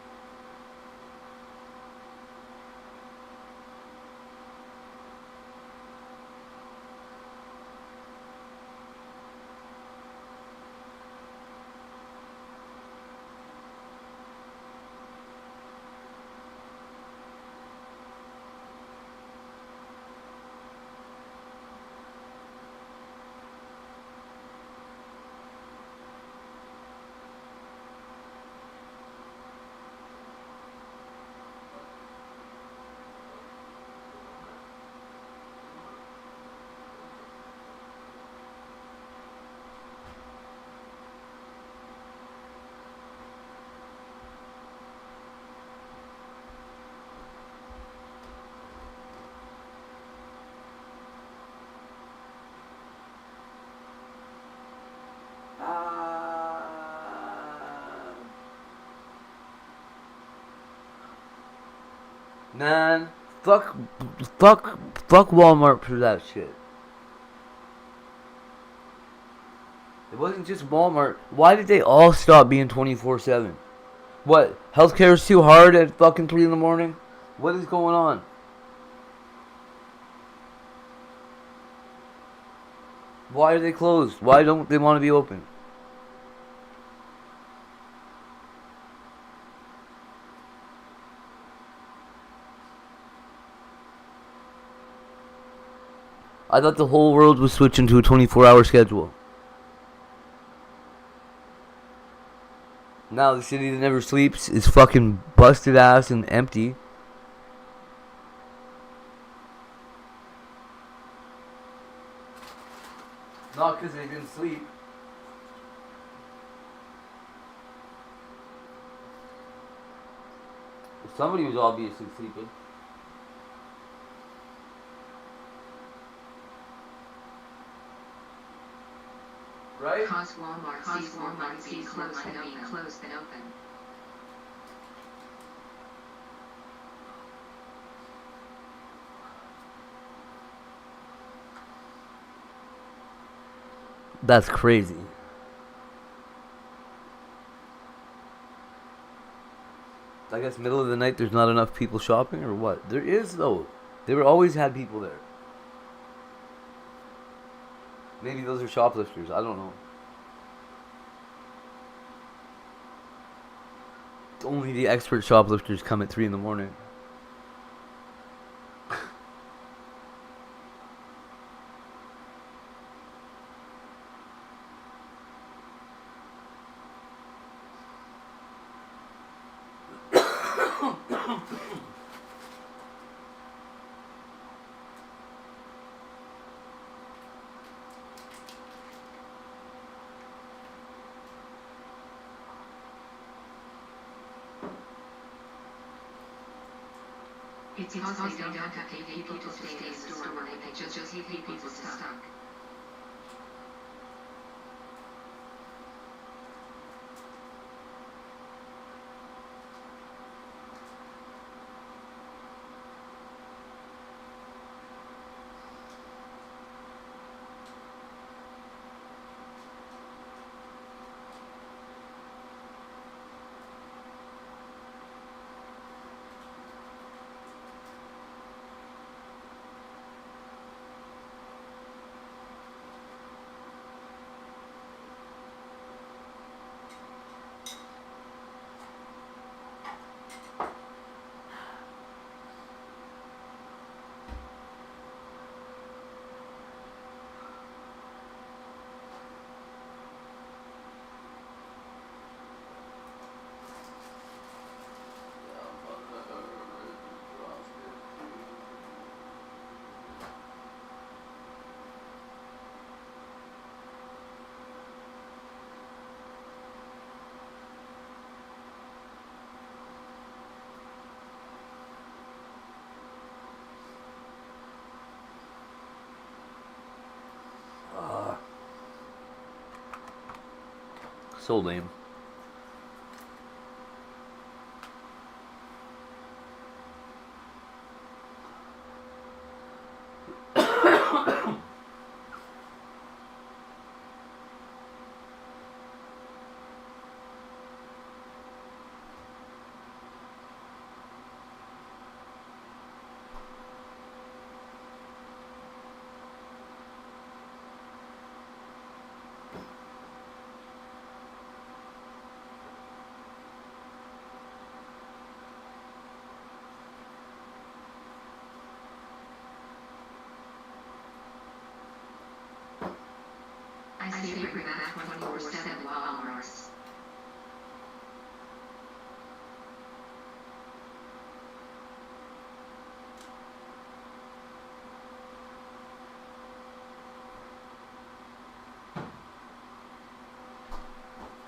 Man, fuck Walmart for that shit. It wasn't just Walmart. Why did they all stop being 24/7? What? Healthcare is too hard at fucking 3 in the morning? What is going on? Why are they closed? Why don't they want to be open? I thought the whole world was switching to a 24-hour schedule. Now the city that never sleeps is fucking busted ass and empty. Not because they didn't sleep. Somebody was obviously sleeping. Right? Cause Walmart sees closed and open. That's crazy. I guess middle of the night there's not enough people shopping or what? There is though. They were always had people there. Maybe those are shoplifters. I don't know. Only the expert shoplifters come at 3 in the morning. It's because they don't have to pay people to stay in the store when they just pay people stuck. So lame. I say bring back 24/7 Walmarts.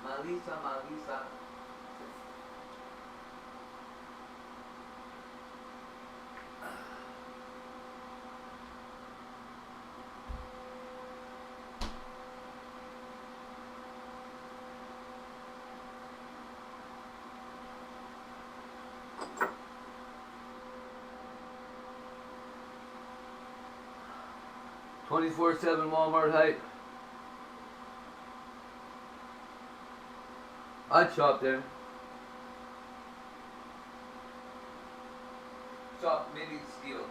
Malisa, Malisa. "24/7 Walmart hype." I'd shop there. Shop maybe steal.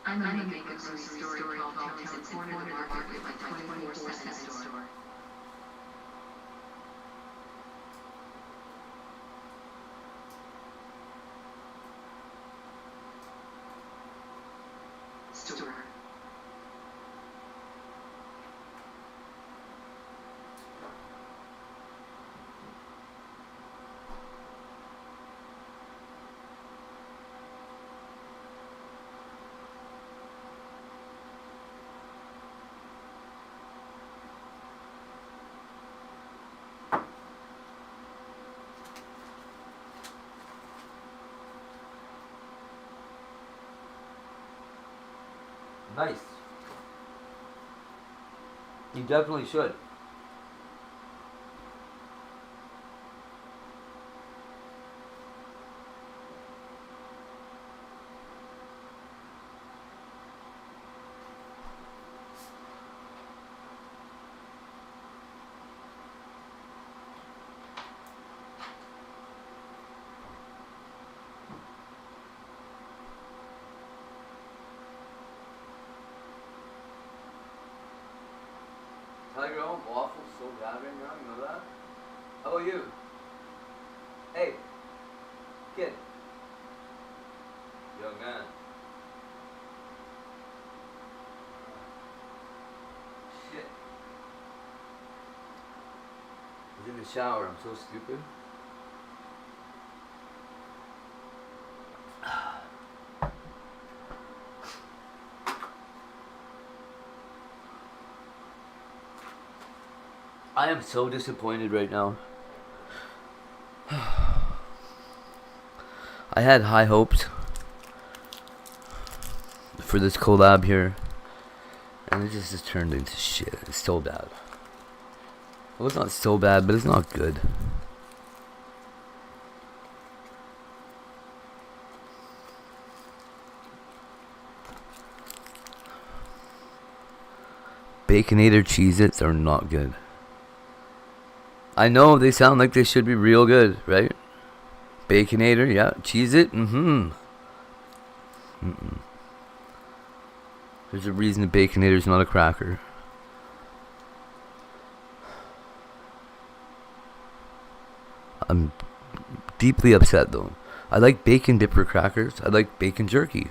I'm gonna make a grocery store called Townsend's and corner the market with my 24/7 store. Store. Nice. You definitely should. I want waffles so bad right now, you know that? How about you? Hey, kid. Young man. Shit. I was in the shower, I'm so stupid. I am so disappointed right now. I had high hopes for this collab here, and it just turned into shit. It's so bad. Well, it's not so bad, but it's not good. Baconator Cheez-Its are not good. I know they sound like they should be real good, right? Baconator, yeah. Cheez-It, There's a reason a Baconator's not a cracker. I'm deeply upset though. I like bacon dipper crackers. I like bacon jerky.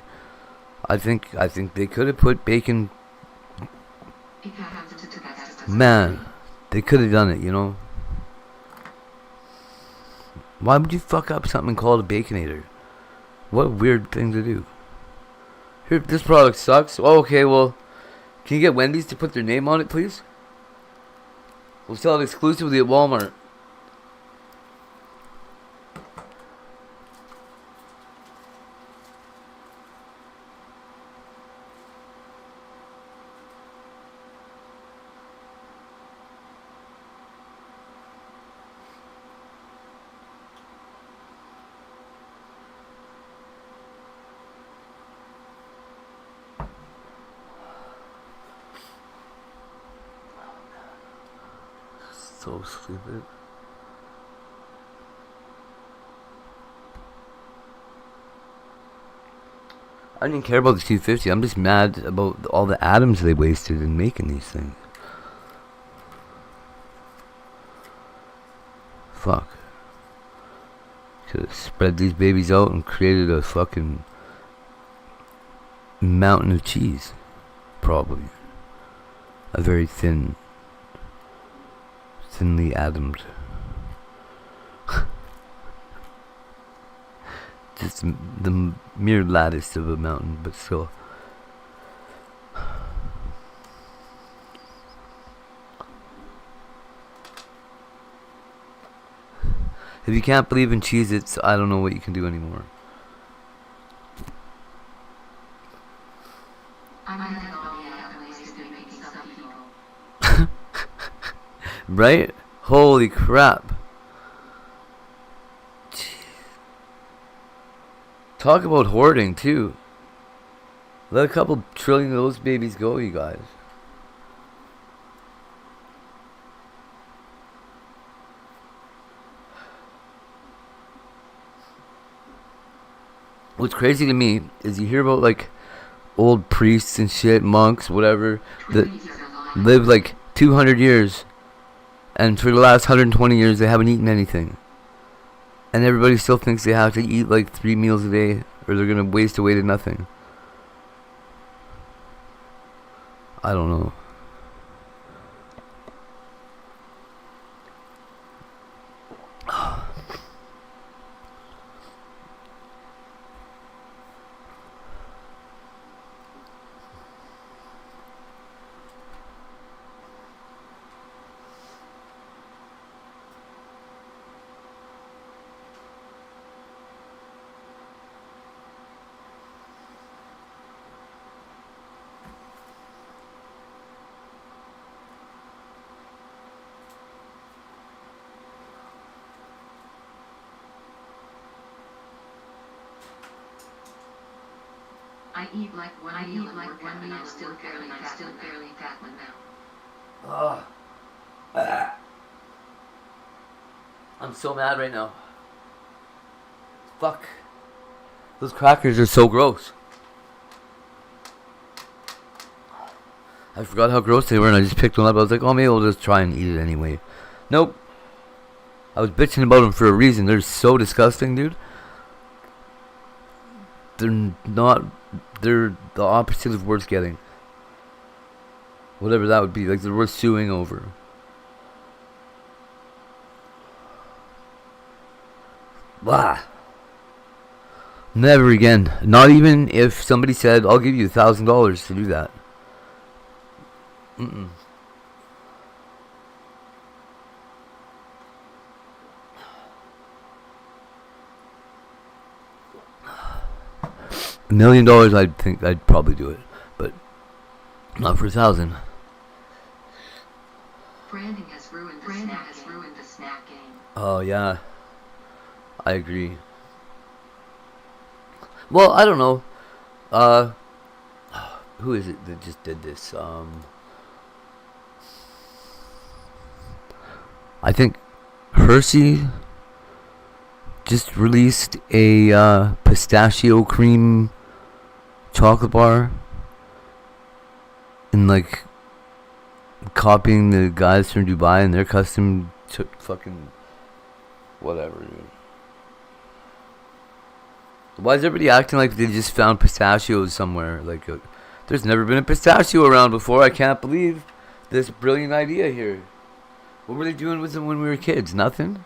I think they could have put bacon. Man, they could have done it, you know. Why would you fuck up something called a Baconator? What a weird thing to do. Here, this product sucks. Oh, okay, well, can you get Wendy's to put their name on it, please? We'll sell it exclusively at Walmart. So stupid. I didn't care about the 250. I'm just mad about all the atoms they wasted in making these things. Fuck. Could have spread these babies out and created a fucking mountain of cheese. Probably. A very thinly atomed. Just the mere lattice of a mountain, but still. If you can't believe in Cheez-Its, I don't know what you can do anymore. Right? Holy crap. Jeez. Talk about hoarding too. Let a couple trillion of those babies go, you guys. What's crazy to me is you hear about like old priests and shit, monks, whatever, that live like 200 years, and for the last 120 years they haven't eaten anything, and everybody still thinks they have to eat like 3 meals a day or they're gonna waste away to nothing. I don't know. I eat like one meal and I'm still barely fat one now. I'm so mad right now. Fuck. Those crackers are so gross. I forgot how gross they were, and I just picked one up. I was like, oh, maybe I'll just try and eat it anyway. Nope. I was bitching about them for a reason. They're so disgusting, dude. They're not... They're the opposite of worth getting. Whatever that would be. Like, they're worth suing over. Blah. Never again. Not even if somebody said, I'll give you $1,000 to do that. Mm-mm. $1 million, I'd think I'd probably do it, but not for 1,000. Branding has ruined the snack game. Oh yeah, I agree. Well, I don't know. Who is it that just did this? I think Hershey just released a pistachio cream chocolate bar, and like copying the guys from Dubai and their custom fucking whatever, dude. Why is everybody acting like they just found pistachios somewhere? Like, there's never been a pistachio around before. I can't believe this brilliant idea here. What were they doing with them when we were kids? Nothing?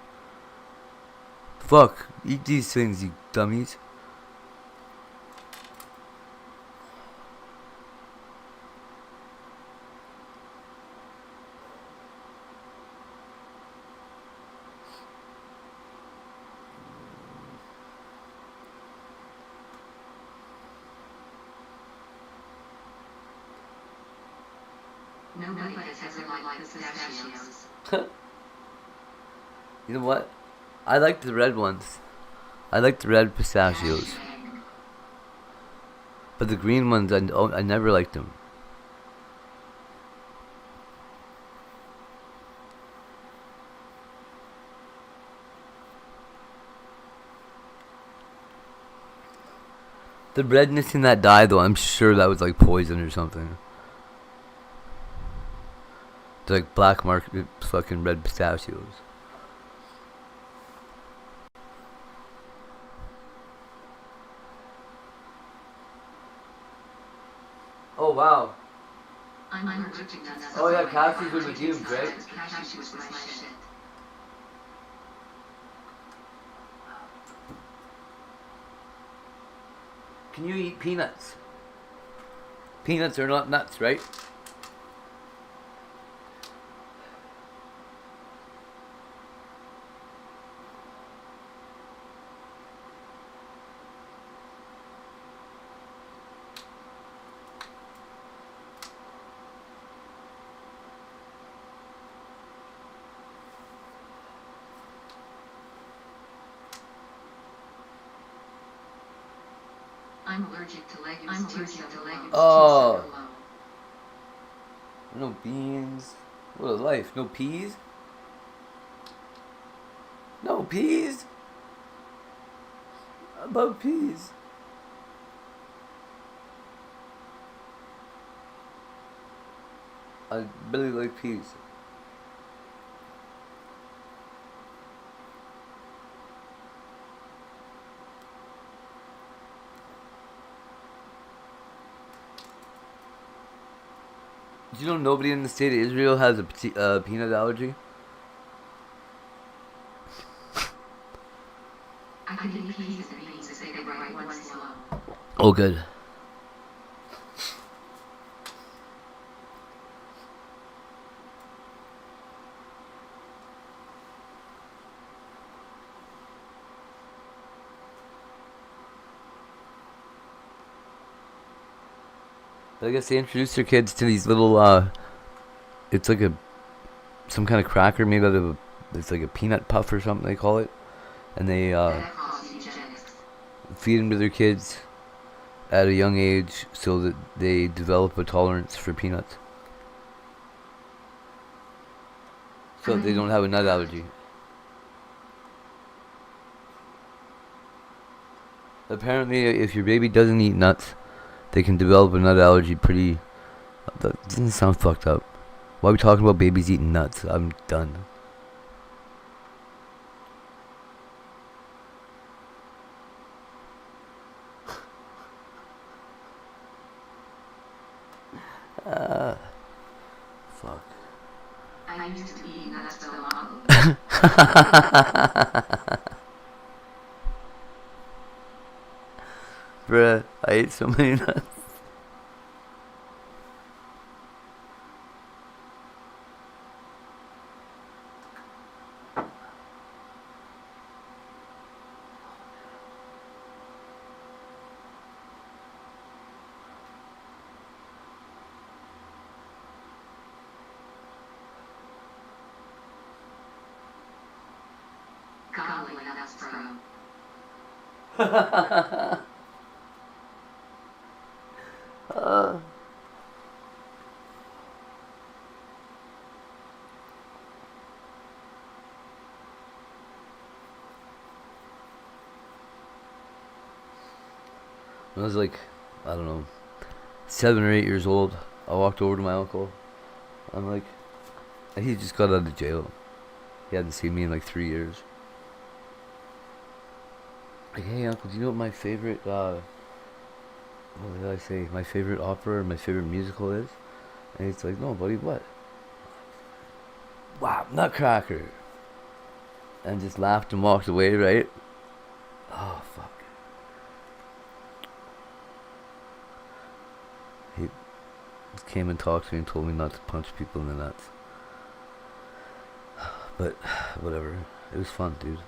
Fuck. Eat these things, you dummies. Nobody has ever liked pistachios. You know what? I like the red ones. I like the red pistachios. But the green ones, I never liked them. The redness in that dye, though, I'm sure that was like poison or something. They're like black market fucking red pistachios. Oh wow. I'm allergic to nuts. Oh yeah, cashews with legumes, right? Cashews was my shit. Can you eat peanuts? Peanuts are not nuts, right? I'm allergic to legumes. Oh. No beans. What a life. No peas? No peas? About peas. I really like peas. Do you know nobody in the state of Israel has a peanut allergy? I can eat peas and beans if they right one slow. Oh, good. But I guess they introduce their kids to these little, it's like some kind of cracker made out of it's like a peanut puff or something they call it. And they, feed them to their kids at a young age so that they develop a tolerance for peanuts. So that they don't have a nut allergy. Apparently, if your baby doesn't eat nuts, they can develop a nut allergy pretty That doesn't sound fucked up. Why are we talking about babies eating nuts? I'm done. Fuck. I used to eat nuts so often. Bruh, I ate so many nuts. Golly, nuts, bro. When I was like, I don't know, 7 or 8 years old, I walked over to my uncle. I'm like, he just got out of jail. He hadn't seen me in like 3 years. Like, hey uncle, do you know what my favorite, what did I say? My favorite opera or my favorite musical is? And he's like, no buddy, what? Wow, Nutcracker. And just laughed and walked away, right? Oh, fuck. He came and talked to me and told me not to punch people in the nuts. But, whatever. It was fun, dude.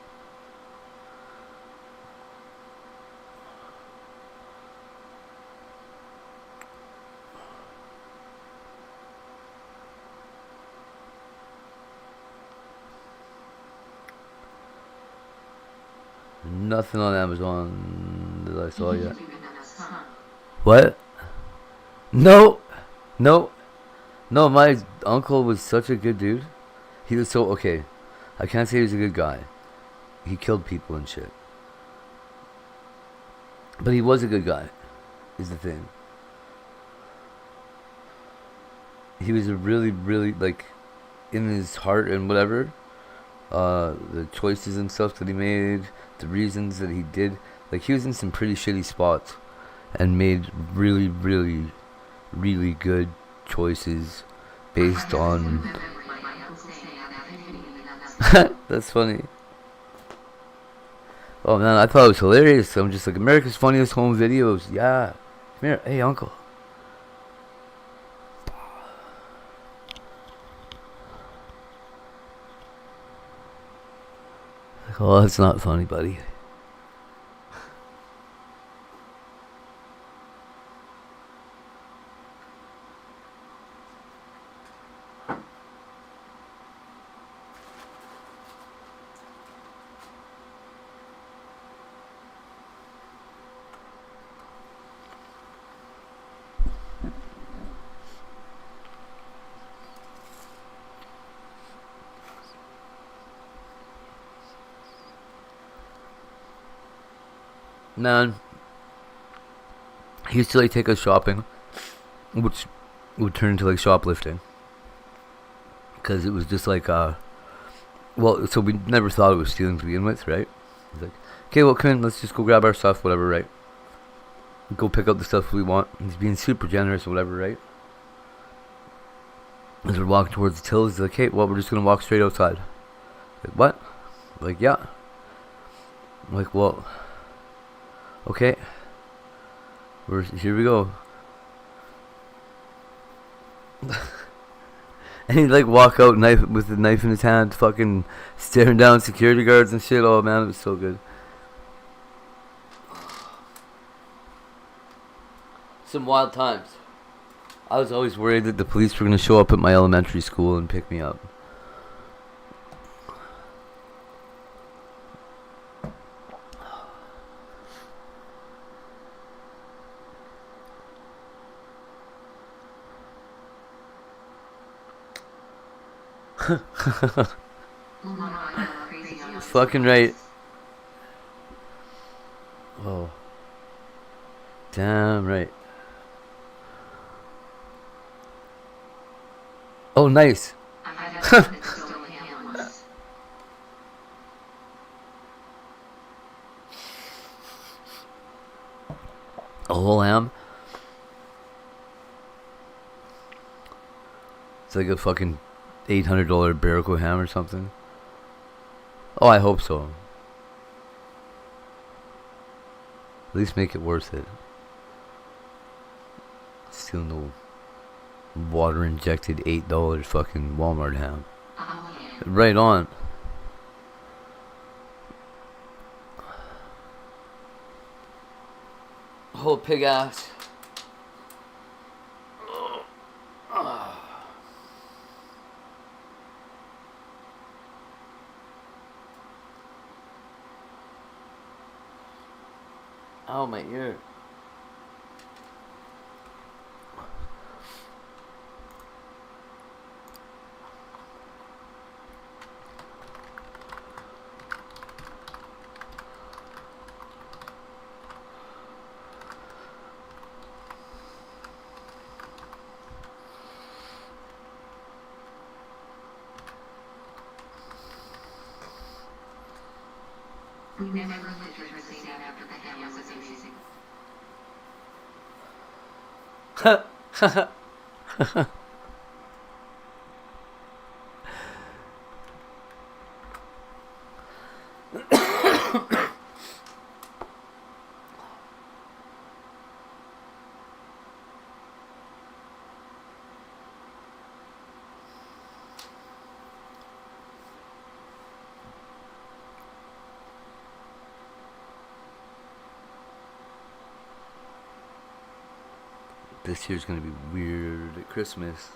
Nothing on Amazon that I saw yet. What? No, no, no. My uncle was such a good dude. He was so okay. I can't say he was a good guy. He killed people and shit. But he was a good guy, is the thing. He was a really, really, like, in his heart and whatever, the choices and stuff that he made, the reasons that he did, like, he was in some pretty shitty spots and made really, really, really good choices based on... That's funny. Oh man, I thought it was hilarious. I'm just like, America's Funniest Home Videos. Yeah. Come here. Hey, uncle. Oh, that's not funny, buddy. Man, he used to like take us shopping, which would turn into like shoplifting, because it was just like well, so we never thought it was stealing to begin with, right? He's like, okay, well, come in, let's just go grab our stuff, whatever, right? Go pick up the stuff we want. He's being super generous or whatever, right? As we're walking towards the tills, he's like, hey, well, we're just gonna walk straight outside. Like, what? Like, yeah. I'm like, well, okay. Here we go. And he'd like walk out with the knife in his hand, fucking staring down security guards and shit. Oh man, it was so good. Some wild times. I was always worried that the police were gonna show up at my elementary school and pick me up. Fucking right. Oh. Damn right. Oh, nice. I have witnessed a stolen ham once. A whole ham? It's like a fucking $800 Barraco ham or something. Oh, I hope so. At least make it worth it. Still no water injected $8 fucking Walmart ham. Oh, yeah. Right on. Whole pig ass. Oh, my ear. We never literally received after the ham was amazing. This year's gonna be weird at Christmas.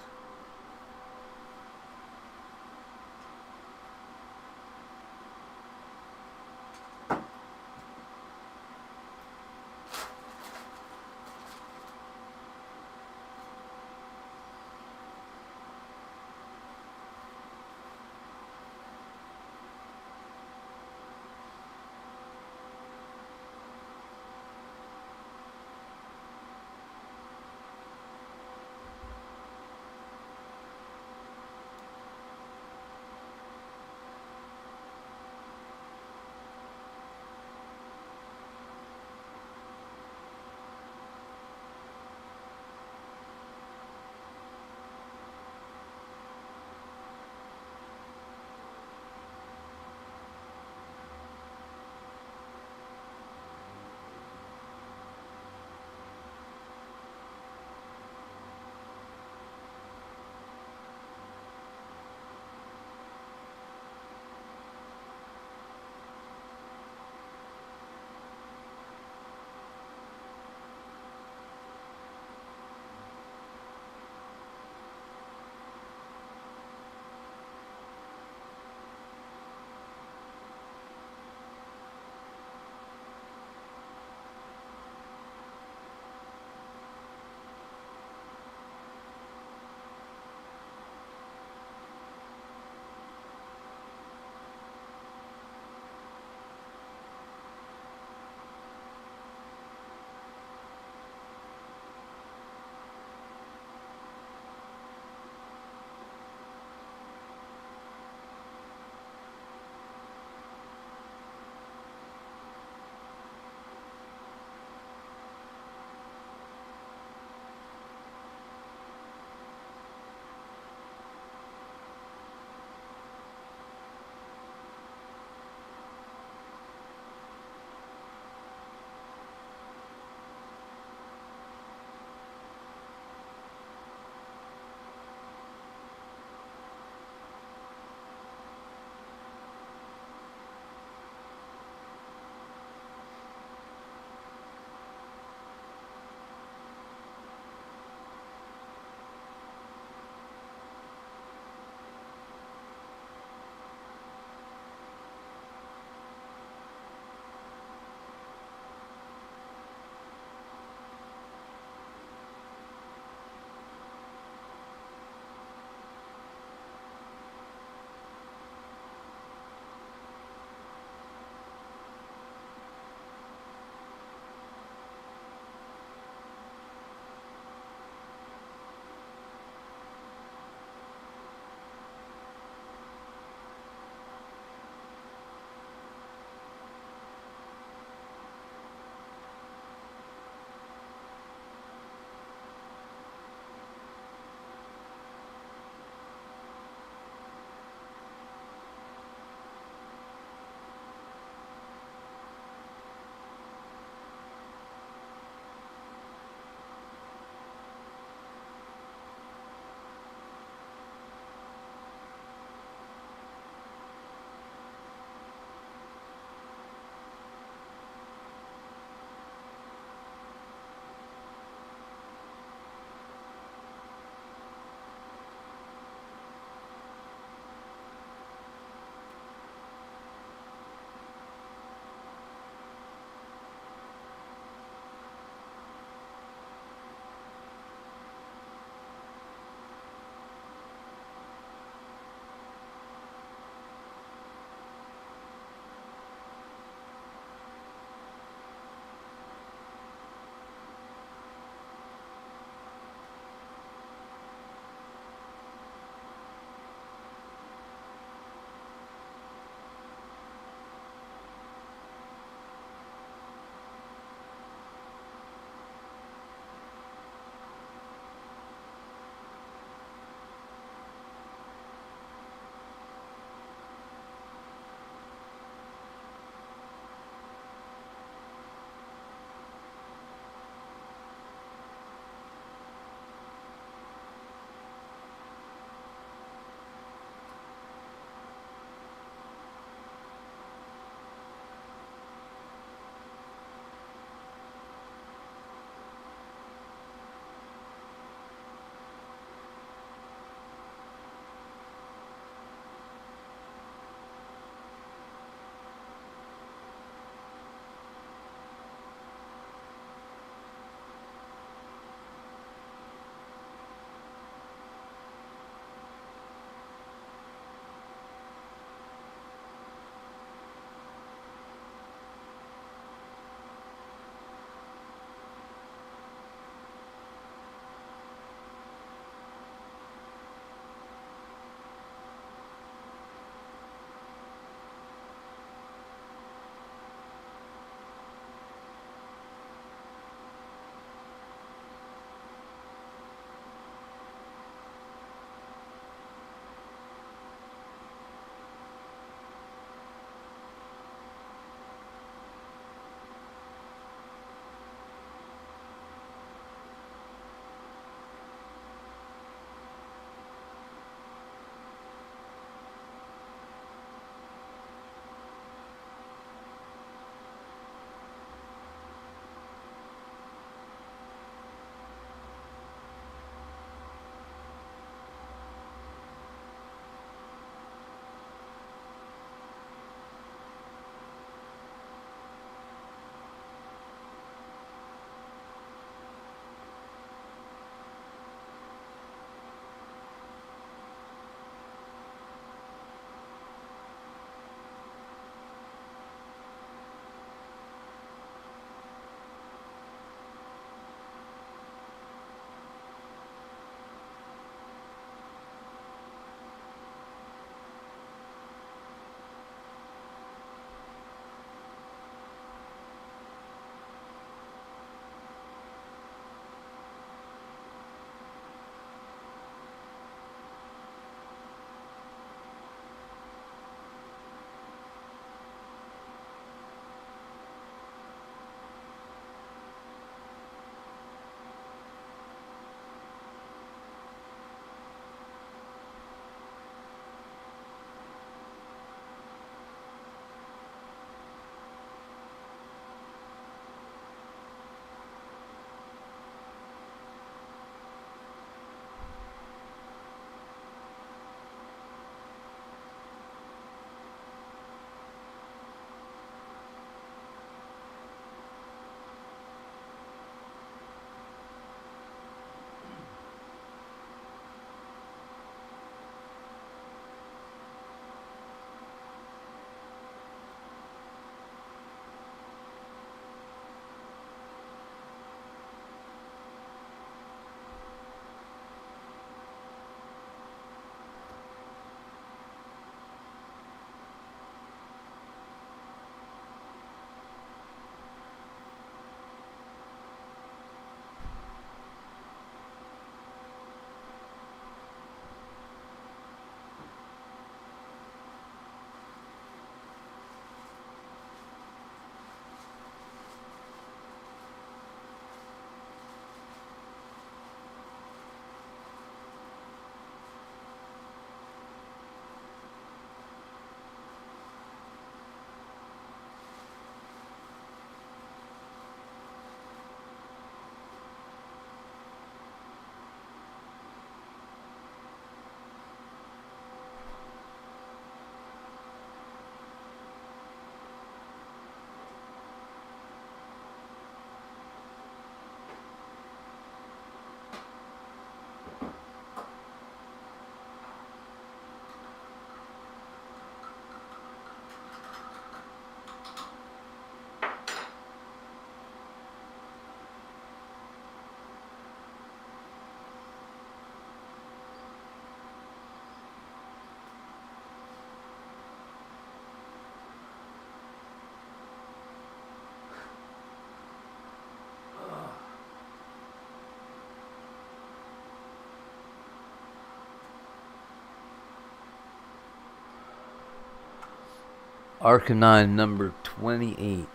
Arcanine number 28.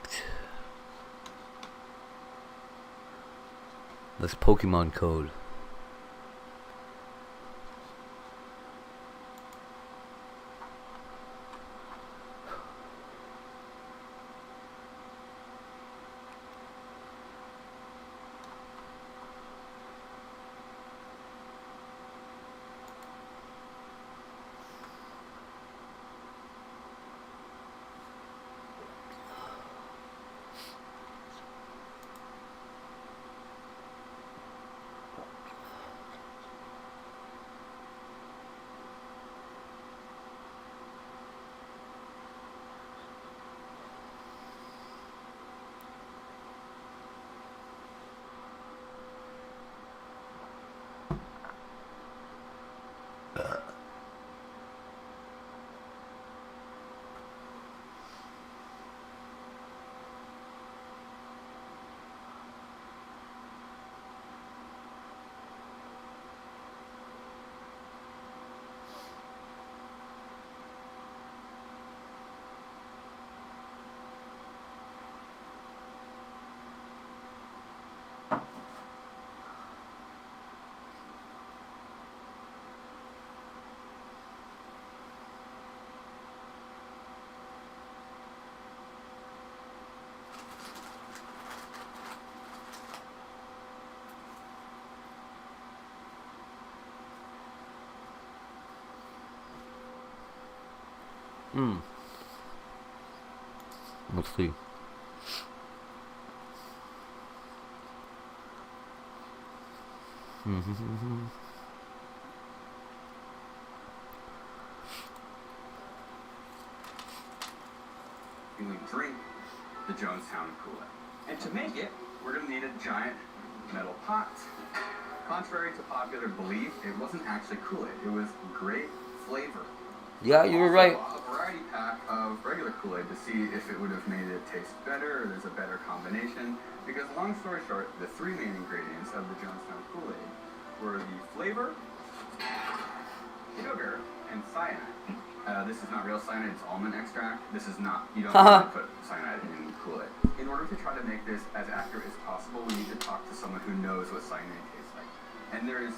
That's Pokemon code. Let's see. We drink the Jonestown Kool-Aid. And to make it, we're going to need a giant metal pot. Contrary to popular belief, it wasn't actually Kool-Aid. It was grape flavor. Yeah, you were right. A variety pack of regular Kool-Aid to see if it would have made it taste better or there's a better combination. Because long story short, the three main ingredients of the Jonestown Kool-Aid were the flavor, sugar, and cyanide. This is not real cyanide, it's almond extract. This is not, you don't need to put cyanide in Kool-Aid. In order to try to make this as accurate as possible, we need to talk to someone who knows what cyanide tastes like. And there's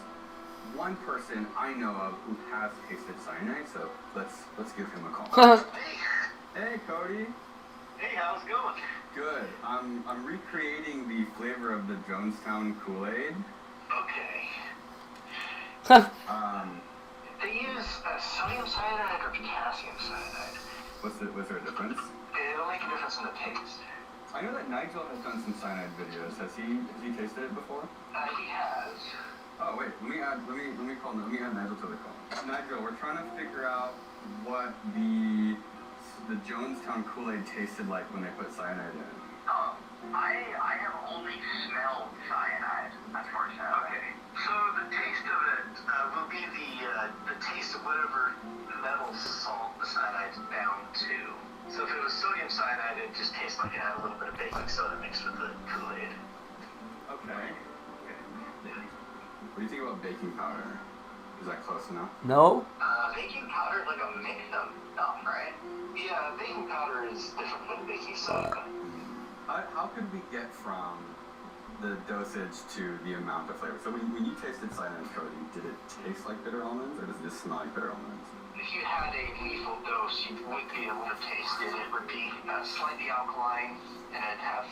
one person I know of who has tasted cyanide, so let's give him a call. Hey, Cody. Hey, how's it going? Good. I'm recreating the flavor of the Jonestown Kool-Aid. Okay. They use sodium cyanide or potassium cyanide. Was there a difference? It'll make a difference in the taste. I know that Nigel has done some cyanide videos. Has he tasted it before? He has. Oh wait, let me add Nigel to the call. Nigel, we're trying to figure out what the Jonestown Kool-Aid tasted like when they put cyanide in it. I have only smelled cyanide, unfortunately. Okay. So the taste of it will be the taste of whatever metal salt the cyanide's bound to. So if it was sodium cyanide, it just tastes like it had a little bit of baking soda mixed with the Kool-Aid. Okay. What do you think about baking powder? Is that close enough? No? Baking powder is like a mix of stuff, right? Yeah, baking powder is different than baking soda. How could we get from the dosage to the amount of flavor? So when you tasted cyanide, Cody, did it taste like bitter almonds, or does it just smell like bitter almonds? If you had a lethal dose, you would be able to taste it. It would be slightly alkaline, and it'd have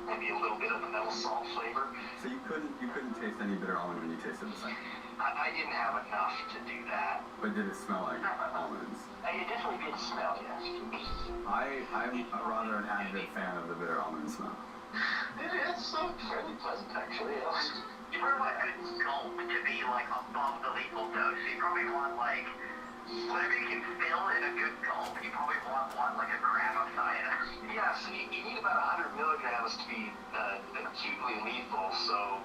maybe a little bit of the metal salt flavor. So you couldn't taste any bitter almond when you tasted the cyanide? I didn't have enough to do that. But did it smell like almonds? It definitely did smell, yes. I'm rather an avid fan of the bitter almond smell. It's so fairly pleasant, actually. You probably want a good gulp to be like above the lethal dose. So you probably want like whatever you can fill in a good gulp. You probably want like a gram of cyanide. Yeah, so you need about 100 milligrams to be acutely lethal. So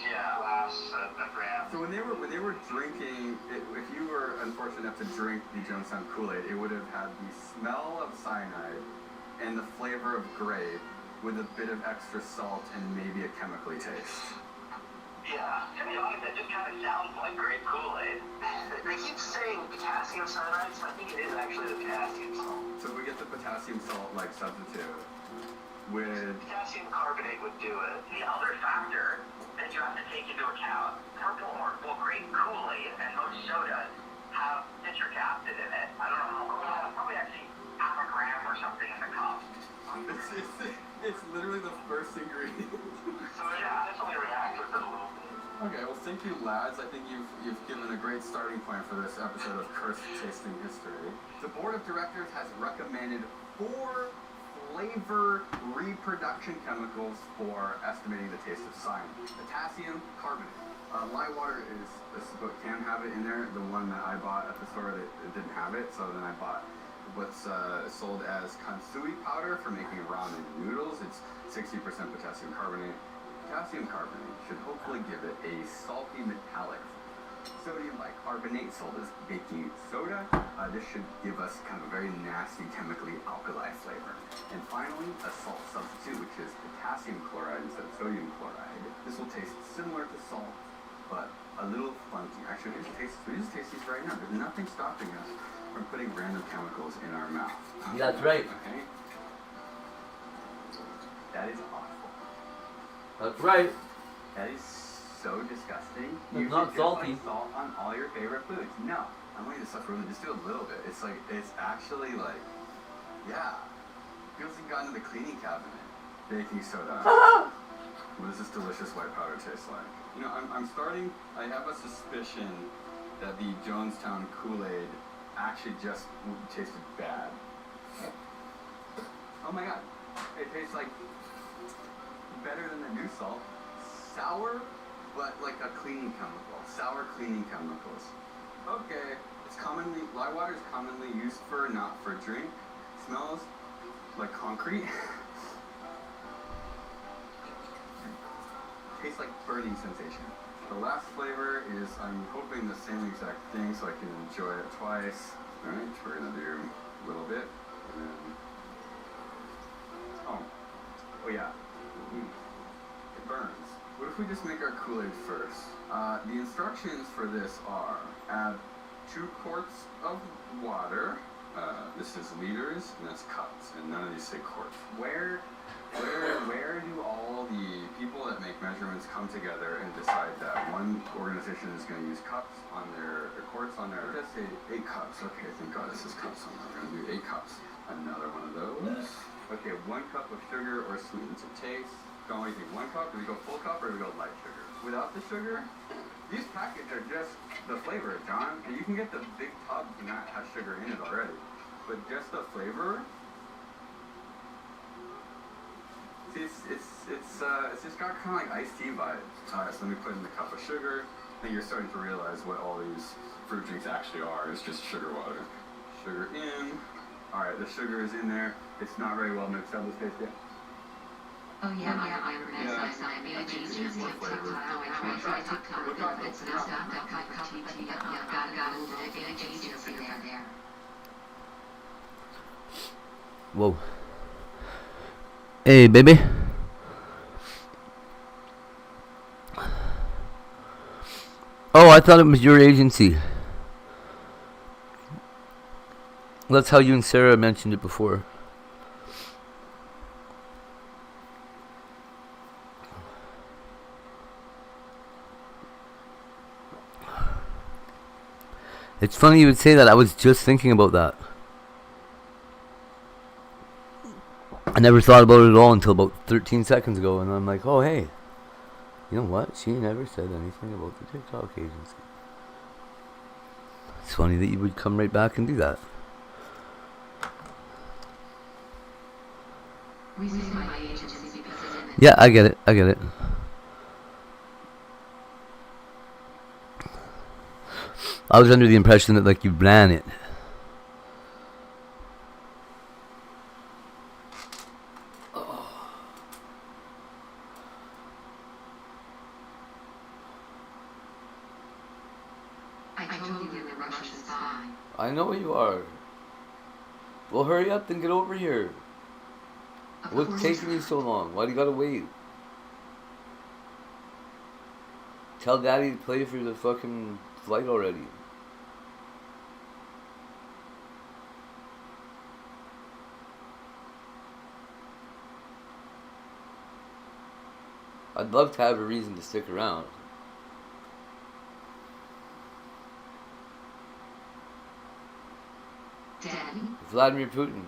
yeah, glass a gram. So when they were drinking, if you were unfortunate enough to drink the Jonestown Kool-Aid, it would have had the smell of cyanide and the flavor of grape with a bit of extra salt and maybe a chemically taste. Yeah, to be honest, that just kind of sounds like grape Kool-Aid. They keep saying potassium cyanide, so I think it is actually the potassium salt. So we get the potassium salt like substitute with Potassium carbonate would do it. The other factor that you have to take into account, purple or, well, grape Kool-Aid and most sodas have citric acid in it. I don't know how, probably actually half a gram or something in the cup. it's literally the first ingredient. So yeah, this only reacts with it a little bit. Okay, well, thank you, lads. I think you've given a great starting point for this episode of Cursed Tasting History. The board of directors has recommended 4 flavor reproduction chemicals for estimating the taste of cyan. Potassium carbonate. Lye water is this book can have it in there. The one that I bought at the store, it didn't have it, so then I bought what's sold as kansui powder for making ramen noodles. It's 60% potassium carbonate. Potassium carbonate should hopefully give it a salty metallic. Sodium bicarbonate, sold as baking soda. This should give us kind of a very nasty chemically alkali flavor. And finally, a salt substitute, which is potassium chloride instead of sodium chloride. This will taste similar to salt, but a little funky. Actually, we just taste these right now. There's nothing stopping us from putting random chemicals in our mouth. That's right. Okay? That is awful. That's right. That is so disgusting. It's You not should just salty. like salt on all your favorite foods. No, I'm letting this stuff ruin it. Just do a little bit. It's like, it's actually like, yeah. Feels like you got into the cleaning cabinet. Baking soda. What does this delicious white powder taste like? You know, I have a suspicion that the Jonestown Kool-Aid actually just tasted bad. Oh my god. It tastes like better than the new salt. Sour, but like a cleaning chemical. Sour cleaning chemicals. Okay. Lye water is commonly used for, not for drink. Smells like concrete. Tastes like burning sensation. The last flavor is, I'm hoping the same exact thing so I can enjoy it twice. Alright, we're gonna do a little bit. And then, oh yeah. It burns. What if we just make our Kool-Aid first? The instructions for this are, add 2 quarts of water. This is liters, and that's cups, and none of these say quarts. Where do all the people that make measurements come together and decide that one organization is going to use cups on their quarts on their? Let's say 8 cups. Okay, thank God this is cups. We're going to do 8 cups. Another one of those. Okay, 1 cup of sugar or sweetened to taste. What do you think? 1 cup? Do we go full cup or do we go light sugar? Without the sugar, these packets are just the flavor, John. And you can get the big tubs and that has sugar in it already. But just the flavor. See, it's just got kind of like iced tea vibes. Alright, so let me put in the cup of sugar. I think you're starting to realize what all these fruit drinks actually are. It's just sugar water. Sugar in. Alright, the sugar is in there. It's not very well mixed up. Let's taste it. Oh yeah, I remember. I Jesus, more flavor. Whoa. Hey, baby. Oh, I thought it was your agency. That's how you and Sarah mentioned it before. It's funny you would say that. I was just thinking about that. I never thought about it at all until about 13 seconds ago, and I'm like, oh, hey. You know what? She never said anything about the TikTok agency. It's funny that you would come right back and do that. Yeah, I get it. I was under the impression that, like, you ran it. I told you the Russian spy. I know you are. Well, hurry up and get over here. What's taking you so long? Why do you gotta wait? Tell Daddy to pay for the fucking flight already. I'd love to have a reason to stick around. Daddy? Vladimir Putin.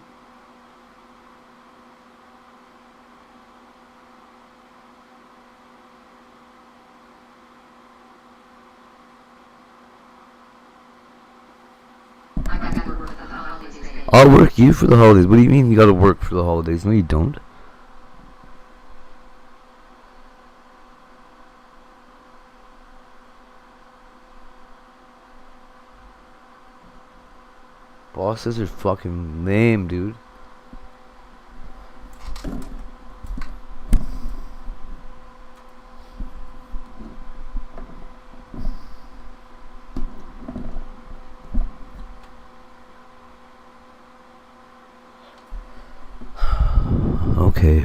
I gotta work for the holidays. I'll work you for the holidays. What do you mean you gotta work for the holidays? No, you don't. Bosses are fucking lame, dude. Okay.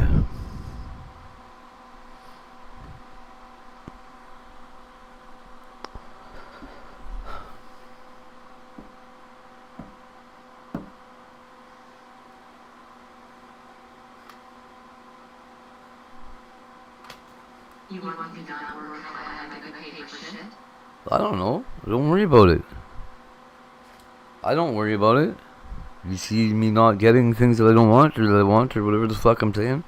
You want me to not work if I get paid for shit? I don't know. Don't worry about it. I don't worry about it. You see me not getting things that I don't want or that I want or whatever the fuck I'm saying?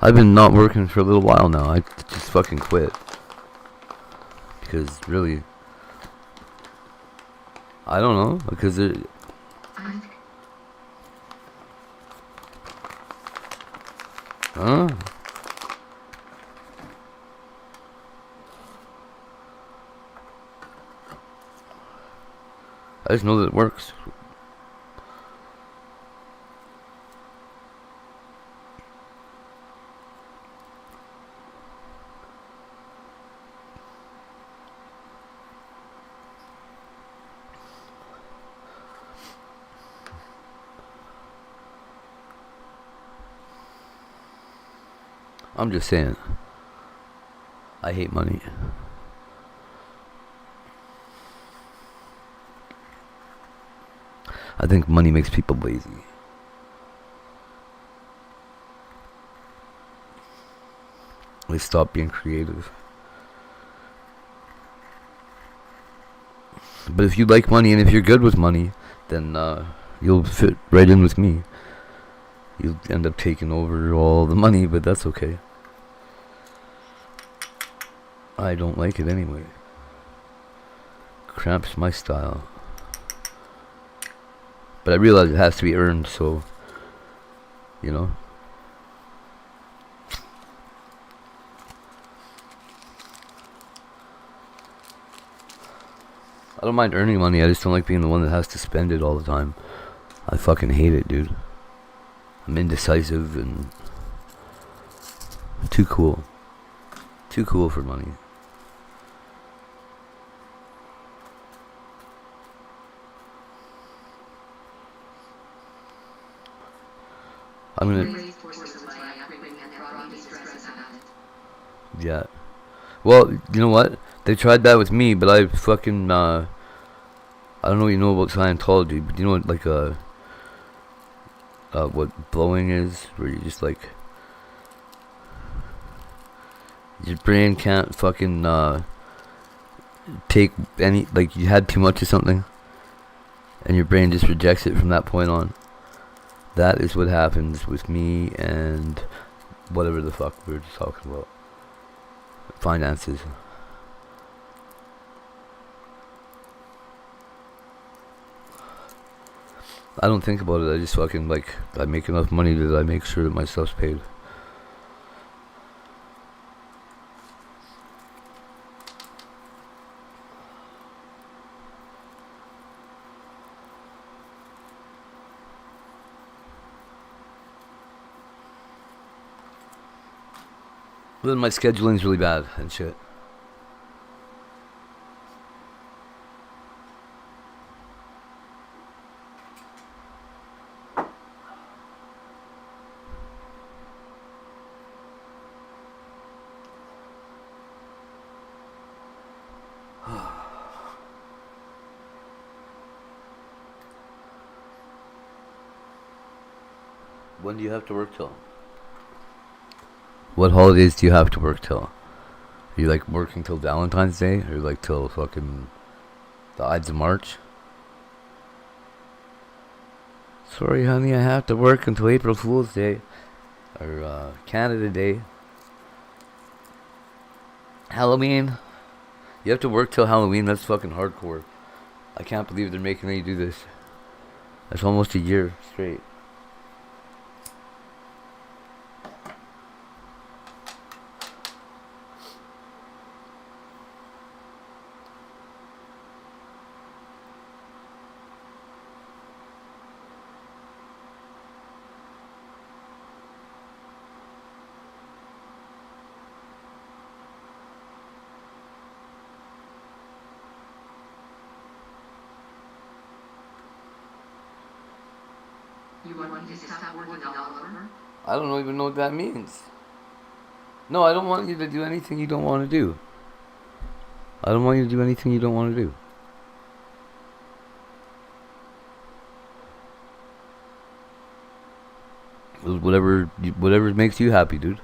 I've been not working for a little while now. I just fucking quit. Because really, I don't know. Because it. Huh? I just know that it works. I'm just saying. I hate money. I think money makes people lazy. They stop being creative. But if you like money and if you're good with money, then you'll fit right in with me. You'll end up taking over all the money, but that's okay. I don't like it anyway. Cramps my style. But I realize it has to be earned, so, you know. I don't mind earning money, I just don't like being the one that has to spend it all the time. I fucking hate it, dude. I'm indecisive and too cool. Too cool for money. I'm gonna. Yeah. Well, you know what? They tried that with me, but I fucking I don't know what you know about Scientology, but you know what, like what blowing is, where you just like your brain can't fucking take any, like you had too much of something, and your brain just rejects it from that point on. That is what happens with me and whatever the fuck we were just talking about. Finances. I don't think about it. I just fucking like, I make enough money that I make sure that my stuff's paid. But then my scheduling's really bad and shit. When do you have to work till? What holidays do you have to work till? Are you like working till Valentine's Day? Or like till fucking the Ides of March? Sorry, honey, I have to work until April Fool's Day. Or Canada Day. Halloween. You have to work till Halloween. That's fucking hardcore. I can't believe they're making me do this. That's almost a year straight. You want me to stop working all over? I don't even know what that means. No, I don't want you to do anything you don't want to do. I don't want you to do anything you don't want to do. Whatever makes you happy, dude.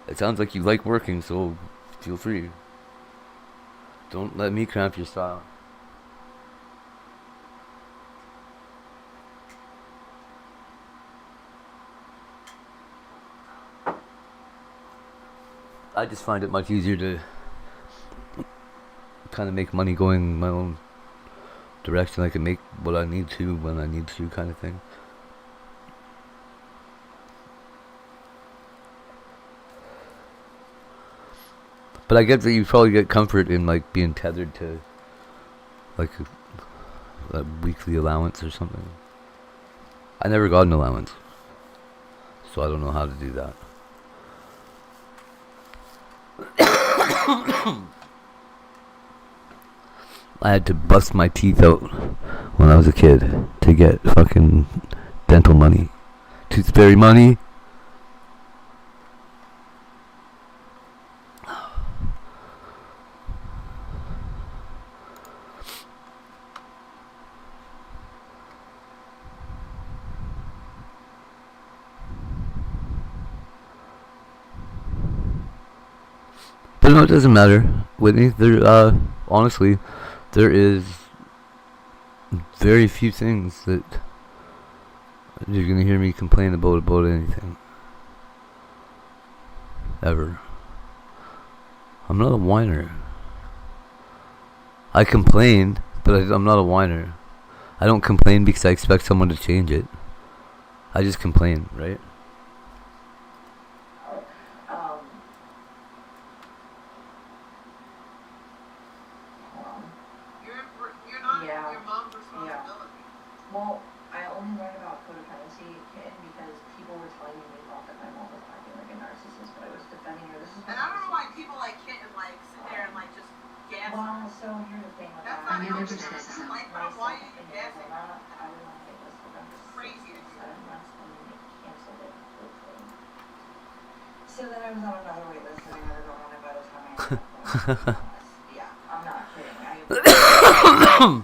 It sounds like you like working, so feel free. Don't let me cramp your style. I just find it much easier to kind of make money going my own direction. I can make what I need to when I need to, kind of thing. But I get that you probably get comfort in like being tethered to like a weekly allowance or something. I never got an allowance, so I don't know how to do that. I had to bust my teeth out when I was a kid to get fucking dental money. Tooth fairy money. But no, it doesn't matter, Whitney. Honestly, there is very few things that you're gonna hear me complain about anything. Ever. I'm not a whiner. I complain, but I'm not a whiner. I don't complain because I expect someone to change it. I just complain, right? You're not your mom's responsibility. Well, I only learned about codependency, kitten, because people were telling me they thought that my mom was acting like a narcissist, but I was defending her. And I don't know why people like kitten like sit there and like just gas. Well, so here's the thing with That's that. not how you like her. Why are you gassing? I was on wait list with them for Crazy. 7 months and then they canceled it quickly. So then I was on another wait list and I never got on it by the time I had yeah, I'm not kidding. I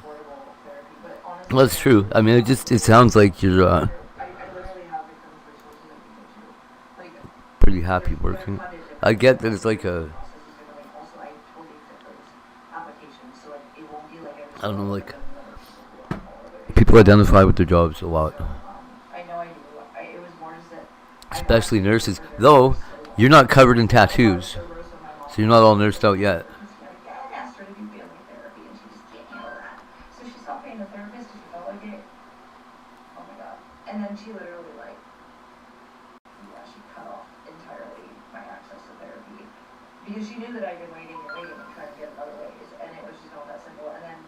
affordable therapy, but honestly, Well, that's true. I mean, it sounds like you're I literally have victims resources that you can do. Like, pretty happy working. I get that it's like a, also I totally fit those applications, so it won't be like I don't know, like people identify with their jobs a lot, I know I do. It was more just that especially nurses. Though you're not covered in tattoos, so you're not all nursed out yet. I asked her to do family therapy and she just can't handle that. So she stopped paying the therapist and she felt like it. Oh my god. And then she literally like, yeah, she cut off entirely my access to therapy. Because she knew that I'd been waiting and trying to get it other ways. And it was just not that simple. And then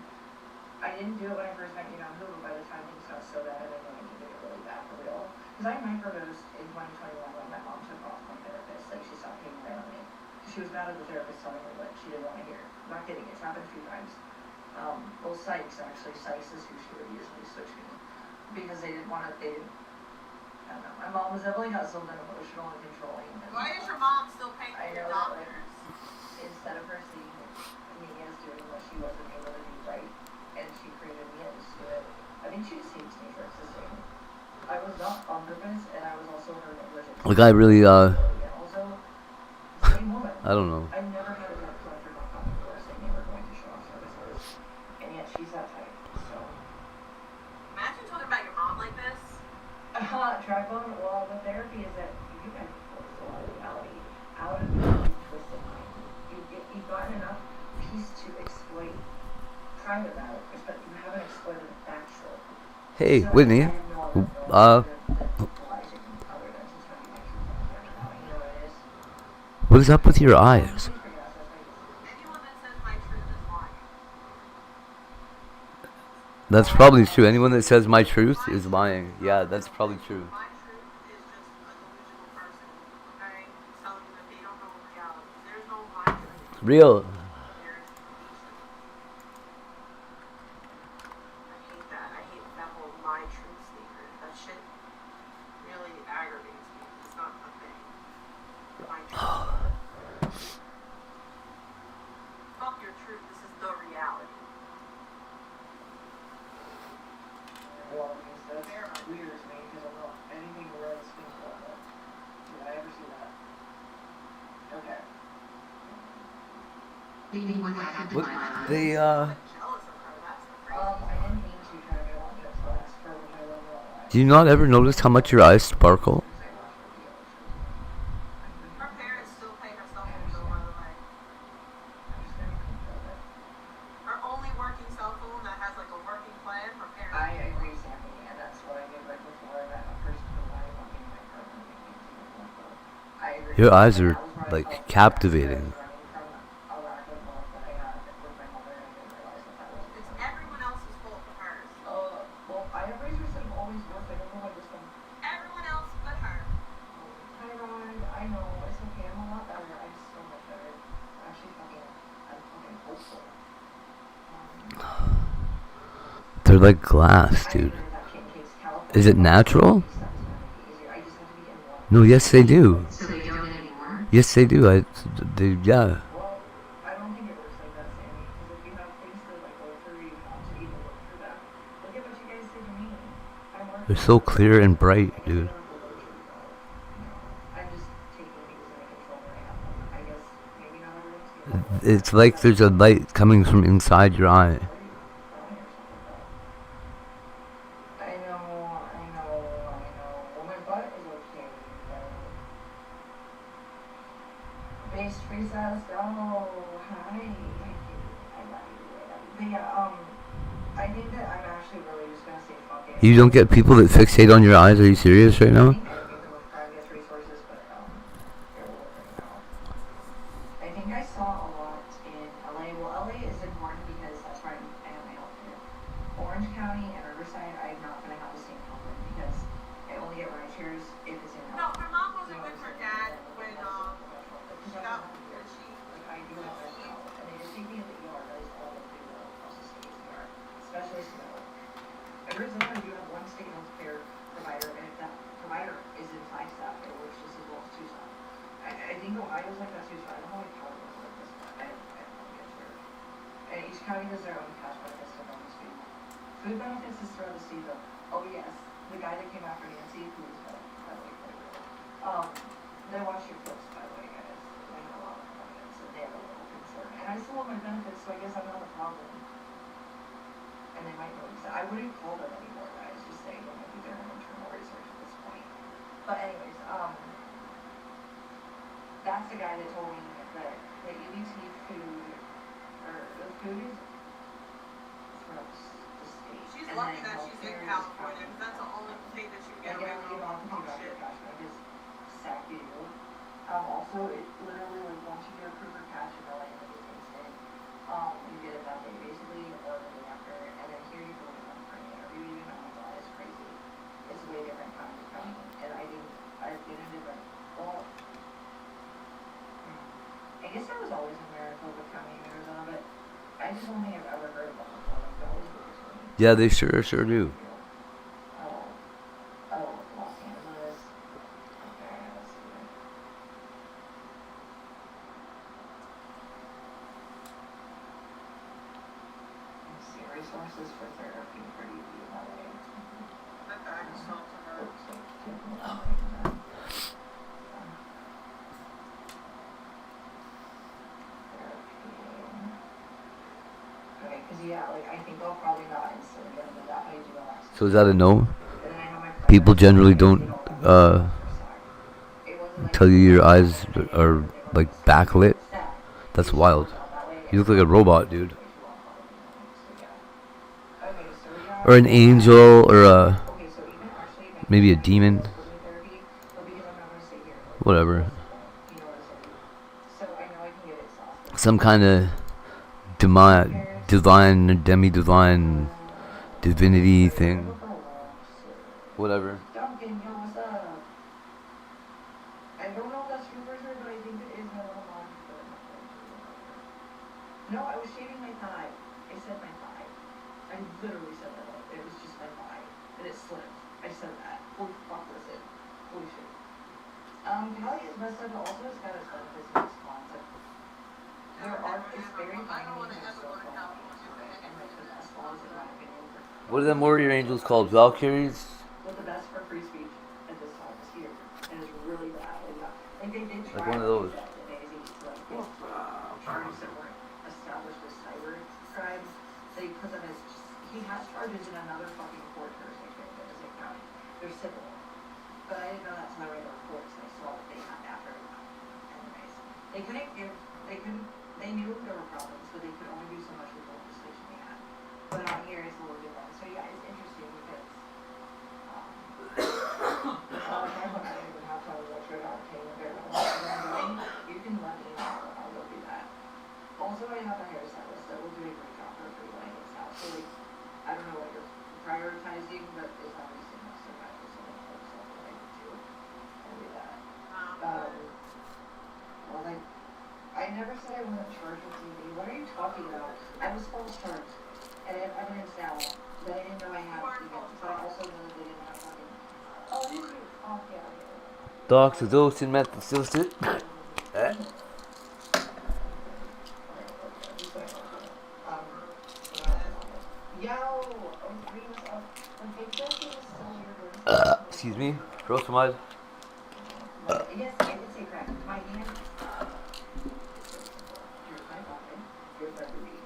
I didn't do it when I first met Yahoo, but by the time things got so bad, I knew I needed it really bad for real. Because I microdosed in 2021 when my mom took off my therapist. Like, she stopped paying rent on me. She was mad at the therapist telling her what she didn't want to hear. I'm not kidding, it's happened a few times. Well, Sykes is who she would usually switch me. Because they didn't, I don't know. My mom was definitely hustled and emotional and controlling. And Why is your mom still paying for I your know that, like, doctors? instead of her seeing me as doing what she wasn't able to do right, and she created me as to do it, I think she just hates me for existing. I was not on purpose, and I was also her negligence. The guy really, And also, same woman. I don't know. I never had a debt collector knock on the door saying they were going to show off services, and yet she's that type. So. Imagine talking about your mom like this. Tribone, well, the therapy is that you guys forced a lot of reality out of your twisted mind. You've gotten enough peace to exploit private matters, but you haven't exploited the factual. Hey, So Whitney. I have no other feeling other than to tell you my truth on camera now. You know what it is? What is up with your eyes? Please forget us, that's why you Anyone that says my truth is lying. That's probably true. Anyone that says my truth is lying. Yeah, that's probably true. My truth is just a delusional person, okay? Telling you that they don't know reality. There's no my truth. Real. There's illusion. I hate that. I hate that whole my truth statement. That shit really aggravates me. It's not a thing. My truth. Fuck your truth. This is the reality. Well, that's weird to me because I'm not anything red skin color. Did I ever see that? Okay. Leaving what happened to What? my life. They, Jealous of her. That's the crazy. I didn't mean to try to want to class for which I love all do you not ever notice how much your eyes sparkle? Her parents still pay her cell phone bill, by the way. Her only working cell phone that has like a working plan, her parents. I agree, Sammy, and that's what I did right before that a person provided on being my partner and making things like that. I agree. Your eyes And are, that was where I like, felt captivating. I was running from a lack of love that I had with my mother, and I didn't realize that wasn't It's true. everyone else's fault but hers. Well, I have razors that have always worked. I don't know why this one. Everyone else but her. Hi, Rod. I know. It's okay. I'm a lot better. I'm so much better. I'm fucking hopeful. They're like glass, dude. Is it natural? No, yes they do. So they don't anymore? Yes they do. Yeah. Well, I don't think it works like that, Sammy. Because if you have things to like go through, you have to even look through them. Look at what you guys did to me. I'm working. They're so clear and bright, dude. I'm just taking things into control where I have them. I guess maybe not everyone's good. It's like there's a light coming from inside your eye. I know. Well, my butt is okay, but... Base princess, oh, hi. Thank you. I love you. But yeah, I think that I'm actually really just gonna say fuck it. You don't get people that fixate on your eyes? Are you serious right now? I think I would give them with private resources, but, they're working out. I think I saw a lot in LA. Well, LA is important because that's where I am my healthcare. Orange County and Riverside, I'm not gonna have the same problem because I only get ride shares if it's in No, LA. her mom wasn't with her dad when she got when she. Like, I do have that now, and they just take me in the ER. That is all they do across the state ER, especially Seattle. Arizona, you have one state healthcare provider, and if that provider is in Flagstaff, it works just as well as Tucson. I think Ohio's like that too, so I don't know like how it works like this, but I don't get sure. And each county has their own cash benefits to bonus food. Food benefits is throughout the state though. Oh yes, the guy that came after Nancy, who is by the way, quite real. They watch your clips, by the way, guys. I know a lot of benefits, and they have a little concern. And I still have my benefits, so I guess I'm not a problem. And they might notice that. I wouldn't call them anymore, guys. Just saying that maybe they're an internal research at this point. But anyways, that's the guy that told me that EBT food, or the food is throughout the state. She's And lucky then that she's in healthcare is California because county. that's the only state that she would get Like, away I don't with even all have to punk think about your shit. cash, I just sack you. Also, it literally, like, once you get approved for cash in LA, like, it's instant. You get it that day, basically, or the day after, and then here you go to them for an interview, even though that is crazy. It's way different county to county, and I've been in different, well, I guess there was always in Maricopa County in Arizona, but I just don't think I've ever heard of them before, like, that always works for me. Yeah, they sure do. Los Angeles. Okay, let's see. Let's see, resources for therapy for you, LA. salt to her. Okay, because yeah, like I think I'll probably not insulin them, but that I do relax. So is that a no? And then I know my friend People that generally they don't don't uh, it wasn't like tell you your eyes are like backlit. That's wild. You look like a robot, dude. Or an angel, or maybe a demon. Whatever. Some kind of divine, demi-divine divinity thing. Whatever. Duncan, yo, what's up? I don't know if that's true for sure, but I think it is my little mom. No, I was shaving my thigh. I said my thigh. I literally said that. It was just my thigh. And it slipped. I said that. Holy fuck, listen. Holy shit. Callie is messed up, but also it's got its benefits and its cons. There are, it's very I don't want to ever go to California. and like the best laws in my opinion. What are them warrior angels called? Valkyries? But the best for free speech at this time is here. And it's really bad. Like they did try Like one of those. to charges that weren't established as cyber crimes. They put them as he has charges in another fucking court jurisdiction that is in county. They're civil. But I didn't know that until I read the reports and I saw that they had after anyways. They knew there were problems, but they could only do so much with the legislation they had. But out here it's a little different. So yeah, it's interesting because it's all the time when I don't even have time to watch it out you can let me know, I will do that. Also, I have a hairstylist that will do a great job for free when I get out. So like, I don't know what you're prioritizing, but it's obviously not so bad for someone else that I would do. I'll do that. Well, like, I never said I wasn't charged with TV. What are you talking about? I was false charged. And I have evidence now that I didn't know I had even. But I also know that they didn't have fucking. Oh, did you? Oh, yeah. Doxazosin methicillin. Excuse me. Gross mind. Yes, I did say crack. My hand.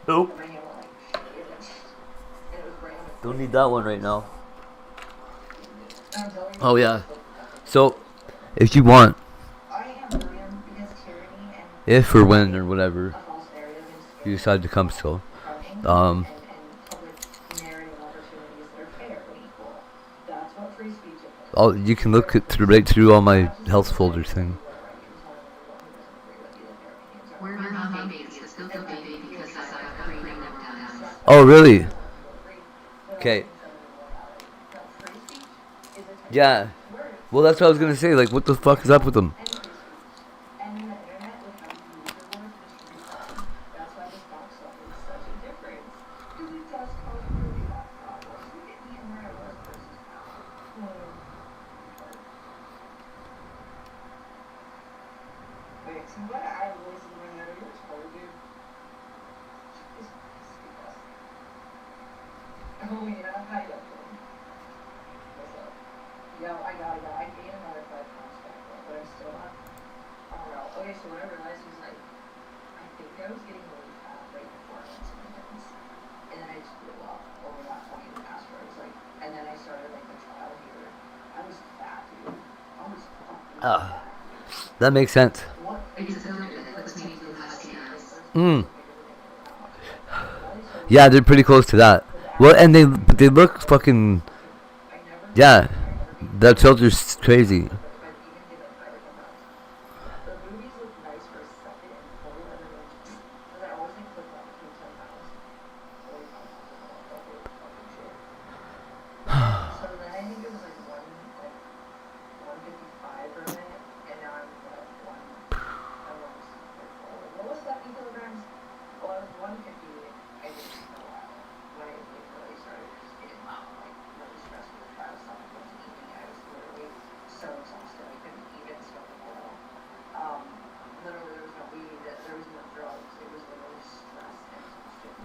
Nope. My hand went like shit. And it was brand new. Don't need that one right now. I'm telling you. Oh yeah. So, if you want, I am William because tyranny and if or when or whatever a false narrative and you decide to come still, and public narrative opportunities that are fair and equal. That's what free speech is. you can look right through all my health folder thing. We're not babies, it's still the baby because I have created them down. Oh really? Okay. Yeah. Well, that's what I was gonna say. Like, what the fuck is up with them? Yo, I gained another 5 pounds back then, but I'm still not. Oh no. Okay, so what I realized was like, I think I was getting really fat right before I went to my dentist. And then I just blew up over that fucking asteroids. Like, and then I started like the trial here. I was fat, dude. I was fucking fat. That makes sense. What? Yeah, they're pretty close to that. Well, and they look fucking. Yeah, that filter's crazy.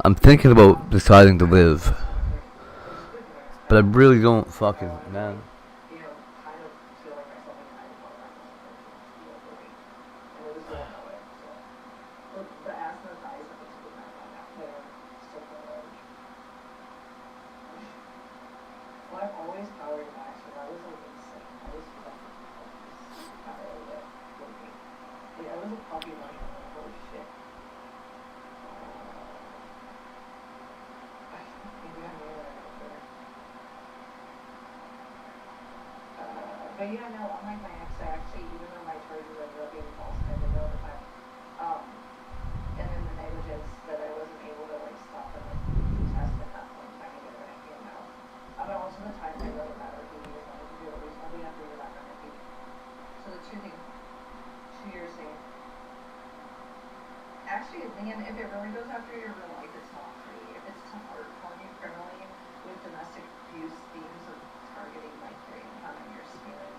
I'm thinking about deciding to live, But I really don't fucking, man. You know, kind of feel like myself like I didn't want to feel great. And it was going nowhere, so. Look, the ass and the thighs have been super bad right now. They're still quite large. Well, I've always powered back, so that was like insane. I was fucking not really good looking. Like, I was a puppy when I was like, holy shit. Maybe I knew that after. But yeah, no, unlike my ex, I actually, even though my charges ended up being false and I didn't know at the time, and then the negligence that I wasn't able to like stop and like test at that point in time to get rid of him out. But also the time I wrote about it, he was wanted to do it recently after your background on TV. So the two things, 2 years thing. Actually, again, if it really goes after your real life, it's not free. If it's to hard calling you criminally with domestic abuse themes of targeting like your income and your spirit,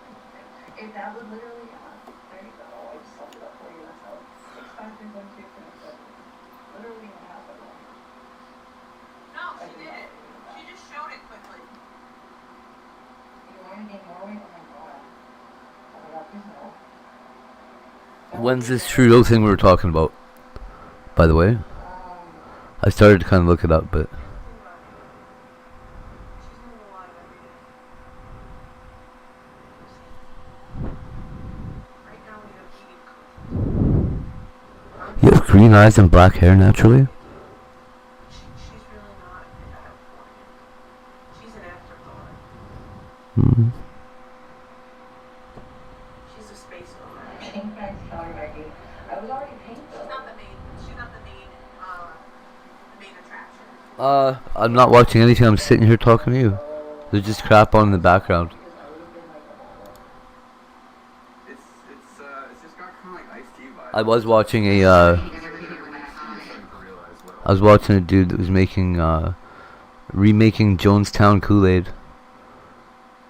if that would literally, there you go. I just summed it up for you. That's how 65312 connects. Literally in half of them. No, she did it. She just showed it quickly. You want to gain more weight? Oh my god. Oh my god, please no. When's this Trudeau thing we were talking about? By the way, I started to kind of look it up, but She's moving a lot of every day. Right now we have eating content. you have green eyes and black hair naturally. She's really not that important. She's an afterthought. Mm. She's a space nomad. Pink bags, sorry, Becky. I was already pink though. She's not the main. She's not the main attraction. I'm not watching anything. I'm sitting here talking to you. There's just crap on in the background. It's just got kind of like hste vibes. I was watching a dude that was making remaking Jonestown Kool-Aid.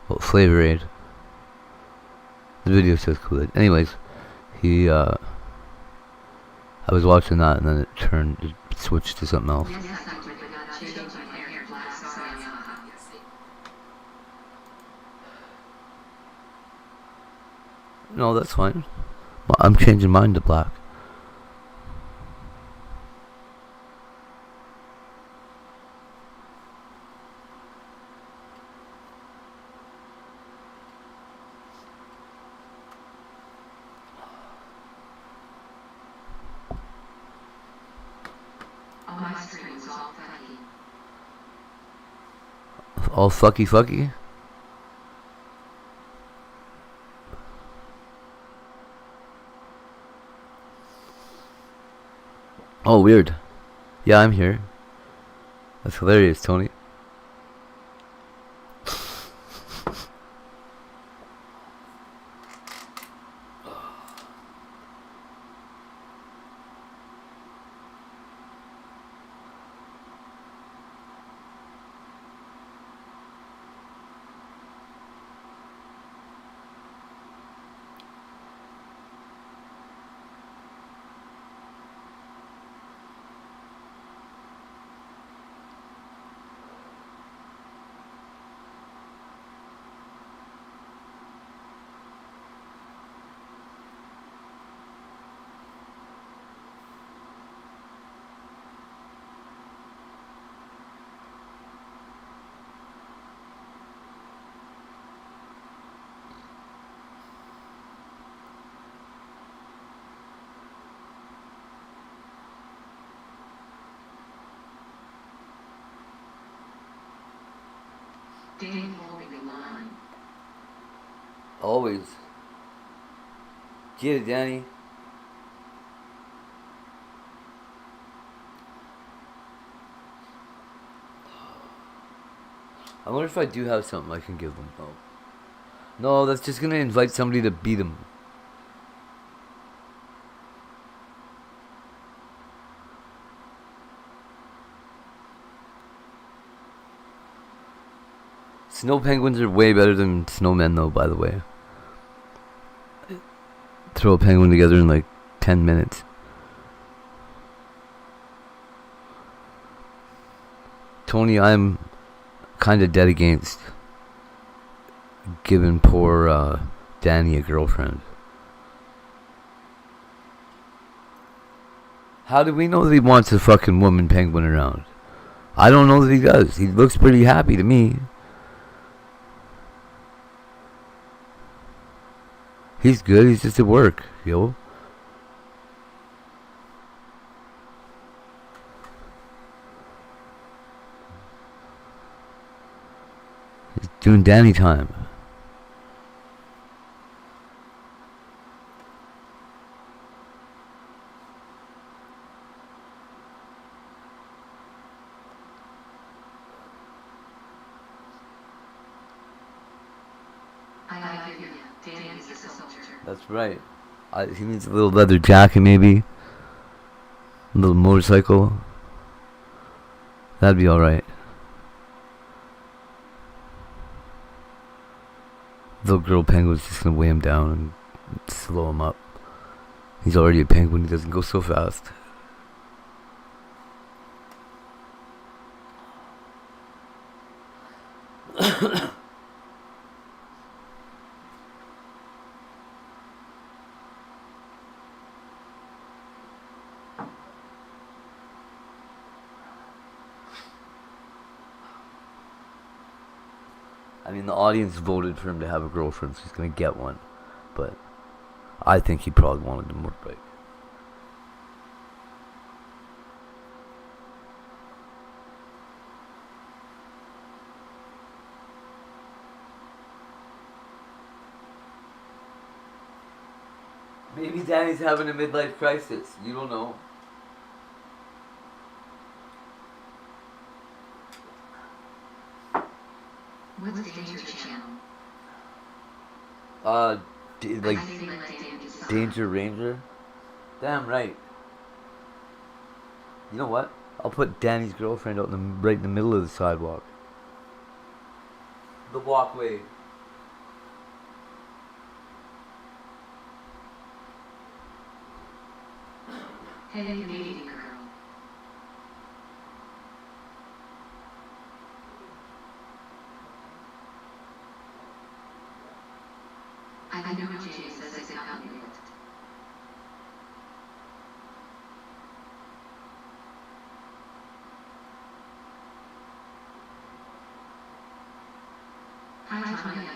Well, Flavor Aid. The video says Kool-Aid. Anyways, I was watching that and then it switched to something else. No, that's fine. Well, I'm changing mine to black. All my stream was all fucky. All fucky fucky? Oh, weird. Yeah, I'm here. That's hilarious, Tony. Dave holding the line. Always. Get it, Danny. I wonder if I do have something I can give them. Oh. No, that's just gonna invite somebody to beat him. Snow penguins are way better than snowmen, though, by the way. Throw a penguin together in like 10 minutes. Tony, I'm kind of dead against giving poor Danny a girlfriend. How do we know that he wants a fucking woman penguin around? I don't know that he does. He looks pretty happy to me. He's good. He's just at work, yo. He's doing Danny time. That's right. He needs a little leather jacket, maybe. A little motorcycle. That'd be alright. Little girl penguin's just gonna weigh him down and slow him up. He's already a penguin, he doesn't go so fast. I mean, the audience voted for him to have a girlfriend, so he's gonna get one. But I think he probably wanted a motorbike. Maybe Danny's having a midlife crisis. You don't know. What's Danger Channel? Like Danger Ranger? Damn right. You know what? I'll put Danny's girlfriend out right in the middle of the sidewalk. The walkway. Hey, Canadian girl. I know Jay says I got it. Hi, Tanya.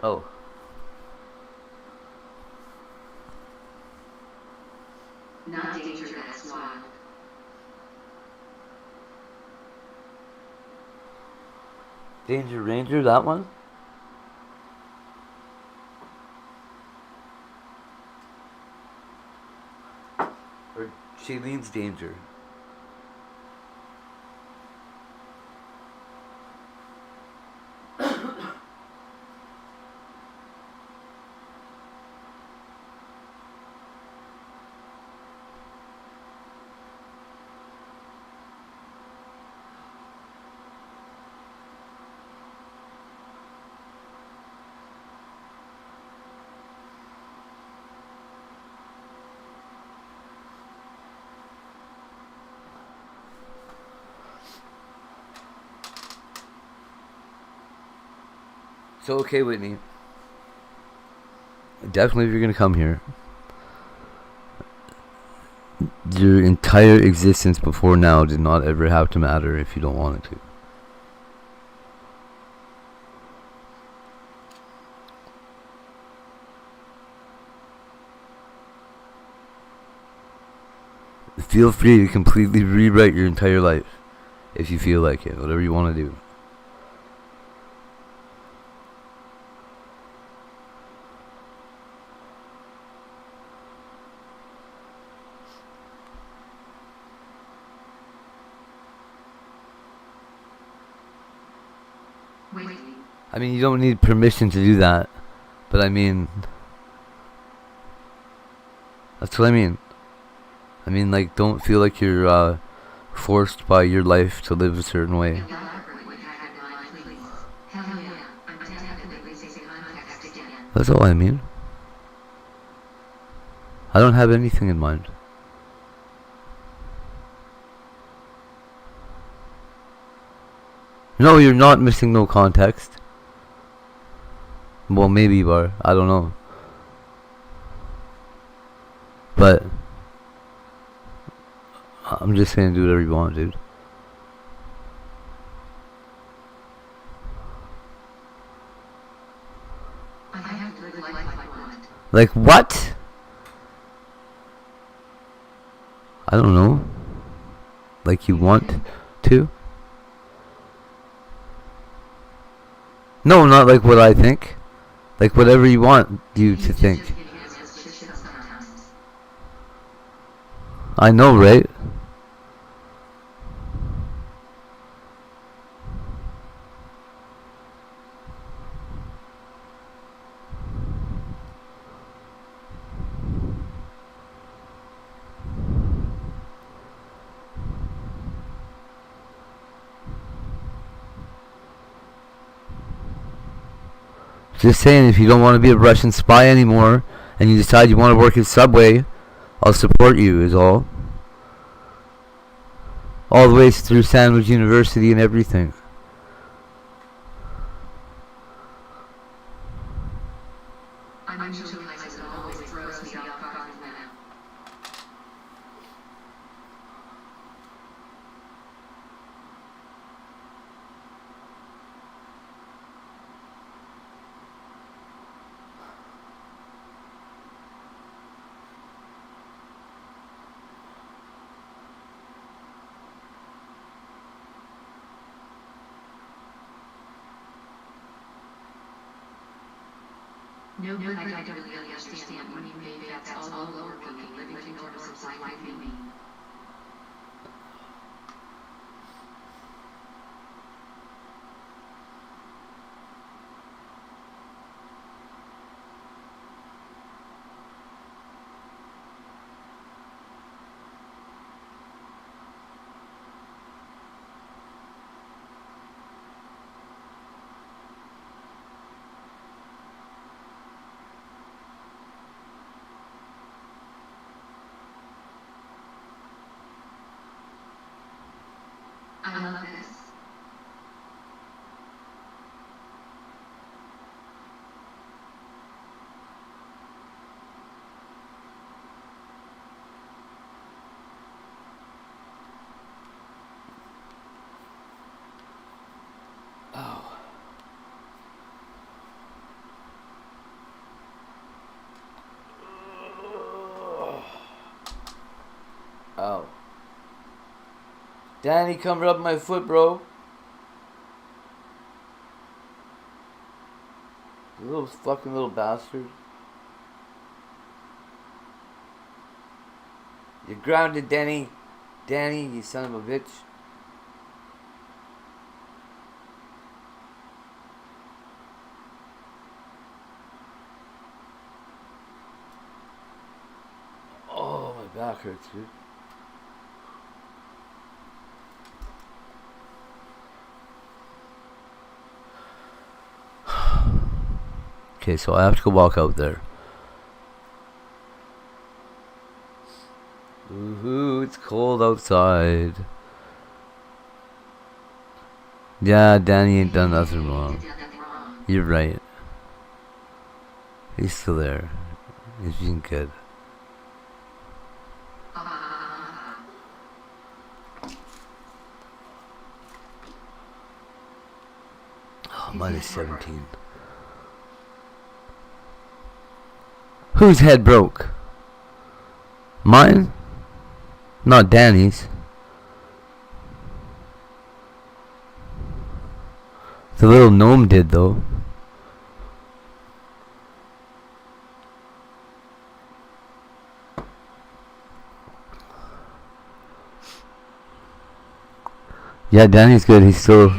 Oh. Not danger, that's wild. Danger Ranger, that one? Or Shailene's Danger? So, okay, Whitney. Definitely, if you're gonna come here, your entire existence before now did not ever have to matter if you don't want it to. Feel free to completely rewrite your entire life if you feel like it, whatever you want to do. I mean, you don't need permission to do that, but I mean, That's what I mean. I mean, like, don't feel like you're forced by your life to live a certain way. That's all I mean. I don't have anything in mind. No, you're not missing no context. Well, maybe you are. I don't know. But I'm just saying, do whatever you want, dude. Like what? I don't know. Like you want to? No, not like what I think. Like whatever you want you to think. I know, right? Just saying, if you don't want to be a Russian spy anymore and you decide you want to work at Subway, I'll support you, is all. All the way through Sandwich University and everything. No, but I don't really understand what you mean. That's all working, living normal life you mean. I love this. Oh. Ow. Danny, come rub my foot, bro. You little fucking little bastard. You're grounded, Danny. Danny, you son of a bitch. Oh, my back hurts, dude. Okay, so I have to go walk out there. Ooh, it's cold outside. Yeah, Danny ain't done nothing wrong. You're right. He's still there. He's being good. Oh, minus 17. Whose head broke? Mine? Not Danny's. The little gnome did, though. Yeah, Danny's good. He's still...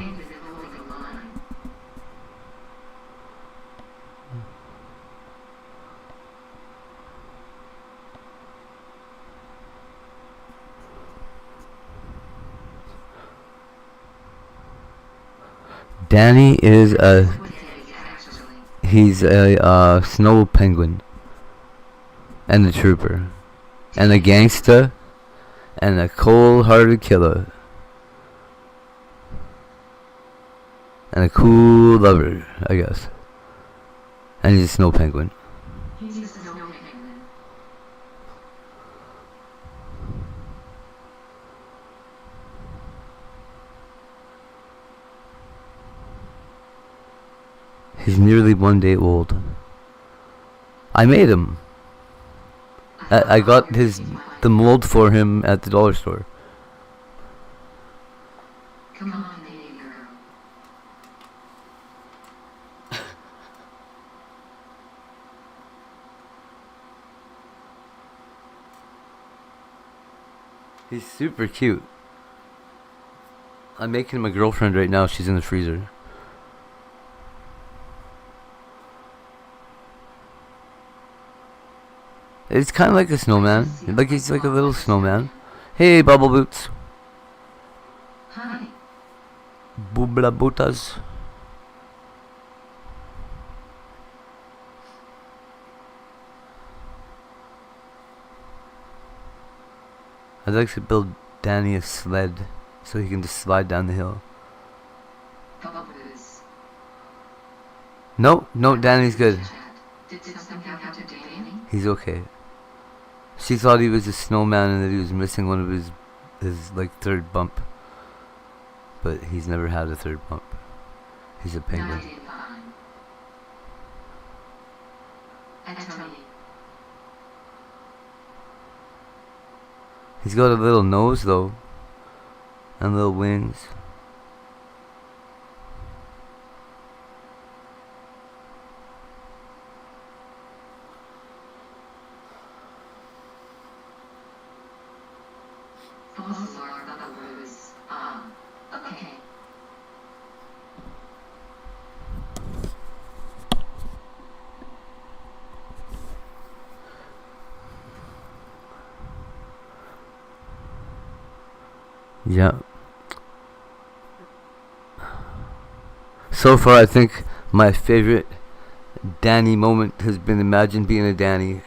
Danny is a What he is actually. he's a snow penguin and a trooper and a gangster and a cold-hearted killer and a cool lover, I guess. And he's a snow penguin. He's a snow penguin. He's nearly 1 day old. I made him. I got the mold for him at the dollar store. Come on, baby girl. He's super cute. I'm making him a girlfriend right now. She's in the freezer. It's kind of like a snowman. Like he's like a little snowman. Hey, Bubble Boots. Hi. Bubla Bootas. I'd like to build Danny a sled so he can just slide down the hill. Bubbles. No, Danny's good. Did something happen to Danny? He's okay. She thought he was a snowman and that he was missing one of his like third bump. But he's never had a third bump. He's a penguin. 95. And Tony. He's got a little nose though. And little wings. False alarm, Bubbles. Okay. Yeah. So far, I think my favorite Danny moment has been Imagine Being a Danny.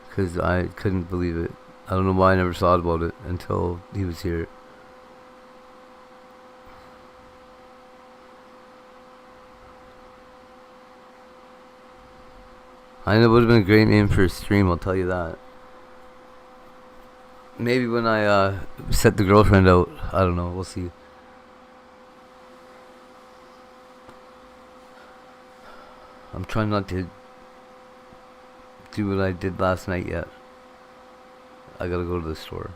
Because I couldn't believe it. I don't know why I never thought about it until he was here. I know it would have been a great name for a stream, I'll tell you that. Maybe when I set the girlfriend out, I don't know, we'll see. I'm trying not to do what I did last night yet. I gotta go to the store.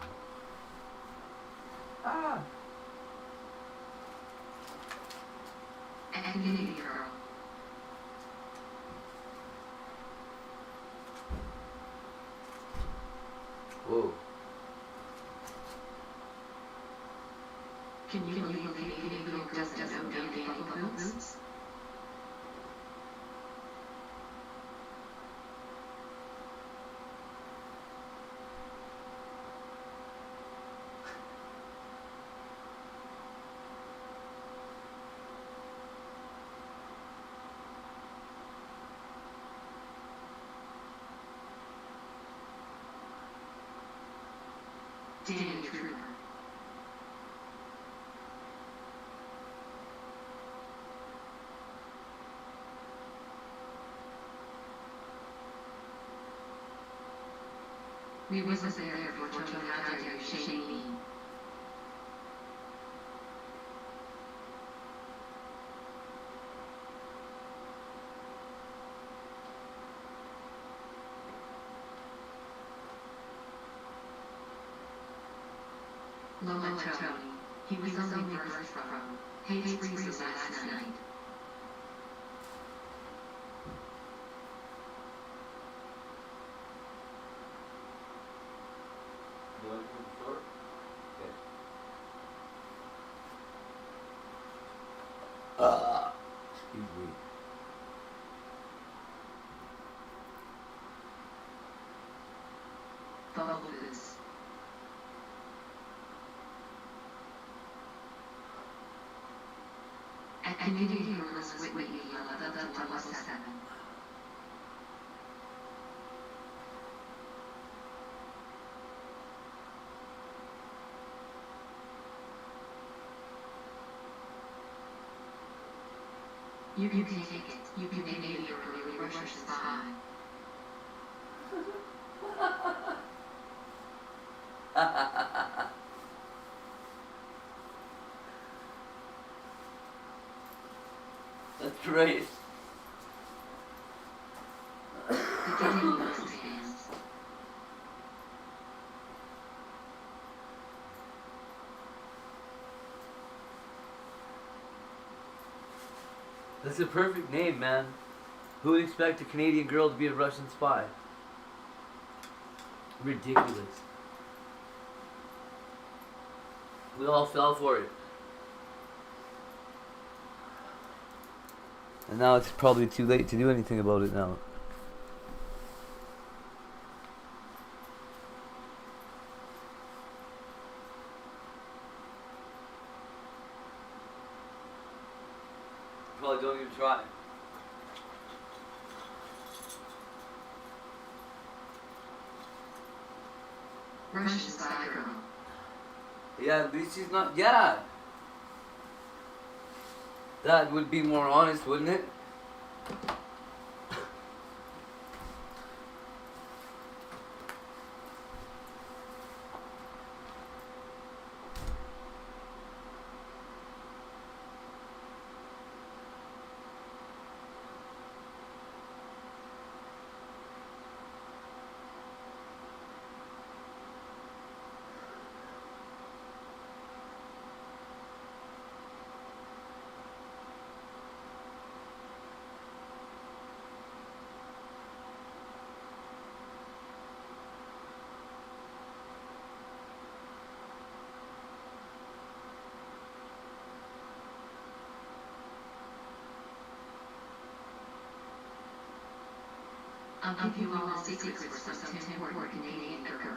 Activity girl. Whoa. Can you believe baby girl doesn't know baby bubbles? Danny Trooper. We was there for Tornado Shady. Lola Tony. He was only birthed from Hate Freeze last night. You want to go to the store? Okay. Excuse me. Bubbles. At Canadian Gorillas Whitney, level 7. You can take it. You can maybe you're a really Russian spy. That's great. The game was dance. That's a perfect name, man. Who would expect a Canadian girl to be a Russian spy? Ridiculous. We all fell for it. And now it's probably too late to do anything about it now. Probably don't even try. Russian spy girl. Yeah, at least she's not. Yeah! That would be more honest, wouldn't it? I'll give you all the secrets for some important Canadian girl.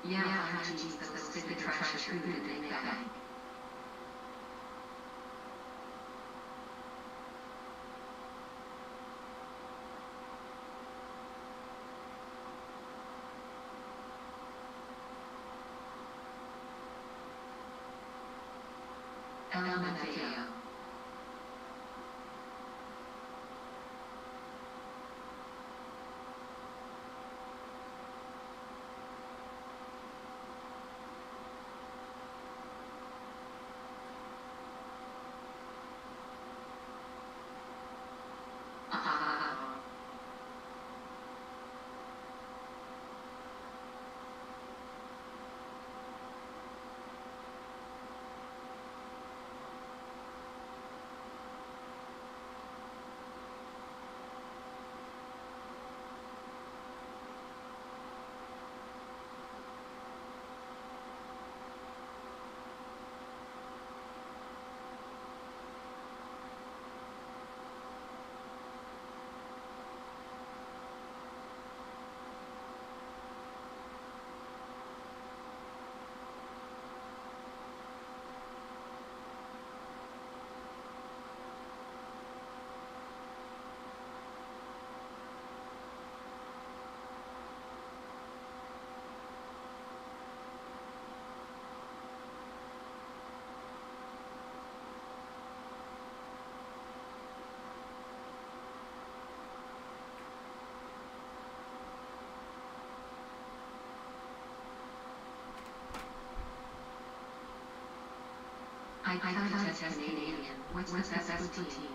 Yeah, geez, those stupid trash food in the bank. LMFAO. I thought it was Canadian. What's that protein?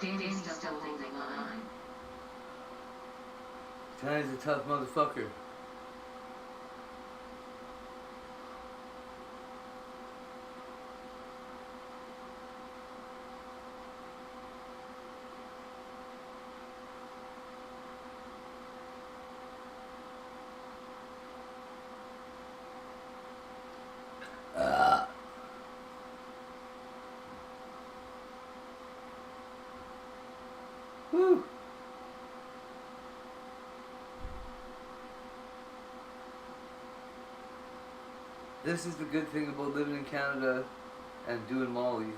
Danny's still holding on. Danny's a tough motherfucker. Woo. This is the good thing about living in Canada and doing Molly.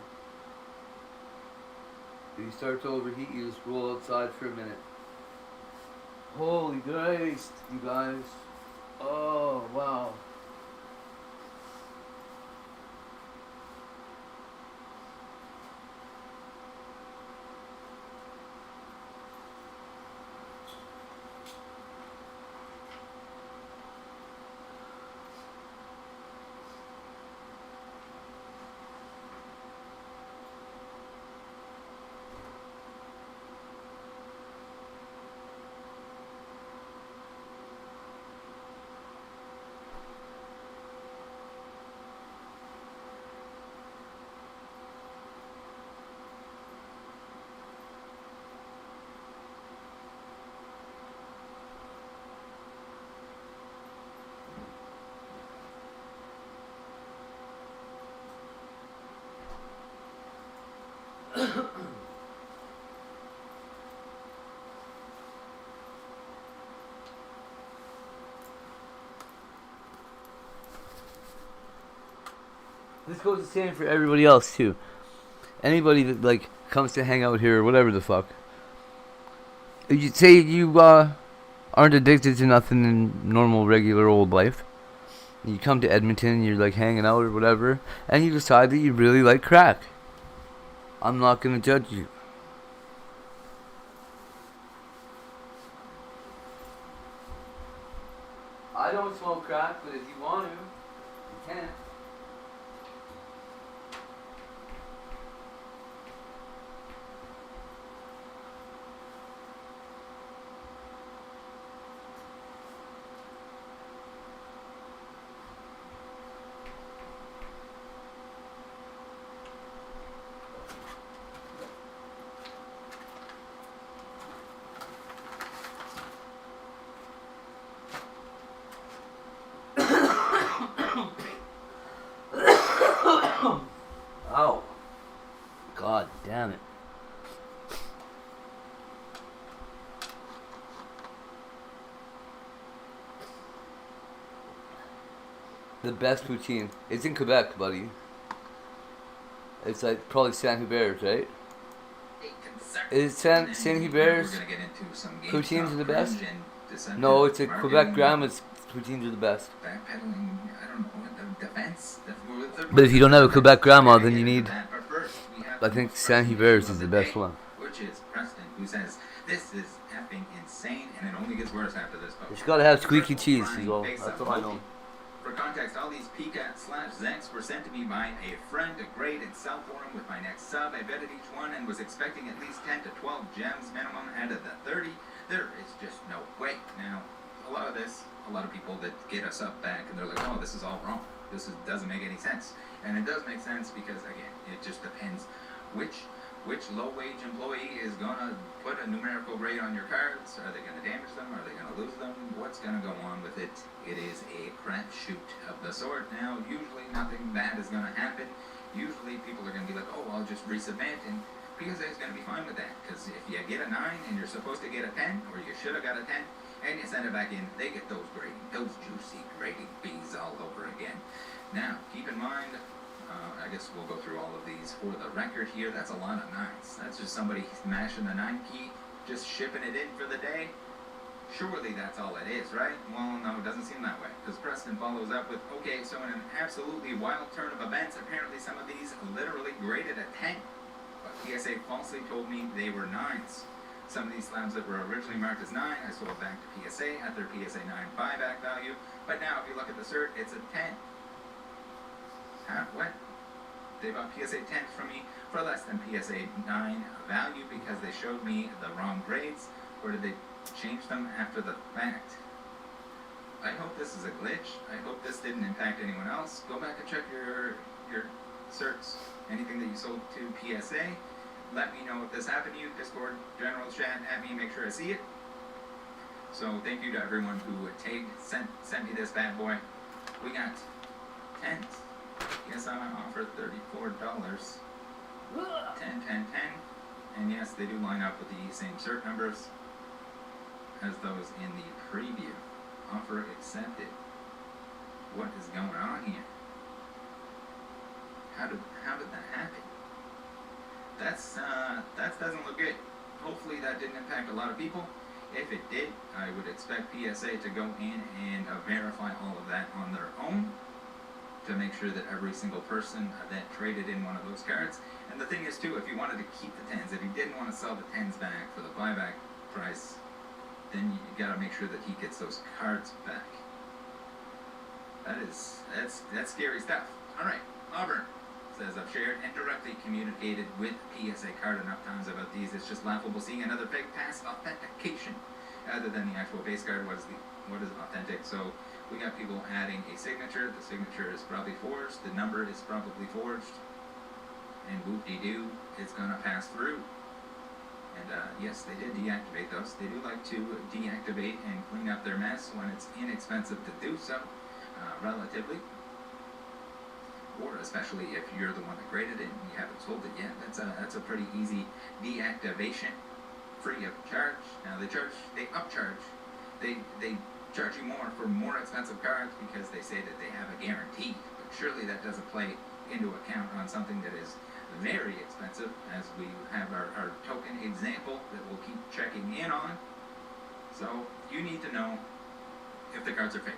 If you start to overheat, you just roll outside for a minute. Holy Christ, you guys. Oh, wow. This goes the same for everybody else too. Anybody that like comes to hang out here or whatever the fuck. You say you aren't addicted to nothing in normal regular old life. You come to Edmonton, you're like hanging out or whatever, and you decide that you really like crack. I'm not gonna judge you. I don't smoke crack, but if you want to, you can. Ow. God damn it. The best poutine. It's in Quebec, buddy. It's like probably Saint Hubert's, right? Is Saint Hubert's poutines are the best? No, it's a Quebec grandma's poutines are the best. But if you don't have a Quebec grandma, then you need, I think Saint Hubert's is the best one. Which is Preston, who says, "This is effing insane, and it only gets worse after this post." It's gotta have squeaky cheese as well. That's all I know. For context, all these PCAT/Zex were sent to me by a friend, a grade in South Forum with my next sub. I vetted each one and was expecting at least 10 to 12 gems minimum out of the 30. There is just no way. Now, a lot of people that get a sub back and they're like, "Oh, this is all wrong. Doesn't make any sense." And it does make sense because, again, it just depends which low-wage employee is gonna put a numerical grade on your cards. Are they gonna damage them? Are they gonna lose them? What's gonna go on with it? It is a crapshoot of the sort. Now, usually nothing bad is gonna happen. Usually people are gonna be like, "Oh, I'll just resubmit," and PSA is gonna be fine with that. Because if you get a 9 and you're supposed to get a 10, or you should have got a 10, and you send it back in, they get those juicy grading B's all over again. Now, keep in mind, I guess we'll go through all of these for the record here. That's a lot of 9s. That's just somebody smashing the 9 key, just shipping it in for the day. Surely that's all it is, right? Well, no, it doesn't seem that way. Because Preston follows up with, "Okay, so in an absolutely wild turn of events, apparently some of these literally graded a 10. But PSA falsely told me they were 9s. Some of these slabs that were originally marked as 9, I sold back to PSA at their PSA 9 buyback value. But now, if you look at the cert, it's a 10. Huh? What? They bought PSA 10s from me for less than PSA 9 value because they showed me the wrong grades, or did they change them after the fact? I hope this is a glitch. I hope this didn't impact anyone else. Go back and check your certs. Anything that you sold to PSA. Let me know if this happened to you. Discord, general chat at me, make sure I see it. So thank you to everyone who sent me this bad boy. We got 10s. Yes, I'm on offer $34. 10, 10, 10. And yes, they do line up with the same cert numbers as those in the preview. Offer accepted. What is going on here? How did that happen? That doesn't look good. Hopefully that didn't impact a lot of people. If it did, I would expect PSA to go in and verify all of that on their own to make sure that every single person that traded in one of those cards. And the thing is too, if you wanted to keep the 10s, if you didn't want to sell the 10s back for the buyback price, then you gotta make sure that he gets those cards back. That's scary stuff. Alright, Auburn says, I've shared and directly communicated with PSA card enough times about these. It's just laughable seeing another fake pass authentication other than the actual base card. What is authentic? So we got people adding a signature. The signature is probably forged. The number is probably forged. And whoop-de-doo, it's gonna pass through. And yes, they did deactivate those. They do like to deactivate and clean up their mess when it's inexpensive to do so, relatively. Or especially if you're the one that graded it and you haven't sold it yet. That's a pretty easy deactivation, free of charge. Now they upcharge. They charge you more for more expensive cards because they say that they have a guarantee. But surely that doesn't play into account on something that is very expensive, as we have our token example that we'll keep checking in on. So you need to know if the cards are fake.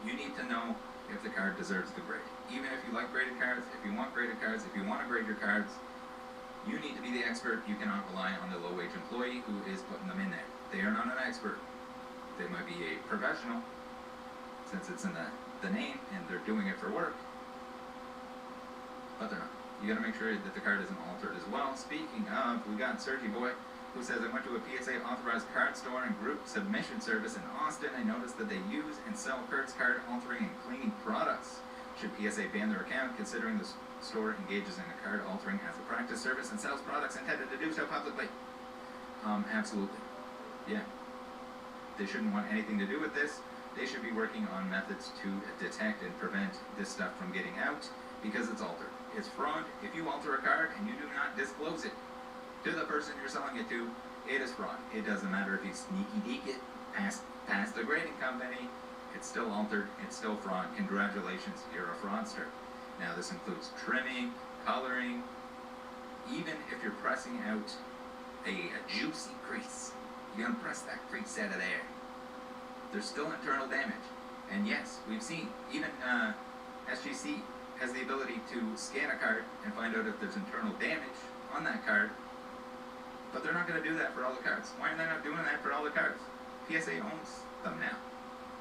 You need to know if the card deserves the grade. Even if you like graded cards, if you want graded cards, if you want to grade your cards, you need to be the expert. You cannot rely on the low-wage employee who is putting them in there. They are not an expert. They might be a professional, since it's in the name and they're doing it for work, but they're not. You gotta make sure that the card isn't altered as well. Speaking of, we got Sergi Boy, who says, I went to a PSA authorized card store and group submission service in Austin. I noticed that they use and sell Kurt's card altering and cleaning products. Should PSA ban their account, considering the store engages in a card altering as a practice service and sells products intended to do so publicly? Absolutely. Yeah. They shouldn't want anything to do with this. They should be working on methods to detect and prevent this stuff from getting out, because it's altered. It's fraud. If you alter a card and you do not disclose it to the person you're selling it to, it is fraud. It doesn't matter if you sneaky deek it past the grading company, it's still altered, it's still fraud. Congratulations, you're a fraudster. Now this includes trimming, coloring, even if you're pressing out a juicy crease. You're gonna press that crease out of there. There's still internal damage. And yes, we've seen, even SGC has the ability to scan a card and find out if there's internal damage on that card, but they're not going to do that for all the cards. Why are they not doing that for all the cards? PSA owns them now.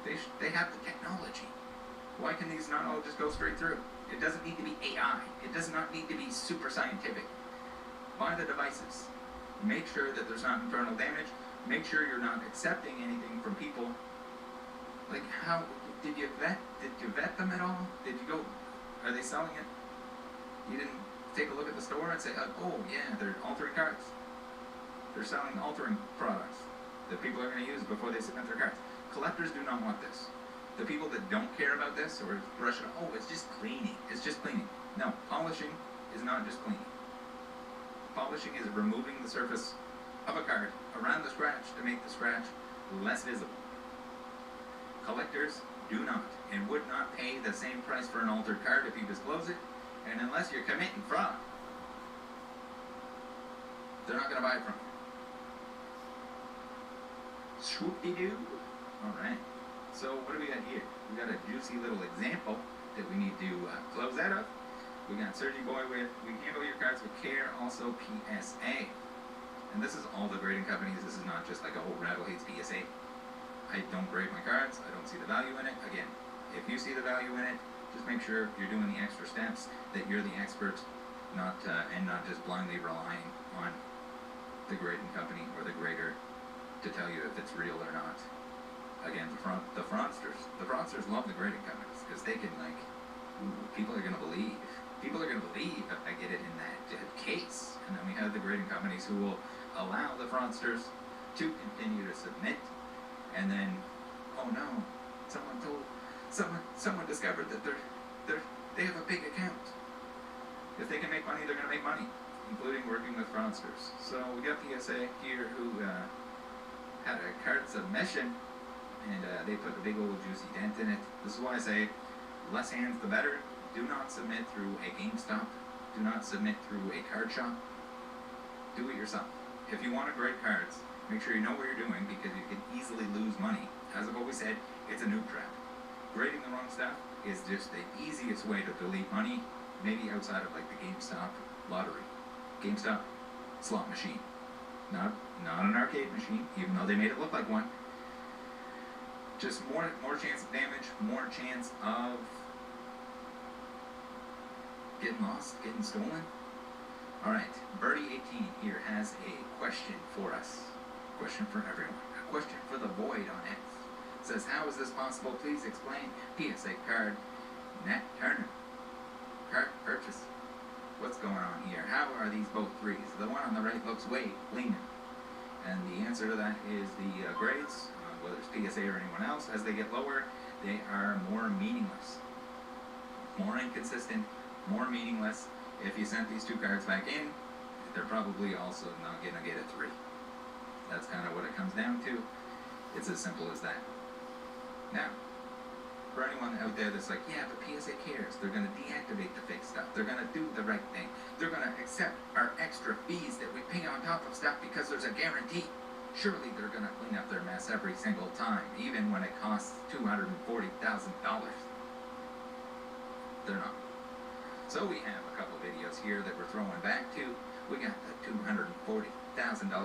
They have the technology. Why can these not all just go straight through? It doesn't need to be AI. It does not need to be super scientific. Buy the devices. Make sure that there's not internal damage. Make sure you're not accepting anything from people. Like, how did you vet them at all? Did you go, are they selling it? You didn't take a look at the store and say, oh yeah, they're altering cards. They're selling altering products that people are going to use before they submit their cards. Collectors do not want this. The people that don't care about this or brush it, oh, it's just cleaning. It's just cleaning. No, polishing is not just cleaning. Polishing is removing the surface of a card around the scratch to make the scratch less visible. Collectors do not and would not pay the same price for an altered card if you disclose it, and unless you're committing fraud, they're not going to buy it from you. Swoop-de-doo. Alright, so what do we got here? We got a juicy little example that we need to close that up. We got Sergi Boy with, we handle your cards with care, also PSA. And this is all the grading companies. This is not just like a whole Rattle hates PSA. I don't grade my cards. I don't see the value in it. Again, if you see the value in it, Just make sure you're doing the extra steps, that you're the expert, and not just blindly relying on the grading company or the grader to tell you if it's real or not. Again, the fraudsters love the grading companies because they can, like, people are going to believe. People are going to believe if I get it in that case. And then we have the grading companies who will allow the fraudsters to continue to submit. And then, oh no, someone discovered that they have a big account. If they can make money, they're going to make money, including working with fraudsters. So we got PSA here who had a card submission, and they put a big old juicy dent in it. This is why I say less hands the better. Do not submit through a GameStop. Do not submit through a card shop. Do it yourself. If you want to grade cards, make sure you know what you're doing because you can easily lose money. As I've always said, it's a noob trap. Grading the wrong stuff is just the easiest way to delete money, maybe outside of like the GameStop lottery. GameStop slot machine. Not an arcade machine, even though they made it look like one. Just more chance of damage, more chance of getting lost, getting stolen. Alright, Birdie18 here has a question for us. Question for everyone. A question for the void on X. It says, how is this possible? Please explain. PSA card, Nat Turner. Card purchase. What's going on here? How are these both threes? The one on the right looks way cleaner. And the answer to that is the grades, whether it's PSA or anyone else, as they get lower, they are more meaningless. More inconsistent, more meaningless. If you sent these two cards back in, they're probably also not going to get a 3. That's kind of what it comes down to. It's as simple as that. Now, for anyone out there that's like, yeah, but PSA cares. They're going to deactivate the fake stuff. They're going to do the right thing. They're going to accept our extra fees that we pay on top of stuff because there's a guarantee. Surely they're going to clean up their mess every single time, even when it costs $240,000. They're not. So we have a couple videos here that we're throwing back to. We got the $240,000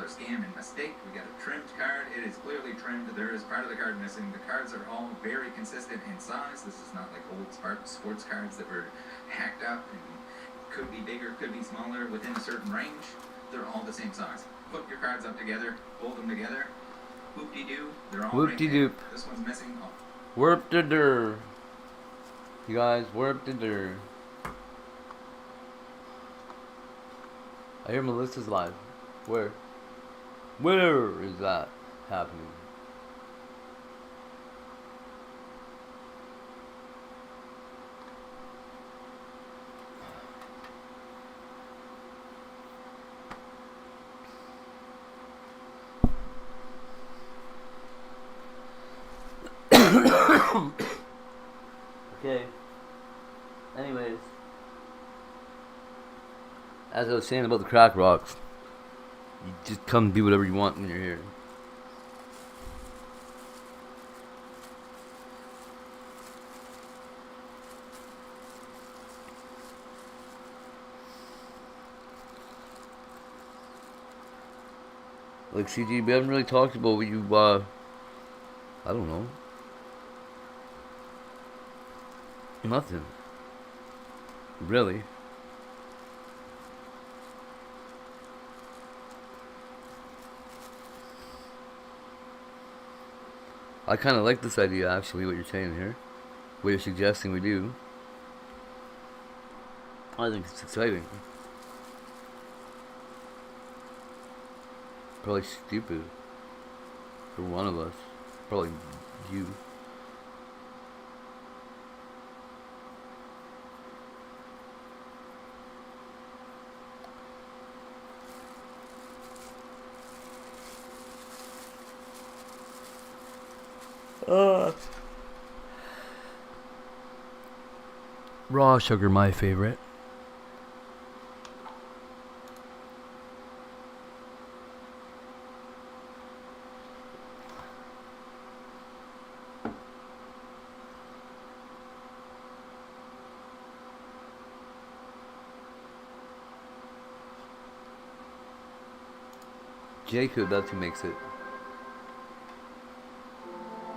scam and mistake. We got a trimmed card. It is clearly trimmed. There is part of the card missing. The cards are all very consistent in size. This is not like old sports cards that were hacked up and could be bigger, could be smaller, within a certain range. They're all the same size. Put your cards up together, hold them together. Whoop-de-doo. They're all right there. This one's missing. Oh. Warp-de-dur. You guys, warp-de-dur. I hear Melissa's live. Where? Where is that happening? Okay. Anyways. As I was saying about the crack rocks, you just come do whatever you want when you're here. Like, CG, we haven't really talked about what you, I don't know. Nothing. Really. I kind of like this idea, actually, what you're saying here. What you're suggesting we do. I think it's exciting. Probably stupid. For one of us. Probably you. Raw sugar, my favorite. Jacob, that's who makes it.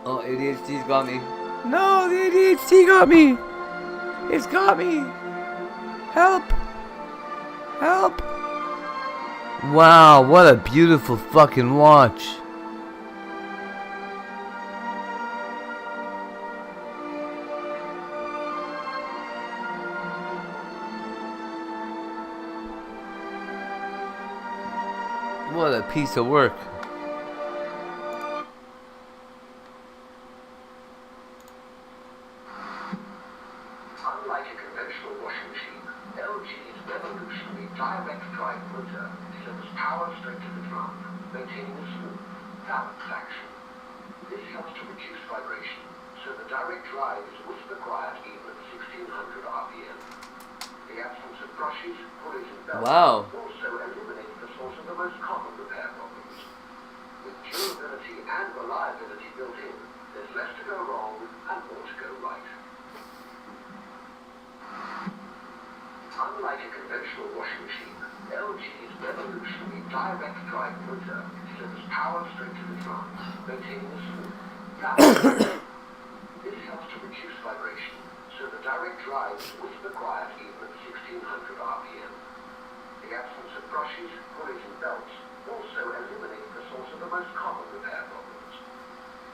Oh, ADHD's got me. No, the ADHD got me. It's got me! Help! Help! Wow, what a beautiful fucking watch. What a piece of work. Unlike a conventional washing machine, LG's revolutionary direct drive motor delivers power straight to the drum, maintaining a smooth, balanced action. This helps to reduce vibration, so the direct drive is whisper quiet even at 1600 RPM. The absence of brushes, pulleys and belts Wow. also eliminates the source of the most common repair problems. With durability and reliability built in, there's less to go wrong and more to go right. Unlike a conventional washing machine, LG's revolutionary direct drive motor delivers power straight to the drum, maintaining a smooth, balanced action. This helps to reduce vibration, so the direct drive is whisper quiet even at 1600 RPM. The absence of brushes, pulleys and belts also eliminates the source of the most common repair problems.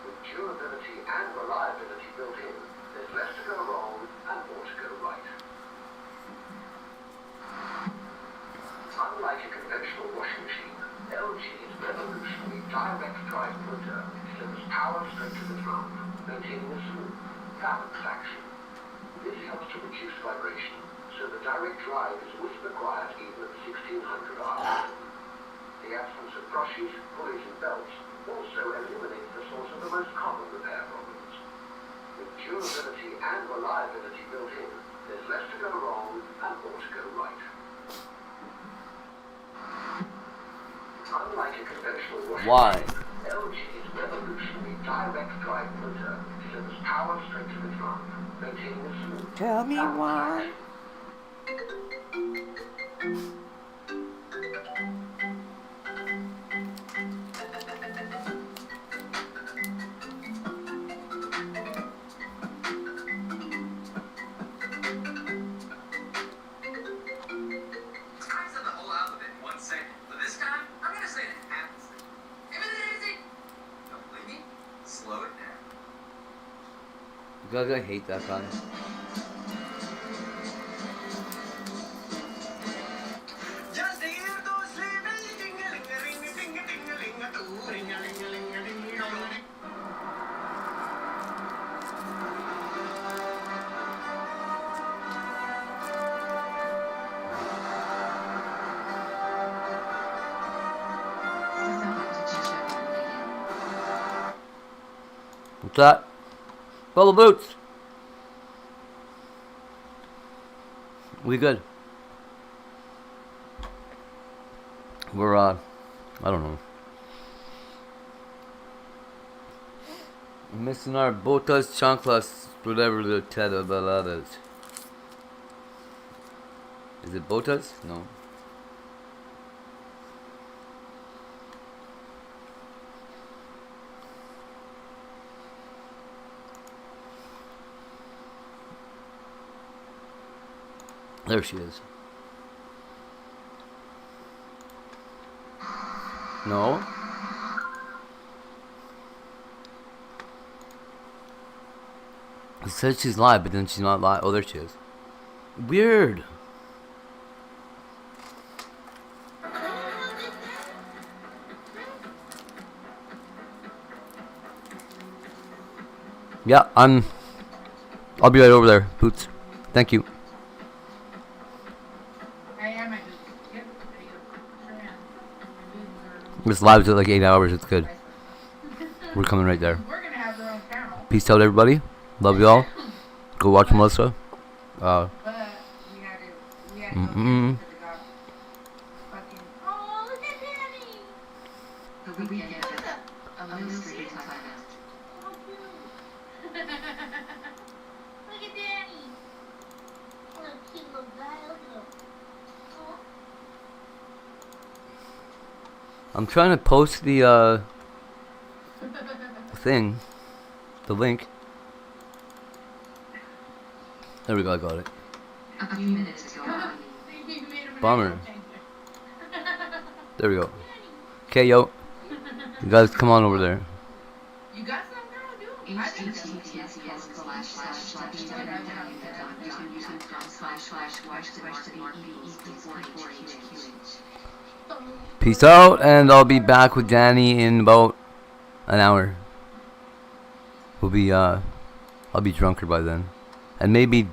With durability and reliability built in, there's less to go wrong and more to go right. Unlike a conventional washing machine, LG's revolutionary direct drive motor delivers power straight to the drum, maintaining a smooth, balanced action. This helps to reduce vibration, so the direct drive is whisper quiet even at 1600 RPM. The absence of brushes, pulleys and belts also eliminates the source of the most common repair problems. With durability and reliability built in, there's less to go wrong and more to go right. Unlike a conventional washing Why? machine, LG's revolutionary direct drive motor delivers power straight to the drum, maintaining a smooth, Tell me balanced why. action. I said the whole alphabet in 1 second, but this time I'm gonna say it in half a second. Don't believe me? Slow it down. God, I hate that guy. Just hear those sleigh bells ding-a-ling-a-ring-a-ding-a-ding-a-doo, ring-a-ling-a-ling-a-ding-a-ding. What's that? Bubble boots. We good. We're I don't know. Missing our botas, chanclas, whatever the tether balada is. Is it botas? No. There she is. No. It says she's live, but then she's not live. Oh, there she is. Weird. Yeah, I'll be right over there, Boots. Thank you. I am at Google. Yep, there you go. Sure am. My boobs are This live's at like 8 hours. It's good. priceless. We're coming right there. We're gonna have their own channel, Peace out, everybody. Love you all. Go watch Melissa. but we had to go Mm-mm. because it got fucking. Oh, look at Danny! The weekend is a mystery time. Oh, cute. Look at Danny. What a cute little guy. Look at him. Oh. I'm trying to post the thing, the link. There we go, I got it. A few minutes ago, Bummer. There we go. Okay, yo. You guys come on over there. You got some, girl? Do it. I think so. Peace out, and I'll be back with Danny in about an hour. I'll be drunker by then. And maybe